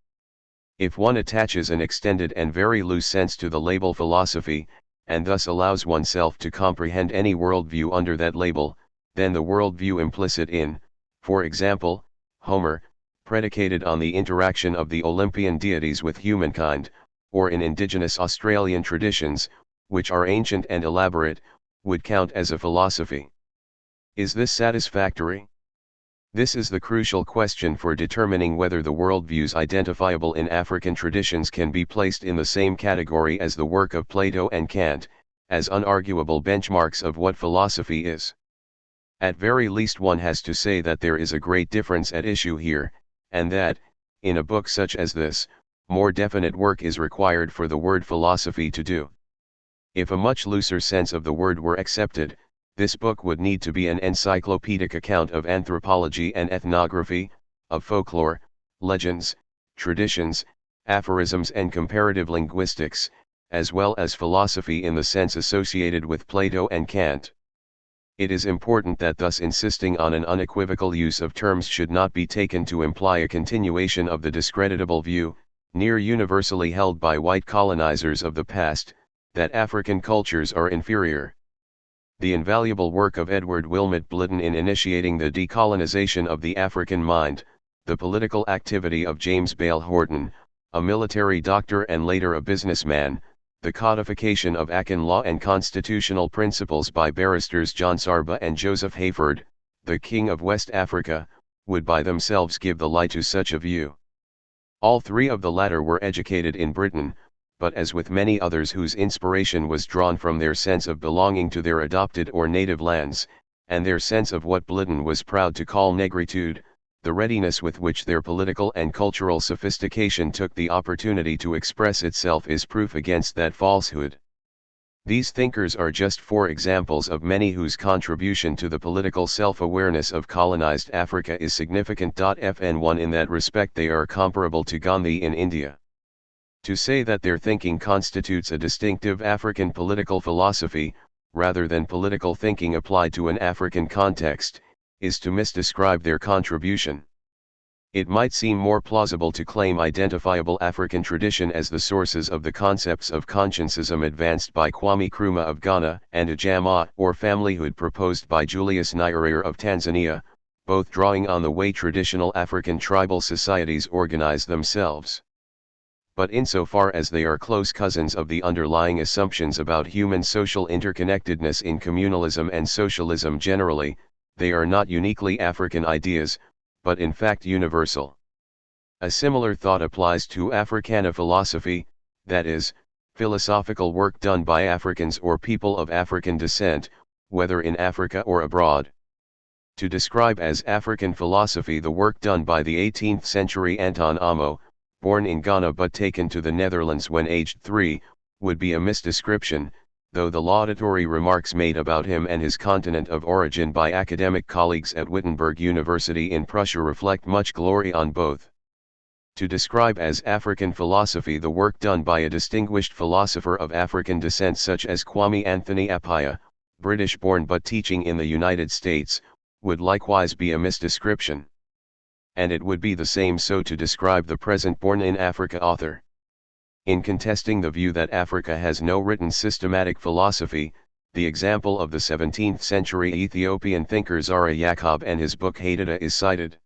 If one attaches an extended and very loose sense to the label philosophy, and thus allows oneself to comprehend any worldview under that label, then the worldview implicit in, for example, Homer, predicated on the interaction of the Olympian deities with humankind, or in indigenous Australian traditions, which are ancient and elaborate, would count as a philosophy. Is this satisfactory? This is the crucial question for determining whether the worldviews identifiable in African traditions can be placed in the same category as the work of Plato and Kant, as unarguable benchmarks of what philosophy is. At very least one has to say that there is a great difference at issue here, and that, in a book such as this, more definite work is required for the word philosophy to do. If a much looser sense of the word were accepted, this book would need to be an encyclopedic account of anthropology and ethnography, of folklore, legends, traditions, aphorisms and comparative linguistics, as well as philosophy in the sense associated with Plato and Kant. It is important that thus insisting on an unequivocal use of terms should not be taken to imply a continuation of the discreditable view, near universally held by white colonizers of the past, that African cultures are inferior. The invaluable work of Edward Wilmot Blitten in initiating the decolonization of the African mind, the political activity of James Bale Horton, a military doctor and later a businessman, the codification of Akan law and constitutional principles by barristers John Sarba and Joseph Hayford, the King of West Africa, would by themselves give the lie to such a view. All three of the latter were educated in Britain, but as with many others whose inspiration was drawn from their sense of belonging to their adopted or native lands, and their sense of what Blitten was proud to call negritude, the readiness with which their political and cultural sophistication took the opportunity to express itself is proof against that falsehood. These thinkers are just four examples of many whose contribution to the political self-awareness of colonized Africa is significant. FN1 In that respect they are comparable to Gandhi in India. To say that their thinking constitutes a distinctive African political philosophy, rather than political thinking applied to an African context, is to misdescribe their contribution. It might seem more plausible to claim identifiable African tradition as the sources of the concepts of consciencism advanced by Kwame Nkrumah of Ghana and Ujamaa or familyhood proposed by Julius Nyerere of Tanzania, both drawing on the way traditional African tribal societies organize themselves. But insofar as they are close cousins of the underlying assumptions about human social interconnectedness in communalism and socialism generally, they are not uniquely African ideas, but in fact universal. A similar thought applies to Africana philosophy, that is, philosophical work done by Africans or people of African descent, whether in Africa or abroad. To describe as African philosophy the work done by the 18th century Anton Amo, born in Ghana but taken to the Netherlands when aged 3, would be a misdescription, though the laudatory remarks made about him and his continent of origin by academic colleagues at Wittenberg University in Prussia reflect much glory on both. To describe as African philosophy the work done by a distinguished philosopher of African descent such as Kwame Anthony Appiah, British-born but teaching in the United States, would likewise be a misdescription. And it would be the same so to describe the present born-in-Africa author. In contesting the view that Africa has no written systematic philosophy, the example of the 17th century Ethiopian thinker Zara Yacob and his book Hadida is cited.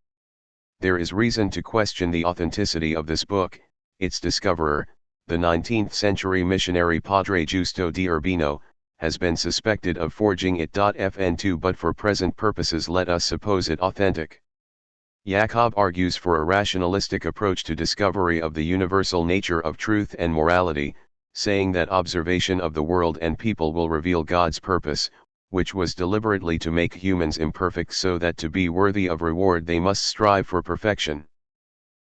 There is reason to question the authenticity of this book. Its discoverer, the 19th century missionary Padre Justo di Urbino, has been suspected of forging it. Fn2 but for present purposes let us suppose it authentic. Yacob argues for a rationalistic approach to discovery of the universal nature of truth and morality, saying that observation of the world and people will reveal God's purpose, which was deliberately to make humans imperfect so that to be worthy of reward they must strive for perfection.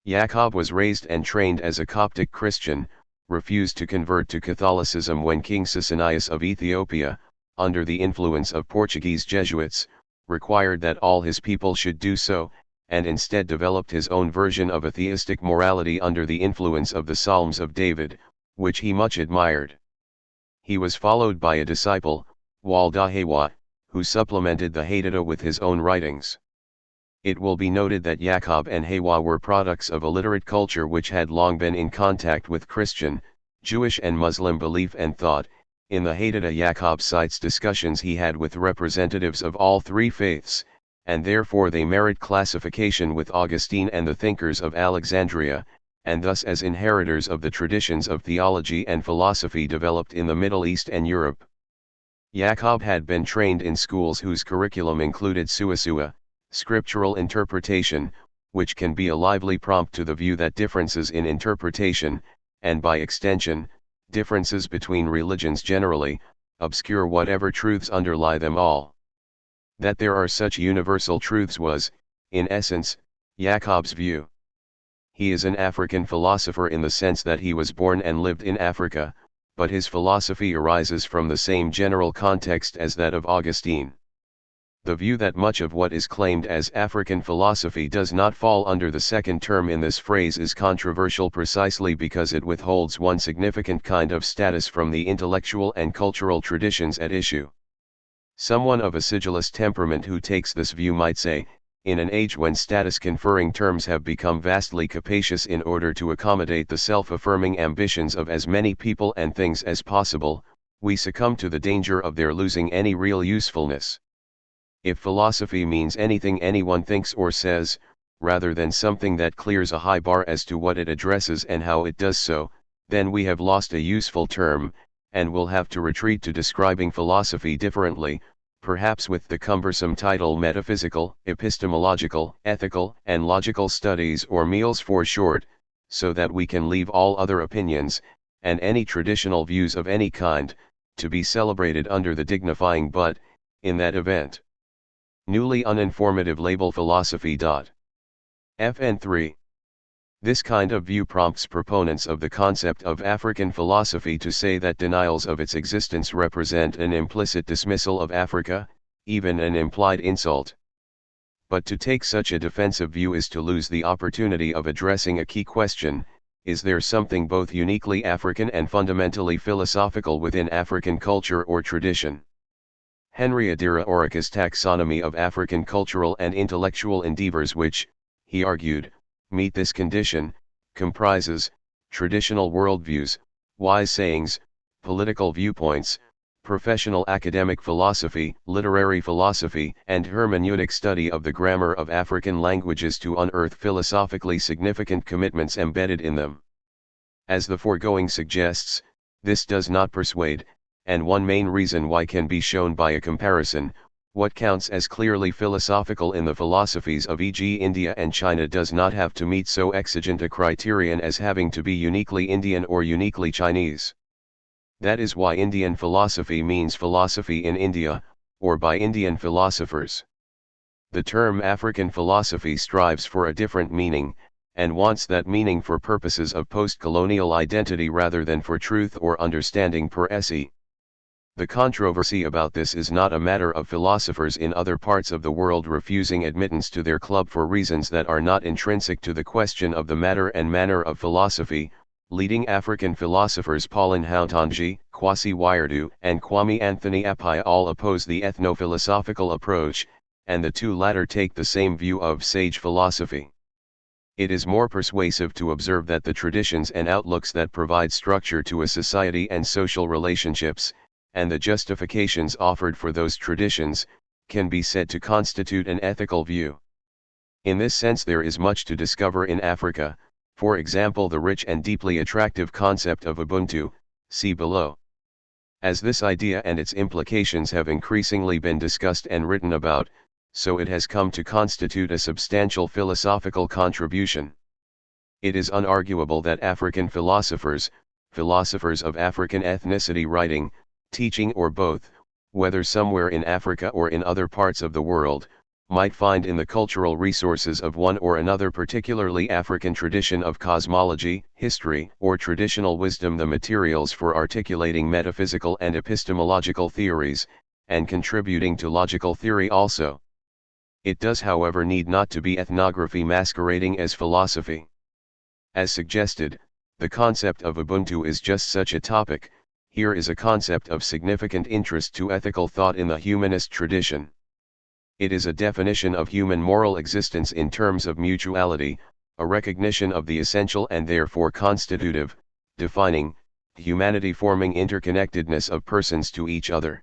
Yacob was raised and trained as a Coptic Christian, refused to convert to Catholicism when King Sisinius of Ethiopia, under the influence of Portuguese Jesuits, required that all his people should do so, and instead developed his own version of a theistic morality under the influence of the Psalms of David, which he much admired. He was followed by a disciple, Walda Hewa, who supplemented the Hadida with his own writings. It will be noted that Yacob and Hewa were products of a literate culture which had long been in contact with Christian, Jewish and Muslim belief and thought. In the Hadida Yacob cites discussions he had with representatives of all three faiths, and therefore they merit classification with Augustine and the thinkers of Alexandria, and thus as inheritors of the traditions of theology and philosophy developed in the Middle East and Europe. Yacob had been trained in schools whose curriculum included suasua, scriptural interpretation, which can be a lively prompt to the view that differences in interpretation, and by extension, differences between religions generally, obscure whatever truths underlie them all. That there are such universal truths was, in essence, Yacob's view. He is an African philosopher in the sense that he was born and lived in Africa, but his philosophy arises from the same general context as that of Augustine. The view that much of what is claimed as African philosophy does not fall under the second term in this phrase is controversial precisely because it withholds one significant kind of status from the intellectual and cultural traditions at issue. Someone of acidulous temperament who takes this view might say, in an age when status-conferring terms have become vastly capacious in order to accommodate the self-affirming ambitions of as many people and things as possible, we succumb to the danger of their losing any real usefulness. If philosophy means anything anyone thinks or says, rather than something that clears a high bar as to what it addresses and how it does so, then we have lost a useful term, and will have to retreat to describing philosophy differently, perhaps with the cumbersome title metaphysical, epistemological, ethical, and logical studies or meals for short, so that we can leave all other opinions, and any traditional views of any kind, to be celebrated under the dignifying but, in that event, newly uninformative label philosophy. Fn 3. This kind of view prompts proponents of the concept of African philosophy to say that denials of its existence represent an implicit dismissal of Africa, even an implied insult. But to take such a defensive view is to lose the opportunity of addressing a key question: is there something both uniquely African and fundamentally philosophical within African culture or tradition? Henry Adira Orica's taxonomy of African cultural and intellectual endeavors, which, he argued, meet this condition, comprises, traditional worldviews, wise sayings, political viewpoints, professional academic philosophy, literary philosophy, and hermeneutic study of the grammar of African languages to unearth philosophically significant commitments embedded in them. As the foregoing suggests, this does not persuade, and one main reason why can be shown by a comparison. What counts as clearly philosophical in the philosophies of e.g. India and China does not have to meet so exigent a criterion as having to be uniquely Indian or uniquely Chinese. That is why Indian philosophy means philosophy in India, or by Indian philosophers. The term African philosophy strives for a different meaning, and wants that meaning for purposes of post-colonial identity rather than for truth or understanding per se. The controversy about this is not a matter of philosophers in other parts of the world refusing admittance to their club for reasons that are not intrinsic to the question of the matter and manner of philosophy. Leading African philosophers Pauline Hautanji, Kwasi Wiredu, and Kwame Anthony Apai all oppose the ethno-philosophical approach, and the two latter take the same view of sage philosophy. It is more persuasive to observe that the traditions and outlooks that provide structure to a society and social relationships, and the justifications offered for those traditions, can be said to constitute an ethical view. In this sense there is much to discover in Africa, for example the rich and deeply attractive concept of Ubuntu, see below. As this idea and its implications have increasingly been discussed and written about, so it has come to constitute a substantial philosophical contribution. It is unarguable that African philosophers of African ethnicity writing, teaching or both, whether somewhere in Africa or in other parts of the world, might find in the cultural resources of one or another particularly African tradition of cosmology, history, or traditional wisdom the materials for articulating metaphysical and epistemological theories, and contributing to logical theory also. It does however need not to be ethnography masquerading as philosophy. As suggested, the concept of Ubuntu is just such a topic. Here is a concept of significant interest to ethical thought in the humanist tradition. It is a definition of human moral existence in terms of mutuality, a recognition of the essential and therefore constitutive, defining, humanity forming interconnectedness of persons to each other.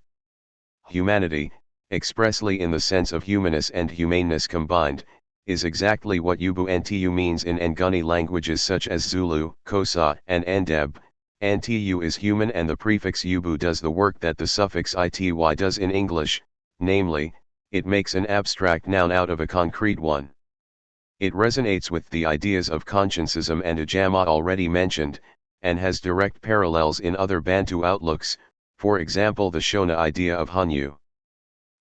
Humanity, expressly in the sense of humanness and humaneness combined, is exactly what Ubuntu means in Nguni languages such as Zulu, Xhosa, and Ndeb. Ntu is human and the prefix ubu does the work that the suffix ity does in English, namely, it makes an abstract noun out of a concrete one. It resonates with the ideas of consciencism and Ujamaa already mentioned, and has direct parallels in other Bantu outlooks, for example the Shona idea of Hunyu.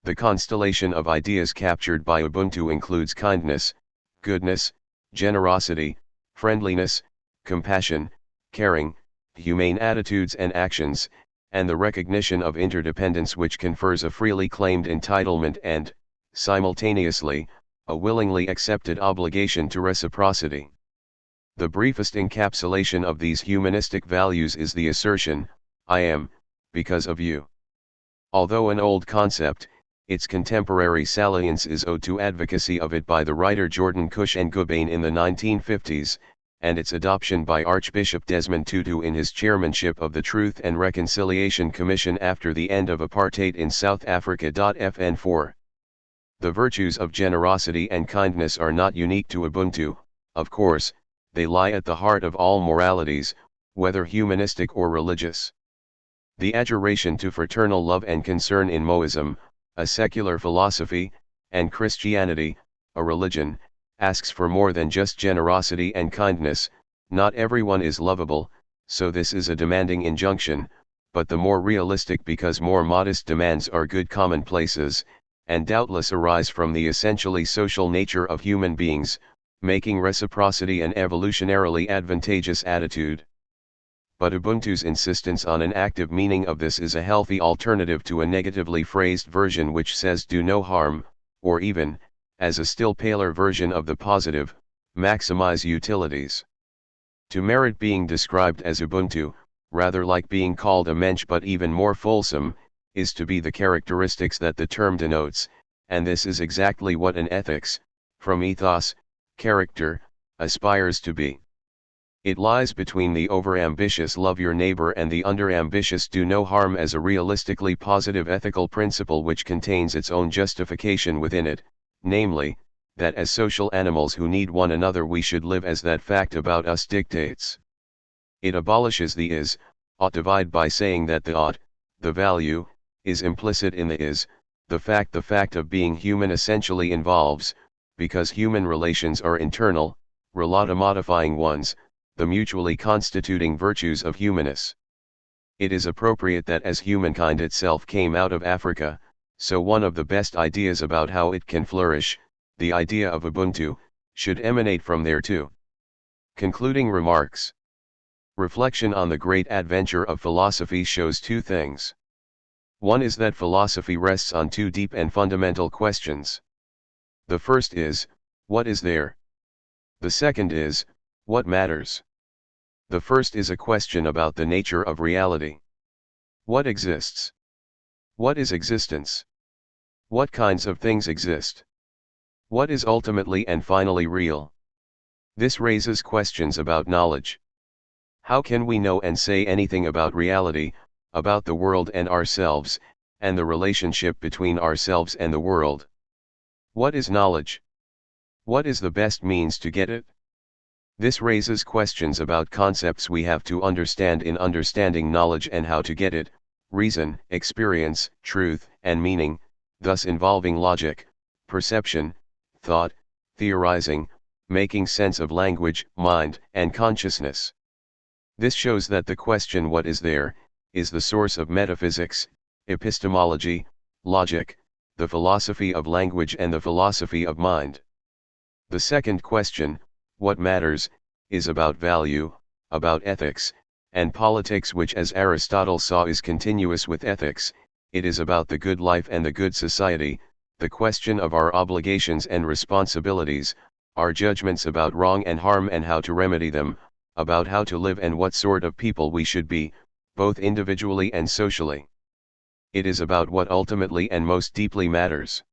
The constellation of ideas captured by Ubuntu includes kindness, goodness, generosity, friendliness, compassion, caring, humane attitudes and actions, and the recognition of interdependence which confers a freely claimed entitlement and, simultaneously, a willingly accepted obligation to reciprocity. The briefest encapsulation of these humanistic values is the assertion, I am, because of you. Although an old concept, its contemporary salience is owed to advocacy of it by the writer Jordan Cush and Gubane in the 1950s, and its adoption by Archbishop Desmond Tutu in his chairmanship of the Truth and Reconciliation Commission after the end of apartheid in South Africa. FN 4. The virtues of generosity and kindness are not unique to Ubuntu, of course, they lie at the heart of all moralities, whether humanistic or religious. The adjuration to fraternal love and concern in Moism, a secular philosophy, and Christianity, a religion, asks for more than just generosity and kindness. Not everyone is lovable, so this is a demanding injunction, but the more realistic because more modest demands are good commonplaces, and doubtless arise from the essentially social nature of human beings, making reciprocity an evolutionarily advantageous attitude. But Ubuntu's insistence on an active meaning of this is a healthy alternative to a negatively phrased version which says do no harm, or even, as a still paler version of the positive, maximize utilities. To merit being described as Ubuntu, rather like being called a mensch but even more fulsome, is to be the characteristics that the term denotes, and this is exactly what an ethics, from ethos, character, aspires to be. It lies between the over-ambitious love your neighbor and the under-ambitious do no harm as a realistically positive ethical principle which contains its own justification within it, namely, that as social animals who need one another we should live as that fact about us dictates. It abolishes the is, ought divide by saying that the ought, the value, is implicit in the is, the fact of being human essentially involves, because human relations are internal, relata-modifying ones, the mutually constituting virtues of humanness. It is appropriate that as humankind itself came out of Africa, so one of the best ideas about how it can flourish, the idea of Ubuntu, should emanate from there too. Concluding remarks. Reflection on the great adventure of philosophy shows two things. One is that philosophy rests on two deep and fundamental questions. The first is, what is there? The second is, what matters? The first is a question about the nature of reality. What exists? What is existence? What kinds of things exist? What is ultimately and finally real? This raises questions about knowledge. How can we know and say anything about reality, about the world and ourselves, and the relationship between ourselves and the world? What is knowledge? What is the best means to get it? This raises questions about concepts we have to understand in understanding knowledge and how to get it, reason, experience, truth, and meaning, thus involving logic, perception, thought, theorizing, making sense of language, mind, and consciousness. This shows that the question what is there, is the source of metaphysics, epistemology, logic, the philosophy of language and the philosophy of mind. The second question, what matters, is about value, about ethics, and politics which as Aristotle saw is continuous with ethics, it is about the good life and the good society, the question of our obligations and responsibilities, our judgments about wrong and harm and how to remedy them, about how to live and what sort of people we should be, both individually and socially. It is about what ultimately and most deeply matters.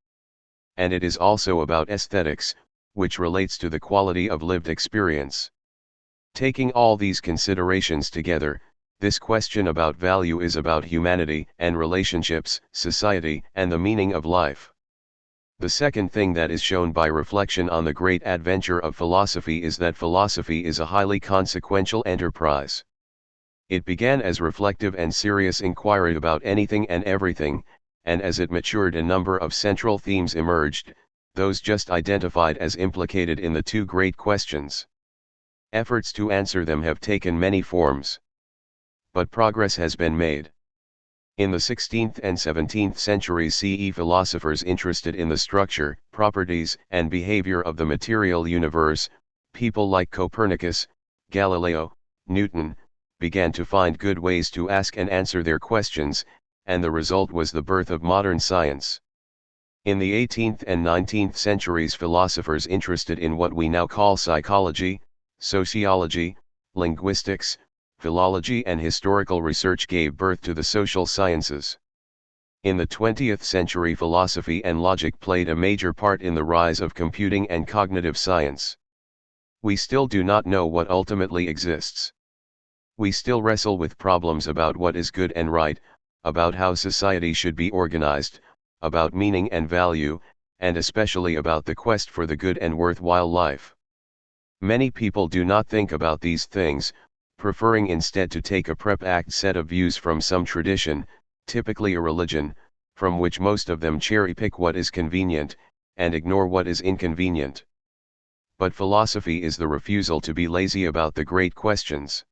And it is also about aesthetics, which relates to the quality of lived experience. Taking all these considerations together, this question about value is about humanity and relationships, society, and the meaning of life. The second thing that is shown by reflection on the great adventure of philosophy is that philosophy is a highly consequential enterprise. It began as reflective and serious inquiry about anything and everything, and as it matured a number of central themes emerged, those just identified as implicated in the two great questions. Efforts to answer them have taken many forms. But progress has been made. In the 16th and 17th centuries CE philosophers interested in the structure, properties, and behavior of the material universe, people like Copernicus, Galileo, Newton, began to find good ways to ask and answer their questions, and the result was the birth of modern science. In the 18th and 19th centuries philosophers interested in what we now call psychology, sociology, linguistics, philology and historical research gave birth to the social sciences. In the 20th century philosophy and logic played a major part in the rise of computing and cognitive science. We still do not know what ultimately exists. We still wrestle with problems about what is good and right, about how society should be organized, about meaning and value, and especially about the quest for the good and worthwhile life. Many people do not think about these things, preferring instead to take a prep-act set of views from some tradition, typically a religion, from which most of them cherry-pick what is convenient, and ignore what is inconvenient. But philosophy is the refusal to be lazy about the great questions.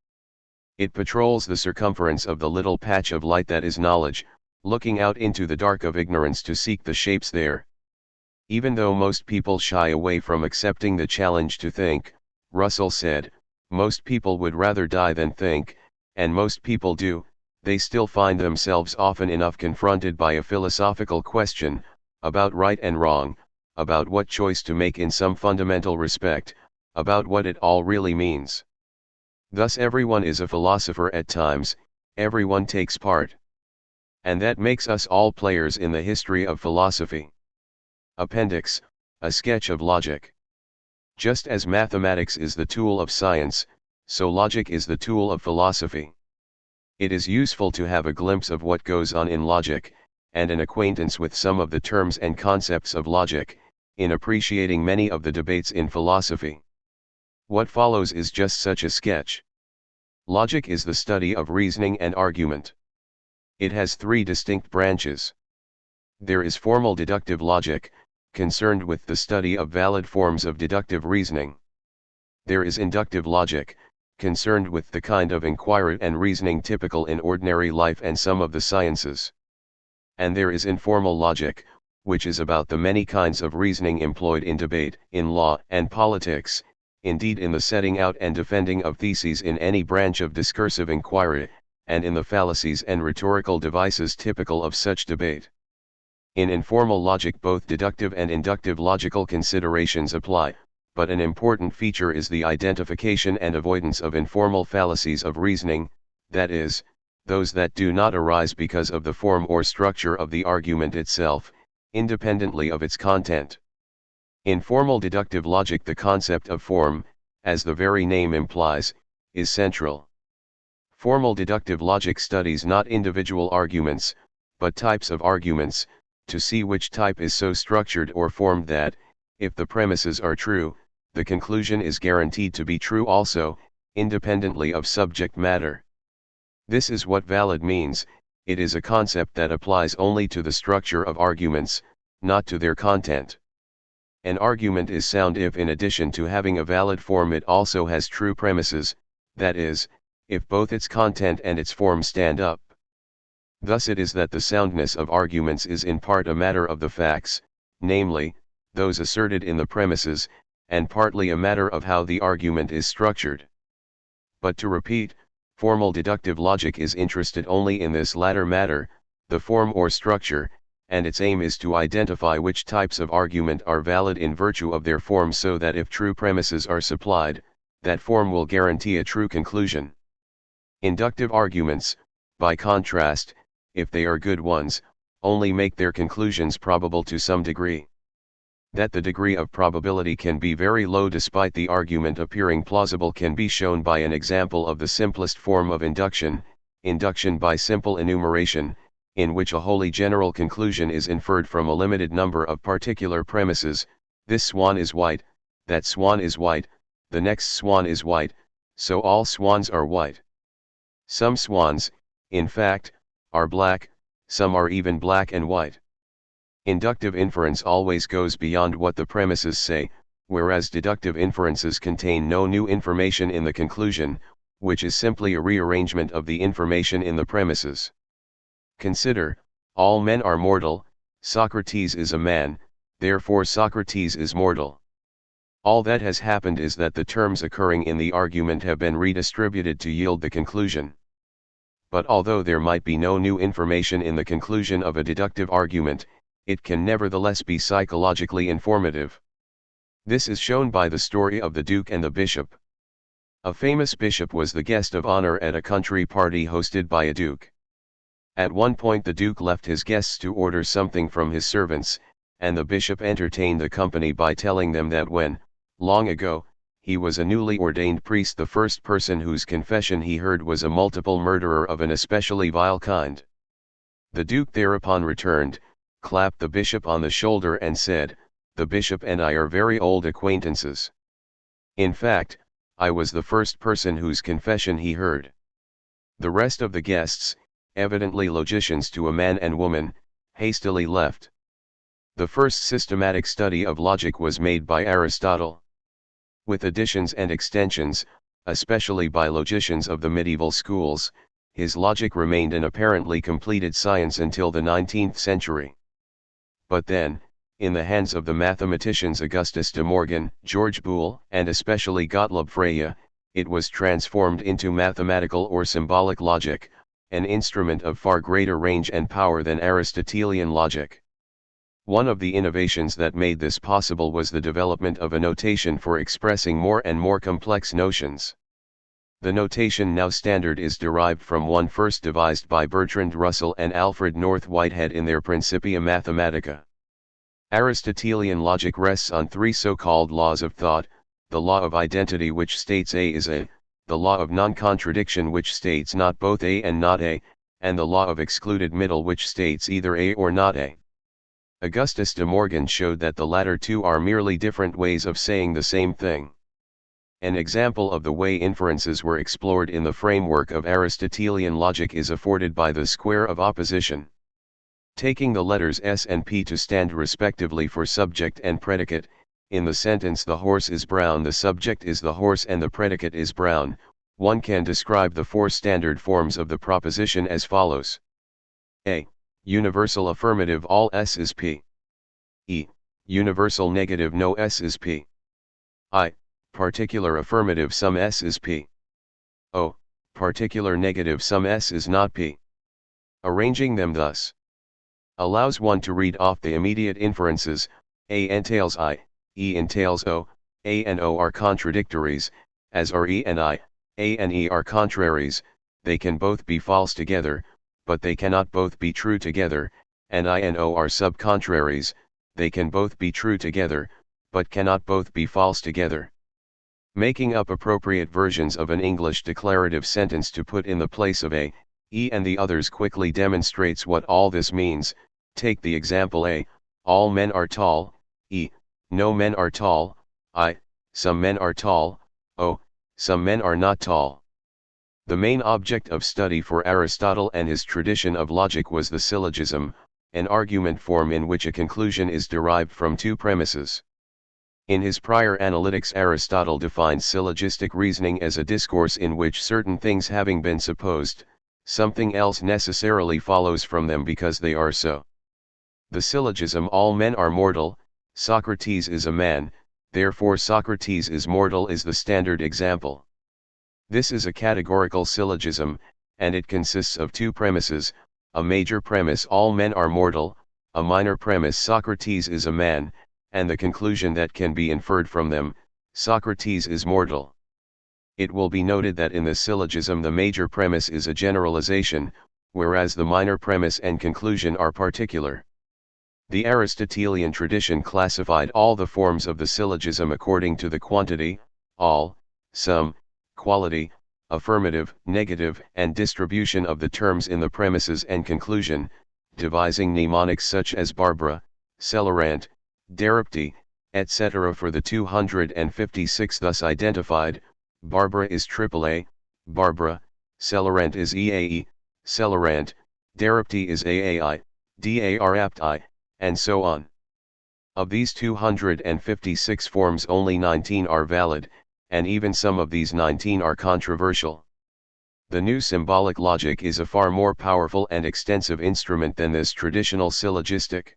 It patrols the circumference of the little patch of light that is knowledge, looking out into the dark of ignorance to seek the shapes there. Even though most people shy away from accepting the challenge to think, Russell said, most people would rather die than think, and most people do, they still find themselves often enough confronted by a philosophical question, about right and wrong, about what choice to make in some fundamental respect, about what it all really means. Thus everyone is a philosopher at times, everyone takes part. And that makes us all players in the history of philosophy. Appendix, a sketch of logic. Just as mathematics is the tool of science, so logic is the tool of philosophy. It is useful to have a glimpse of what goes on in logic, and an acquaintance with some of the terms and concepts of logic, in appreciating many of the debates in philosophy. What follows is just such a sketch. Logic is the study of reasoning and argument. It has three distinct branches. There is formal deductive logic, concerned with the study of valid forms of deductive reasoning. There is inductive logic, concerned with the kind of inquiry and reasoning typical in ordinary life and some of the sciences. And there is informal logic, which is about the many kinds of reasoning employed in debate, in law and politics, indeed in the setting out and defending of theses in any branch of discursive inquiry, and in the fallacies and rhetorical devices typical of such debate. In informal logic both deductive and inductive logical considerations apply, but an important feature is the identification and avoidance of informal fallacies of reasoning, that is, those that do not arise because of the form or structure of the argument itself, independently of its content. In formal deductive logic the concept of form, as the very name implies, is central. Formal deductive logic studies not individual arguments, but types of arguments, to see which type is so structured or formed that, if the premises are true, the conclusion is guaranteed to be true also, independently of subject matter. This is what valid means. It is a concept that applies only to the structure of arguments, not to their content. An argument is sound if in addition to having a valid form it also has true premises, that is, if both its content and its form stand up. Thus it is that the soundness of arguments is in part a matter of the facts, namely, those asserted in the premises, and partly a matter of how the argument is structured. But to repeat, formal deductive logic is interested only in this latter matter, the form or structure, and its aim is to identify which types of argument are valid in virtue of their form so that if true premises are supplied, that form will guarantee a true conclusion. Inductive arguments, by contrast, if they are good ones, only make their conclusions probable to some degree. That the degree of probability can be very low despite the argument appearing plausible can be shown by an example of the simplest form of induction, induction by simple enumeration, in which a wholly general conclusion is inferred from a limited number of particular premises. This swan is white, that swan is white, the next swan is white, so all swans are white. Some swans, in fact, are black, some are even black and white. Inductive inference always goes beyond what the premises say, whereas deductive inferences contain no new information in the conclusion, which is simply a rearrangement of the information in the premises. Consider, all men are mortal, Socrates is a man, therefore Socrates is mortal. All that has happened is that the terms occurring in the argument have been redistributed to yield the conclusion. But although there might be no new information in the conclusion of a deductive argument, it can nevertheless be psychologically informative. This is shown by the story of the Duke and the Bishop. A famous bishop was the guest of honor at a country party hosted by a duke. At one point the Duke left his guests to order something from his servants, and the bishop entertained the company by telling them that when, long ago, he was a newly ordained priest the first person whose confession he heard was a multiple murderer of an especially vile kind. The Duke thereupon returned, clapped the bishop on the shoulder and said, "The bishop and I are very old acquaintances. In fact, I was the first person whose confession he heard." The rest of the guests, evidently logicians to a man and woman, hastily left. The first systematic study of logic was made by Aristotle. With additions and extensions, especially by logicians of the medieval schools, his logic remained an apparently completed science until the 19th century. But then, in the hands of the mathematicians Augustus de Morgan, George Boole, and especially Gottlob Frege, it was transformed into mathematical or symbolic logic, an instrument of far greater range and power than Aristotelian logic. One of the innovations that made this possible was the development of a notation for expressing more and more complex notions. The notation now standard is derived from one first devised by Bertrand Russell and Alfred North Whitehead in their Principia Mathematica. Aristotelian logic rests on three so-called laws of thought: the law of identity which states A is A, the law of non-contradiction which states not both A and not A, and the law of excluded middle which states either A or not A. Augustus de Morgan showed that the latter two are merely different ways of saying the same thing. An example of the way inferences were explored in the framework of Aristotelian logic is afforded by the square of opposition. Taking the letters S and P to stand respectively for subject and predicate, in the sentence "the horse is brown," the subject is the horse and the predicate is brown, one can describe the four standard forms of the proposition as follows. A. Universal affirmative all S is P. E. Universal negative no S is P. I. Particular affirmative some S is P. O. Particular negative some S is not P. Arranging them thus allows one to read off the immediate inferences. A entails I, E entails O, A and O are contradictories, as are E and I. A and E are contraries, they can both be false together, but they cannot both be true together, and I and O are subcontraries, they can both be true together, but cannot both be false together. Making up appropriate versions of an English declarative sentence to put in the place of A, E and the others quickly demonstrates what all this means. Take the example A, all men are tall, E, no men are tall, I, some men are tall, O, some men are not tall. The main object of study for Aristotle and his tradition of logic was the syllogism, an argument form in which a conclusion is derived from two premises. In his prior analytics, Aristotle defined syllogistic reasoning as a discourse in which, certain things having been supposed, something else necessarily follows from them because they are so. The syllogism "all men are mortal, Socrates is a man, therefore Socrates is mortal" is the standard example. This is a categorical syllogism, and it consists of two premises: a major premise "all men are mortal," a minor premise "Socrates is a man," and the conclusion that can be inferred from them: Socrates is mortal. It will be noted that in the syllogism the major premise is a generalization, whereas the minor premise and conclusion are particular. The Aristotelian tradition classified all the forms of the syllogism according to the quantity, all, some, quality, affirmative, negative, and distribution of the terms in the premises and conclusion, devising mnemonics such as Barbara, Celerant, Deripti, etc. for the 256 thus identified. Barbara is AAA, Barbara, Celerant is EAE, Celerant, Deripti is AAI, DARAPTI, and so on. Of these 256 forms only 19 are valid, and even some of these 19 are controversial. The new symbolic logic is a far more powerful and extensive instrument than this traditional syllogistic.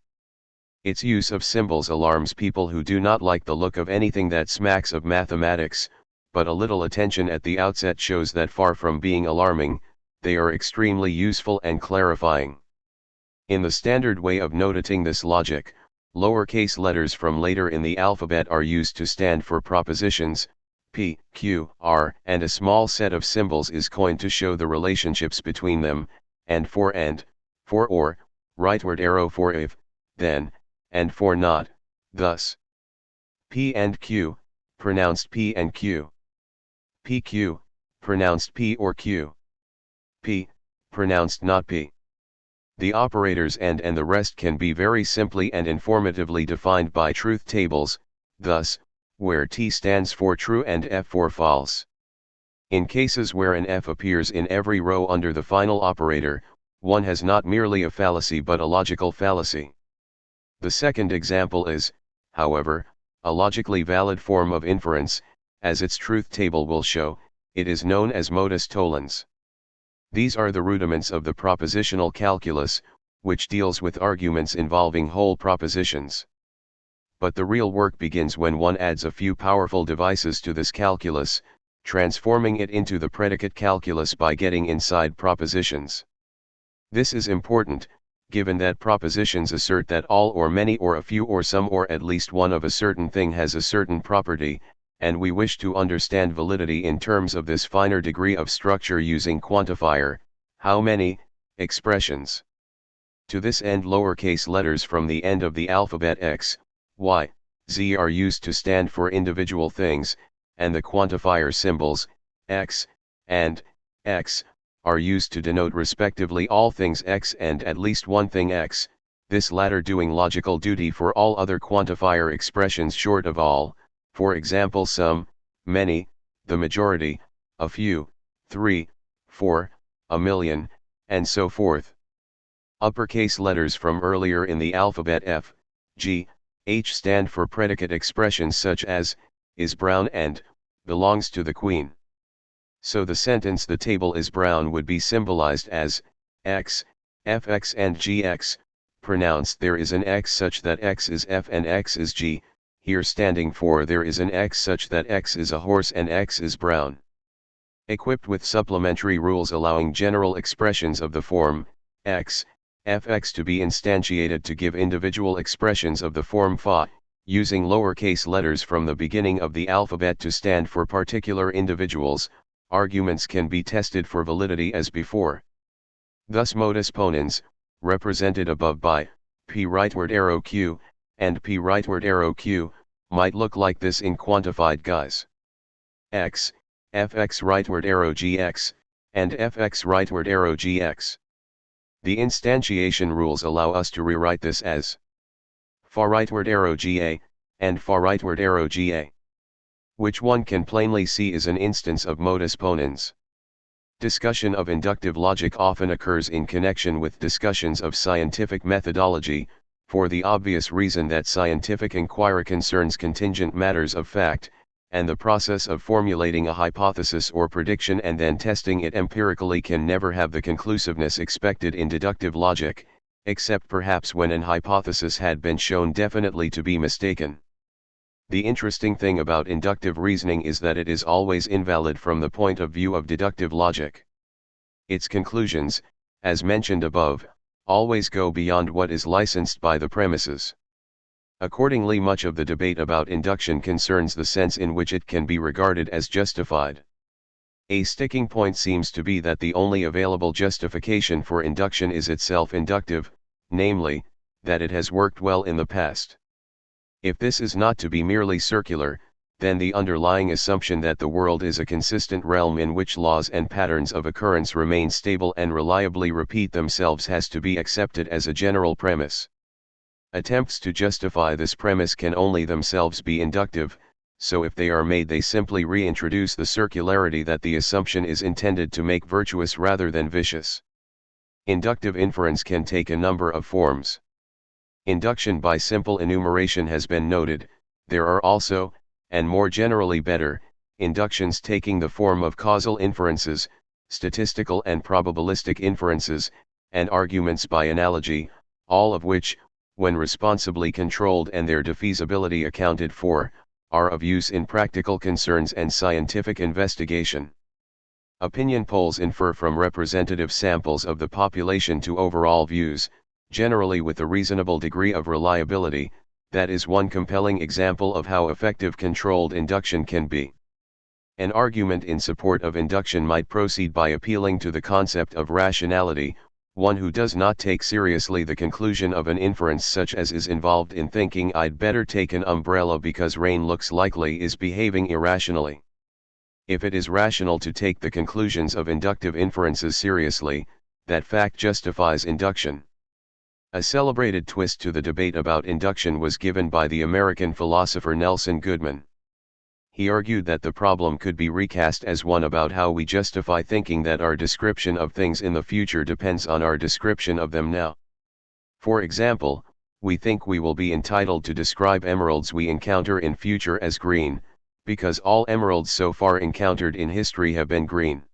Its use of symbols alarms people who do not like the look of anything that smacks of mathematics, but a little attention at the outset shows that far from being alarming, they are extremely useful and clarifying. In the standard way of notating this logic, lowercase letters from later in the alphabet are used to stand for propositions, P, Q, R, and a small set of symbols is coined to show the relationships between them, and for or, rightward arrow for if, then, and for not, thus. P and Q, pronounced P and Q. PQ, pronounced P or Q. P, pronounced not P. The operators and the rest can be very simply and informatively defined by truth tables, thus, where T stands for true and F for false. In cases where an F appears in every row under the final operator, one has not merely a fallacy but a logical fallacy. The second example is, however, a logically valid form of inference, as its truth table will show. It is known as modus tollens. These are the rudiments of the propositional calculus, which deals with arguments involving whole propositions. But the real work begins when one adds a few powerful devices to this calculus, transforming it into the predicate calculus by getting inside propositions. This is important, given that propositions assert that all or many or a few or some or at least one of a certain thing has a certain property, and we wish to understand validity in terms of this finer degree of structure using quantifier, how many, expressions. To this end lowercase letters from the end of the alphabet X, Y, Z are used to stand for individual things, and the quantifier symbols, X, and X, are used to denote respectively all things X and at least one thing X, this latter doing logical duty for all other quantifier expressions short of all, for example some, many, the majority, a few, 3, 4, a million, and so forth. Uppercase letters from earlier in the alphabet F, G, H stand for predicate expressions such as, is brown and, belongs to the Queen. So the sentence the table is brown would be symbolized as, X, Fx and Gx, pronounced there is an X such that X is F and X is G, here standing for there is an X such that X is a horse and X is brown. Equipped with supplementary rules allowing general expressions of the form, X, Fx to be instantiated to give individual expressions of the form Fa, using lowercase letters from the beginning of the alphabet to stand for particular individuals, arguments can be tested for validity as before. Thus modus ponens, represented above by P rightward arrow Q, and P rightward arrow Q, might look like this in quantified guise. X, Fx rightward arrow Gx, and Fx rightward arrow Gx. The instantiation rules allow us to rewrite this as Fa rightward arrow Ga, and Fa rightward arrow Ga. Which one can plainly see is an instance of modus ponens. Discussion of inductive logic often occurs in connection with discussions of scientific methodology, for the obvious reason that scientific inquiry concerns contingent matters of fact, and the process of formulating a hypothesis or prediction and then testing it empirically can never have the conclusiveness expected in deductive logic, except perhaps when an hypothesis had been shown definitely to be mistaken. The interesting thing about inductive reasoning is that it is always invalid from the point of view of deductive logic. Its conclusions, as mentioned above, always go beyond what is licensed by the premises. Accordingly, much of the debate about induction concerns the sense in which it can be regarded as justified. A sticking point seems to be that the only available justification for induction is itself inductive, namely, that it has worked well in the past. If this is not to be merely circular, then the underlying assumption that the world is a consistent realm in which laws and patterns of occurrence remain stable and reliably repeat themselves has to be accepted as a general premise. Attempts to justify this premise can only themselves be inductive, so if they are made they simply reintroduce the circularity that the assumption is intended to make virtuous rather than vicious. Inductive inference can take a number of forms. Induction by simple enumeration has been noted. There are also, and more generally better, inductions taking the form of causal inferences, statistical and probabilistic inferences, and arguments by analogy, all of which, when responsibly controlled and their defeasibility accounted for, are of use in practical concerns and scientific investigation. Opinion polls infer from representative samples of the population to overall views, generally with a reasonable degree of reliability. That is one compelling example of how effective controlled induction can be. An argument in support of induction might proceed by appealing to the concept of rationality. One who does not take seriously the conclusion of an inference such as is involved in thinking I'd better take an umbrella because rain looks likely is behaving irrationally. If it is rational to take the conclusions of inductive inferences seriously, that fact justifies induction. A celebrated twist to the debate about induction was given by the American philosopher Nelson Goodman. He argued that the problem could be recast as one about how we justify thinking that our description of things in the future depends on our description of them now. For example, we think we will be entitled to describe emeralds we encounter in future as green, because all emeralds so far encountered in history have been green.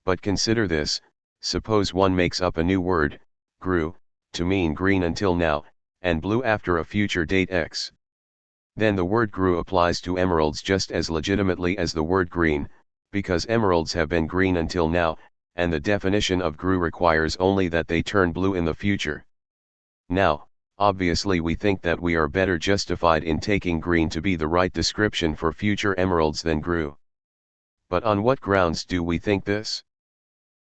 But consider this: suppose one makes up a new word, grew, to mean green until now, and blue after a future date X. Then the word grew applies to emeralds just as legitimately as the word green, because emeralds have been green until now, and the definition of grew requires only that they turn blue in the future. Now, obviously we think that we are better justified in taking green to be the right description for future emeralds than grew. But on what grounds do we think this?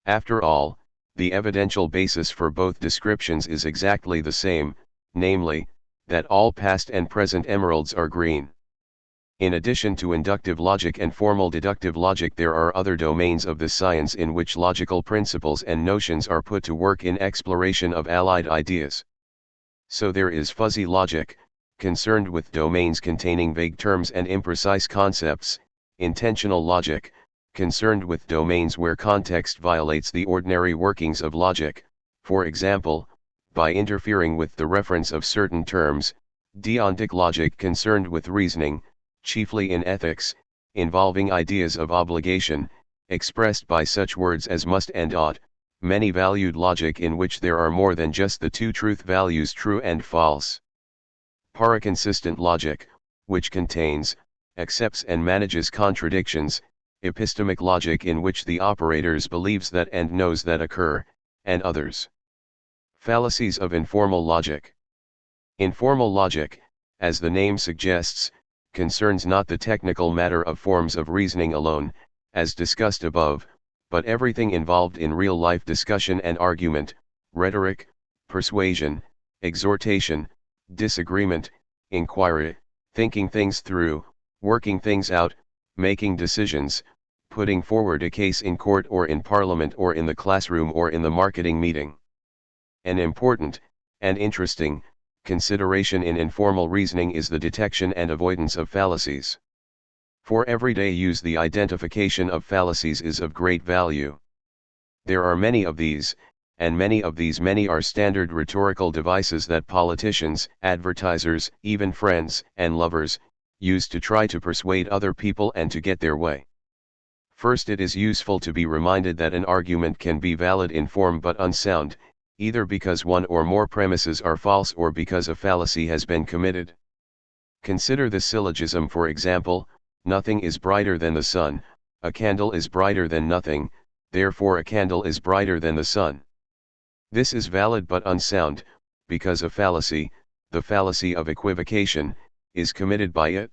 After all, the evidential basis for both descriptions is exactly the same, namely, that all past and present emeralds are green. In addition to inductive logic and formal deductive logic, there are other domains of this science in which logical principles and notions are put to work in exploration of allied ideas. So there is fuzzy logic, concerned with domains containing vague terms and imprecise concepts, intentional logic, concerned with domains where context violates the ordinary workings of logic, for example, by interfering with the reference of certain terms, deontic logic concerned with reasoning, chiefly in ethics, involving ideas of obligation, expressed by such words as must and ought, many-valued logic in which there are more than just the two truth values true and false. Paraconsistent logic, which contains, accepts and manages contradictions, epistemic logic in which the operators believes that and knows that occur, and others. Fallacies of informal logic. Informal logic, as the name suggests, concerns not the technical matter of forms of reasoning alone, as discussed above, but everything involved in real-life discussion and argument, rhetoric, persuasion, exhortation, disagreement, inquiry, thinking things through, working things out, making decisions, putting forward a case in court or in parliament or in the classroom or in the marketing meeting. An important, and interesting, consideration in informal reasoning is the detection and avoidance of fallacies. For everyday use, the identification of fallacies is of great value. There are many of these, and many are standard rhetorical devices that politicians, advertisers, even friends and lovers, use to try to persuade other people and to get their way. First, it is useful to be reminded that an argument can be valid in form but unsound, either because one or more premises are false or because a fallacy has been committed. Consider the syllogism, for example: nothing is brighter than the sun, a candle is brighter than nothing, therefore a candle is brighter than the sun. This is valid but unsound, because a fallacy, the fallacy of equivocation, is committed by it.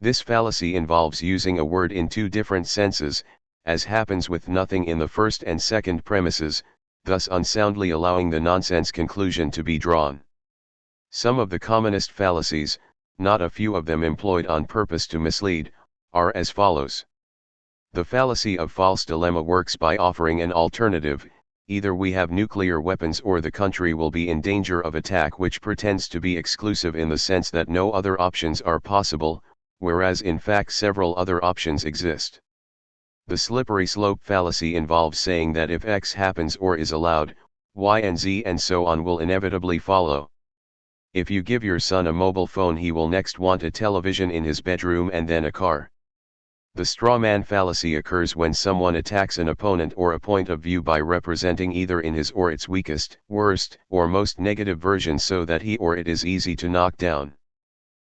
This fallacy involves using a word in two different senses, as happens with nothing in the first and second premises, thus unsoundly allowing the nonsense conclusion to be drawn. Some of the commonest fallacies, not a few of them employed on purpose to mislead, are as follows. The fallacy of false dilemma works by offering an alternative: either we have nuclear weapons or the country will be in danger of attack, which pretends to be exclusive in the sense that no other options are possible, whereas in fact several other options exist. The slippery slope fallacy involves saying that if X happens or is allowed, Y and Z and so on will inevitably follow. If you give your son a mobile phone, he will next want a television in his bedroom and then a car. The straw man fallacy occurs when someone attacks an opponent or a point of view by representing either in his or its weakest, worst, or most negative version so that he or it is easy to knock down.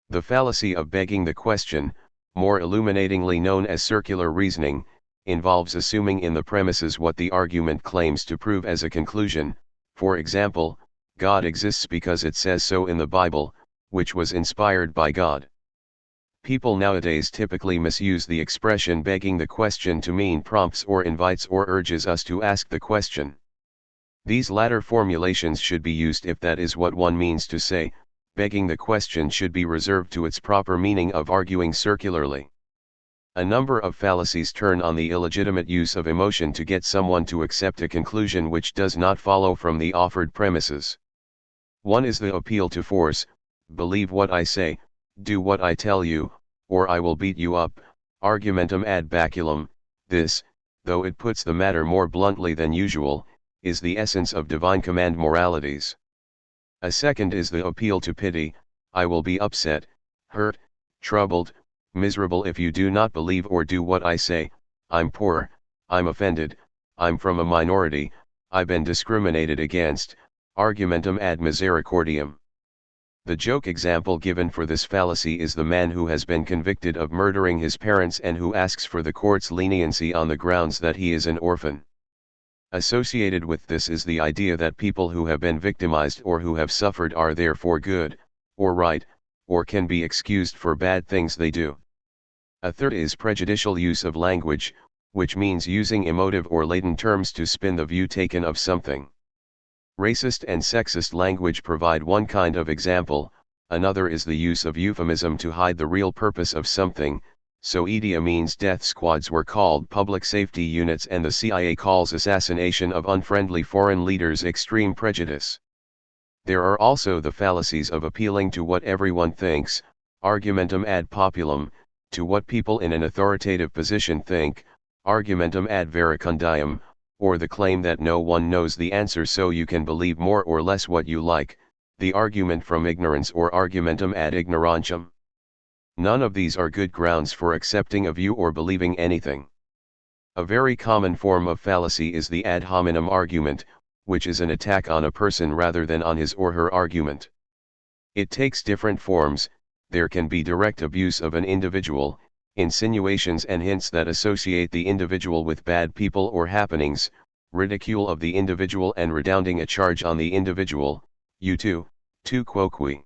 The fallacy of begging the question, more illuminatingly known as circular reasoning, involves assuming in the premises what the argument claims to prove as a conclusion. For example, God exists because it says so in the Bible, which was inspired by God. People nowadays typically misuse the expression begging the question to mean prompts or invites or urges us to ask the question. These latter formulations should be used if that is what one means to say. Begging the question should be reserved to its proper meaning of arguing circularly. A number of fallacies turn on the illegitimate use of emotion to get someone to accept a conclusion which does not follow from the offered premises. One is the appeal to force: believe what I say, do what I tell you, or I will beat you up, argumentum ad baculum. This, though it puts the matter more bluntly than usual, is the essence of divine command moralities. A second is the appeal to pity: I will be upset, hurt, troubled, miserable if you do not believe or do what I say. I'm poor, I'm offended, I'm from a minority, I've been discriminated against, argumentum ad misericordiam. The joke example given for this fallacy is the man who has been convicted of murdering his parents and who asks for the court's leniency on the grounds that he is an orphan. Associated with this is the idea that people who have been victimized or who have suffered are therefore good, or right, or can be excused for bad things they do. A third is prejudicial use of language, which means using emotive or laden terms to spin the view taken of something. Racist and sexist language provide one kind of example, another is the use of euphemism to hide the real purpose of something, so Idi Amin's death squads were called public safety units and the CIA calls assassination of unfriendly foreign leaders extreme prejudice. There are also the fallacies of appealing to what everyone thinks, argumentum ad populum, to what people in an authoritative position think, argumentum ad verecundium, or the claim that no one knows the answer so you can believe more or less what you like, the argument from ignorance or argumentum ad ignorantium. None of these are good grounds for accepting a view or believing anything. A very common form of fallacy is the ad hominem argument, which is an attack on a person rather than on his or her argument. It takes different forms. There can be direct abuse of an individual, insinuations and hints that associate the individual with bad people or happenings, ridicule of the individual and redounding a charge on the individual, you too, tu quoque.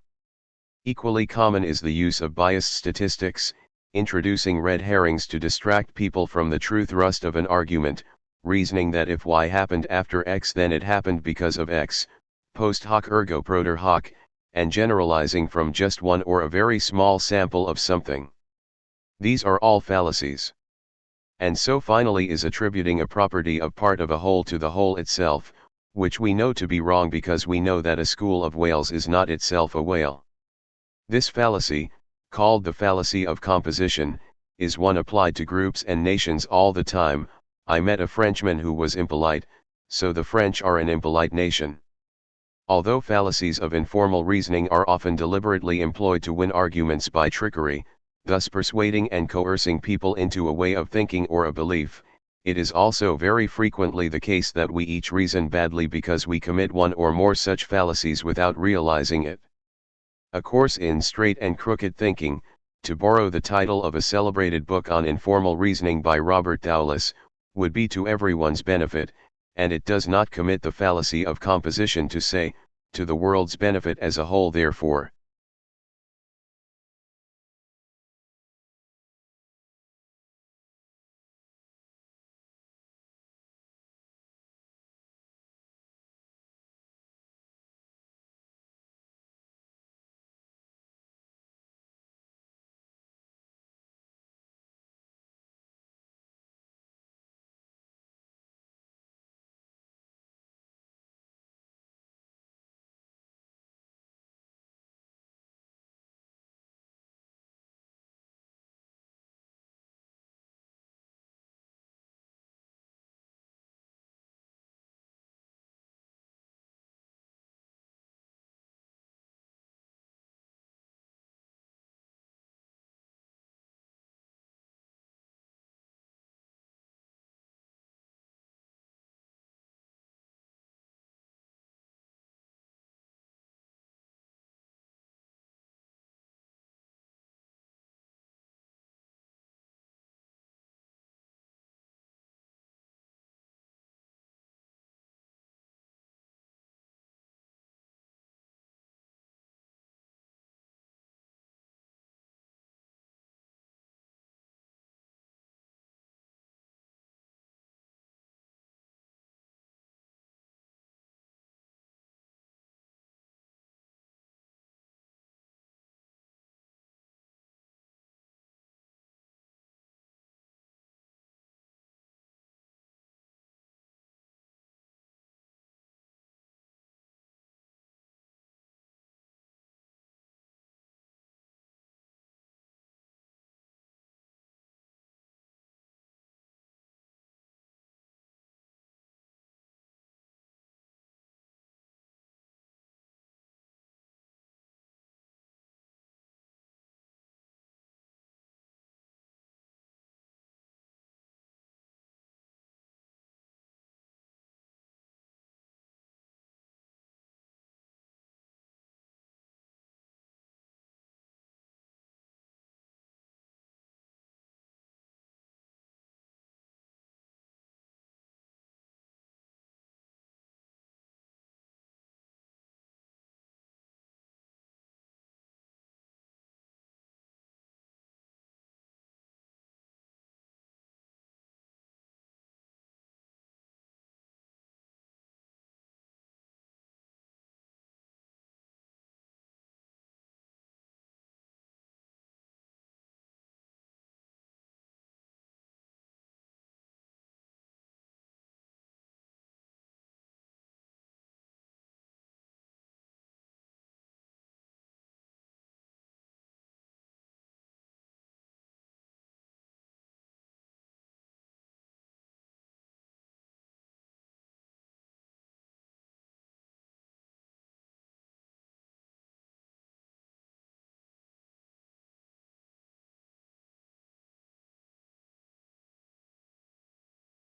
Equally common is the use of biased statistics, introducing red herrings to distract people from the true thrust of an argument, reasoning that if Y happened after X then it happened because of X, post hoc ergo propter hoc, and generalizing from just one or a very small sample of something. These are all fallacies. And so finally is attributing a property of part of a whole to the whole itself, which we know to be wrong because we know that a school of whales is not itself a whale. This fallacy, called the fallacy of composition, is one applied to groups and nations all the time. I met a Frenchman who was impolite, so the French are an impolite nation. Although fallacies of informal reasoning are often deliberately employed to win arguments by trickery, thus persuading and coercing people into a way of thinking or a belief, it is also very frequently the case that we each reason badly because we commit one or more such fallacies without realizing it. A course in straight and crooked thinking, to borrow the title of a celebrated book on informal reasoning by Robert Dowless, would be to everyone's benefit, and it does not commit the fallacy of composition to say, to the world's benefit as a whole therefore,